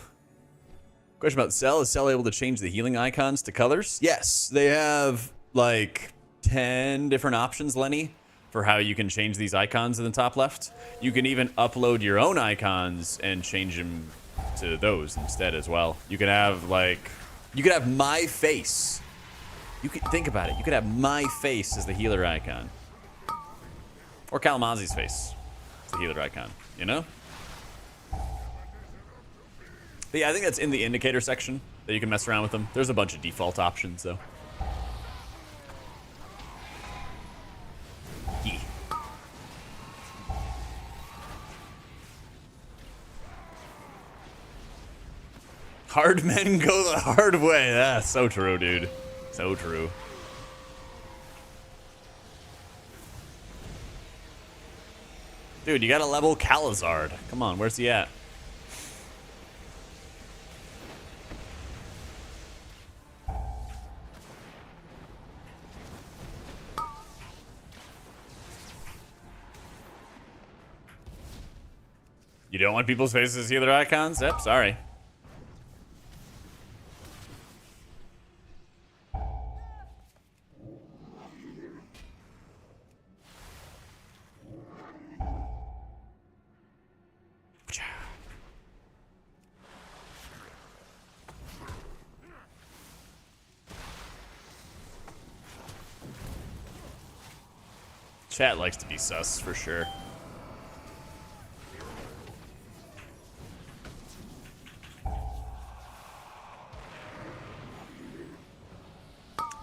Question about Cell. Is Cell able to change the healing icons to colors? Yes, they have like 10 different options, Lenny, for how you can change these icons in the top left. You can even upload your own icons and change them to those instead as well. You can have like, you could have my face. You could think about it. You could have my face as the healer icon. Or Kalamazi's face as the healer icon, you know? But yeah, I think that's in the indicator section that you can mess around with them. There's a bunch of default options though. Yeah. Hard men go the hard way. That's so true, dude. So true. Dude, you gotta level Calazard. Come on, where's he at? You don't want people's faces as healer icons? Yep, sorry. Chat likes to be sus, for sure.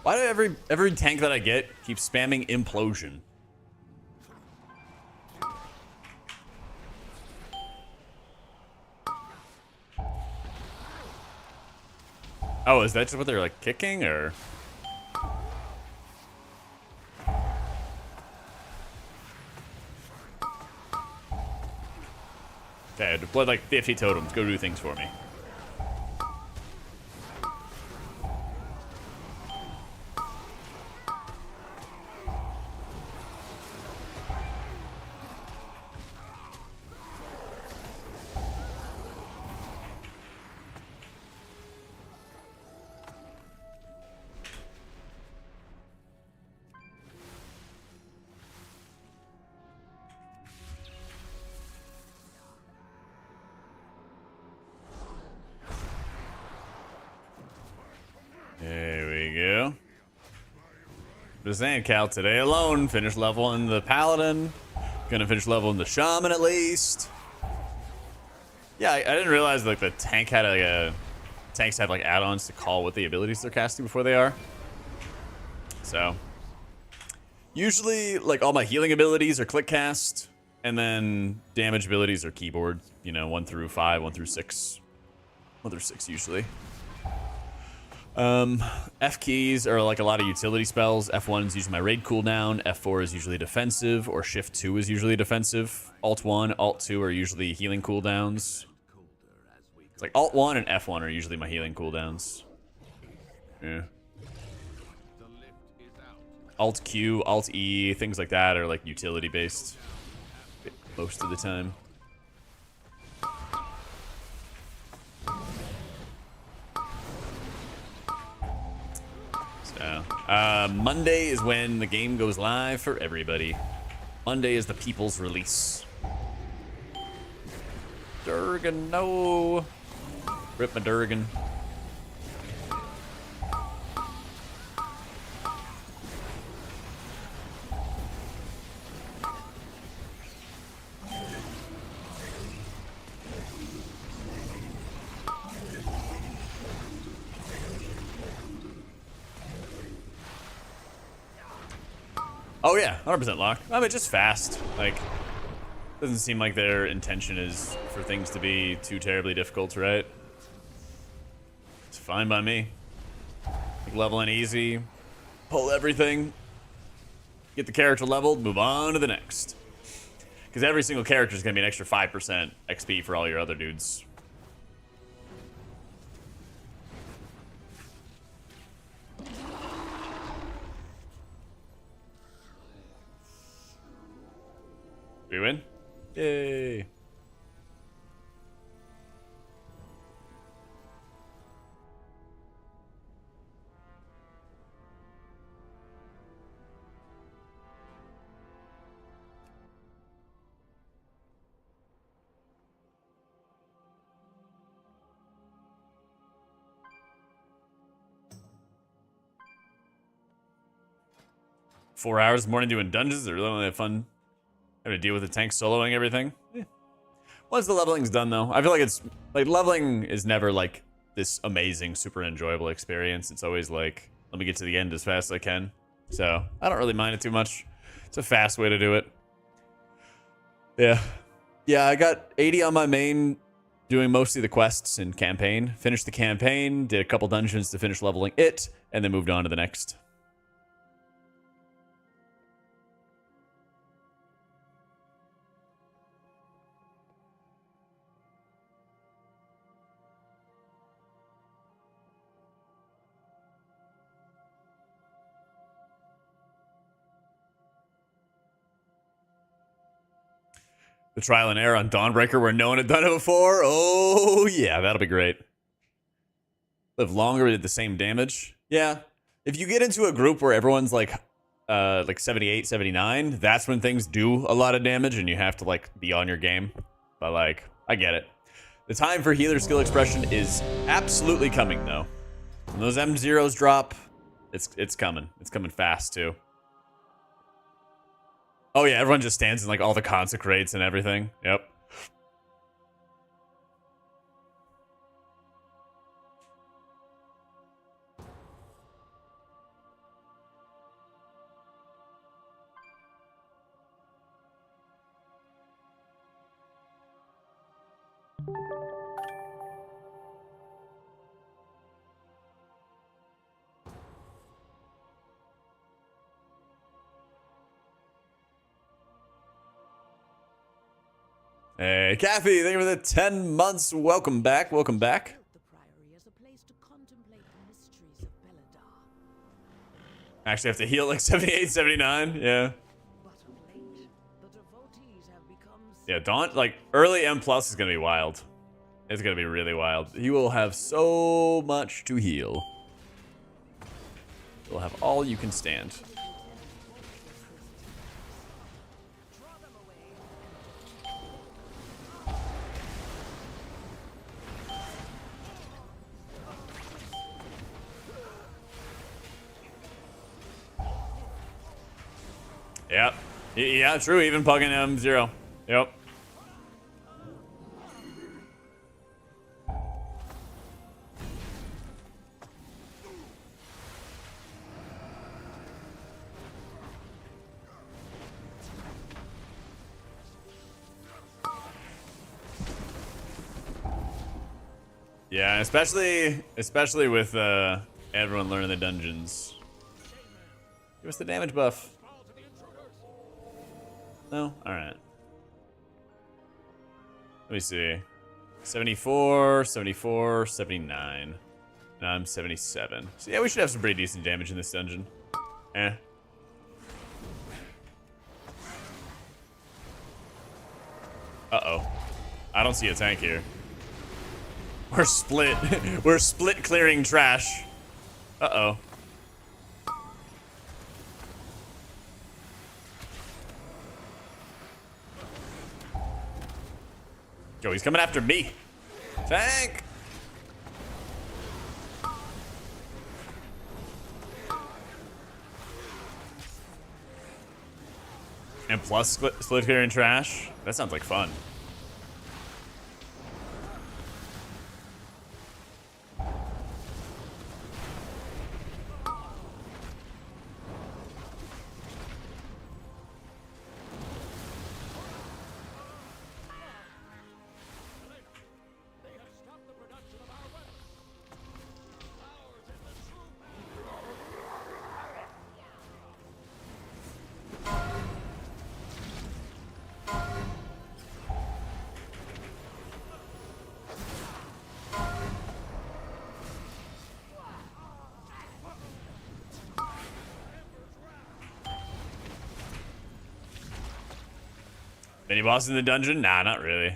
Why do every tank that I get keep spamming implosion? Oh, is that just what they're like kicking, or? Okay, I deployed like 50 totems. Go do things for me. There we go. Just saying, Cal, today alone, finish leveling the Paladin. Gonna finish leveling the Shaman at least. Yeah, I didn't realize like the tank had like tanks have like add-ons to call what the abilities they're casting before they are. So usually like all my healing abilities are click cast, and then damage abilities are keyboard, you know, 1 through 5, 1 through 6. 1 through 6 usually. F keys are like a lot of utility spells. F1 is usually my raid cooldown. F4 is usually defensive, or Shift 2 is usually defensive. Alt 1, Alt 2 are usually healing cooldowns. It's like Alt 1 and F1 are usually my healing cooldowns. Yeah. Alt Q, Alt E, things like that are like utility based most of the time. So, Monday is when the game goes live for everybody. Monday is the people's release. Durgan, no. Rip my Durgan. Oh yeah, 100% lock. I mean, just fast. Like, doesn't seem like their intention is for things to be too terribly difficult, right? It's fine by me. Like, leveling easy, pull everything, get the character leveled, move on to the next. Because every single character is going to be an extra 5% XP for all your other dudes. We win? Yay. Four hours this morning doing dungeons. They're really only fun. Having to deal with the tank soloing everything. Yeah. Once the leveling's done, though, I feel like it's like leveling is never like this amazing, super enjoyable experience. It's always like, let me get to the end as fast as I can. So I don't really mind it too much. It's a fast way to do it. Yeah, I got 80 on my main, doing mostly the quests and campaign. Finished the campaign, did a couple dungeons to finish leveling it, and then moved on to the next. The trial and error on Dawnbreaker where no one had done it before. Oh, yeah, that'll be great. Live longer at the same damage. Yeah. If you get into a group where everyone's like 78, 79, that's when things do a lot of damage and you have to like be on your game. But like, I get it. The time for healer skill expression is absolutely coming though. When those M0s drop, it's coming. It's coming fast too. Oh yeah, everyone just stands in like all the consecrates and everything. Yep. Hey, Kathy, thank you for the 10 months. Welcome back. Welcome back. The Priory as a place to contemplate the mysteries of Belladar. Actually have to heal like 78, 79. Yeah. But of late, the devotees have become Yeah, Dawn, like early M plus is going to be wild. It's going to be really wild. You will have so much to heal. You'll have all you can stand. Yep. Yeah, true. Even pugging M0. Yep. Yeah, especially with everyone learning the dungeons. Give us the damage buff. No? Alright. Let me see. 74, 74, 79. Now I'm 77. So yeah, we should have some pretty decent damage in this dungeon. Eh. Uh-oh. I don't see a tank here. We're split. We're split clearing trash. Uh-oh. Yo, he's coming after me. Tank! And plus split clearing trash. That sounds like fun. Mini boss in the dungeon? Nah, not really.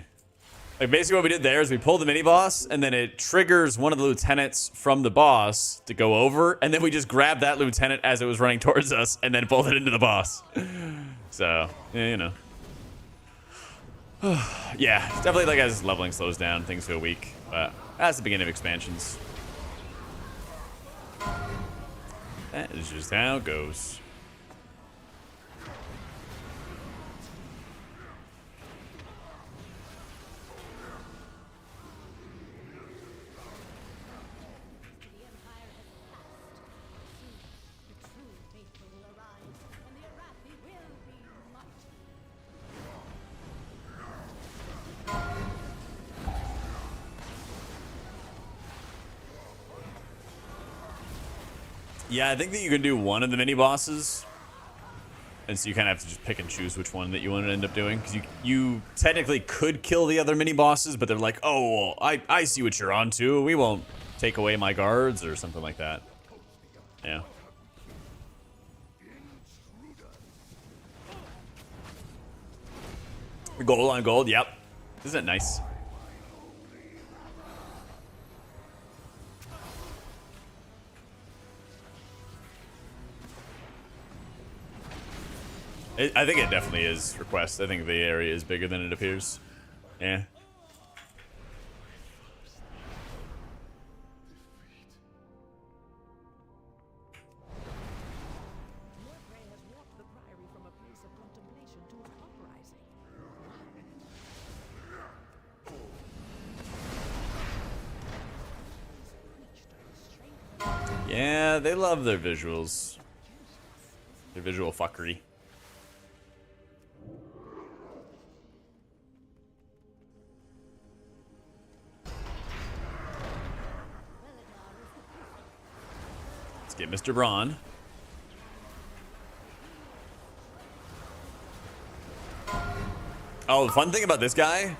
Like basically what we did there is we pulled the mini boss and then it triggers one of the lieutenants from the boss to go over, and then we just grabbed that lieutenant as it was running towards us and then pulled it into the boss. So, yeah, you know. Yeah, definitely like as leveling slows down, things feel weak, but that's the beginning of expansions. That is just how it goes. The Empire has passed. Soon, the true faithful will arise, and the Arathi will be mighty. Yeah, I think that you can do one of the mini bosses, and so you kind of have to just pick and choose which one that you want to end up doing, because you technically could kill the other mini bosses, but they're like, oh, I see what you're onto. We won't take away my guards or something like that. Yeah. Gold on gold. Yep. Isn't it nice? I think it definitely is request. I think the area is bigger than it appears. Yeah. Morgrey has warped the priory from a place of contemplation to an uprising. He's preached of the strength of Yeah, they love their visuals. Their visual fuckery. Let's get Mr. Braun. Oh, the fun thing about this guy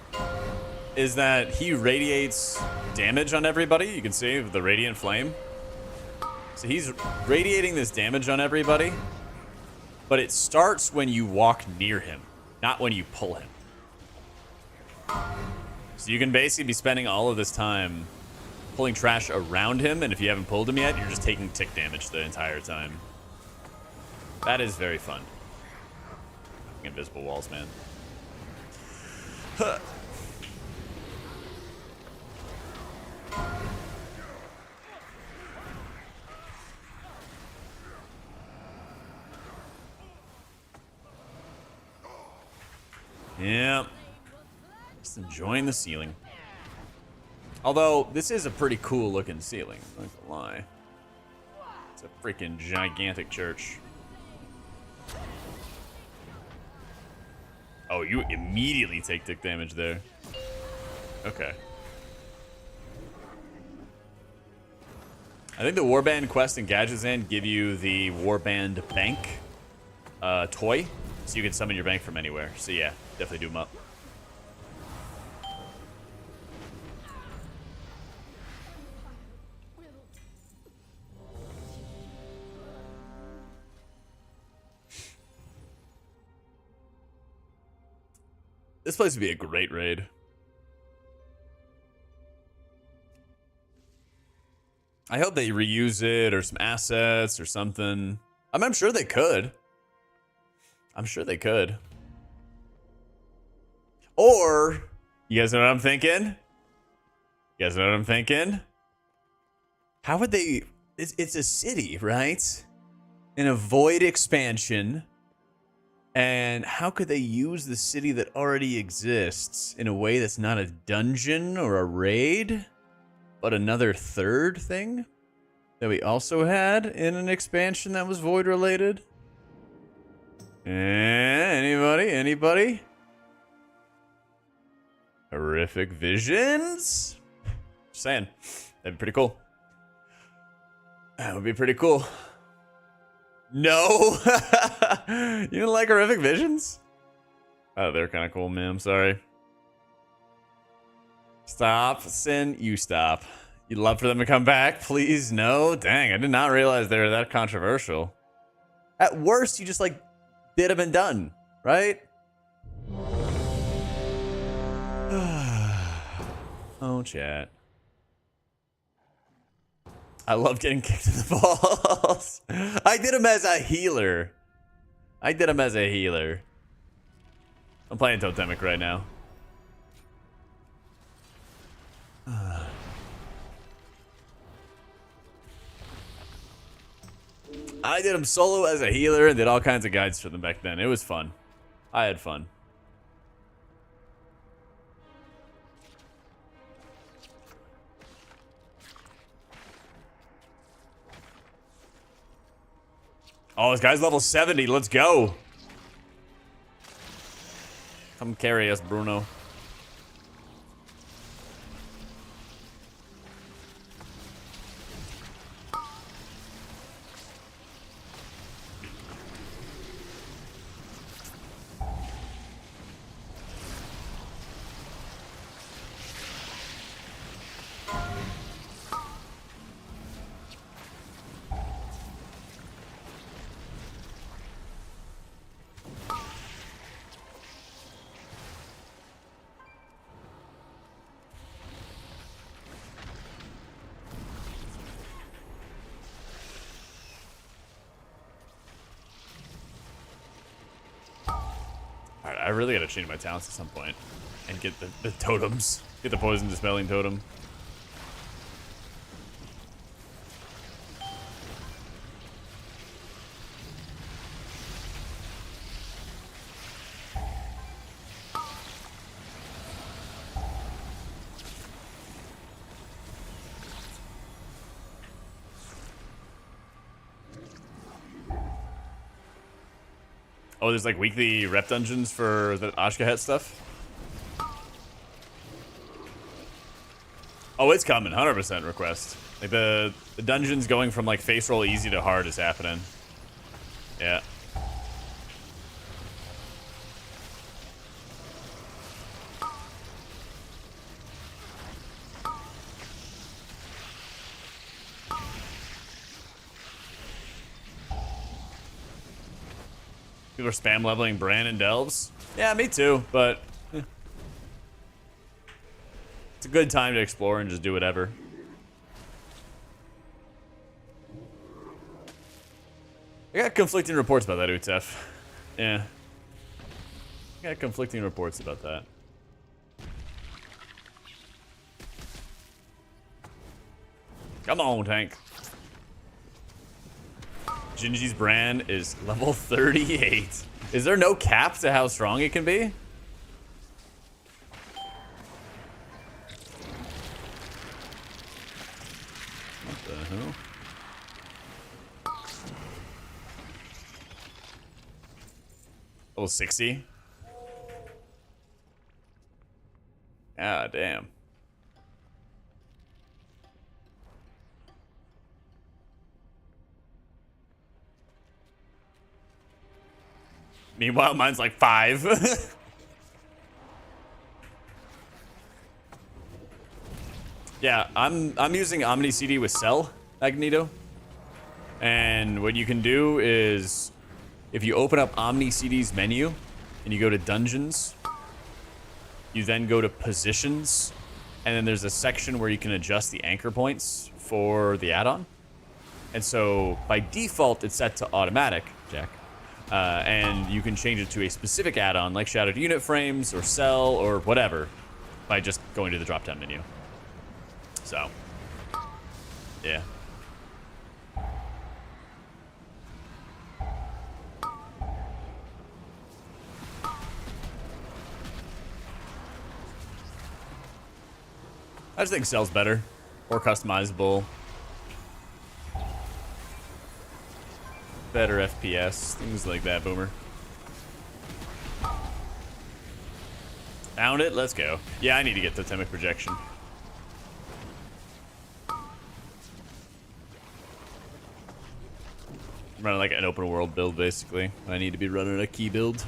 is that he radiates damage on everybody. You can see the radiant flame. So he's radiating this damage on everybody, but it starts when you walk near him, not when you pull him. So you can basically be spending all of this time pulling trash around him, and if you haven't pulled him yet, you're just taking tick damage the entire time. That is very fun. Invisible walls, man. Huh. Yeah. Just enjoying the ceiling. Although, this is a pretty cool looking ceiling, I'm not gonna lie. It's a freaking gigantic church. Oh, you immediately take tick damage there. Okay. I think the Warband quest in Gadgetzan give you the Warband bank toy, so you can summon your bank from anywhere. So yeah, definitely do them up. This place would be a great raid. I hope they reuse it or some assets or something. I'm sure they could. I'm sure they could. Or You guys know what I'm thinking? You guys know what I'm thinking? How would they... It's a city, right? In a void expansion. And how could they use the city that already exists in a way that's not a dungeon or a raid, but another third thing that we also had in an expansion that was void related? Anybody? Anybody? Horrific visions? Just saying. That'd be pretty cool. That would be pretty cool. No! You didn't like horrific visions? Oh, they're kind of cool, man. I'm sorry. Stop, Sin. You stop. You'd love for them to come back? Please, no? Dang, I did not realize they were that controversial. At worst, you just, like, did them and done, right? Oh, chat. I love getting kicked in the balls. I did him as a healer. I'm playing Totemic right now. I did him solo as a healer and did all kinds of guides for them back then. It was fun. I had fun. Oh, this guy's level 70. Let's go. Come carry us, Bruno. I really gotta change my talents at some point and get the totems. Get the poison dispelling totem. Oh, there's like weekly rep dungeons for the Ashkahet stuff. Oh, it's coming, 100% request. Like the dungeons going from like face roll easy to hard is happening. Yeah. People are spam leveling Bran and Delves. Yeah, me too, but it's a good time to explore and just do whatever. I got conflicting reports about that, Utef. Yeah. I got conflicting reports about that. Come on, tank. Gingy's brand is level 38. Is there no cap to how strong it can be? What the hell? Level 60? Ah, damn. Meanwhile, mine's like 5. Yeah, I'm using Omni CD with Cell Magneto. And what you can do is if you open up Omni CD's menu and you go to Dungeons, you then go to Positions, and then there's a section where you can adjust the anchor points for the add-on. And so by default, it's set to automatic, Jack. And you can change it to a specific add-on like Shattered Unit Frames or Cell or whatever by just going to the drop-down menu. So, yeah. I just think cell's better, more customizable, better FPS, things like that. Boomer. Found it. Let's go. Yeah, I need to get totemic projection. I'm running like an open world build basically. I need to be running a key build.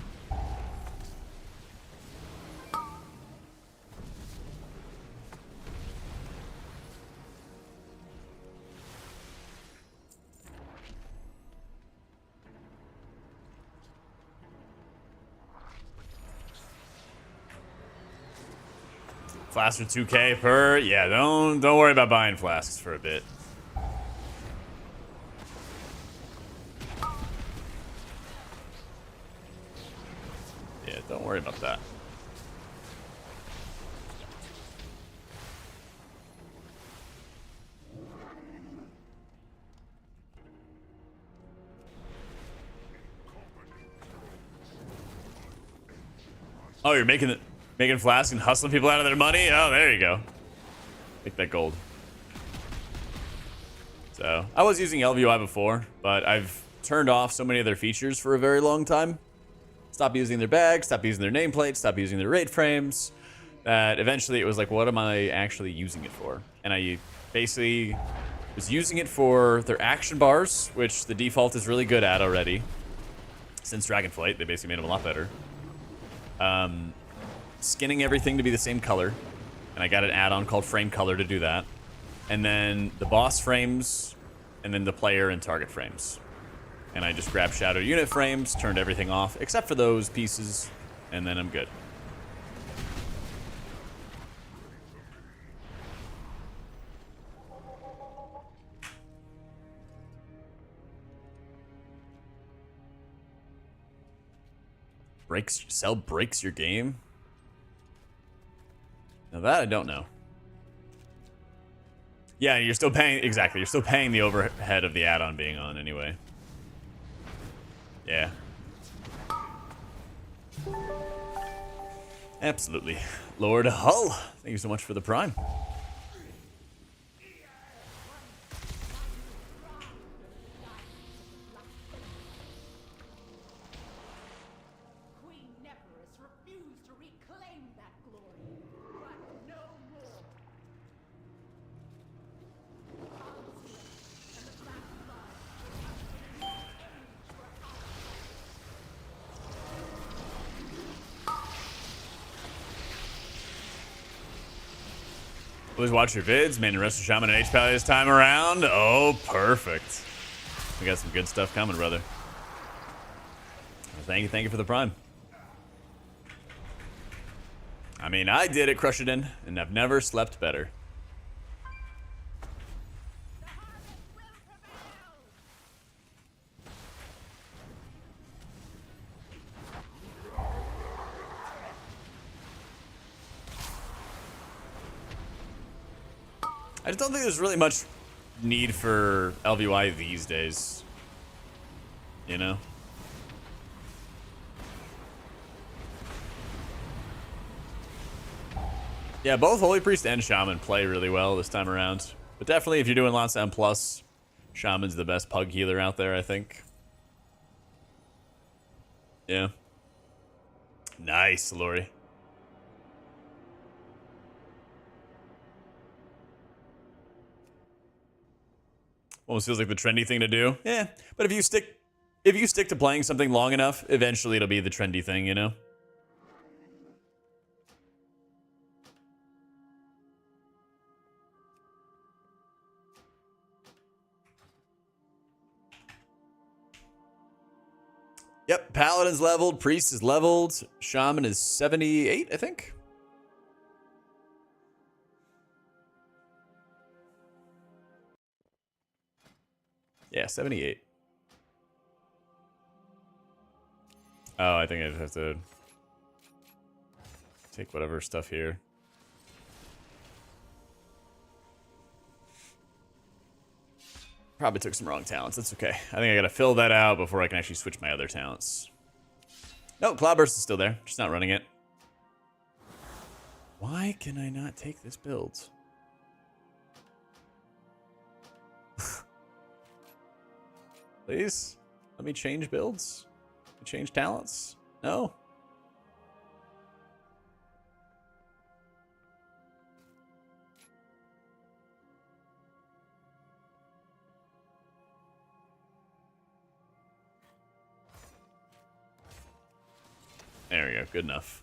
Flasks for 2K per. Yeah, don't worry about buying flasks for a bit. Yeah, don't worry about that. Oh, you're making flasks and hustling people out of their money? Oh, there you go. Make that gold. So, I was using LVI before, but I've turned off so many of their features for a very long time. Stop using their bags, stop using their nameplates, stop using their raid frames. That eventually it was like, what am I actually using it for? And I basically was using it for their action bars, which the default is really good at already. Since Dragonflight, they basically made them a lot better. Skinning everything to be the same color, and I got an add-on called frame color to do that, and then the boss frames, and then the player and target frames, and I just grabbed shadow unit frames, turned everything off except for those pieces, and then I'm good. Cell breaks your game. Now that I don't know. Yeah, you're still paying, exactly, you're still paying the overhead of the add-on being on anyway. Yeah. Absolutely. Lord Hull, thank you so much for the prime. Queen Nephris refused to reclaim that glory, but no more. And the black blood Always watch your vids, main and rest of Shaman and H-Pally this time around. Oh, perfect. We got some good stuff coming, brother. Well, thank you for the prime. I mean, I did it, Crush It In, and I've never slept better. I just don't think there's really much need for LVY these days. You know? Yeah, both Holy Priest and Shaman play really well this time around. But definitely if you're doing lots of M+, Shaman's the best pug healer out there, I think. Yeah. Nice, Lori. Almost feels like the trendy thing to do. Yeah, but if you stick to playing something long enough, eventually it'll be the trendy thing, you know? Yep, Paladin's leveled, Priest is leveled, Shaman is 78, I think. Yeah, 78. Oh, I think I just have to take whatever stuff here. Probably took some wrong talents. That's okay. I think I gotta fill that out before I can actually switch my other talents. No, Cloudburst is still there. Just not running it. Why can I not take this build? Please? Let me change builds? Let me change talents? No? There we go. Good enough.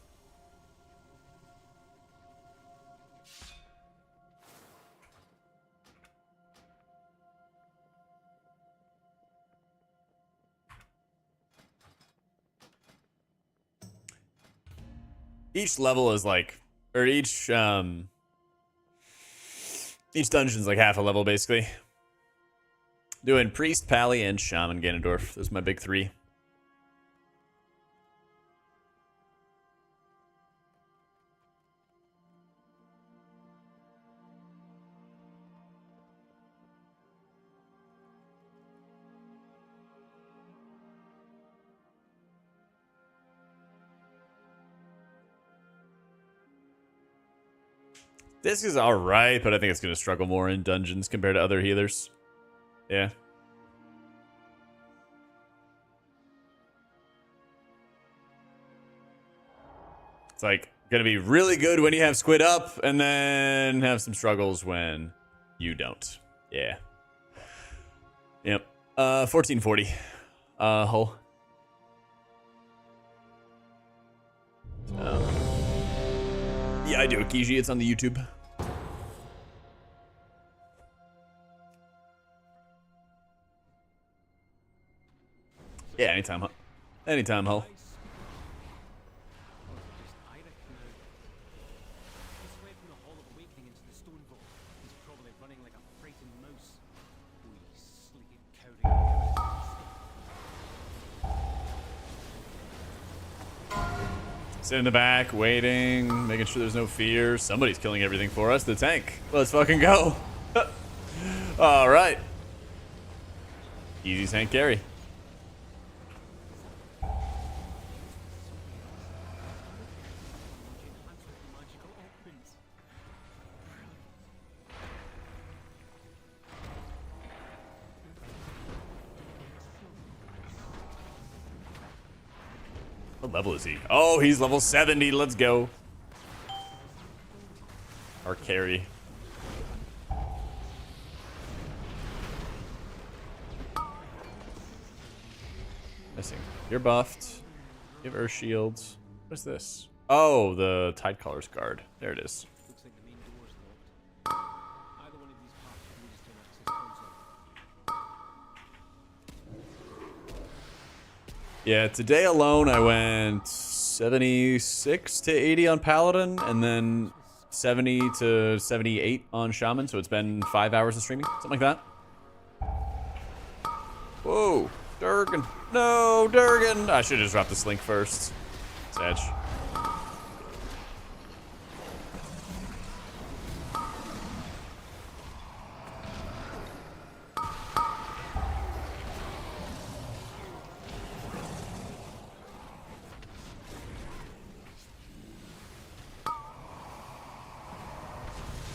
Each level is like, or each dungeon's like half a level basically. Doing Priest, Pally, and Shaman Ganondorf. Those are my big three. This is alright, but I think it's going to struggle more in dungeons compared to other healers. Yeah. It's like going to be really good when you have Squid up, and then have some struggles when you don't. Yeah. Yep. 1440. Hull. Yeah, I do. Kiji, it's on the YouTube. Yeah, anytime, anytime, Hull. Sit in the back, waiting, making sure there's no fear. Somebody's killing everything for us. The tank. Let's fucking go. All right. Easy tank carry. What level is he? Oh, he's level 70. Let's go. Our carry. Missing. You're buffed. You have Earth Shields. What's this? Oh, the Tidecaller's Guard. There it is. Looks like the main door's locked. Either one of these paths leads to an access console. Yeah, today alone I went 76 to 80 on Paladin, and then 70 to 78 on Shaman, so it's been 5 hours of streaming, something like that. Whoa, Durgan. No, Durgan. I should have just dropped the Slink first. Sad.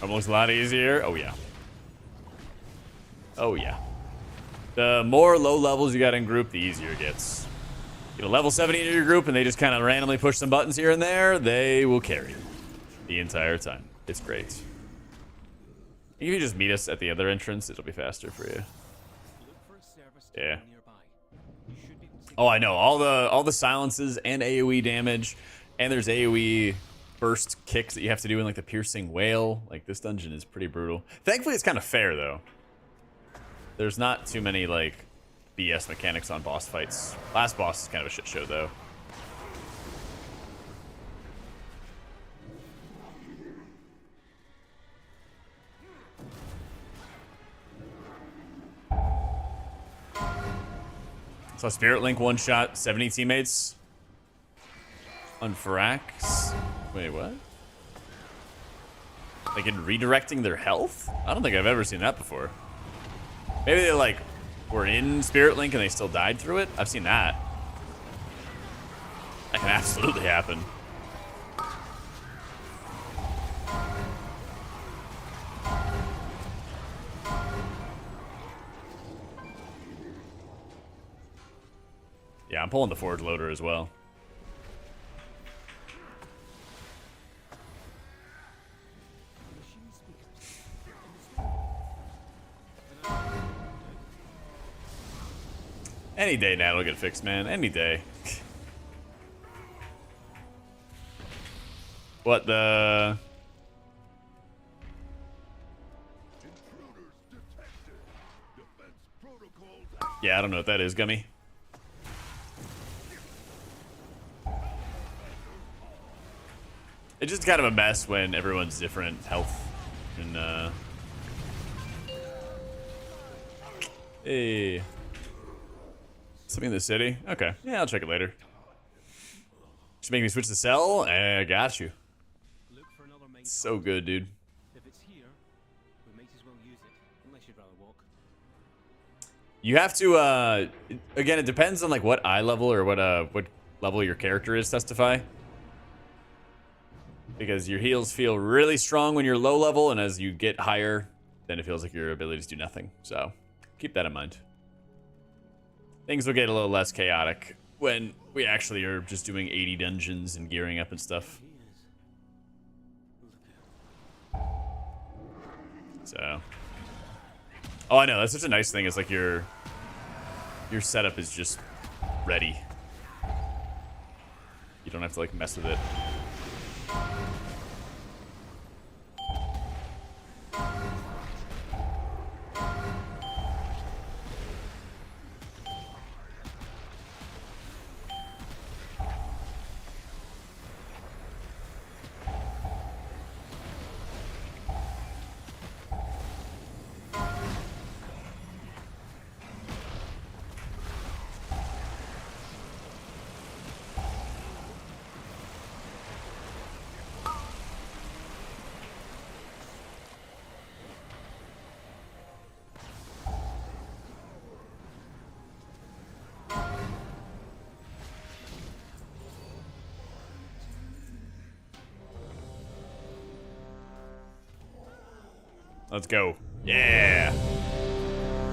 Almost a lot easier. Oh, yeah. Oh, yeah. The more low levels you got in group, the easier it gets. You get a level 70 in your group, and they just kind of randomly push some buttons here and there. They will carry the entire time. It's great. If you just meet us at the other entrance, it'll be faster for you. Yeah. Oh, I know. All the silences and AoE damage, and there's AoE burst kicks that you have to do in like the piercing whale. Like, this dungeon is pretty brutal. Thankfully, it's kind of fair though. There's not too many like BS mechanics on boss fights. Last boss is kind of a shit show though. So Spirit Link one shot 70 teammates on Firax. Wait, what? Like in redirecting their health? I don't think I've ever seen that before. Maybe they like were in Spirit Link and they still died through it. I've seen that. That can absolutely happen. Yeah, I'm pulling the Forge Loader as well. Any day now it'll get fixed, man. Any day. What the... Intruders detected. Defense protocols. Yeah, I don't know what that is, Gummy. It's just kind of a mess when everyone's different health. And, Hey. Something in the city? Okay. Yeah, I'll check it later. Just make me switch to cell? I got you. Look for another main So good, dude. If it's here, we might as well use it, unless you'd rather walk. You have to, again, it depends on, like, what eye level or what level your character is, Testify. Because your heals feel really strong when you're low level, and as you get higher, then it feels like your abilities do nothing. So, keep that in mind. Things will get a little less chaotic when we actually are just doing 80 dungeons and gearing up and stuff. So. Oh, I know. That's such a nice thing. It's like your setup is just ready. You don't have to, like, mess with it. Let's go. Yeah.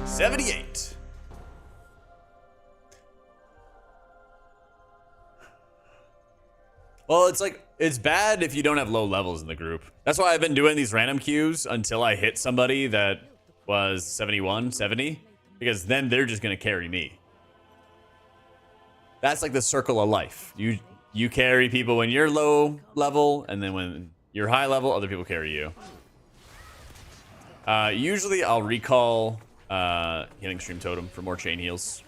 78. Well, it's like, it's bad if you don't have low levels in the group. That's why I've been doing these random queues until I hit somebody that was 71, 70, because then they're just going to carry me. That's like the circle of life. You carry people when you're low level, and then when you're high level, other people carry you. Usually I'll recall Healing Stream Totem for more chain heals.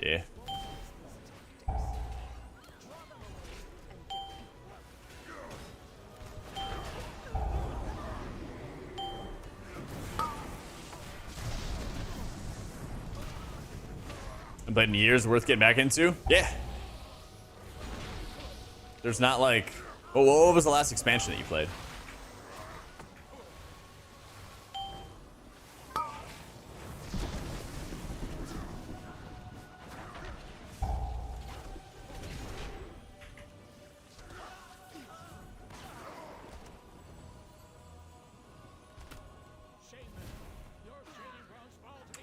Yeah. But in years worth getting back into? Yeah. There's not like... Oh, what was the last expansion that you played?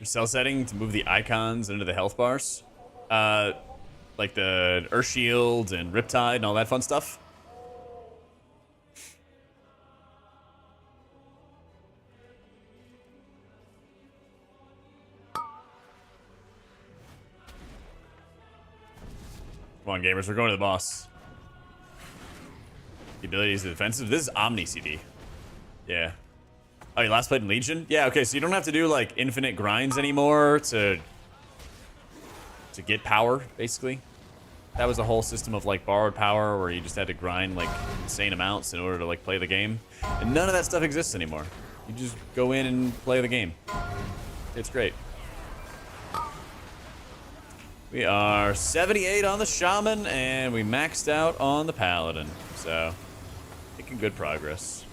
Cell setting to move the icons into the health bars, like the Earth Shield and Riptide and all that fun stuff. Come on, gamers, we're going to the boss. The ability is defensive. This is Omni CD. Yeah. Oh, you last played in Legion? Yeah, okay, so you don't have to do, like, infinite grinds anymore to get power, basically. That was a whole system of, like, borrowed power where you just had to grind, like, insane amounts in order to, like, play the game. And none of that stuff exists anymore. You just go in and play the game. It's great. We are 78 on the Shaman, and we maxed out on the Paladin. So, making good progress.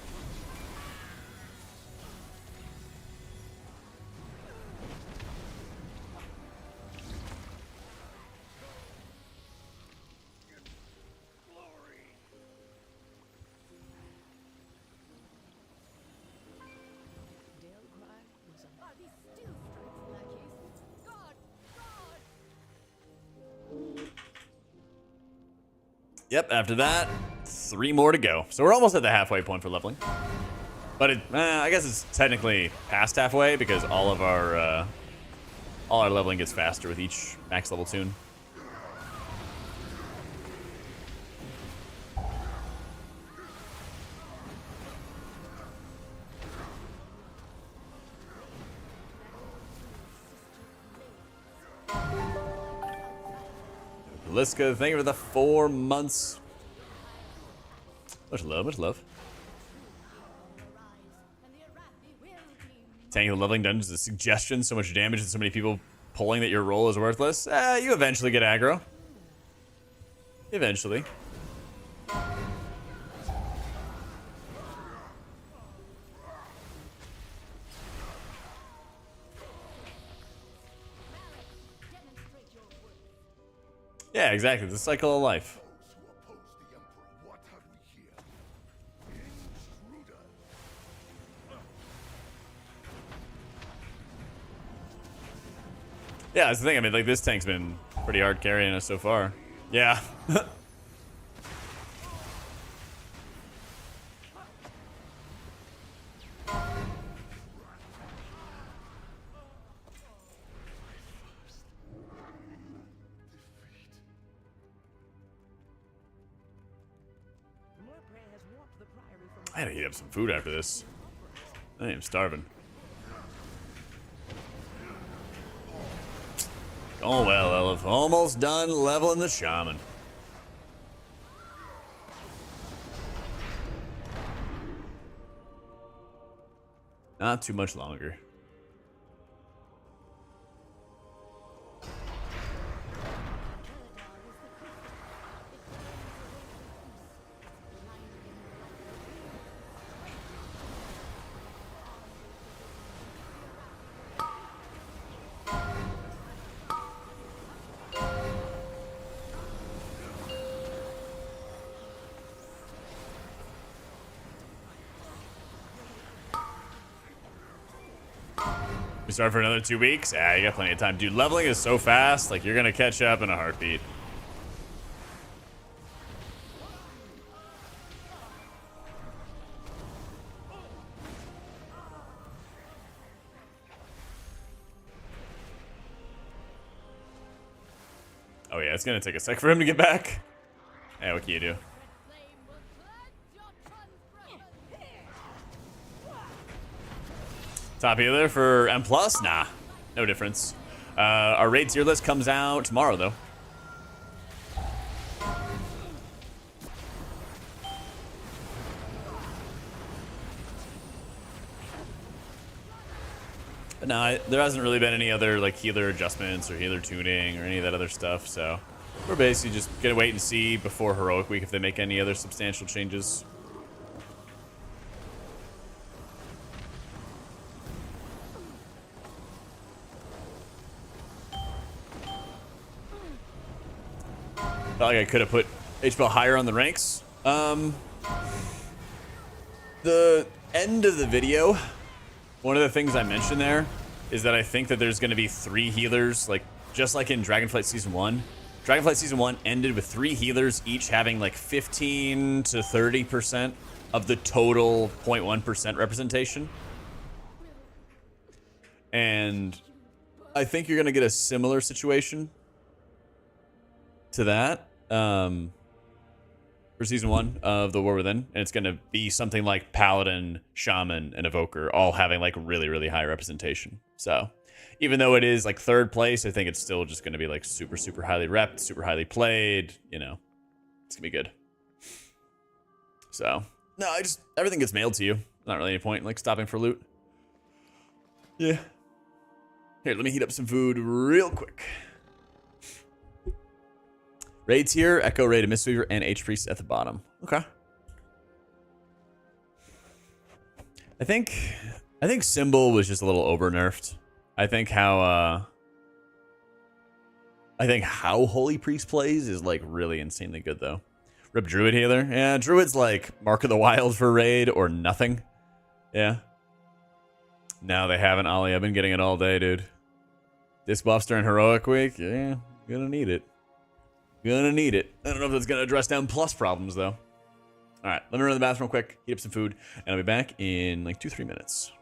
Yep, after that, 3 more to go. So we're almost at the halfway point for leveling. But I guess it's technically past halfway because all our leveling gets faster with each max level tune. Liska, thank you for the 4 months. Much love, much love. Tanking the leveling dungeons is a suggestion. So much damage and so many people pulling that your roll is worthless. You eventually get aggro. Eventually. Yeah, exactly. The cycle of life. Yeah, that's the thing. I mean, like, this tank's been pretty hard carrying us so far. Yeah. I gotta heat up some food after this. I am starving. Oh well, Elif. Almost done leveling the shaman. Not too much longer. We start for another 2 weeks? Yeah, you got plenty of time. Dude, leveling is so fast, like, you're gonna catch up in a heartbeat. Oh yeah, it's gonna take a sec for him to get back. Yeah, what can you do? Top healer for M+? Nah, no difference. Our raid tier list comes out tomorrow, though. But no, there hasn't really been any other like healer adjustments or healer tuning or any of that other stuff, so we're basically just gonna wait and see before Heroic Week if they make any other substantial changes. Felt like I could have put HPL higher on the ranks. The end of the video, one of the things I mentioned there is that I think that there's going to be 3 healers, like just like in Dragonflight Season 1. Dragonflight Season 1 ended with 3 healers, each having like 15 to 30% of the total 0.1% representation. And I think you're going to get a similar situation to that for Season 1 of The War Within. And it's going to be something like Paladin, Shaman, and Evoker all having like really, really high representation. So even though it is like 3rd place, I think it's still just going to be like super, super highly repped, super highly played. You know, it's going to be good. So, no, everything gets mailed to you. Not really any point in like stopping for loot. Yeah. Here, let me heat up some food real quick. Raids here, Echo Raid, Mistweaver, and H-Priest at the bottom. Okay. I think Symbol was just a little over-nerfed. I think how Holy Priest plays is like really insanely good though. Rip Druid healer. Yeah, Druid's like Mark of the Wild for raid or nothing. Yeah. No, they haven't, Ollie. I've been getting it all day, dude. Disc buffs during Heroic Week? Yeah, gonna need it. Gonna need it. I don't know if that's gonna address down plus problems though. All right, let me run to the bathroom real quick, heat up some food, and I'll be back in like 2-3 minutes.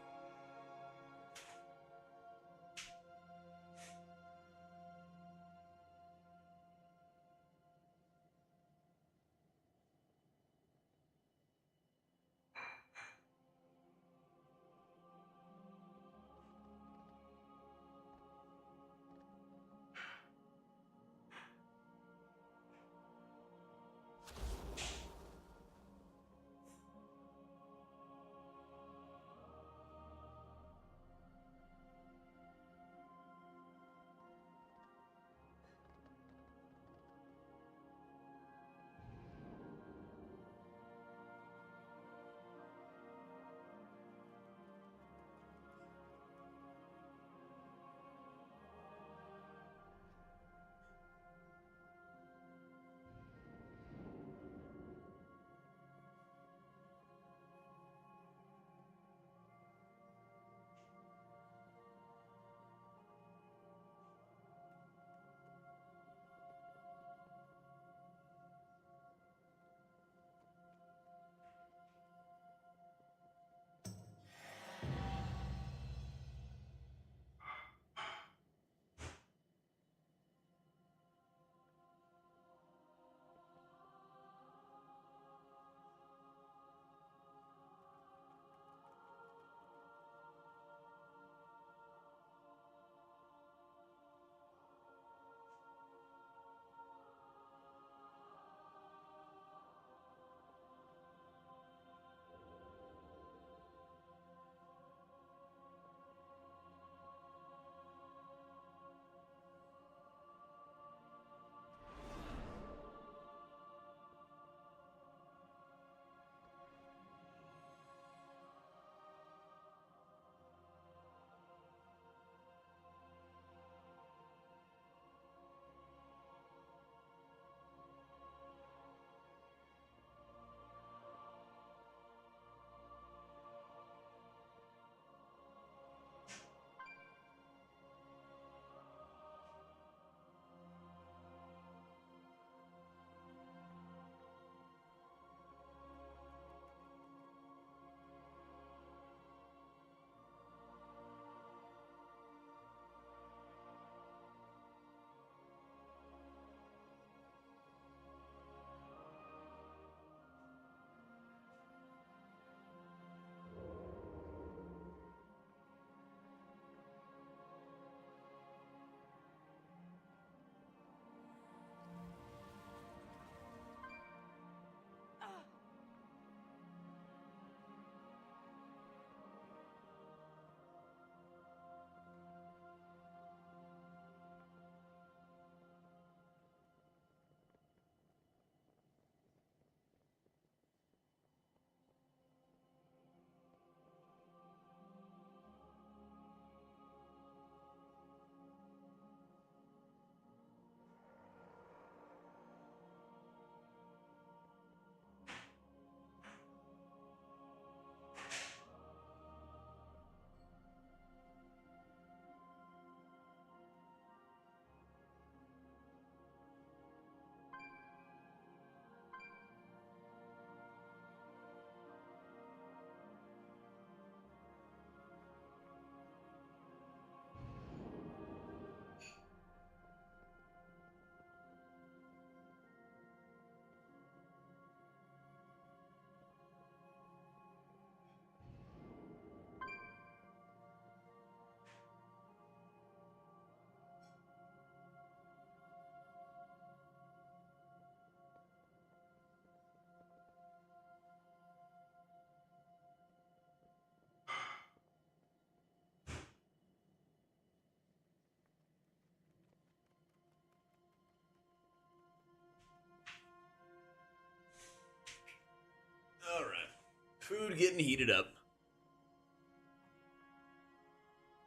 All right. Food getting heated up.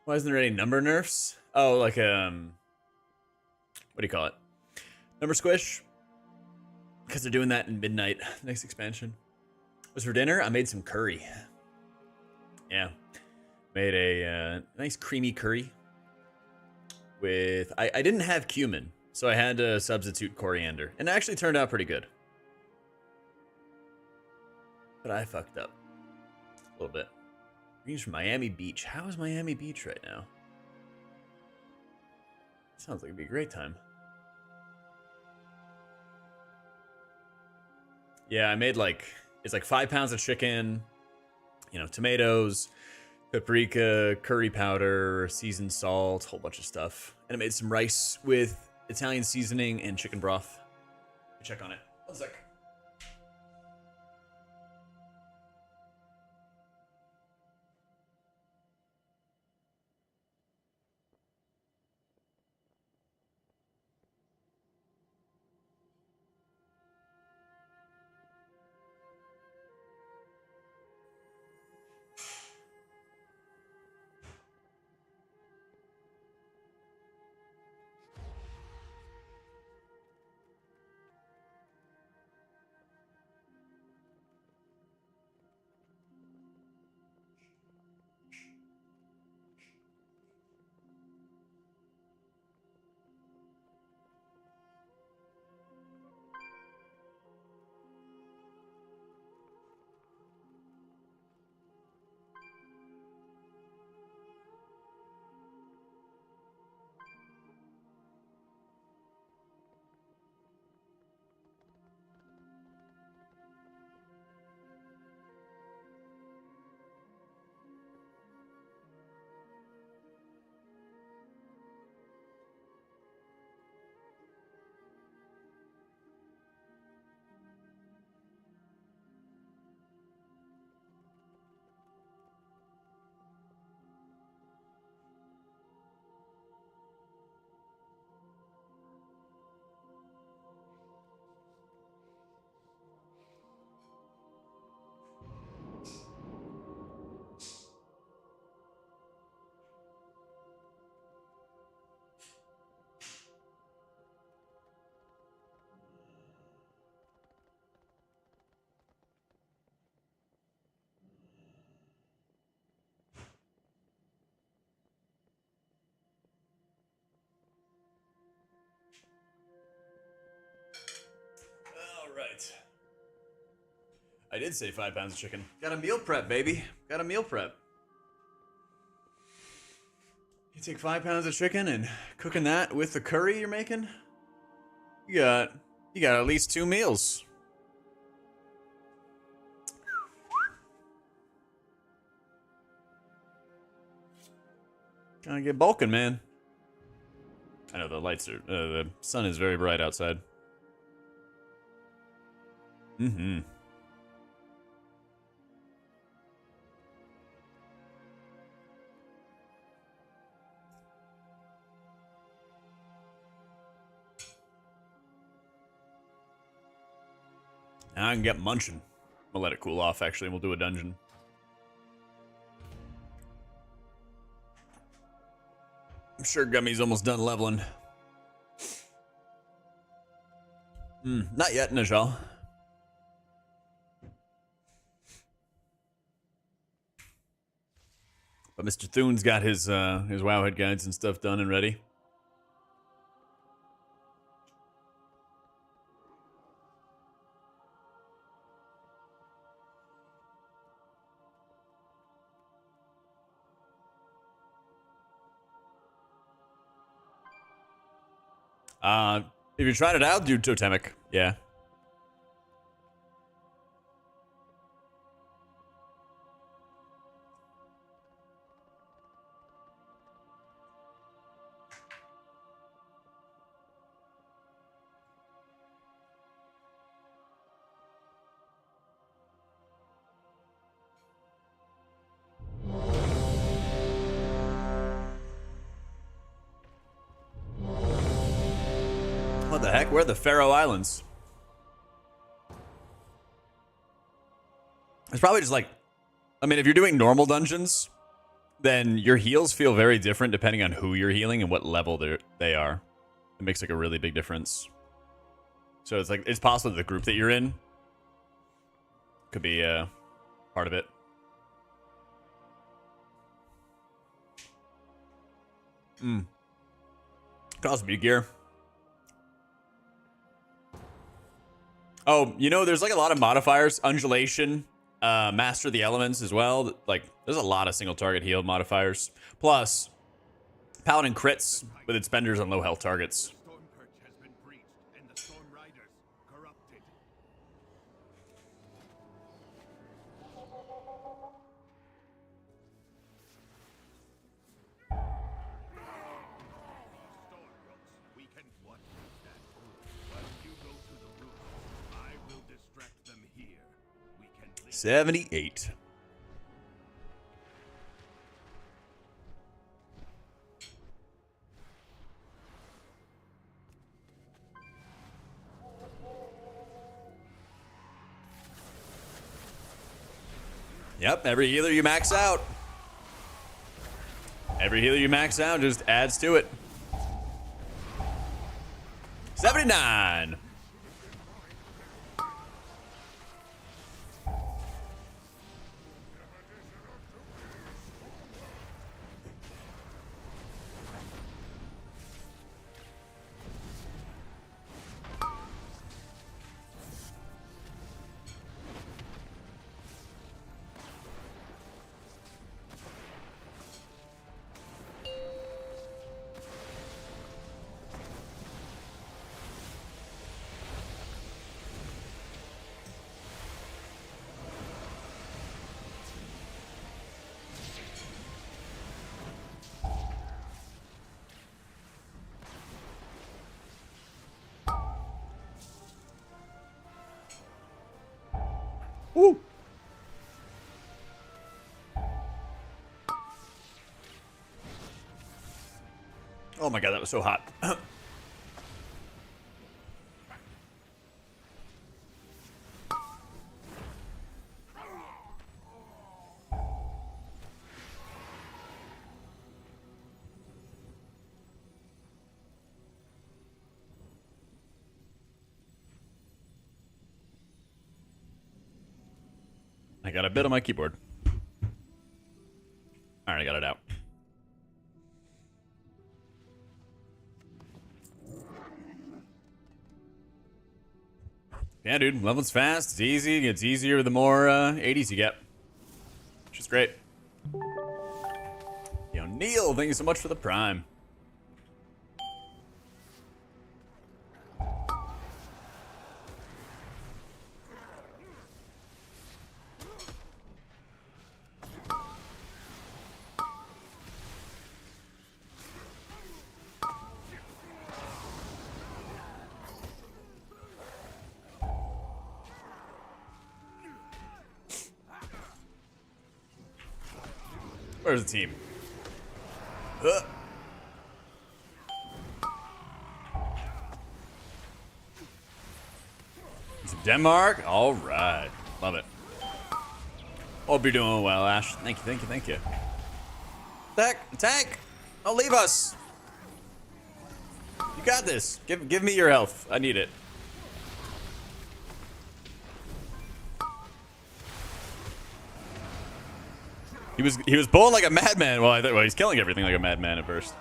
Why isn't there any number nerfs? Oh, like, what do you call it? Number squish? Because they're doing that in Midnight, next expansion. Was for dinner, I made some curry. Yeah. Made a nice creamy curry with... I didn't have cumin. So I had to substitute coriander. And it actually turned out pretty good. But I fucked up. A little bit. Greens from Miami Beach. How is Miami Beach right now? Sounds like it'd be a great time. Yeah, I made like, it's like 5 pounds of chicken, you know, tomatoes, paprika, curry powder, seasoned salt, whole bunch of stuff. And I made some rice with Italian seasoning and chicken broth. Check on it. 1 sec. All right. I did say 5 pounds of chicken. Got a meal prep, baby. Got a meal prep. You take 5 pounds of chicken and cooking that with the curry you're making, you got at least 2 meals. Gotta get bulking, man. I know the lights are, the sun is very bright outside. Mm-hmm. Now I can get munching. We'll let it cool off, actually, and we'll do a dungeon. I'm sure Gummy's almost done leveling. Not yet, Najal. But Mr. Thune's got his Wowhead guides and stuff done and ready. If you're trying it out, do Totemic. Yeah. What the heck? Where are the Faroe Islands? It's probably just like, I mean, if you're doing normal dungeons, then your heals feel very different depending on who you're healing and what level they are. It makes like a really big difference. So it's like, it's possible that the group that you're in could be part of it. Could also be gear. Oh, you know, there's like a lot of modifiers. Undulation, master the elements as well. Like, there's a lot of single target heal modifiers. Plus, paladin crits with its benders on low health targets. Storm perch has been breached, and the storm riders corrupted. Storm rooks, we can what is that? While you go to the roof, I will distract them here. We can leave 78. Yep, every healer you max out. Every healer you max out just adds to it. 79. Woo. Oh my god, that was so hot. I got a bit on my keyboard. All right, I got it out. Yeah, dude, leveling's fast. It's easy. It gets easier the more 80s you get, which is great. Yo, Neil, thank you so much for the prime. Where's the team? Some Denmark? All right. Love it. Hope you're doing well, Ash. Thank you, thank you, thank you. Tank! Don't leave us! You got this. Give me your health. I need it. He was bowling like a madman. Well, he's killing everything like a madman at first.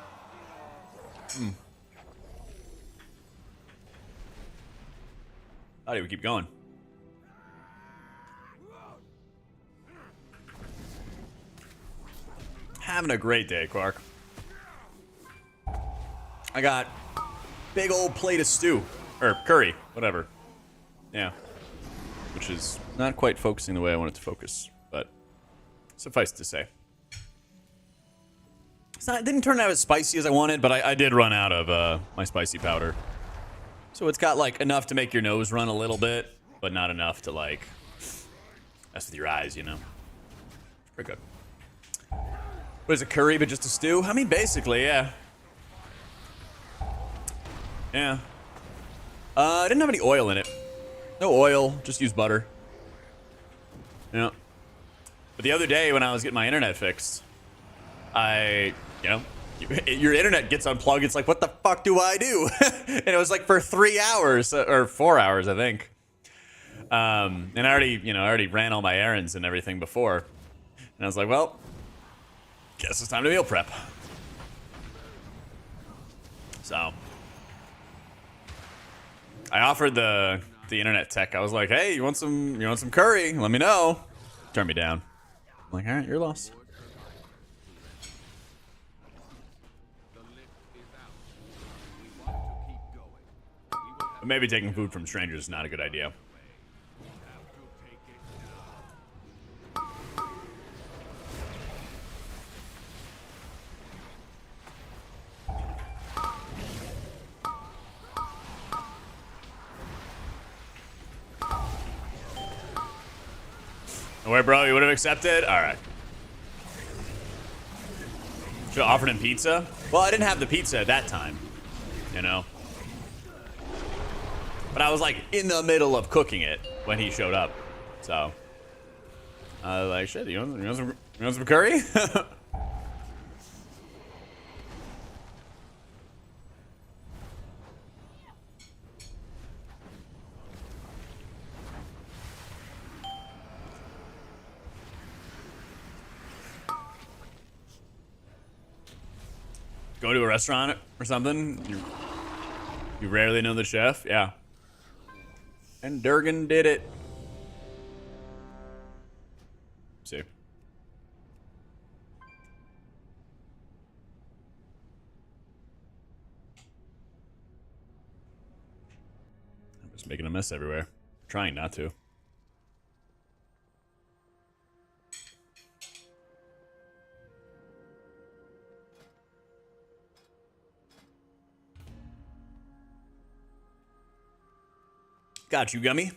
Thought he would keep going. Having a great day, Quark. I got big old plate of stew or curry, whatever. Yeah, which is not quite focusing the way I want it to focus, but. Suffice to say. It didn't turn out as spicy as I wanted, but I did run out of my spicy powder. So it's got like enough to make your nose run a little bit, but not enough to like mess with your eyes, you know. Pretty good. What is it, curry but just a stew? I mean, basically, yeah. Yeah. I didn't have any oil in it. No oil, just use butter. Yeah. But the other day when I was getting my internet fixed, your internet gets unplugged. It's like, what the fuck do I do? And it was like for 3 hours or 4 hours, I think. And I already ran all my errands and everything before. And I was like, well, guess it's time to meal prep. So I offered the the internet tech. I was like, hey, you want some curry? Let me know. Turn me down. I'm like, all right, you're lost. But maybe taking food from strangers is not a good idea. No way, bro. You would have accepted? All right. Should have offered him pizza. Well, I didn't have the pizza at that time, you know. But I was like in the middle of cooking it when he showed up, so I was like, shit. You want some curry? Go to a restaurant or something. You rarely know the chef. Yeah. And Durgan did it. See. I'm just making a mess everywhere. Trying not to. Got you, Gummy.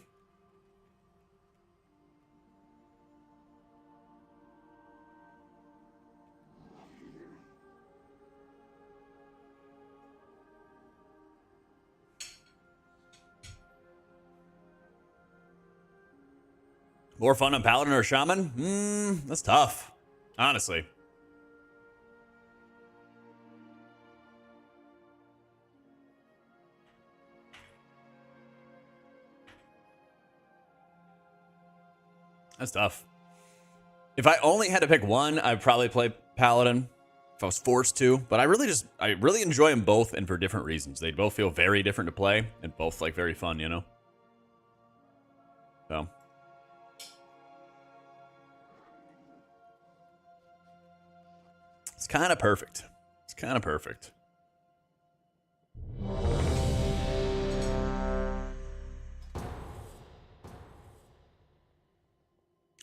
More fun on Paladin or Shaman? That's tough. Honestly. That's tough. If I only had to pick one, I'd probably play Paladin if I was forced to. But I really enjoy them both, and for different reasons. They both feel very different to play, and both like very fun, you know? So. It's kind of perfect. It's kind of perfect.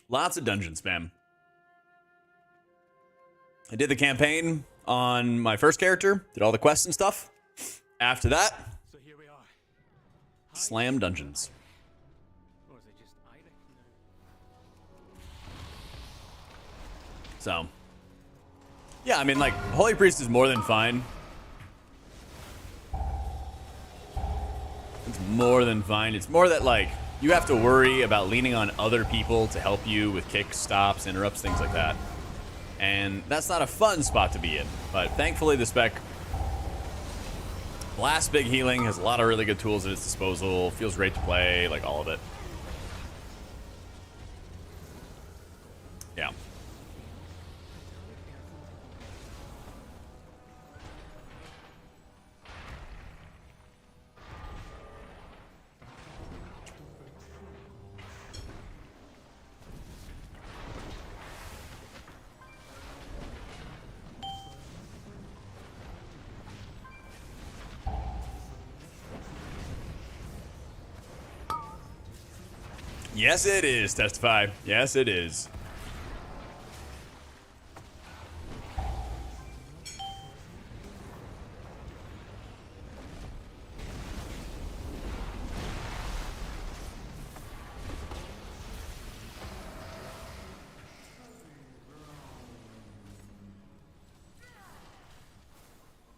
Lots of dungeon spam. I did the campaign on my first character, did all the quests and stuff. After that, So here we are. slam dungeons. Or is it just Irish? So, yeah, I mean, like, Holy Priest is more than fine. It's more than fine. It's more that, like, you have to worry about leaning on other people to help you with kicks, stops, interrupts, things like that. And that's not a fun spot to be in. But thankfully, the spec Blast Big Healing has a lot of really good tools at its disposal. Feels great to play, like all of it. Yeah. Yes, it is, Testify. Yes, it is.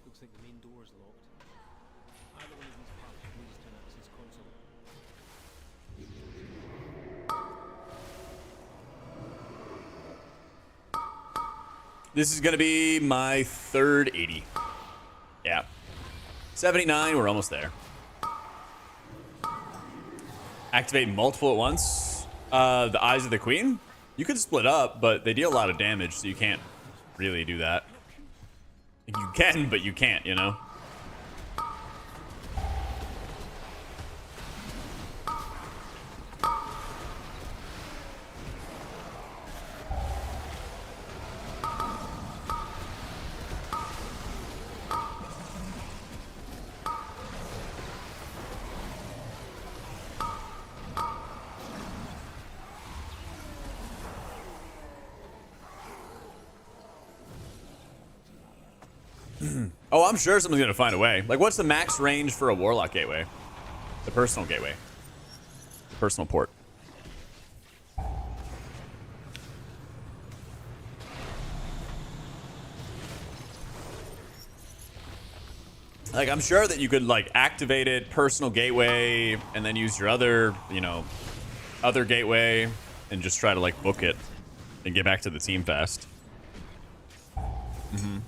Looks like the main door is locked. Either one of these parts leads to an access console. This is going to be my third 80. Yeah. 79, we're almost there. Activate multiple at once. The Eyes of the Queen? You could split up, but they deal a lot of damage, so you can't really do that. You can, but you can't, you know? Oh, I'm sure someone's gonna find a way. Like, what's the max range for a Warlock gateway? The personal gateway. The personal port. Like, I'm sure that you could, like, activate it, personal gateway, and then use your other, you know, other gateway, and just try to, like, book it and get back to the team fast. Mm-hmm.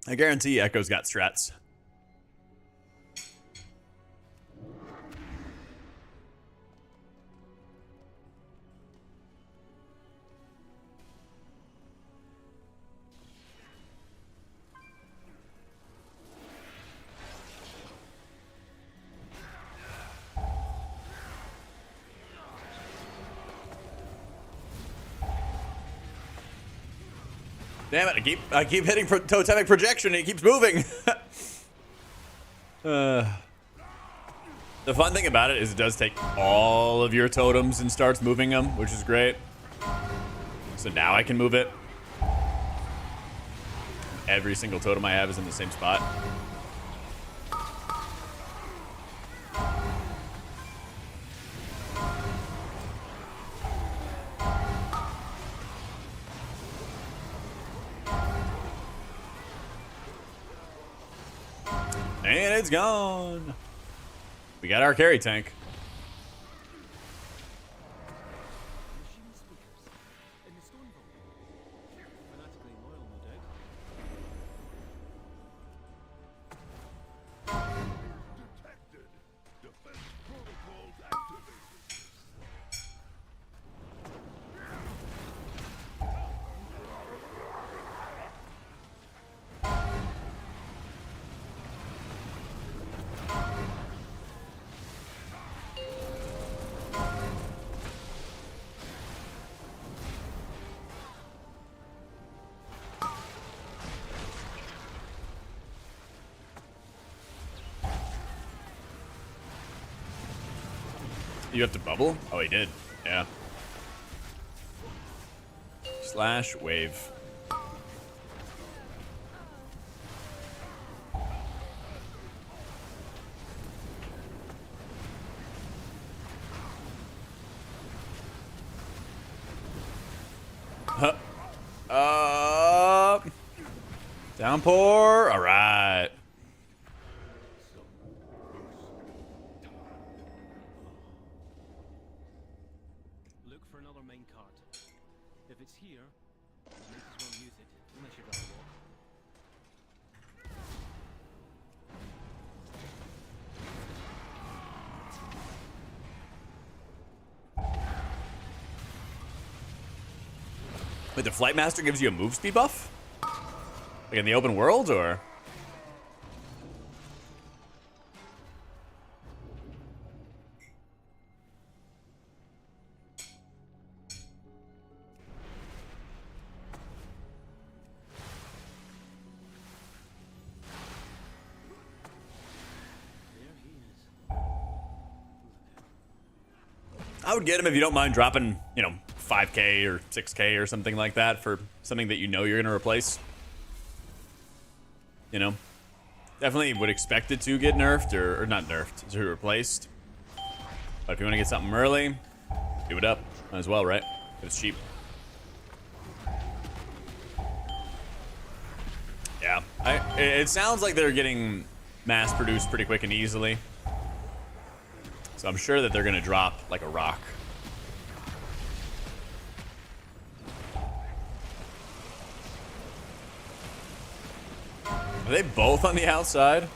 I guarantee Echo's got strats. Damn it, I keep hitting totemic projection and it keeps moving. The fun thing about it is it does take all of your totems and starts moving them, which is great. So now I can move it. Every single totem I have is in the same spot. And it's gone. We got our carry tank. Machine speakers in the stone vault. Fanatically loyal, no doubt. Detected. Defense protocols activated. You have to bubble? Oh, he did. Yeah. Slash wave. Huh. Downpour. All right. Look for another main cart. If it's here, you might as well use it, unless you've got a walk. Wait, the Flight Master gives you a move speed buff? Like in the open world, or? There he is. I would get him if you don't mind dropping, you know, 5k or 6k or something like that for something that you know you're going to replace. You know? Definitely would expect it to get nerfed, or not nerfed, to replaced. But if you want to get something early, do it up. Might as well, right? If it's cheap. Yeah. It sounds like they're getting mass produced pretty quick and easily. So I'm sure that they're going to drop like a rock. Are they both on the outside?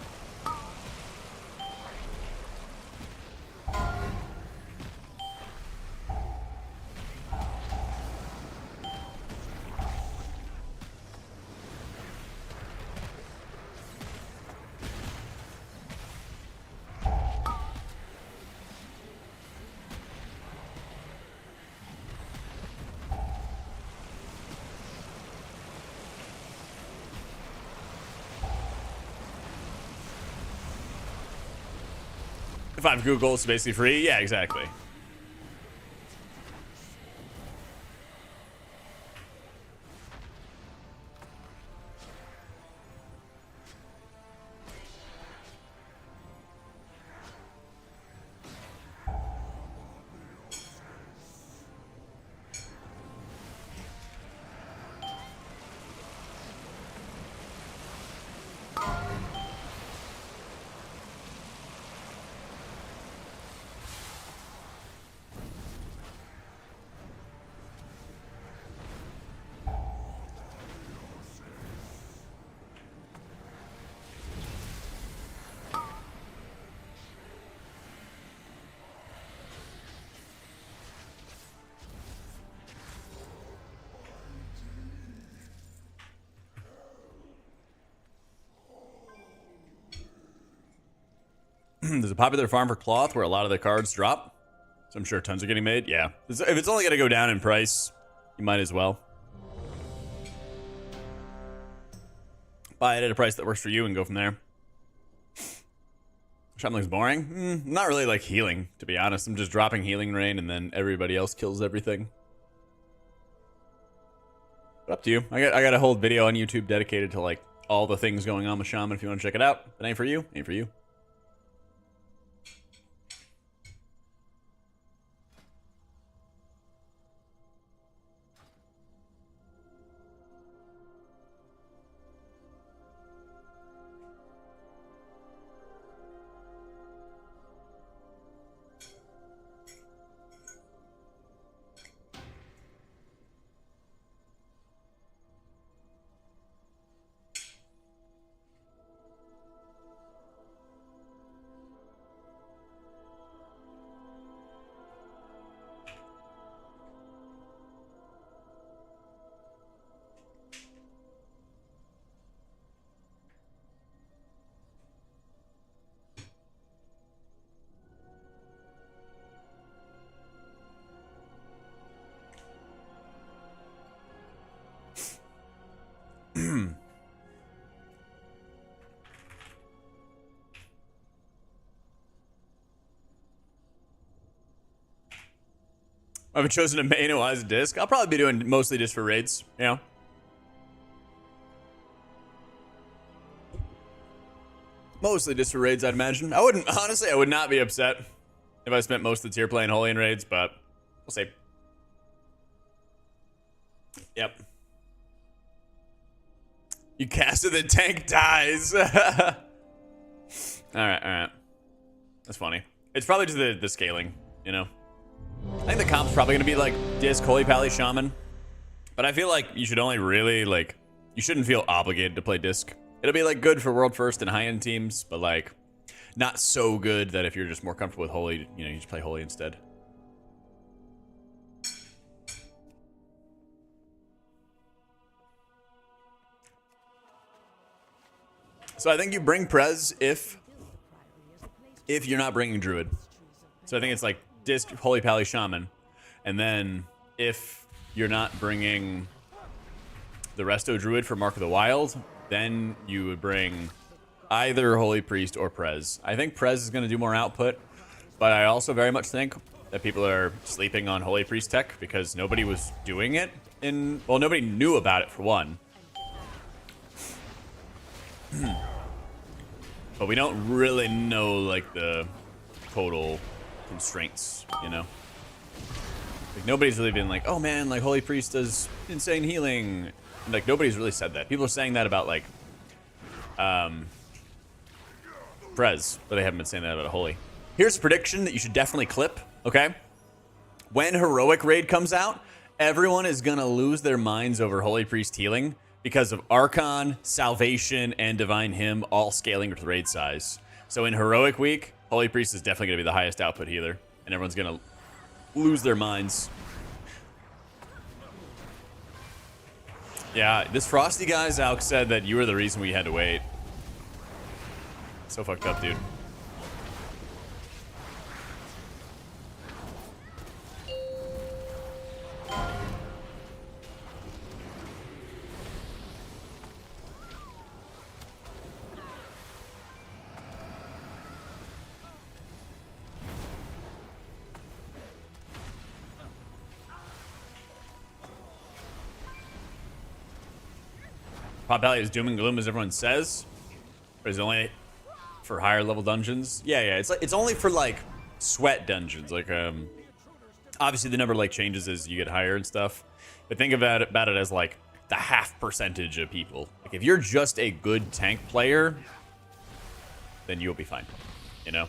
The 5 Google is basically free. Yeah, exactly. There's a popular farm for cloth where a lot of the cards drop. So I'm sure tons are getting made. Yeah. If it's only going to go down in price, you might as well buy it at a price that works for you and go from there. Something's boring? Not really like healing, to be honest. I'm just dropping healing rain and then everybody else kills everything. But up to you. I got a whole video on YouTube dedicated to like all the things going on with Shaman if you want to check it out. If it ain't for you, ain't for you. I haven't chosen a main as a disc. I'll probably be doing mostly just for raids, you know? Mostly just for raids, I'd imagine. Honestly, I would not be upset if I spent most of the tier playing Holy in raids, but we'll see. Yep. You cast it, the tank dies. Alright. That's funny. It's probably just the scaling, you know? I think the comp's probably going to be like Disc, Holy Pally, Shaman. But I feel like you should only really, like, you shouldn't feel obligated to play Disc. It'll be like good for World First and high-end teams, but like not so good that if you're just more comfortable with Holy, you know, you just play Holy instead. So I think you bring Prez if you're not bringing Druid. So I think it's like Disc, Holy Pally, Shaman. And then if you're not bringing the Resto Druid for Mark of the Wild, then you would bring either Holy Priest or Prez. I think Prez is going to do more output, but I also very much think that people are sleeping on Holy Priest tech because nobody was doing it well, nobody knew about it for one. But we don't really know like the total constraints, you know? Like nobody's really been like, oh man, like Holy Priest does insane healing. Like nobody's really said that. People are saying that about like Prez, but they haven't been saying that about Holy. Here's a prediction that you should definitely clip, okay? When Heroic Raid comes out, everyone is gonna lose their minds over Holy Priest healing because of Archon, Salvation, and Divine Hymn all scaling with raid size. So in Heroic Week, Holy Priest is definitely gonna be the highest output healer, and everyone's gonna lose their minds. Yeah, this Frosty guy, Zalk, said that you were the reason we had to wait. So fucked up, dude. Pop value is doom and gloom as everyone says, or is it only for higher level dungeons? Yeah, it's like it's only for like sweat dungeons. Like obviously the number like changes as you get higher and stuff. But think about it as like the half percentage of people. Like if you're just a good tank player, then you'll be fine. You know.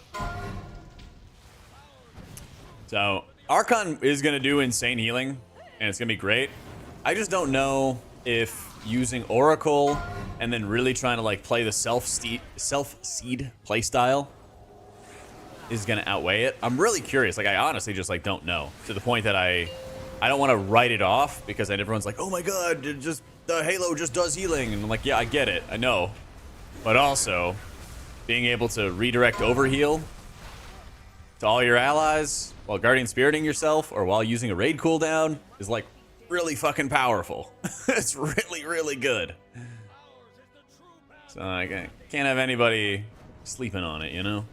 So Archon is gonna do insane healing, and it's gonna be great. I just don't know if using Oracle and then really trying to like play the self-seed playstyle is gonna outweigh it. I'm really curious. Like I honestly just like don't know, to the point that I don't want to write it off, because then everyone's like, oh my god, just the Halo just does healing, and I'm like, yeah, I get it, I know, but also being able to redirect overheal to all your allies while Guardian Spiriting yourself or while using a raid cooldown is like really fucking powerful. It's really, really good. So I can't have anybody sleeping on it, you know?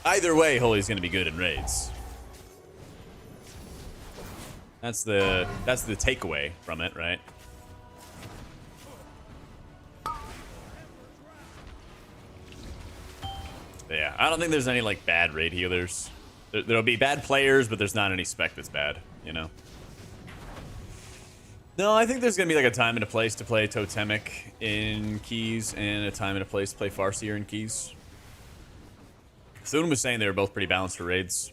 Either way, Holy's gonna be good in raids. That's the takeaway from it, right? But yeah, I don't think there's any like bad raid healers. There'll be bad players, but there's not any spec that's bad, you know? No, I think there's gonna be like a time and a place to play Totemic in keys, and a time and a place to play Farseer in keys. Thune was saying they were both pretty balanced for raids.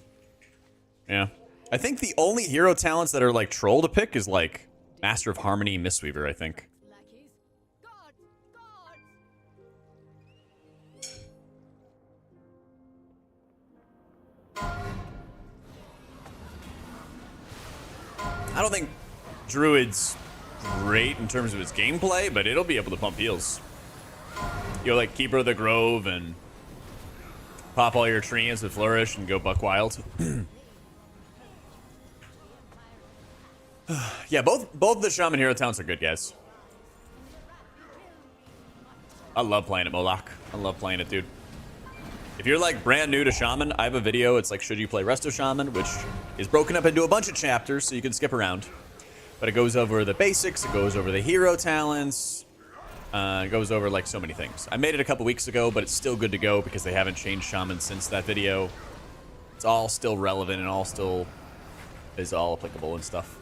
Yeah. I think the only hero talents that are like troll to pick is like Master of Harmony, Mistweaver, I think. Lackeys. Guards! I don't think Druid's great in terms of his gameplay, but it'll be able to pump heals. You'll like Keeper of the Grove and pop all your treants with Flourish and go buck wild. Yeah, both the Shaman hero talents are good, guys. I love playing it, Moloch. I love playing it, dude. If you're like brand new to Shaman, I have a video. It's like, should you play Resto Shaman, which is broken up into a bunch of chapters, so you can skip around. But it goes over the basics, it goes over the hero talents, it goes over like so many things. I made it a couple weeks ago, but it's still good to go because they haven't changed Shaman since that video. It's all still relevant and all still is all applicable and stuff.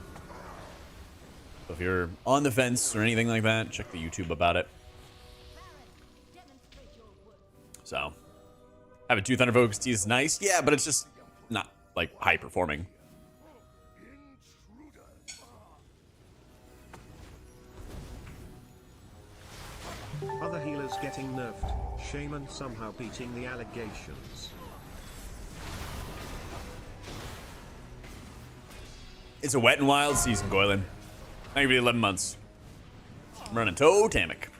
So if you're on the fence or anything like that, check the YouTube about it. So, having 2 Thunder Focus T is nice, yeah, but it's just not like high performing. Other healers getting nerfed. Shaman somehow beating the allegations. It's a wet and wild season, Goylin. I give you 11 months. I'm running Totemic.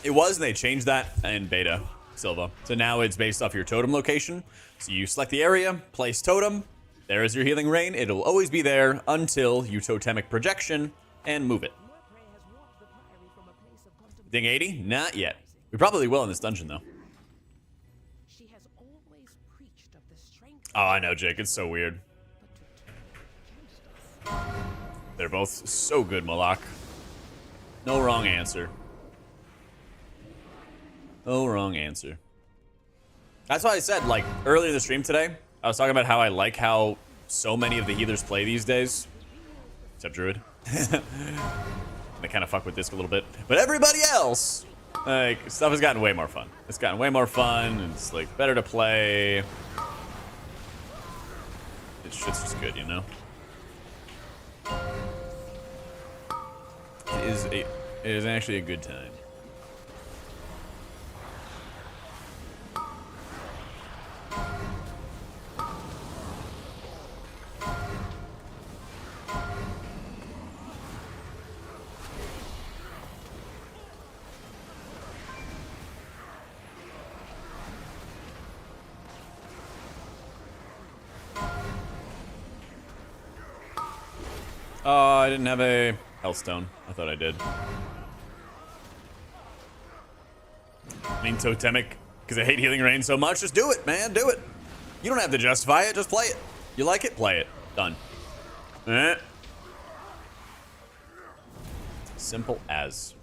It was, and they changed that in beta, Silva. So now it's based off your totem location. So you select the area, place totem. There is your healing rain. It'll always be there until you Totemic projection and move it. Ding 80? Not yet. We probably will in this dungeon, though. She has always preached of the strength. Oh, I know, Jake. It's so weird. They're both so good, Moloch. No wrong answer. No wrong answer. That's why I said, like, earlier in the stream today, I was talking about how I like how so many of the healers play these days. Except Druid. They kind of fuck with Disc a little bit. But everybody else, like, stuff has gotten way more fun. It's gotten way more fun, and it's, like, better to play. It's just good, you know? It is actually a good time. Oh, I didn't have a Hellstone. I thought I did. I mean, Totemic, because I hate healing rain so much. Just do it, man. Do it. You don't have to justify it. Just play it. You like it? Play it. Done. Eh. Simple as.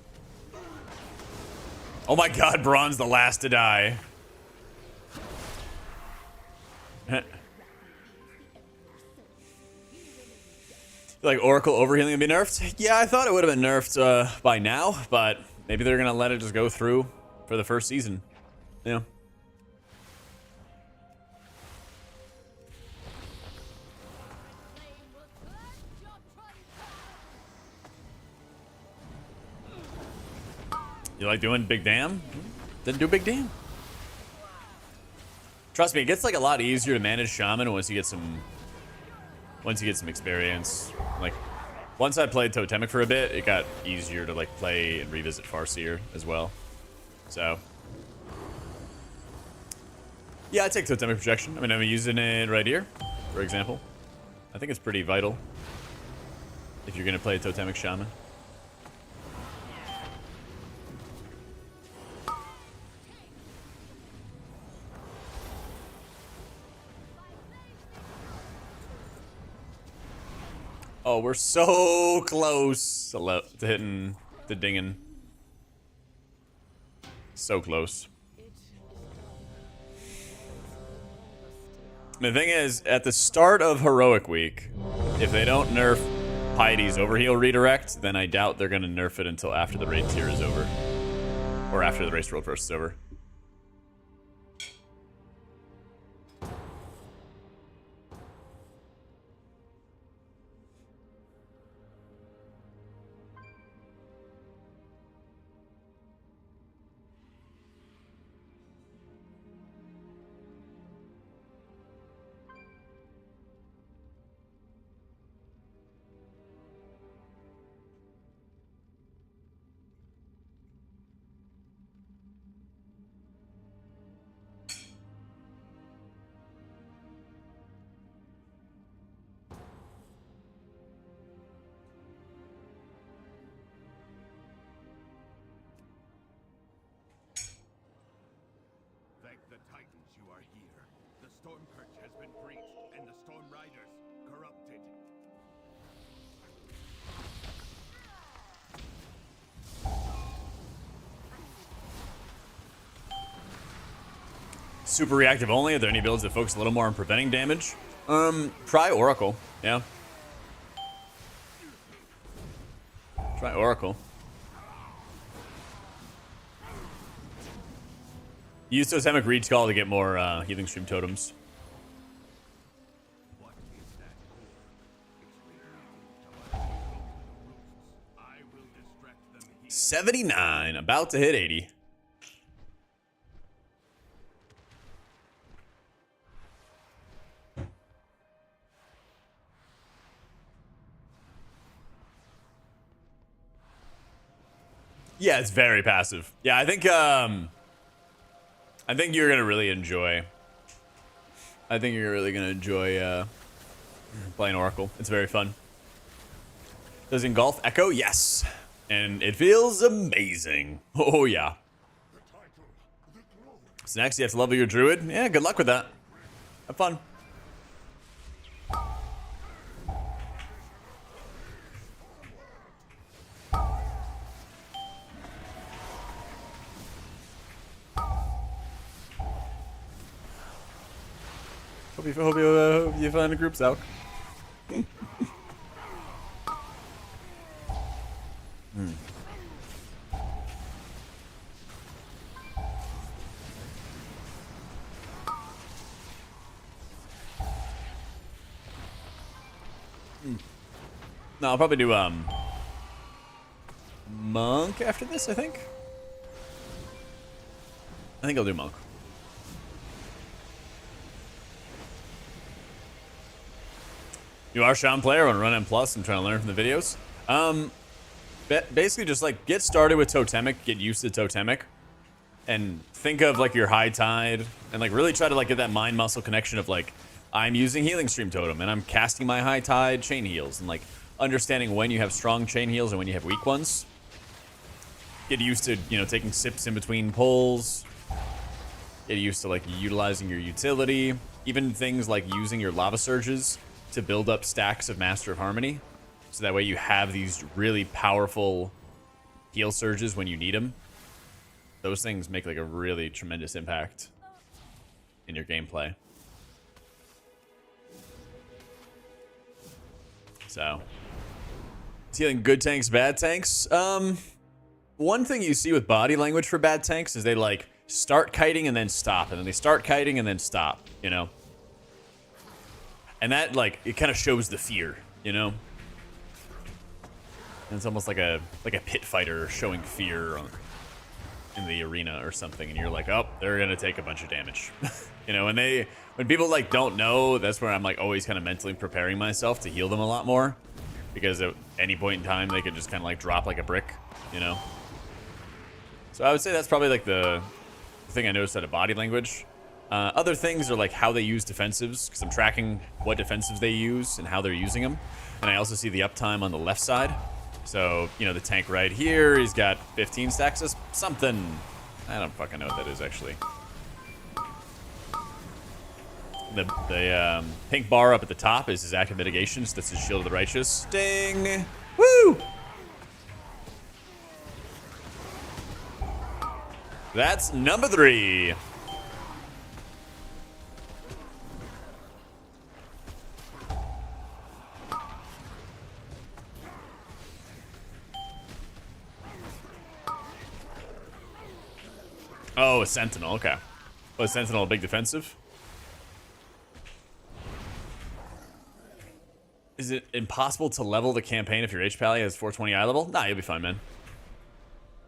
Oh my god, Braun's the last to die. Like Oracle overhealing would be nerfed? Yeah, I thought it would have been nerfed by now, but maybe they're gonna let it just go through for the first season. Yeah. You like doing big damn? Didn't do big damn. Trust me, it gets like a lot easier to manage shaman once you get some experience. Like once I played totemic for a bit, it got easier to like play and revisit Farseer as well. So yeah, I take totemic projection. I mean, I'm using it right here, for example. I think it's pretty vital if you're gonna play a totemic shaman. Oh, we're so close to hitting the dingin'. So close. The thing is, at the start of Heroic Week, if they don't nerf Piety's Overheal redirect, then I doubt they're going to nerf it until after the raid tier is over. Or after the race world first is over. Thank the Titans you are here. The Storm Perch has been breached, and the Storm Riders corrupted. Super reactive only. Are there any builds that focus a little more on preventing damage? Try Oracle. Yeah. Try Oracle. Use Totemic Reach Call to get more Healing Stream Totems. What is that core? I will distract them here. 79. About to hit 80. Yeah, it's very passive. Yeah, I think you're gonna really enjoy. I think you're really gonna enjoy playing Oracle. It's very fun. Does Engulf Echo? Yes, and it feels amazing. Oh yeah. So next you have to level your druid. Yeah, good luck with that. Have fun. Hope you find the groups out. No, I'll probably do Monk after this, I think. I think I'll do Monk. You are a Shaman player on Run M Plus. I'm trying to learn from the videos. Basically just like get started with Totemic, get used to Totemic, and think of like your High Tide, and like really try to like get that mind muscle connection of like, I'm using Healing Stream Totem and I'm casting my High Tide chain heals, and like understanding when you have strong chain heals and when you have weak ones. Get used to, you know, taking sips in between pulls. Get used to like utilizing your utility. Even things like using your Lava Surges to build up stacks of Master of Harmony. So that way you have these really powerful heal surges when you need them. Those things make like a really tremendous impact in your gameplay. So, it's healing good tanks, bad tanks. One thing you see with body language for bad tanks is they like start kiting and then stop, and then they start kiting and then stop, you know? And that like, it kind of shows the fear, you know? And it's almost like a pit fighter showing fear in the arena or something, and you're like, oh, they're gonna take a bunch of damage. You know, when people like don't know, that's where I'm like always kind of mentally preparing myself to heal them a lot more, because at any point in time they could just kind of like drop like a brick, you know. So I would say that's probably like the thing I noticed out of body language. Other things are like how they use defensives, because I'm tracking what defensives they use and how they're using them, and I also see the uptime on the left side. So, you know, the tank right here, he's got 15 stacks of something. I don't fucking know what that is, actually. The pink bar up at the top is his active mitigation, so that's his Shield of the Righteous. Sting! Woo! That's number 3. Oh, a Sentinel, okay. Oh, a Sentinel, a big defensive? Is it impossible to level the campaign if your H-Pally has 420 eye level? Nah, you'll be fine, man.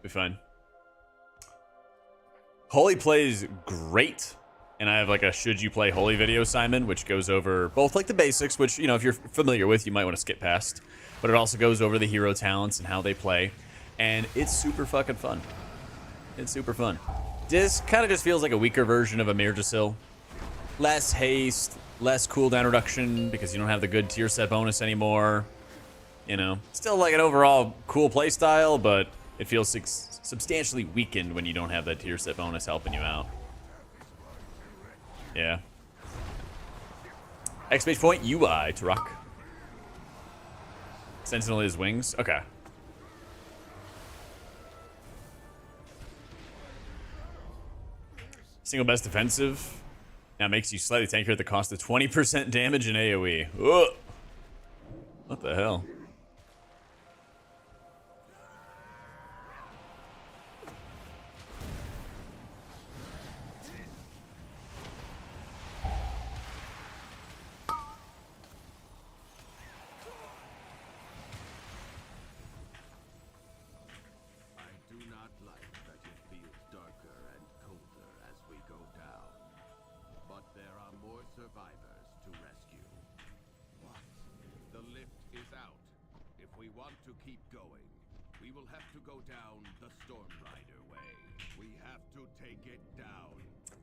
Be fine. Holy plays great. And I have like a should you play Holy video, Simon, which goes over both like the basics, which, you know, if you're familiar with, you might want to skip past. But it also goes over the hero talents and how they play. And it's super fucking fun. It's super fun. This kind of just feels like a weaker version of a Mirjasil. Less haste, less cooldown reduction because you don't have the good tier set bonus anymore. You know, still like an overall cool playstyle, but it feels substantially weakened when you don't have that tier set bonus helping you out. Yeah. Exclamation point UI to rock. Sentinel is wings. Okay. Single best defensive. Now makes you slightly tankier at the cost of 20% damage in AoE. Ugh. What the hell?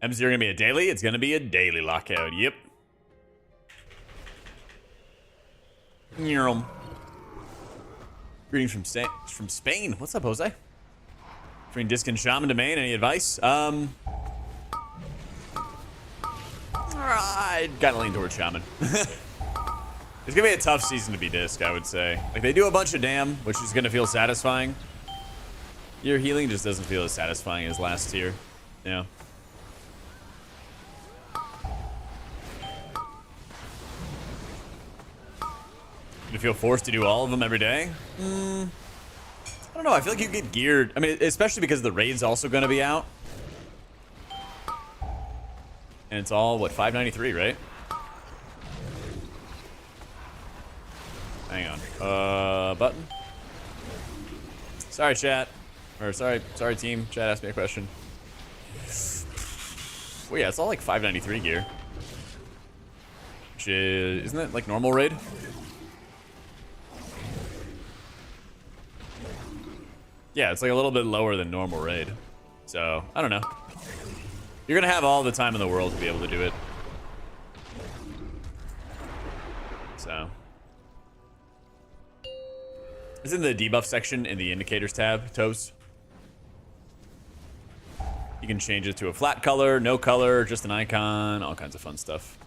M0 gonna be a daily? It's gonna be a daily lockout. Yep. Greetings from Spain. What's up, Jose? Between Disc and Shaman domain, any advice? I'd kind of lean towards Shaman. It's gonna be a tough season to be Disc, I would say. Like, they do a bunch of damn, which is gonna feel satisfying. Your healing just doesn't feel as satisfying as last tier. Yeah. You feel forced to do all of them every day? I don't know. I feel like you get geared. I mean, especially because the raid's also going to be out. And it's all, what, 593, right? Hang on. Button? Sorry, chat. Or sorry team. Chat asked me a question. Well, yeah, it's all like 593 gear. Which is, isn't that like normal raid? Yeah, it's like a little bit lower than normal raid. So, I don't know. You're gonna have all the time in the world to be able to do it. So. It's in the debuff section in the indicators tab, Toes. You can change it to a flat color, no color, just an icon, all kinds of fun stuff.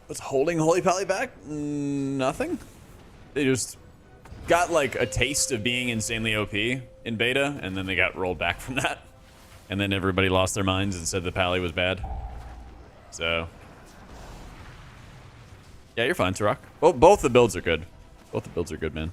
What's holding Holy Pally back? Nothing. They just got like a taste of being insanely OP in beta, and then they got rolled back from that. And then everybody lost their minds and said the Pally was bad. So, yeah, you're fine, Turok. Both the builds are good. Both the builds are good, man.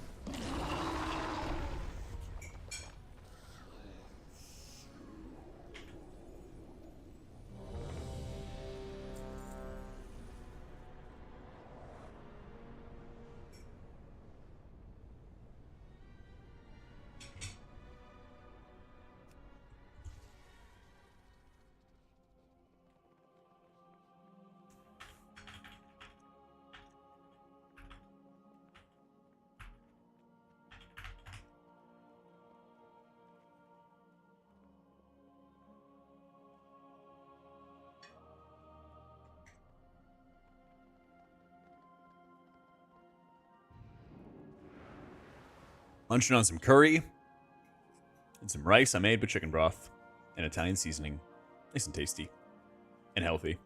Munching on some curry and some rice I made with chicken broth and Italian seasoning. Nice and tasty and healthy.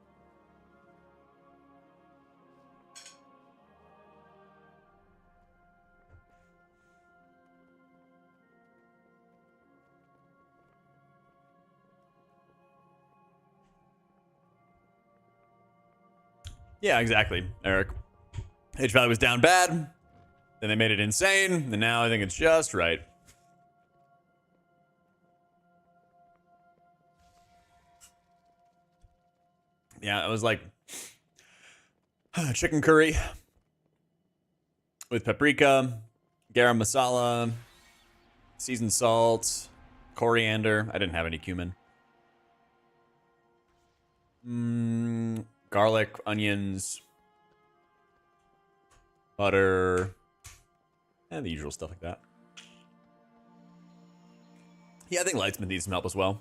Yeah, exactly, Eric. H value was down bad. Then they made it insane, and now I think it's just right. Yeah, it was like chicken curry with paprika, garam masala, seasoned salt, coriander. I didn't have any cumin. Garlic, onions, butter, and the usual stuff like that. Yeah, I think Lightsmith needs some help as well.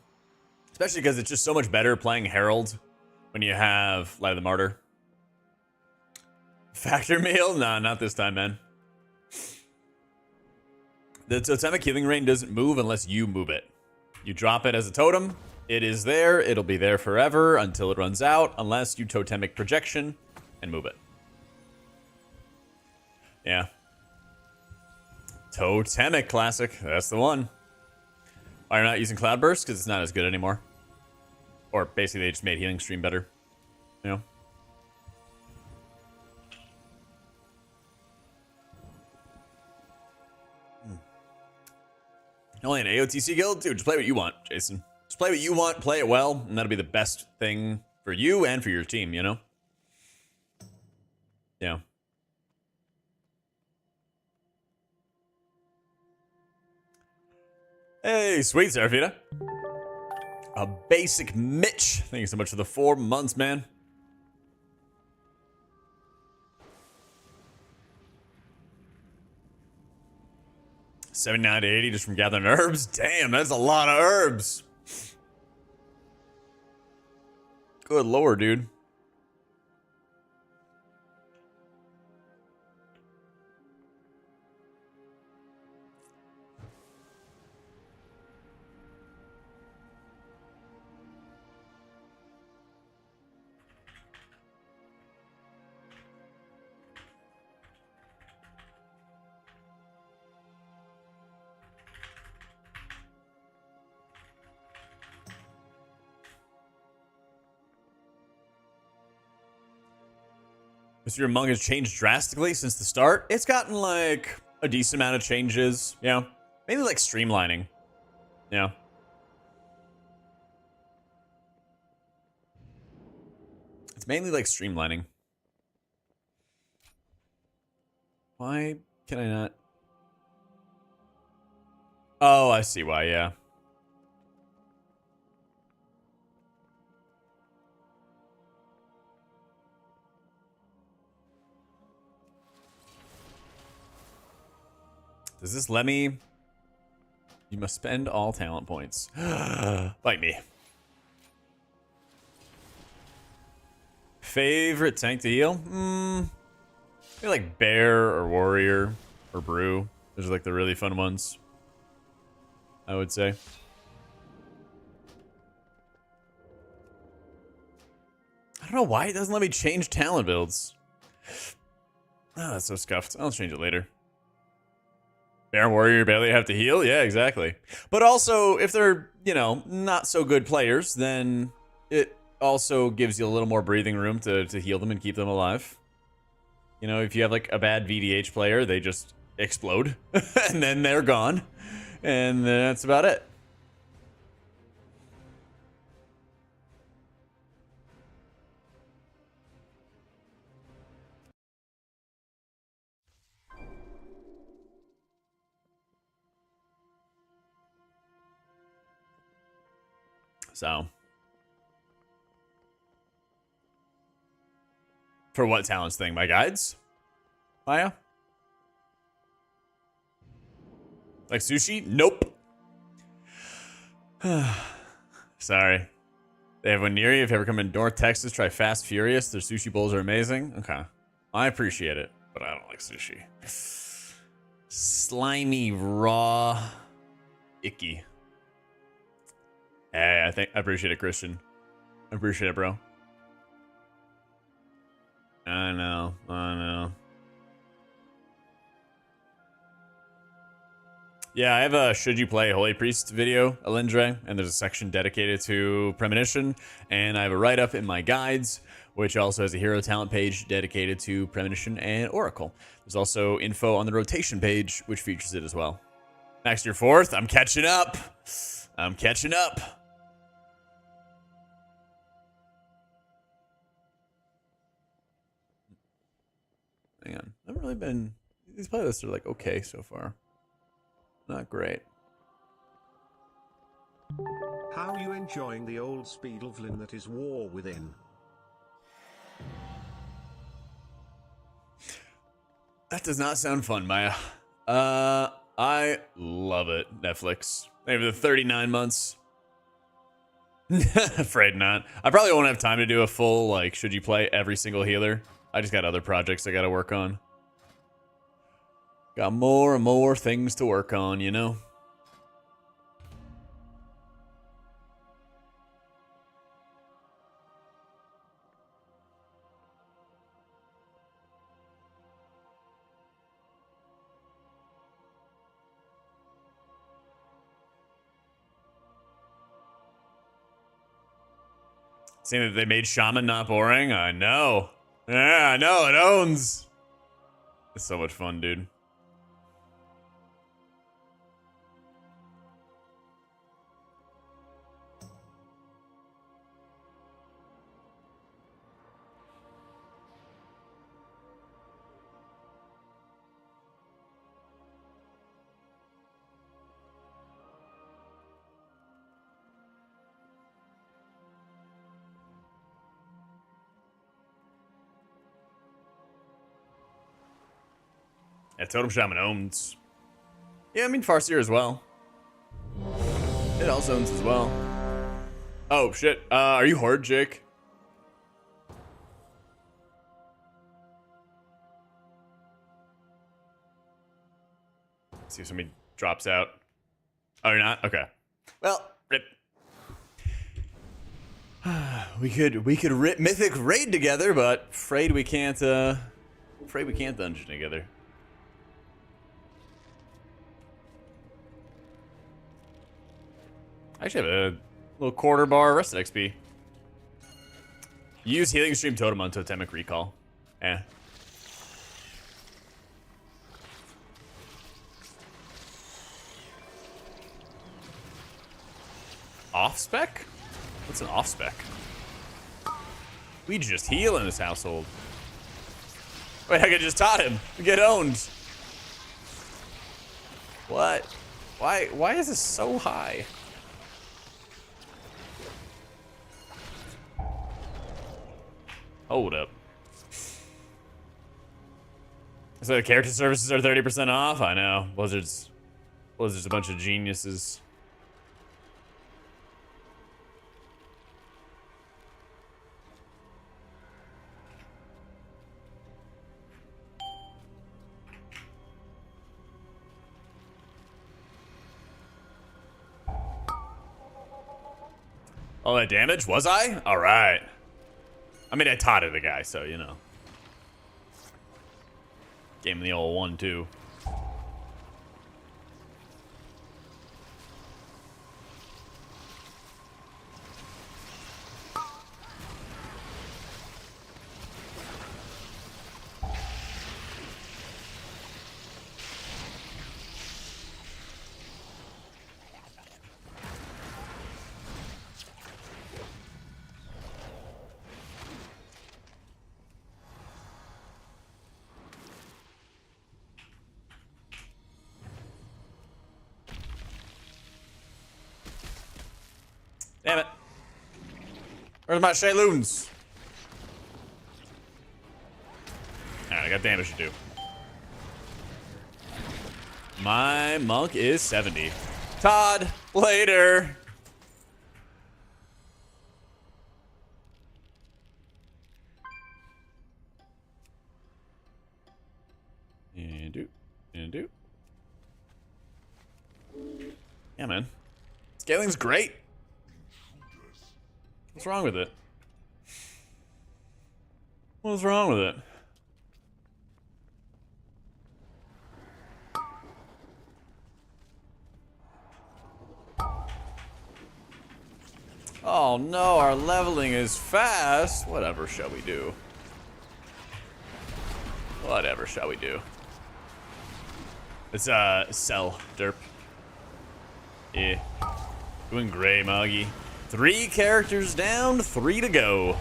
Especially because it's just so much better playing Herald when you have Light of the Martyr. Factor meal? Nah, not this time, man. The totemic healing rain doesn't move unless you move it. You drop it as a totem. It is there. It'll be there forever until it runs out, unless you totemic projection and move it. Yeah. Totemic classic. That's the one. Why you're not using Cloudburst? Because it's not as good anymore. Or basically they just made healing stream better. You know? Only an AOTC guild? Dude, just play what you want, Jason. Just play what you want, play it well, and that'll be the best thing for you and for your team, you know? Yeah. Hey, sweet Seraphina. A basic Mitch. Thank you so much for the 4 months, man. $79 to $80 just from gathering herbs. Damn, that's a lot of herbs. Good lord, dude. Mr. Among has changed drastically since the start. It's gotten like a decent amount of changes, you know? Mainly like streamlining, you know? It's mainly like streamlining. Why can I not? Oh, I see why, yeah. Does this let me? You must spend all talent points. Bite me. Favorite tank to heal? I feel like Bear or Warrior or Brew. Those are like the really fun ones, I would say. I don't know why it doesn't let me change talent builds. Oh, that's so scuffed. I'll change it later. Baron Warrior barely have to heal? Yeah, exactly. But also, if they're, you know, not so good players, then it also gives you a little more breathing room to heal them and keep them alive. You know, if you have like a bad VDH player, they just explode and then they're gone. And that's about it. So, for what talents thing? My guides? Maya? Like sushi? Nope. Sorry. They have one near you. If you ever come in North Texas, try Fast Furious. Their sushi bowls are amazing. Okay. I appreciate it, but I don't like sushi. Slimy, raw, icky. Hey, I appreciate it, Christian. I appreciate it, bro. I know. Yeah, I have a Should You Play Holy Priest video, Alindre, and there's a section dedicated to Premonition, and I have a write-up in my guides, which also has a hero talent page dedicated to Premonition and Oracle. There's also info on the rotation page, which features it as well. Next year, 4th, I'm catching up. I'm catching up. Hang on. I haven't really been... These playlists are like okay so far. Not great. How you enjoying the old Speedlevlin that is War Within? That does not sound fun, Maya. I love it, Netflix. Maybe the 39 months. Afraid not. I probably won't have time to do a full, like, should you play every single healer. I just got other projects I gotta work on. Got more and more things to work on, you know? Seeing that they made Shaman not boring? I know. Yeah, I know, it owns. It's so much fun, dude. Yeah, Totem Shaman owns. Yeah, I mean Farseer as well. It also owns as well. Oh, shit. Are you Horde, Jake? Let's see if somebody drops out. Oh, you're not? Okay. Well, rip. We could rip Mythic raid together, but afraid we can't dungeon together. I actually have a little quarter bar rested XP. Use Healing Stream Totem on Totemic Recall. Eh. Off spec? What's an off spec? We just heal in this household. Wait, I could just taught him. Get owned. What? Why is this so high? Hold up. So the character services are 30% off? I know. Blizzard's a bunch of geniuses. All that damage? Was I? Alright. I mean, I taught the guy, so, you know. Game in the old 1-2. Damn it. Where's my Shayloons? Alright, I got damage to do. My monk is 70. Todd, later. And do. Yeah, man. Scaling's great. What's wrong with it? What's wrong with it? Oh no, our leveling is fast. Whatever shall we do? Whatever shall we do? Let's sell derp. Yeah. Doing gray, Moggy. 3 characters down, 3 to go.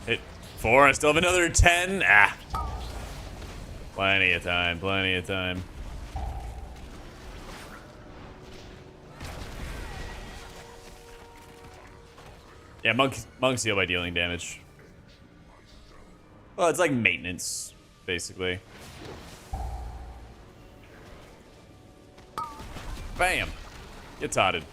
Hit 4, I still have another 10. Ah. Plenty of time, plenty of time. Yeah, monks heal by dealing damage. Well, it's like maintenance, basically. Bam! Get totted.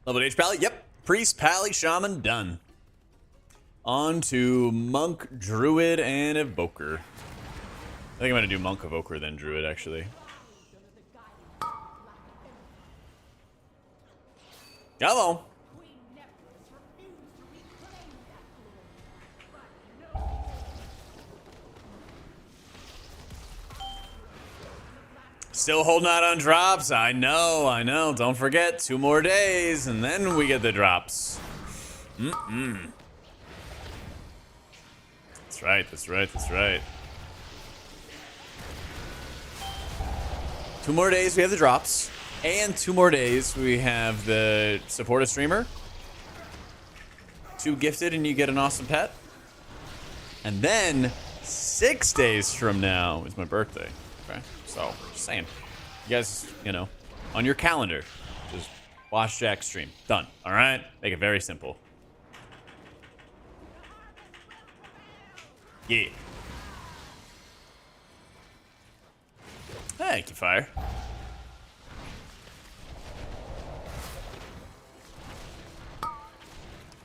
Level H Pally, yep. Priest, Pally, Shaman, done. On to Monk, Druid, and Evoker. I think I'm gonna do Monk, Evoker, then Druid, actually. Come on. Still holding out on drops. I know, I know. Don't forget, 2 more days, and then we get the drops. That's right, that's right, that's right. 2 more days, we have the drops. And 2 more days, we have the support a streamer. 2 gifted, and you get an awesome pet. And then, 6 days from now is my birthday. Okay, so just saying, you guys, you know, on your calendar, just watch Jak stream. Done. All right, make it very simple. Yeah. Thank you, Fire.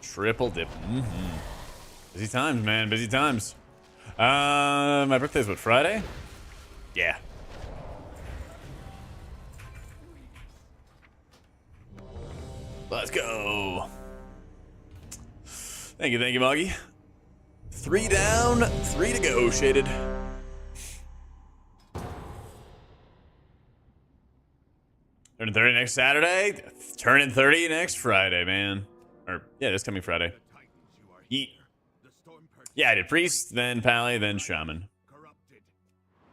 Triple dip. Busy times, man. Busy times. My birthday's what, Friday? Yeah. Let's go. Thank you, Moggy. 3 down, 3 to go, Shaded. Turning 30 next Saturday. Turning 30 next Friday, man. Or, yeah, this coming Friday. Yeet. Yeah, I did Priest, then Pally, then Shaman.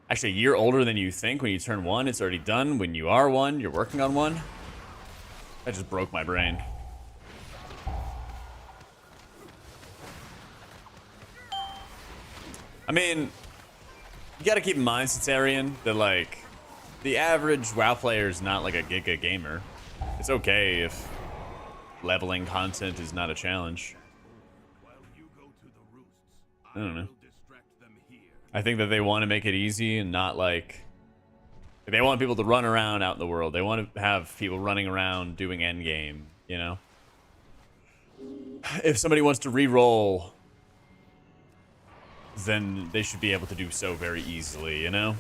Actually, a year older than you think. When you turn 1, it's already done. When you are 1, you're working on 1. That just broke my brain. I mean, you gotta keep in mind, Cetarian, that like the average WoW player is not like a giga gamer. It's okay if leveling content is not a challenge. While you go to the roosts, I don't know. will distract them here. I think that they want to make it easy and not like they want people to run around out in the world. They want to have people running around doing endgame, you know? If somebody wants to re-roll, then they should be able to do so very easily, you know?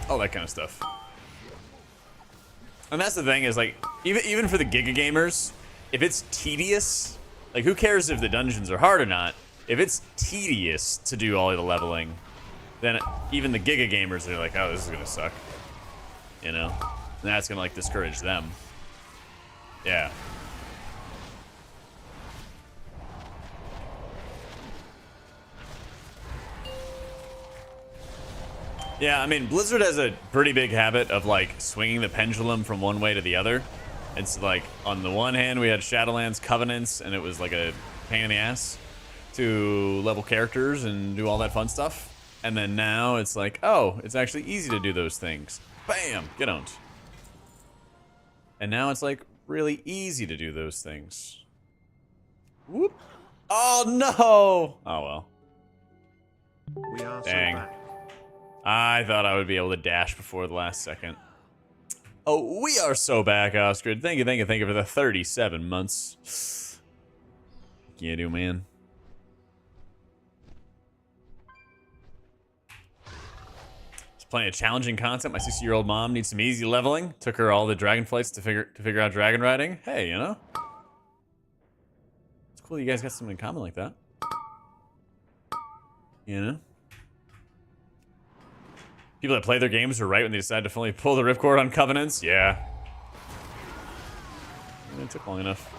All that kind of stuff. And that's the thing is like, even for the Giga gamers, if it's tedious, like who cares if the dungeons are hard or not? If it's tedious to do all of the leveling, then even the Giga gamers are like, oh, this is gonna suck. You know? And that's gonna like discourage them. Yeah. Yeah, I mean, Blizzard has a pretty big habit of like swinging the pendulum from one way to the other. It's like on the one hand we had Shadowlands Covenants and it was like a pain in the ass to level characters and do all that fun stuff. And then now it's like, oh, it's actually easy to do those things. Bam, get owned. And now it's like really easy to do those things. Whoop. Oh no! Oh well. We are Dang. so back. I thought I would be able to dash before the last second. Oh, we are so back, Oscar. Thank you for the 37 months. Yeah, do man. Just playing a challenging content. My 60-year-old mom needs some easy leveling. Took her all the dragon flights to figure out dragon riding. Hey, you know, it's cool you guys got something in common like that. You know. People that play their games are right when they decide to fully pull the ripcord on Covenants. Yeah. It took long enough.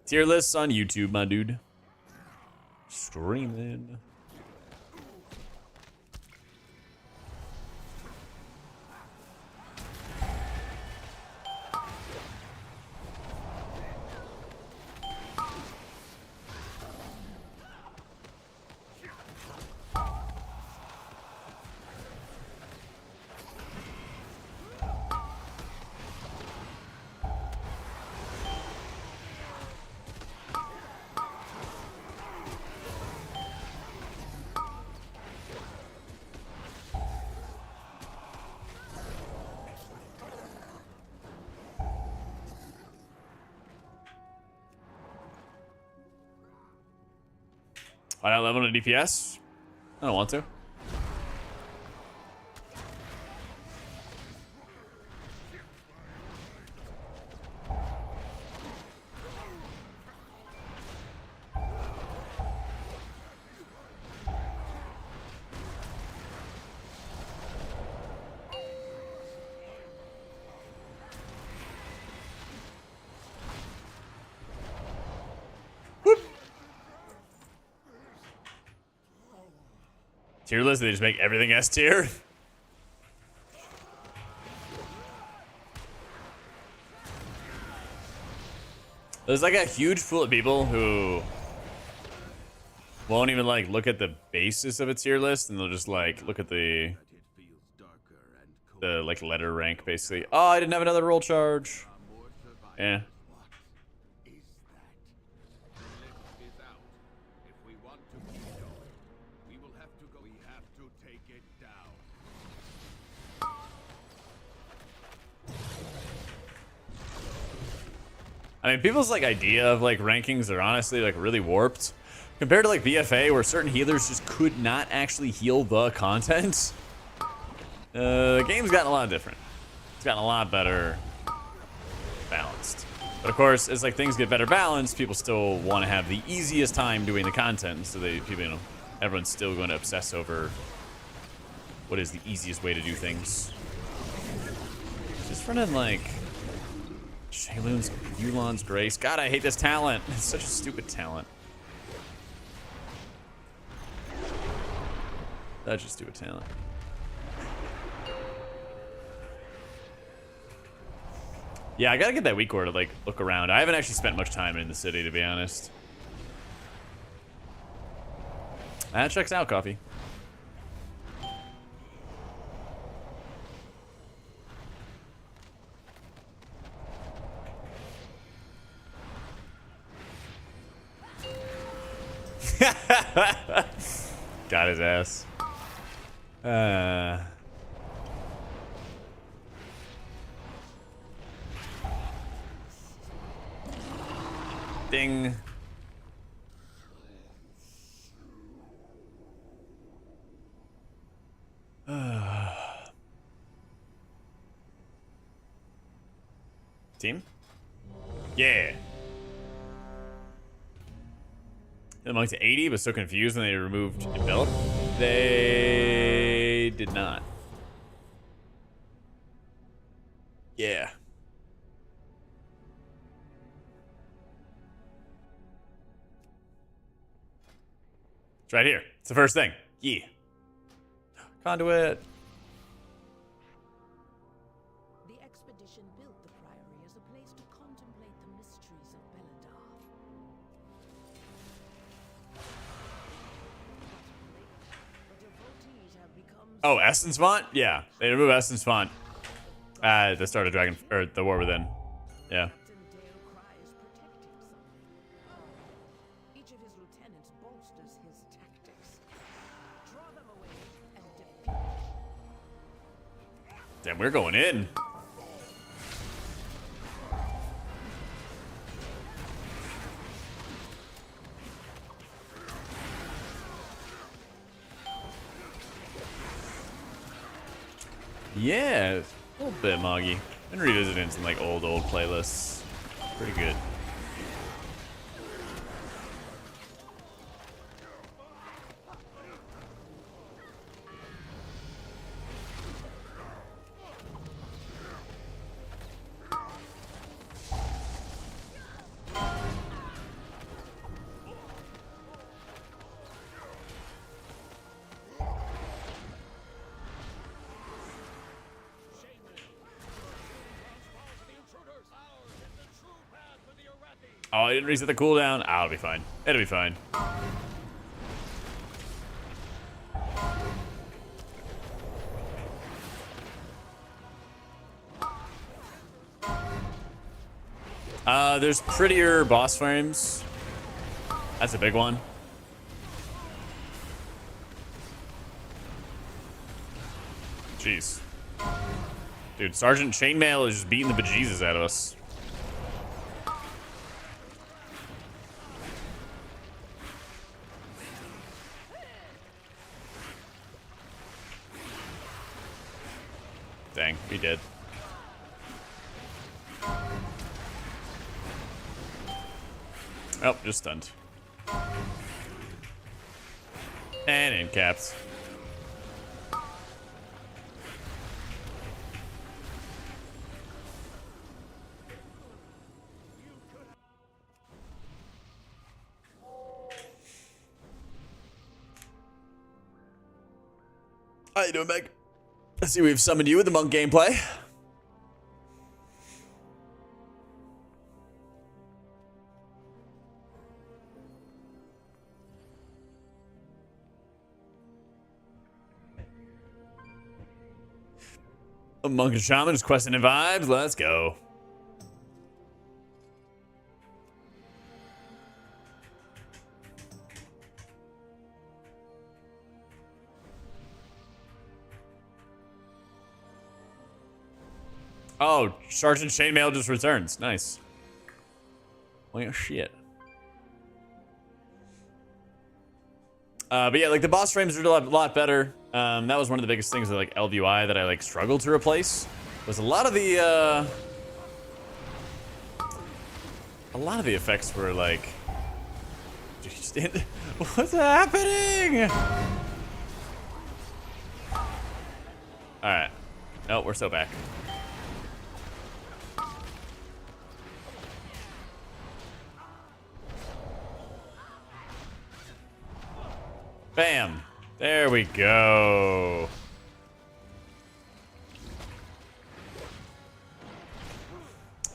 Tier lists on YouTube, my dude. Streaming. Why not level to DPS? I don't want to. Tier list, they just make everything S tier. There's like a huge pool of people who won't even like look at the basis of a tier list, and they'll just like look at the It feels darker and colder. like letter rank basically. Oh, I didn't have another roll charge. More survivors. Yeah. What is that? The lift is out. If we want to keep going, we will have to go. We have to take it down. I mean, people's like idea of like rankings are honestly like really warped compared to like BFA, where certain healers just could not actually heal the content. The game's gotten a lot different. It's gotten a lot better balanced. But of course, as like things get better balanced, people still want to have the easiest time doing the content. So people, you know, everyone's still going to obsess over what is the easiest way to do things. Just running like Shayloon's Yulon's Grace. God, I hate this talent. It's such a stupid talent. Let's just do a talent. Yeah, I gotta get that weak order to like look around. I haven't actually spent much time in the city, to be honest. That checks out, coffee. Got his ass. Ding. Team? Yeah. The monk to 80 was so confused when they removed envelop. They did not. Yeah. It's right here. It's the first thing. Yeah. Conduit. The expedition built the Priory as a place to contemplate the mysteries of Belladar. The devotees have become Oh, Essence Font? Yeah. They removed Essence Font at the start of Dragon or the War Within. Yeah. Captain Dale cries protect himself. Each of his lieutenants bolsters his tactics. Draw them away and defeat. Damn, we're going in. Yeah, a little bit moggy. Been revisiting some like old playlists. Pretty good. Oh, I didn't reset the cooldown. I'll be fine. It'll be fine. There's prettier boss frames. That's a big one. Jeez. Dude, Sergeant Chainmail is just beating the bejesus out of us. Dang, we did. Oh, just stunned. And in caps. How you doing, Meg? I see we've summoned you with the monk gameplay. A monk and shaman is questing and vibes. Let's go. Oh, Sergeant Chainmail just returns. Nice. Well, shit. But yeah, like the boss frames are a lot better. That was one of the biggest things with like LVI that I like struggled to replace. Was a lot of the effects were like, what's happening? All right. Oh, we're so back. Bam. There we go.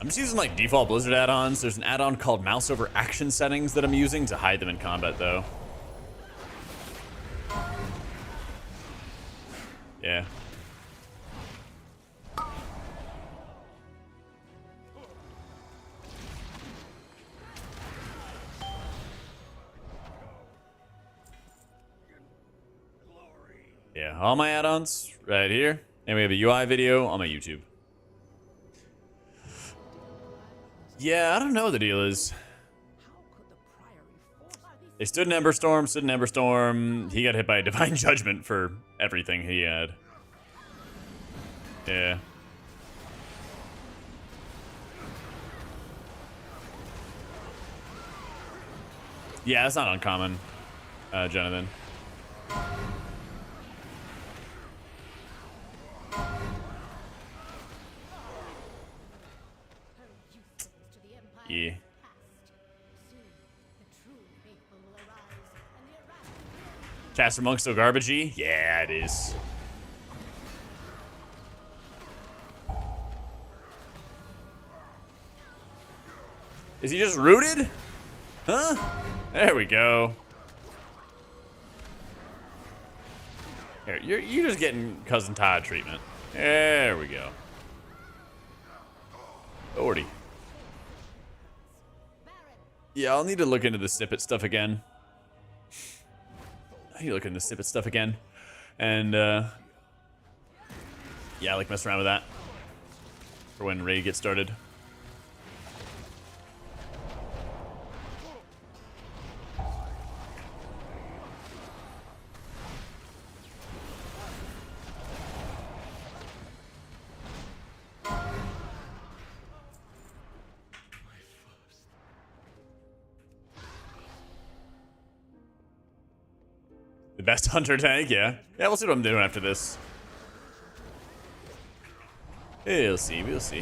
I'm just using like default Blizzard add-ons. There's an add-on called mouse over action settings that I'm using to hide them in combat though. Yeah. Yeah, all my add-ons right here. And we have a UI video on my YouTube. Yeah, I don't know what the deal is. They stood in Emberstorm, He got hit by a Divine Judgment for everything he had. Yeah. Yeah, that's not uncommon, Jonathan. Yeah. Caster Monk still garbagey? Yeah, it is. Is he just rooted? Huh? There we go. Here, you're just getting Cousin Todd treatment. There we go. 40. Yeah, I'll need to look into the snippet stuff again. I need to look into the snippet stuff again. And, yeah, I like messing around with that. For when Raid gets started. The best hunter tank, yeah. Yeah, we'll see what I'm doing after this. We'll see, we'll see.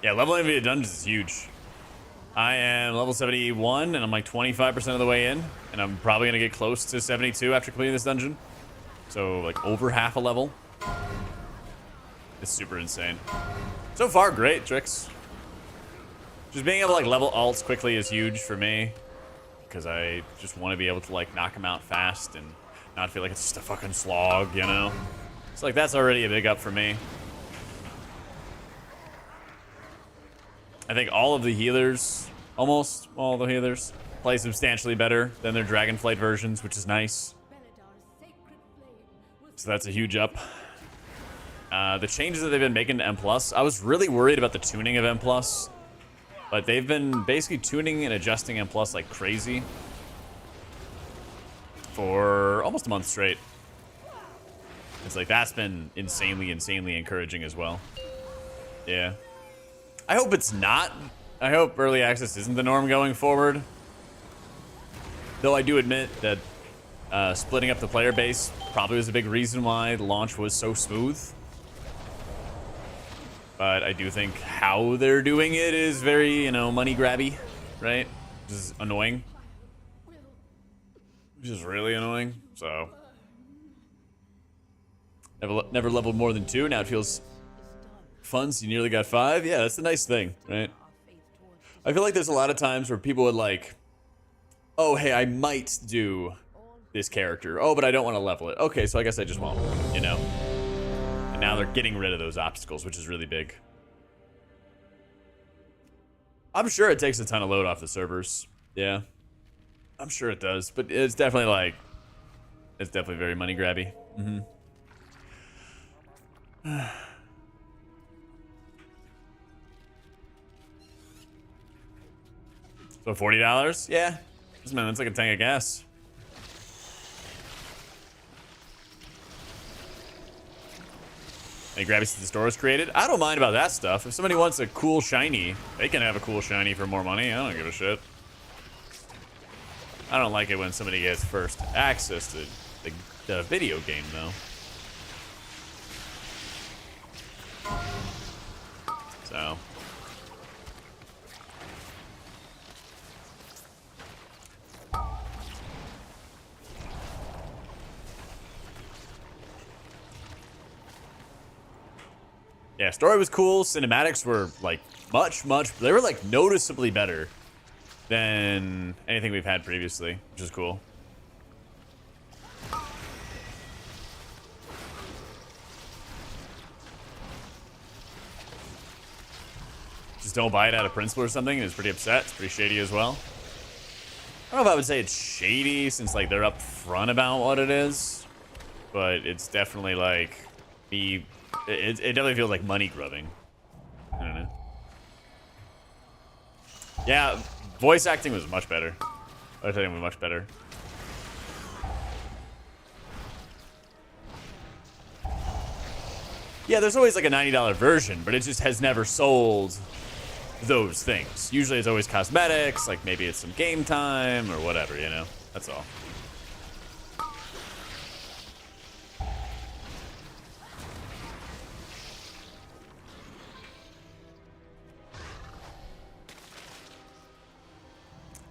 Yeah, leveling via dungeons is huge. I am level 71, and I'm like 25% of the way in, and I'm probably gonna get close to 72 after completing this dungeon. So, like, over half a level. It's super insane. So far, great, Trix. Just being able to, like, level alts quickly is huge for me, because I just want to be able to, like, knock them out fast and not feel like it's just a fucking slog, you know? It's like, that's already a big up for me. I think all of the healers, almost all the healers, play substantially better than their Dragonflight versions, which is nice. So that's a huge up. The changes that they've been making to M+, I was really worried about the tuning of M+, but they've been basically tuning and adjusting M+ like crazy for almost a month straight. It's like, that's been insanely encouraging as well. Yeah. I hope it's not. I hope early access isn't the norm going forward. Though I do admit that splitting up the player base probably was a big reason why the launch was so smooth. But I do think how they're doing it is very, you know, money grabby, right? Which is annoying. Which is really annoying. So never leveled more than 2. Now it feels fun, so you nearly got 5. Yeah, that's the nice thing, right? I feel like there's a lot of times where people would like, oh, hey, I might do this character. Oh, but I don't want to level it. Okay, so I guess I just won't, you know? And now they're getting rid of those obstacles, which is really big. I'm sure it takes a ton of load off the servers. Yeah. I'm sure it does, but it's definitely like, it's definitely very money grabby. Mm-hmm. So $40? Yeah. Man, that's like a tank of gas. Any grabby since the store was created? I don't mind about that stuff. If somebody wants a cool shiny, they can have a cool shiny for more money. I don't give a shit. I don't like it when somebody gets first access to the video game, though. So. Yeah, story was cool. Cinematics were like they were like noticeably better than anything we've had previously, which is cool. Just don't buy it out of principle or something. It's pretty upset. It's pretty shady as well. I don't know if I would say it's shady since like they're upfront about what it is, but it's definitely like it definitely feels like money grubbing. I don't know. Yeah, voice acting was much better. I think it was much better. Yeah, there's always like a $90 version, but it just has never sold those things. Usually it's always cosmetics, like maybe it's some game time or whatever, you know? That's all.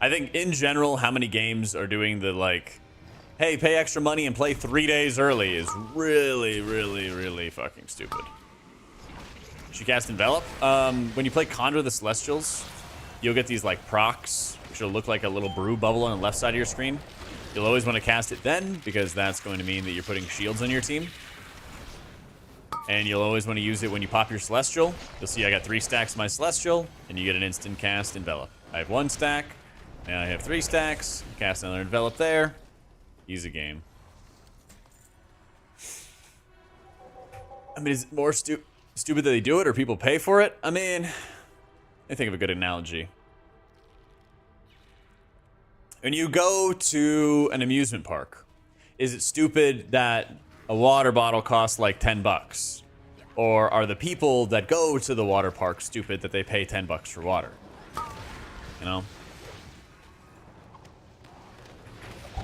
I think in general, how many games are doing the like, hey, pay extra money and play 3 days early is really, really, really fucking stupid. Should cast Envelop. When you play Conjure the Celestials, you'll get these like procs, which will look like a little brew bubble on the left side of your screen. You'll always want to cast it then, because that's going to mean that you're putting shields on your team. And you'll always want to use it when you pop your Celestial. You'll see I got 3 stacks of my Celestial, and you get an instant cast Envelop. I have 1 stack. Now I have 3 stacks. Cast another Envelop there. Easy game. I mean, is it more stupid that they do it or people pay for it? I mean, I think of a good analogy. When you go to an amusement park, is it stupid that a water bottle costs like $10? Or are the people that go to the water park stupid that they pay $10 for water? You know?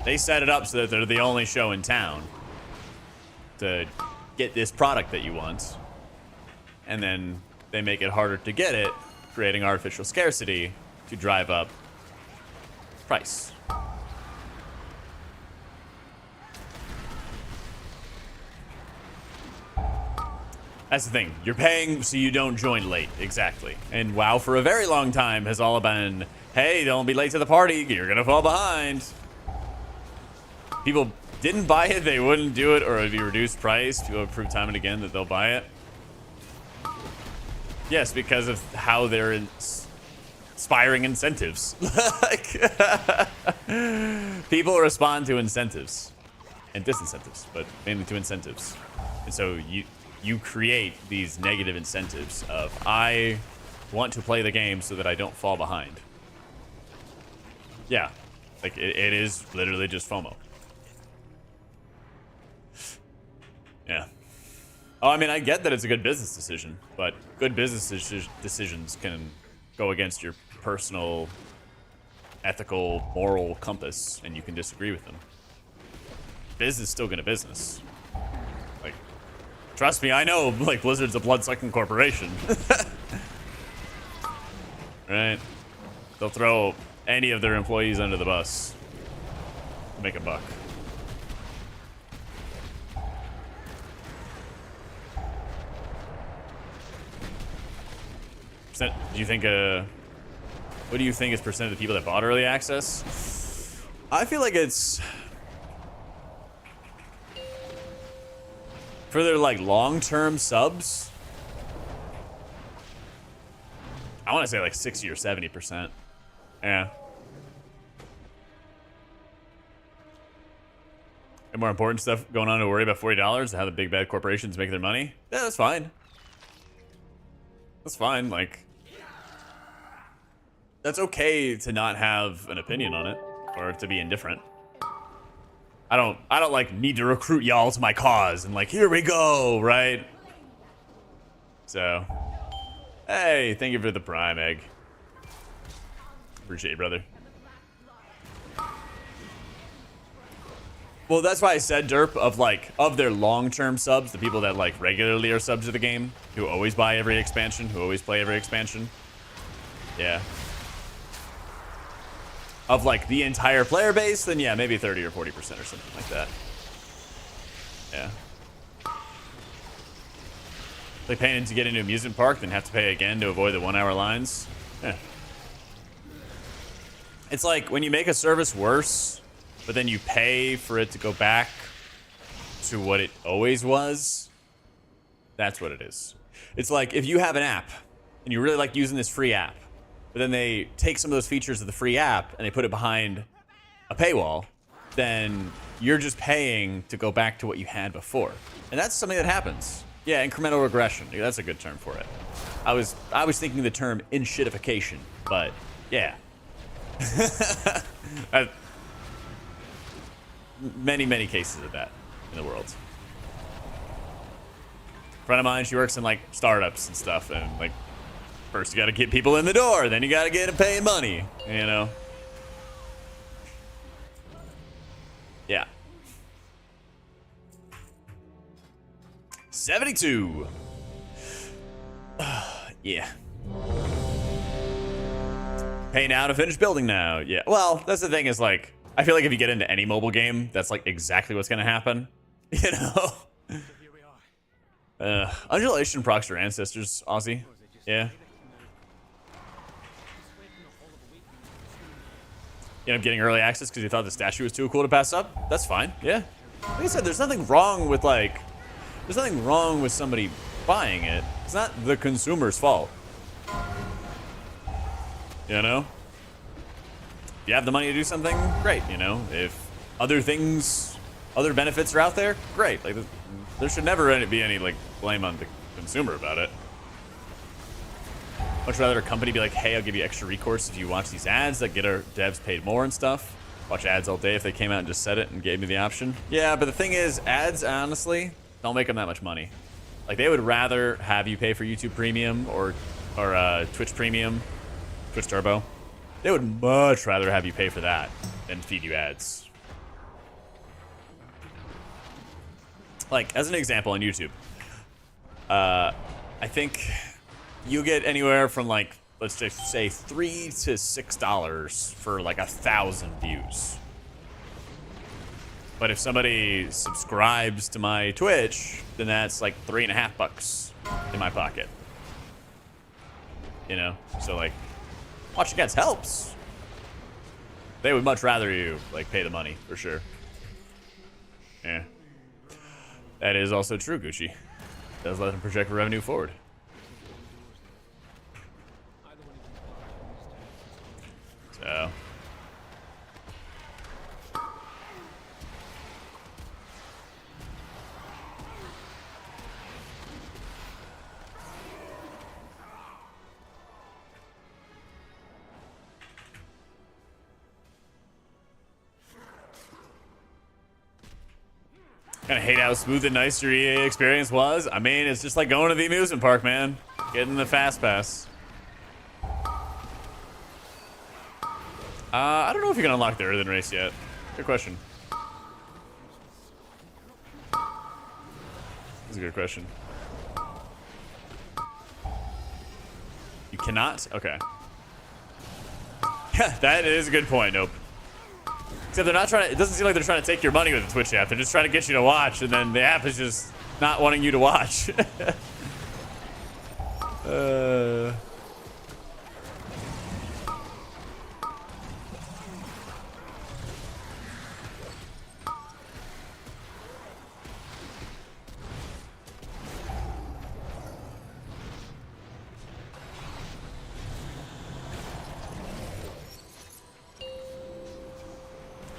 They set it up so that they're the only show in town to get this product that you want. And then they make it harder to get it, creating artificial scarcity to drive up price. That's the thing. You're paying so you don't join late. Exactly. And WoW for a very long time has all been, hey, don't be late to the party. You're going to fall behind. People didn't buy it, they wouldn't do it, or it'd be reduced price. People have proved time and again that they'll buy it. Yes, because of how they're inspiring incentives. People respond to incentives and disincentives, but mainly to incentives. And so you create these negative incentives of, I want to play the game so that I don't fall behind. Yeah, like it is literally just FOMO. Yeah. Oh, I mean, I get that it's a good business decision, but good business decisions can go against your personal, ethical, moral compass, and you can disagree with them. Business is still gonna business. Like, trust me, I know, like, Blizzard's a blood-sucking corporation. Right? They'll throw any of their employees under the bus to make a buck. Do you think what do you think is percent of the people that bought early access? I feel like it's for their like long-term subs. I want to say like 60 or 70%. Yeah. And more important stuff going on to worry about $40 and how the big bad corporations make their money. Yeah, that's fine. That's fine, like, that's okay to not have an opinion on it, or to be indifferent. I don't like need to recruit y'all to my cause and like, here we go, right? So, hey, thank you for the prime egg. Appreciate you, brother. Well, that's why I said derp of like of their long-term subs, the people that like regularly are subs to the game, who always buy every expansion, who always play every expansion. Yeah. Of like the entire player base, then yeah, maybe 30 or 40% or something like that. Yeah. Like paying to get into an amusement park, then have to pay again to avoid the 1-hour lines. Yeah. It's like when you make a service worse, but then you pay for it to go back to what it always was. That's what it is. It's like if you have an app and you really like using this free app, but then they take some of those features of the free app and they put it behind a paywall, then you're just paying to go back to what you had before. And that's something that happens. Yeah, incremental regression. Yeah, that's a good term for it. I was thinking the term in-shitification, but yeah. Many cases of that in the world. A friend of mine, she works in like startups and stuff, and like first you got to get people in the door, then you got to get them paying money, you know. Yeah. 72. Yeah. Pay now to finish building now. Yeah. Well, that's the thing is like, I feel like if you get into any mobile game, that's like exactly what's gonna happen. You know? Undulation procs your ancestors, Aussie. Yeah. You know, getting early access because you thought the statue was too cool to pass up. That's fine. Yeah. Like I said, there's nothing wrong with like, there's nothing wrong with somebody buying it. It's not the consumer's fault. You know? If you have the money to do something, great, you know? If other things, other benefits are out there, great. Like, there should never be any, like, blame on the consumer about it. Much rather a company be like, hey, I'll give you extra recourse if you watch these ads that get our devs paid more and stuff. Watch ads all day if they came out and just said it and gave me the option. Yeah, but the thing is, ads, honestly, don't make them that much money. Like, they would rather have you pay for YouTube Premium or Twitch Premium, Twitch Turbo. They would much rather have you pay for that than feed you ads. Like, as an example on YouTube, I think you get anywhere from like, let's just say $3 to $6 for like 1,000 views. But if somebody subscribes to my Twitch, then that's like $3.50 in my pocket. You know, so like, watching ads helps. They would much rather you like pay the money for sure. Yeah, that is also true. Gucci does let them project revenue forward. So. Kind of hate how smooth and nice your EA experience was. I mean, it's just like going to the amusement park, man. Getting the fast pass. I don't know if you can unlock the earthen race yet. Good question. That's a good question. You cannot? Okay. Yeah, that is a good point. Nope. Except they're not trying to, it doesn't seem like they're trying to take your money with the Twitch app. They're just trying to get you to watch, and then the app is just not wanting you to watch.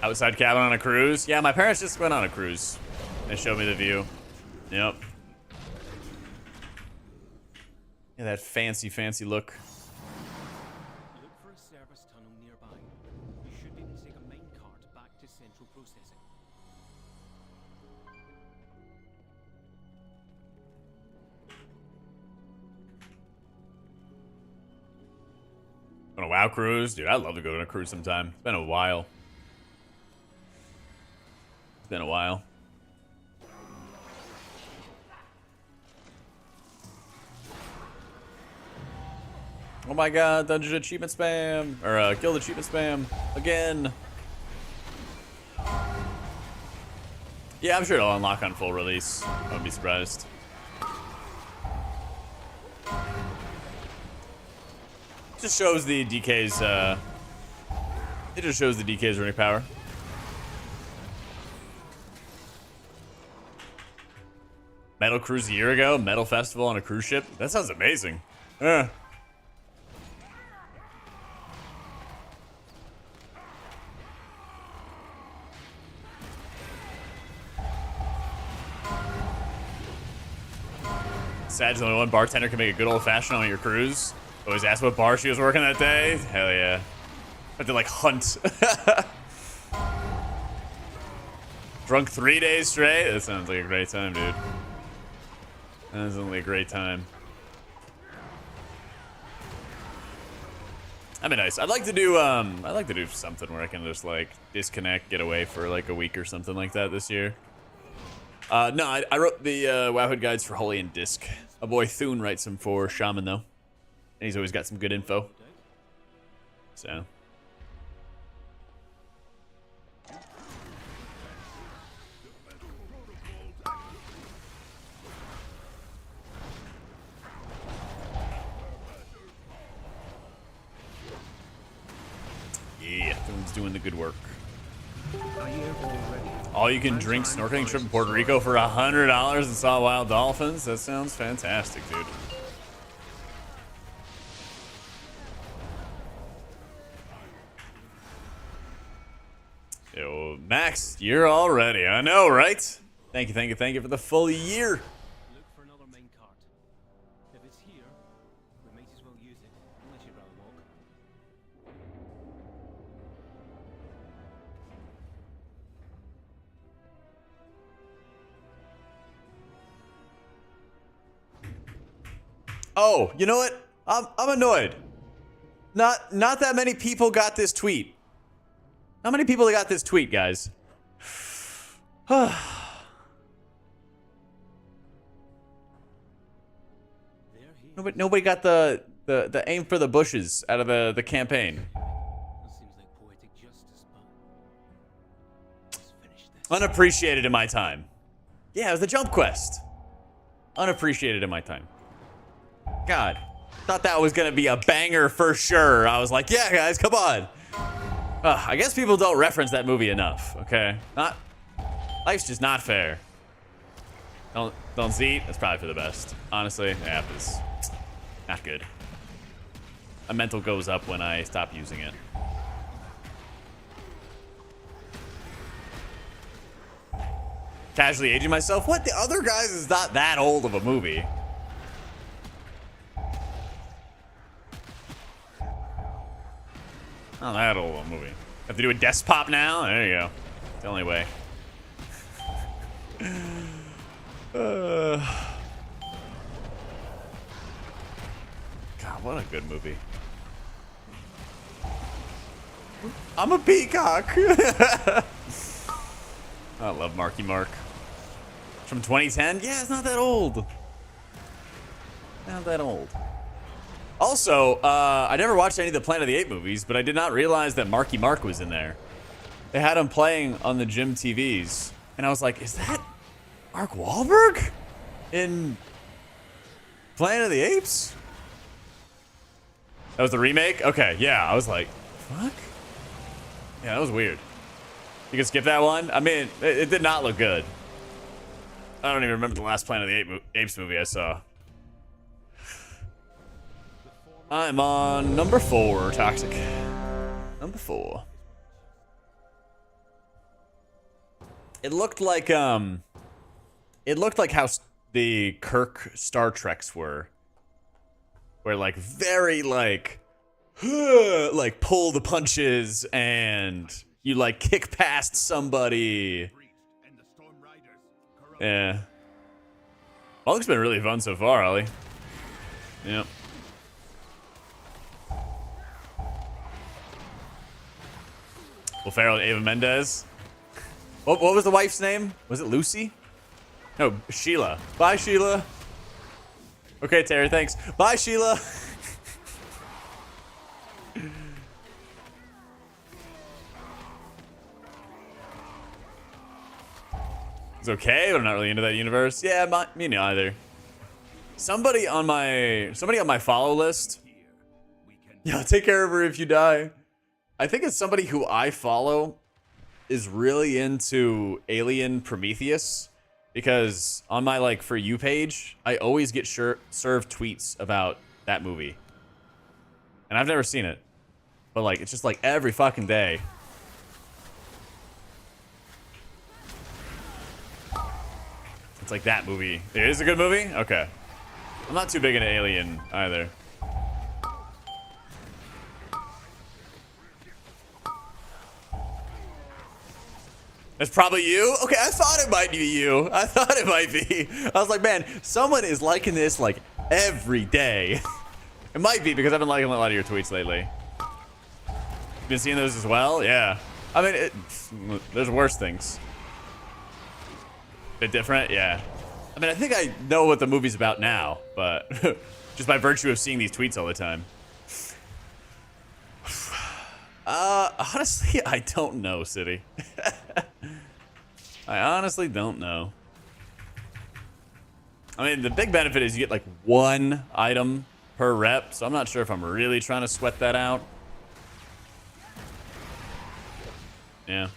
Outside cabin on a cruise? Yeah, my parents just went on a cruise and showed me the view. Yep. Yeah, that fancy look. Look for a service tunnel nearby. You should be able to take a mine cart back to central processing. On a WoW cruise? Dude, I'd love to go on a cruise sometime. It's been a while. been a while. Oh my god, dungeon achievement spam. Or guild achievement spam. Again. Yeah, I'm sure it'll unlock on full release. I wouldn't be surprised. Just shows the DK's it just shows the DK's running power. Metal cruise a year ago, metal festival on a cruise ship. That sounds amazing. Sad's the only one bartender can make a good old fashioned on your cruise. Always ask what bar she was working that day. Hell yeah. Had to like hunt. Drunk 3 days straight? That sounds like a great time, dude. That sounds like a great time. That'd be nice. I'd like to do something where I can just like disconnect, get away for like a week or something like that this year. No, I wrote the Wowhood guides for Holy and Disc. My boy Thune writes them for Shaman though. And he's always got some good info. So. Yeah, Thune's doing the good work. All you can drink snorkeling trip in Puerto Rico for $100 and saw wild dolphins? That sounds fantastic, dude. Yo, Max, you're all ready. I know, right? Thank you for the full year. Look for another main cart. If it's here, we might as well use it, unless you'd rather walk. Oh, you know what? I'm annoyed. Not that many people got this tweet. How many people got this tweet, guys? Nobody got the aim for the bushes out of the campaign. That seems like poetic justice, but let's finish this. Unappreciated in my time. Yeah, it was the jump quest. Unappreciated in my time. God, thought that was gonna be a banger for sure. I was like, yeah, guys, come on. I guess people don't reference that movie enough. Okay, life's just not fair. Don't see. That's probably for the best. Honestly, the app is not good. My mental goes up when I stop using it. Casually aging myself. What? The Other Guys is not that old of a movie. Not that old of a movie. Have to do a desk pop now? There you go. It's the only way. God, what a good movie. I'm a peacock. I love Marky Mark. From 2010? Yeah, it's not that old. Not that old. Also, I never watched any of the Planet of the Apes movies, but I did not realize that Marky Mark was in there. They had him playing on the gym TVs, and I was like, is that Mark Wahlberg in Planet of the Apes? That was the remake? Okay, yeah, I was like, fuck? Yeah, that was weird. You can skip that one? I mean, it did not look good. I don't even remember the last Planet of the Apes movie I saw. I'm on number 4, Toxic. Number 4. It looked like how the Kirk Star Treks were. Where like very like pull the punches and you like kick past somebody. Yeah. Well, it's been really fun so far, Ollie. Yep. Will Ferrell and Ava Mendez. What was the wife's name? Was it Lucy? No, Sheila. Bye, Sheila. Okay, Terry, thanks. Bye, Sheila. It's okay, but I'm not really into that universe. Yeah, me neither. Somebody on my follow list. Yeah, take care of her if you die. I think it's somebody who I follow is really into Alien Prometheus, because on my like For You page, I always get served tweets about that movie. And I've never seen it, but like it's just like every fucking day. It's like that movie. It is a good movie? Okay. I'm not too big into Alien either. It's probably you? Okay, I thought it might be you. I thought it might be. I was like, man, someone is liking this like every day. It might be because I've been liking a lot of your tweets lately. You been seeing those as well? Yeah. I mean, there's worse things. Bit different? Yeah. I mean, I think I know what the movie's about now, but just by virtue of seeing these tweets all the time. Honestly, I don't know, City. I honestly don't know. I mean, the big benefit is you get like one item per rep, so I'm not sure if I'm really trying to sweat that out. Yeah.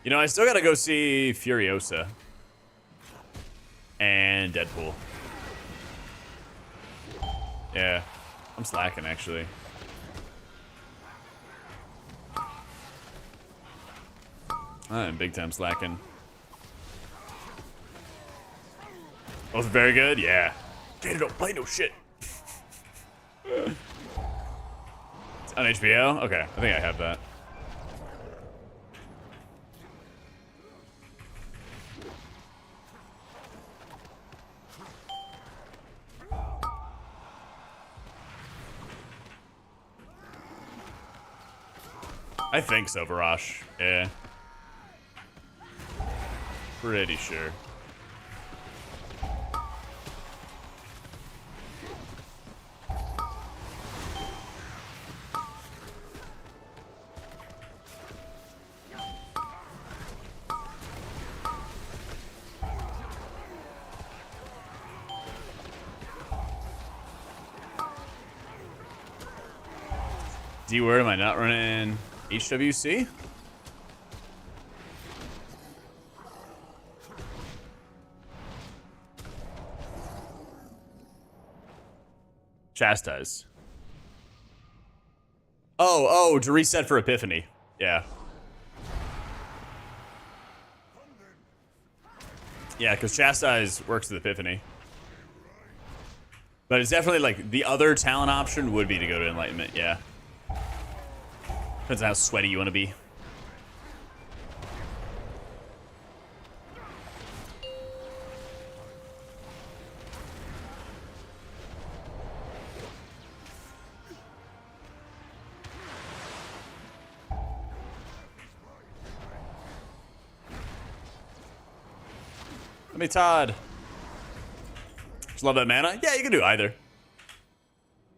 You know, I still gotta go see Furiosa and Deadpool. Yeah, I'm slacking actually. I'm big time slacking. Both very good? Yeah. Gator don't play no shit. It's on HBO? Okay, I think I have that. I think so, Varash. Yeah. Pretty sure. D-word, am I not running HWC? Chastise. Oh, to reset for Epiphany. Yeah. Yeah, because Chastise works with Epiphany. But it's definitely like the other talent option would be to go to Enlightenment, yeah. Depends on how sweaty you want to be. Let me Todd. Just love that mana? Yeah, you can do either.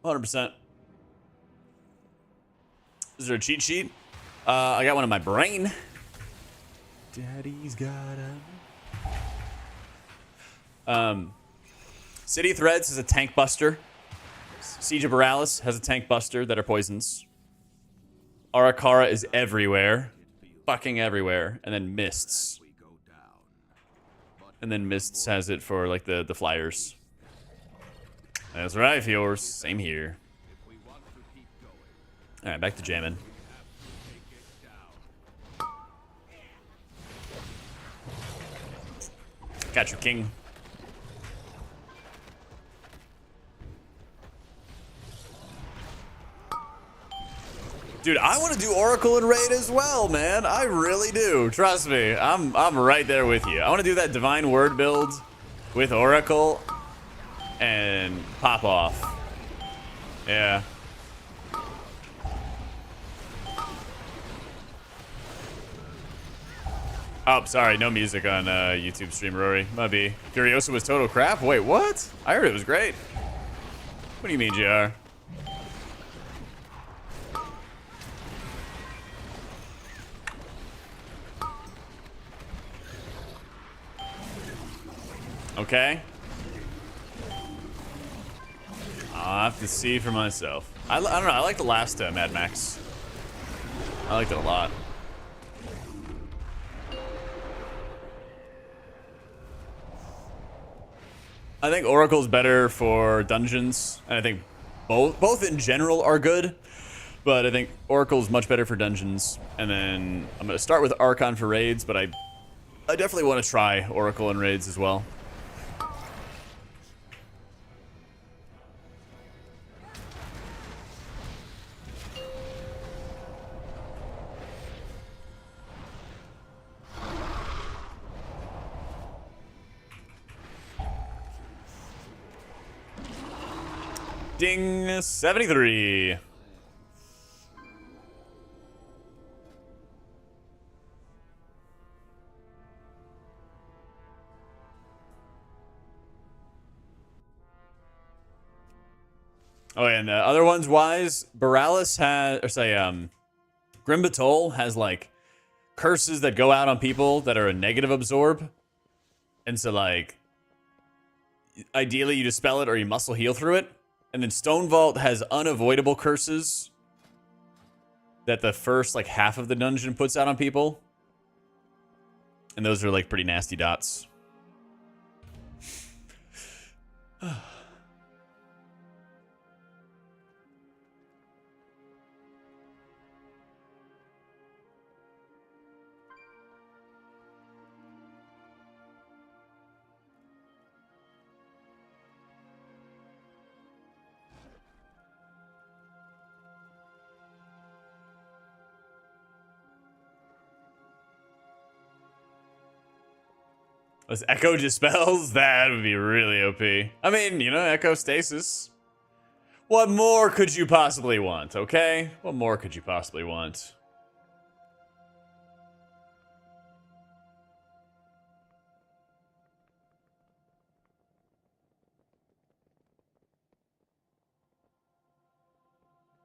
100%. Is there a cheat sheet? I got one in my brain. Daddy's got a... City Threads is a tank buster. Siege of Borealis has a tank buster that are poisons. Arakara is everywhere. Fucking everywhere. And then Mists. And then Mists has it for like the flyers. That's right, Fjords. Same here. Alright, back to jamming. Got you, king. Dude, I want to do Oracle and Raid as well, man. I really do. Trust me. I'm right there with you. I want to do that Divine Word build with Oracle and pop off. Yeah. Oh, sorry. No music on YouTube stream, Rory. Might be. Furiosa was total crap? Wait, what? I heard it was great. What do you mean, JR? Okay. I'll have to see for myself. I don't know. I like the last Mad Max. I liked it a lot. I think Oracle's better for dungeons, and I think both in general are good, but I think Oracle's much better for dungeons. And then I'm gonna start with Archon for raids, but I definitely want to try Oracle and raids as well. Ding, 73. Oh, and other ones wise, Borealis has, or say, Grim Batol has like curses that go out on people that are a negative absorb. And so like, ideally you dispel it or you muscle heal through it. And then Stone Vault has unavoidable curses that the first like half of the dungeon puts out on people. And those are like pretty nasty dots. Was Echo Dispels? That would be really OP. I mean, you know, Echo Stasis. What more could you possibly want, okay? What more could you possibly want?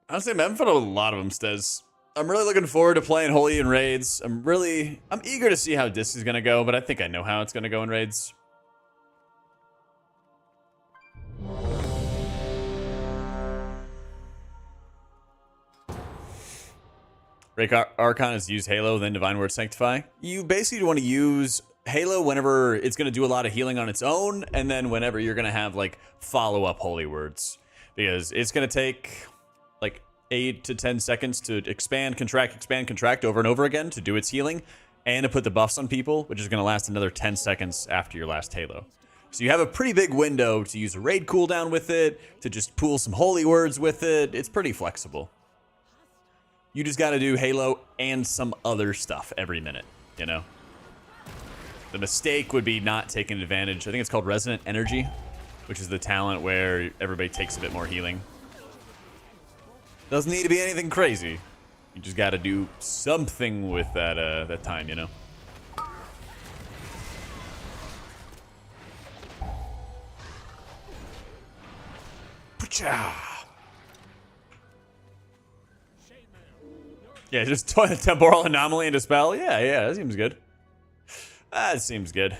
Honestly, I'm having fun with a lot of them, Stez. I'm really looking forward to playing Holy in raids. I'm eager to see how this is gonna go, but I think I know how it's gonna go in raids. Break Archon is use Halo, then Divine Word Sanctify. You basically want to use Halo whenever it's gonna do a lot of healing on its own, and then whenever you're gonna have like follow-up Holy Words. Because it's gonna take like 8 to 10 seconds to expand, contract over and over again to do its healing, and to put the buffs on people, which is going to last another 10 seconds after your last Halo. So you have a pretty big window to use a raid cooldown with it, to just pool some holy words with it. It's pretty flexible. You just got to do Halo and some other stuff every minute, you know? The mistake would be not taking advantage. I think it's called Resonant Energy, which is the talent where everybody takes a bit more healing. Doesn't need to be anything crazy. You just got to do something with that that time, you know. Yeah, just temporal anomaly and dispel. Yeah, that seems good. That seems good.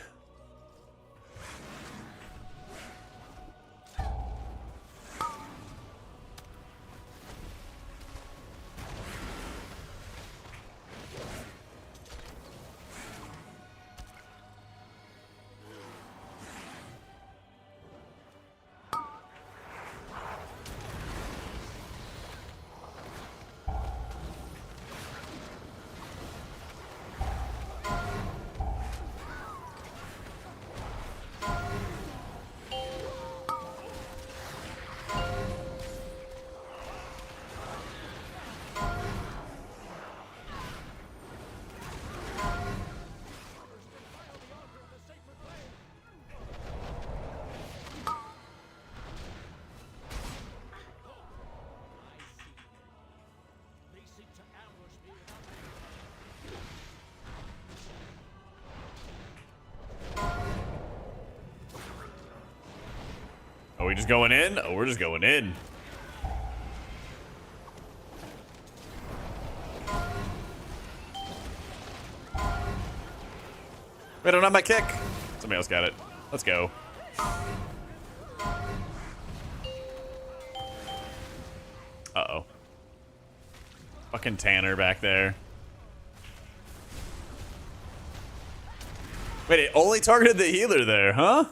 Are we just going in? Oh, we're just going in. Wait, I don't have my kick. Somebody else got it. Let's go. Uh-oh. Fucking Tanner back there. Wait, it only targeted the healer there, huh?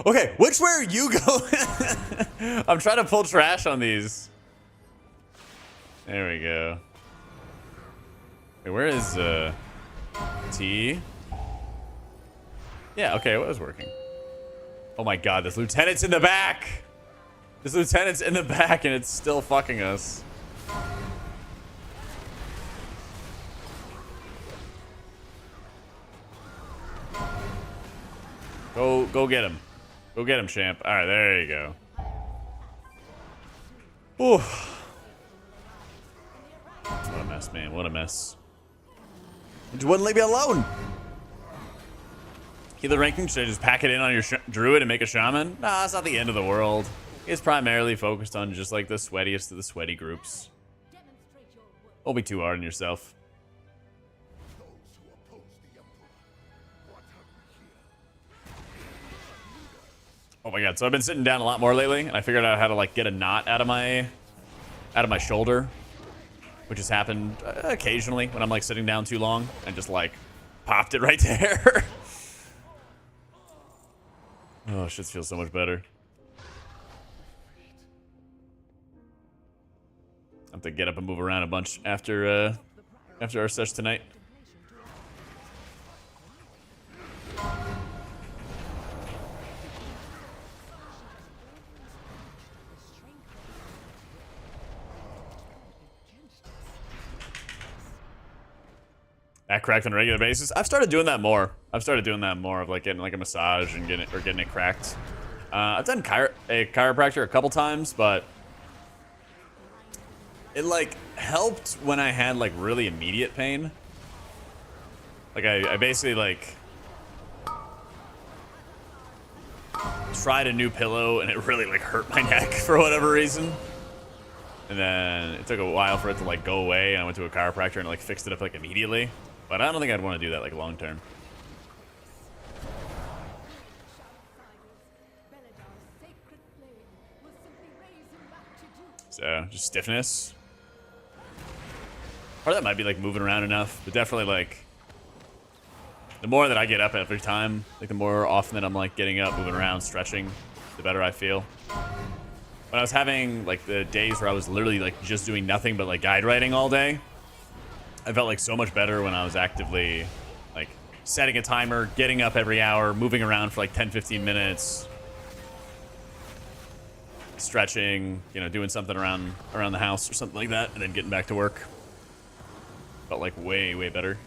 Okay, which way are you going? I'm trying to pull trash on these. There we go. Wait, where is T? Yeah, okay, it was working. Oh my god, this lieutenant's in the back! This lieutenant's in the back and it's still fucking us. Go get him. Go get him, champ. Alright, there you go. Ooh. What a mess, man. What a mess. You wouldn't leave me alone. Healer ranking, should I just pack it in on your druid and make a shaman? Nah, it's not the end of the world. It's primarily focused on just like the sweatiest of the sweaty groups. Don't be too hard on yourself. Oh my god, so I've been sitting down a lot more lately, and I figured out how to like get a knot out of my shoulder, which has happened occasionally when I'm like sitting down too long, and just like popped it right there. Oh, shit feels so much better. I have to get up and move around a bunch after our session tonight. Back cracked on a regular basis. I've started doing that more. Of like getting like a massage and getting it cracked. I've done a chiropractor a couple times, but it like helped when I had like really immediate pain. Like I basically like tried a new pillow and it really like hurt my neck for whatever reason. And then it took a while for it to like go away, and I went to a chiropractor and like fixed it up like immediately. But I don't think I'd want to do that like long term. So just stiffness. Or that might be like moving around enough, but definitely like the more that I get up every time, like the more often that I'm like getting up, moving around, stretching, the better I feel. When I was having like the days where I was literally like just doing nothing but like guide writing all day, I felt like so much better when I was actively like setting a timer, getting up every hour, moving around for like 10-15 minutes, stretching, you know, doing something around the house or something like that, and then getting back to work. Felt like way better.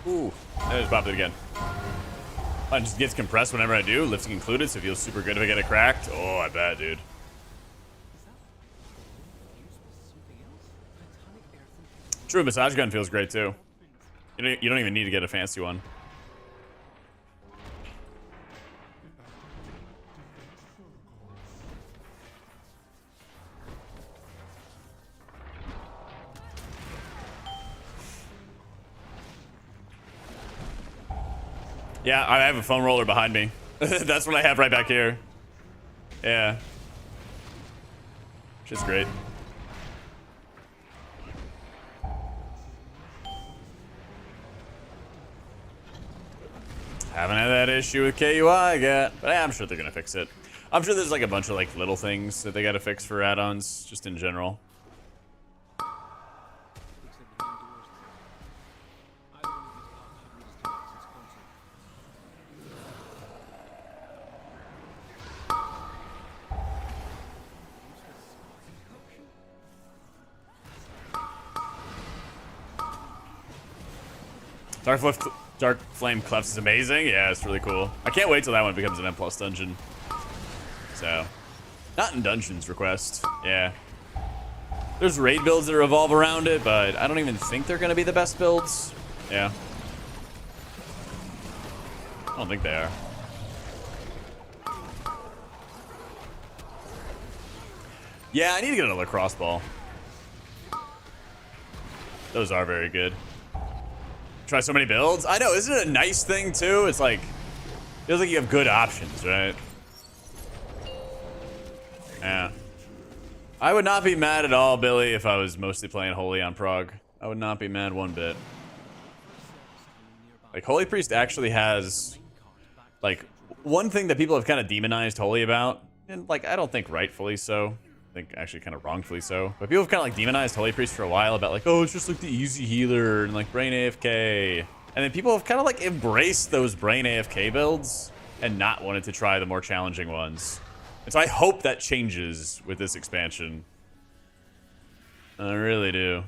Ooh, I just popped it again. It just gets compressed whenever I do, lifting included, so it feels super good if I get it cracked. Oh, I bet, dude. True, massage gun feels great too. You don't even need to get a fancy one. Yeah, I have a foam roller behind me. That's what I have right back here. Yeah. Shit's great. Haven't had that issue with KUI yet, but I'm sure they're gonna fix it. I'm sure there's like a bunch of like little things that they gotta fix for add-ons, just in general. Dark Flame Clefts is amazing. Yeah, it's really cool. I can't wait till that one becomes an M+ dungeon. So, not in Dungeons Request. Yeah. There's raid builds that revolve around it, but I don't even think they're going to be the best builds. Yeah. I don't think they are. Yeah, I need to get another crossbow. Those are very good. Try so many builds. I know, isn't it a nice thing too? It's like, feels like you have good options, right? Yeah. I would not be mad at all, Billy, if I was mostly playing Holy on Prog. I would not be mad one bit. Like, Holy Priest actually has, like, one thing that people have kind of demonized Holy about, and like, I don't think rightfully so. I think actually kind of wrongfully so. But people have kind of like demonized Holy Priest for a while about like, oh, it's just like the easy healer and like brain AFK. And then people have kind of like embraced those brain AFK builds and not wanted to try the more challenging ones. And so I hope that changes with this expansion. I really do.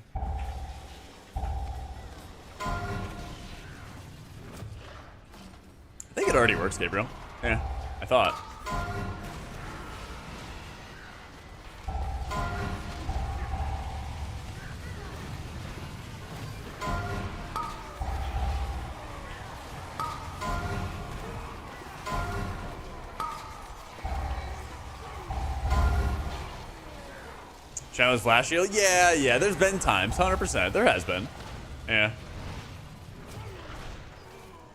I think it already works, Gabriel. Yeah, I thought. Shadow's Flash Shield? Yeah, there's been times, 100%. There has been. Yeah.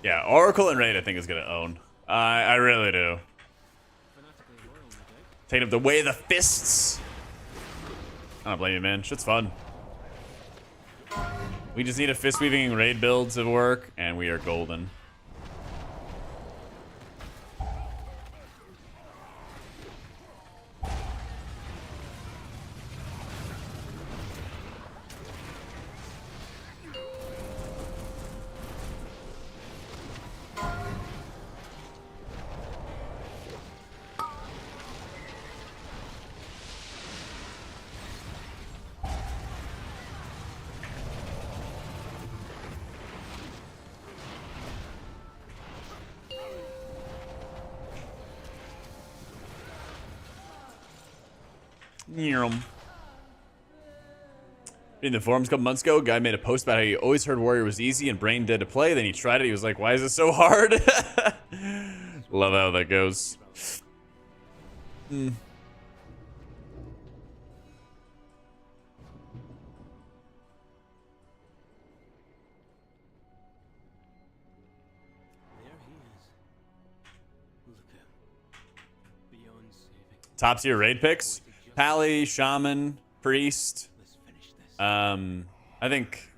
Yeah, Oracle and Raid I think is going to own. I really do. Taking up the way of the fists. I don't blame you, man. Shit's fun. We just need a fist weaving Raid build to work, and we are golden. In the forums a couple months ago, a guy made a post about how he always heard Warrior was easy and brain dead to play. Then he tried it. He was like, why is it so hard? Love how that goes. Mm. Top tier raid picks: Pally, Shaman, Priest. I think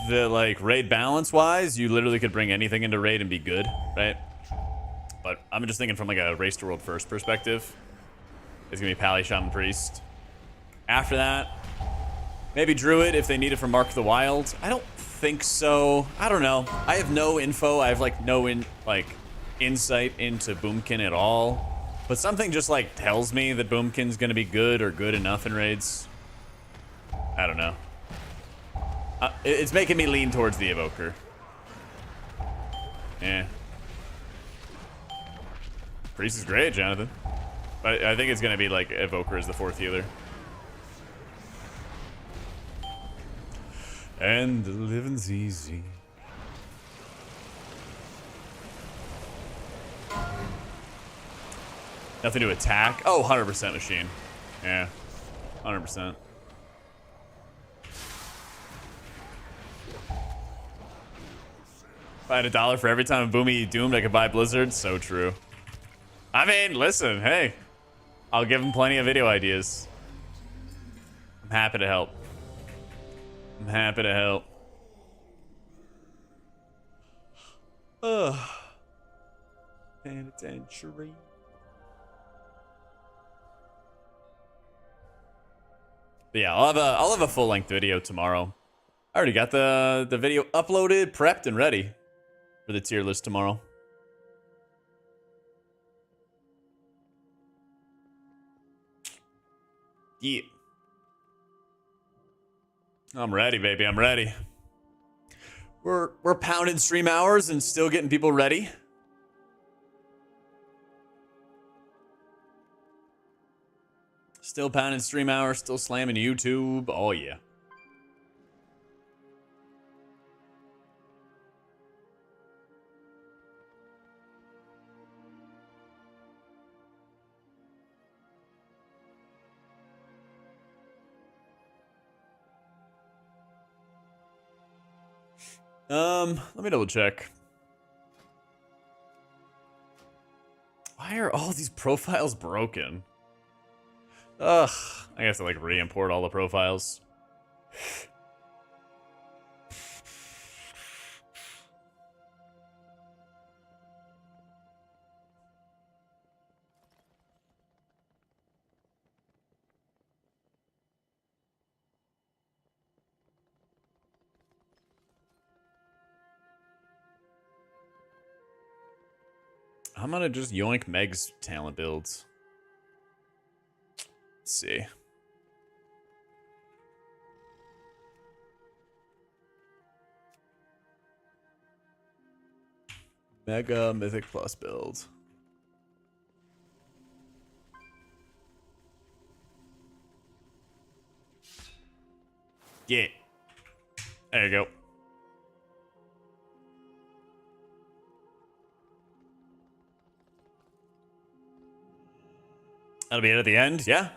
the like raid balance wise, you literally could bring anything into raid and be good, right? But I'm just thinking from like a race to world first perspective. It's gonna be Pally, Shaman, Priest. After that, maybe Druid if they need it for Mark of the Wild. I don't think so. I don't know. I have no info. I have like no insight into Boomkin at all. But something just like tells me that Boomkin's gonna be good or good enough in raids. I don't know. It's making me lean towards the Evoker. Yeah. Priest is great, Jonathan. But I think it's gonna be like Evoker as the fourth healer. And the living's easy. Nothing to attack. Oh, 100% machine. Yeah, 100%. If I had $1 for every time a Boomy doomed, I could buy Blizzard. So true. I mean, listen, hey. I'll give him plenty of video ideas. I'm happy to help. I'm happy to help. Ugh. Penitentiary. But yeah, I'll have a full-length video tomorrow. I already got the video uploaded, prepped, and ready for the tier list tomorrow. Yeah. I'm ready, baby. I'm ready. We're pounding stream hours and still getting people ready. Still pounding stream hours, still slamming YouTube. Oh yeah. Let me double check. Why are all these profiles broken? Ugh, I have to like re-import all the profiles. I'm gonna just yoink Meg's talent builds. Let's see. Mega Mythic Plus build. Yeah. There you go. That'll be it at the end? Yeah.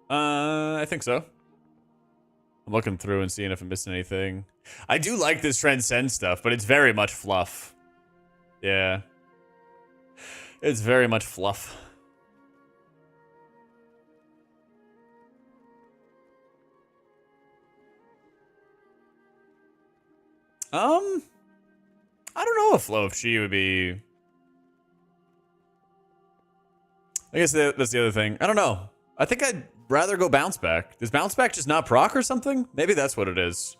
I think so. I'm looking through and seeing if I'm missing anything. I do like this Transcend stuff, but it's very much fluff. Yeah. It's very much fluff. I don't know if Flow of Chi would be... I guess that's the other thing. I don't know. I think I'd rather go Bounce Back. Does Bounce Back just not proc or something? Maybe that's what it is.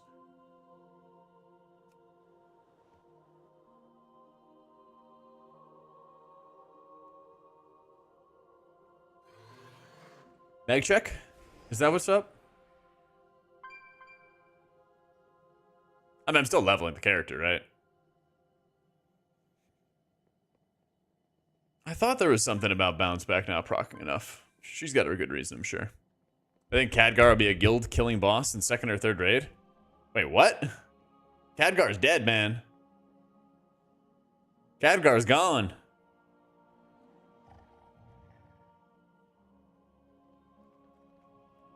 Mag check? Is that what's up? I mean, I'm still leveling the character, right? I thought there was something about Bounce Back not proccing enough. She's got her good reason, I'm sure. I think Khadgar will be a guild-killing boss in 2nd or 3rd raid. Wait, what? Khadgar's dead, man. Khadgar's gone.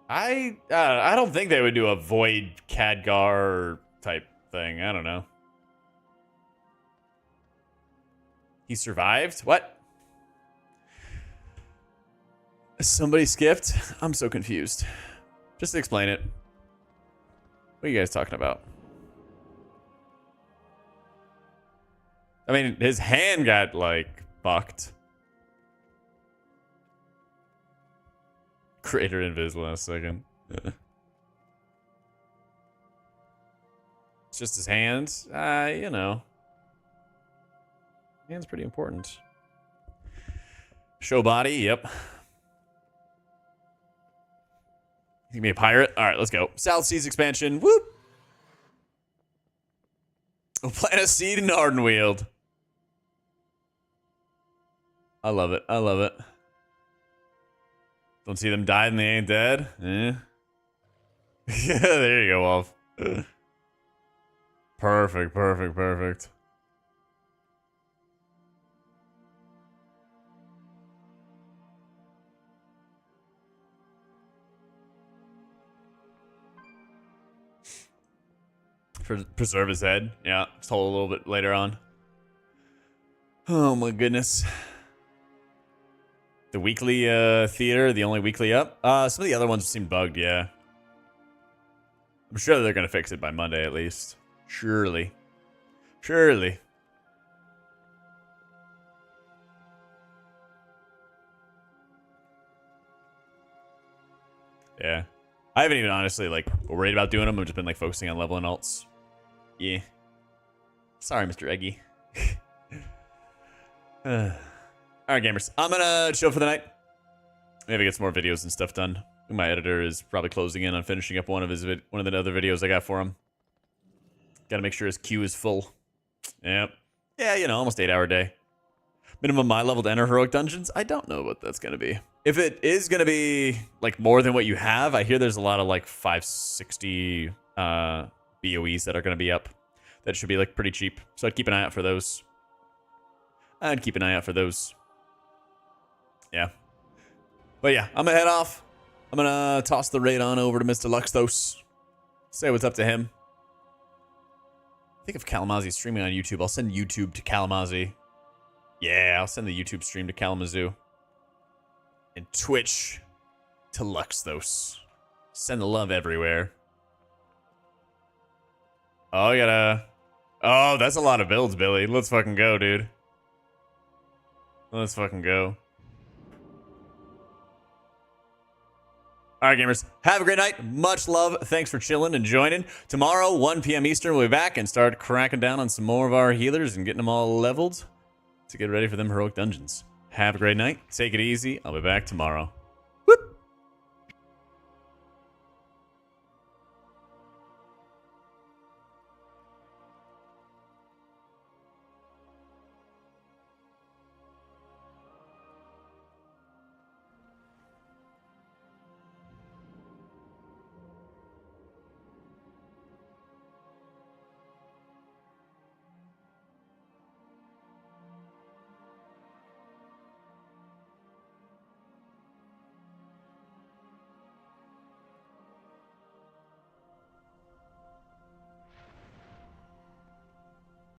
I don't think they would do a Void Khadgar type thing. I don't know. He survived? What? Somebody skipped? I'm so confused. Just explain it. What are you guys talking about? I mean, his hand got, like, fucked. Crater invisible in a second. It's just his hand. You know. Hand's pretty important. Show body, yep. You can be a pirate? Alright, let's go. South Seas expansion. Whoop! We'll plant a seed in Ardenweald. I love it. I love it. Don't see them die and they ain't dead. Eh. Yeah, there you go, Wolf. Perfect, perfect, perfect. Preserve his head. Yeah, told a little bit later on. Oh my goodness. The weekly theater, the only weekly up. Some of the other ones seem bugged, yeah. I'm sure they're gonna fix it by Monday at least. Surely. Surely. Yeah. I haven't even honestly like worried about doing them. I've just been like focusing on leveling alts. Yeah. Sorry, Mr. Eggy. Alright, gamers. I'm gonna chill for the night. Maybe get some more videos and stuff done. My editor is probably closing in on finishing up one of the other videos I got for him. Gotta make sure his queue is full. Yep. Yeah, you know, almost 8-hour day. Minimum my level to enter heroic dungeons? I don't know what that's gonna be. If it is gonna be like more than what you have, I hear there's a lot of like 560 BOEs that are gonna be up. That should be like pretty cheap. So I'd keep an eye out for those. I'd keep an eye out for those. Yeah. But yeah, I'm gonna head off. I'm gonna toss the raid on over to Mr. Luxthos. Say what's up to him. I think if Kalamazoo's streaming on YouTube, I'll send YouTube to Kalamazoo. Yeah, I'll send the YouTube stream to Kalamazoo. And Twitch to Luxthos. Send the love everywhere. Oh, I gotta... Oh, that's a lot of builds, Billy. Let's fucking go, dude. Let's fucking go. All right, gamers. Have a great night. Much love. Thanks for chilling and joining. Tomorrow, 1 p.m. Eastern, we'll be back and start cracking down on some more of our healers and getting them all leveled to get ready for them heroic dungeons. Have a great night. Take it easy. I'll be back tomorrow.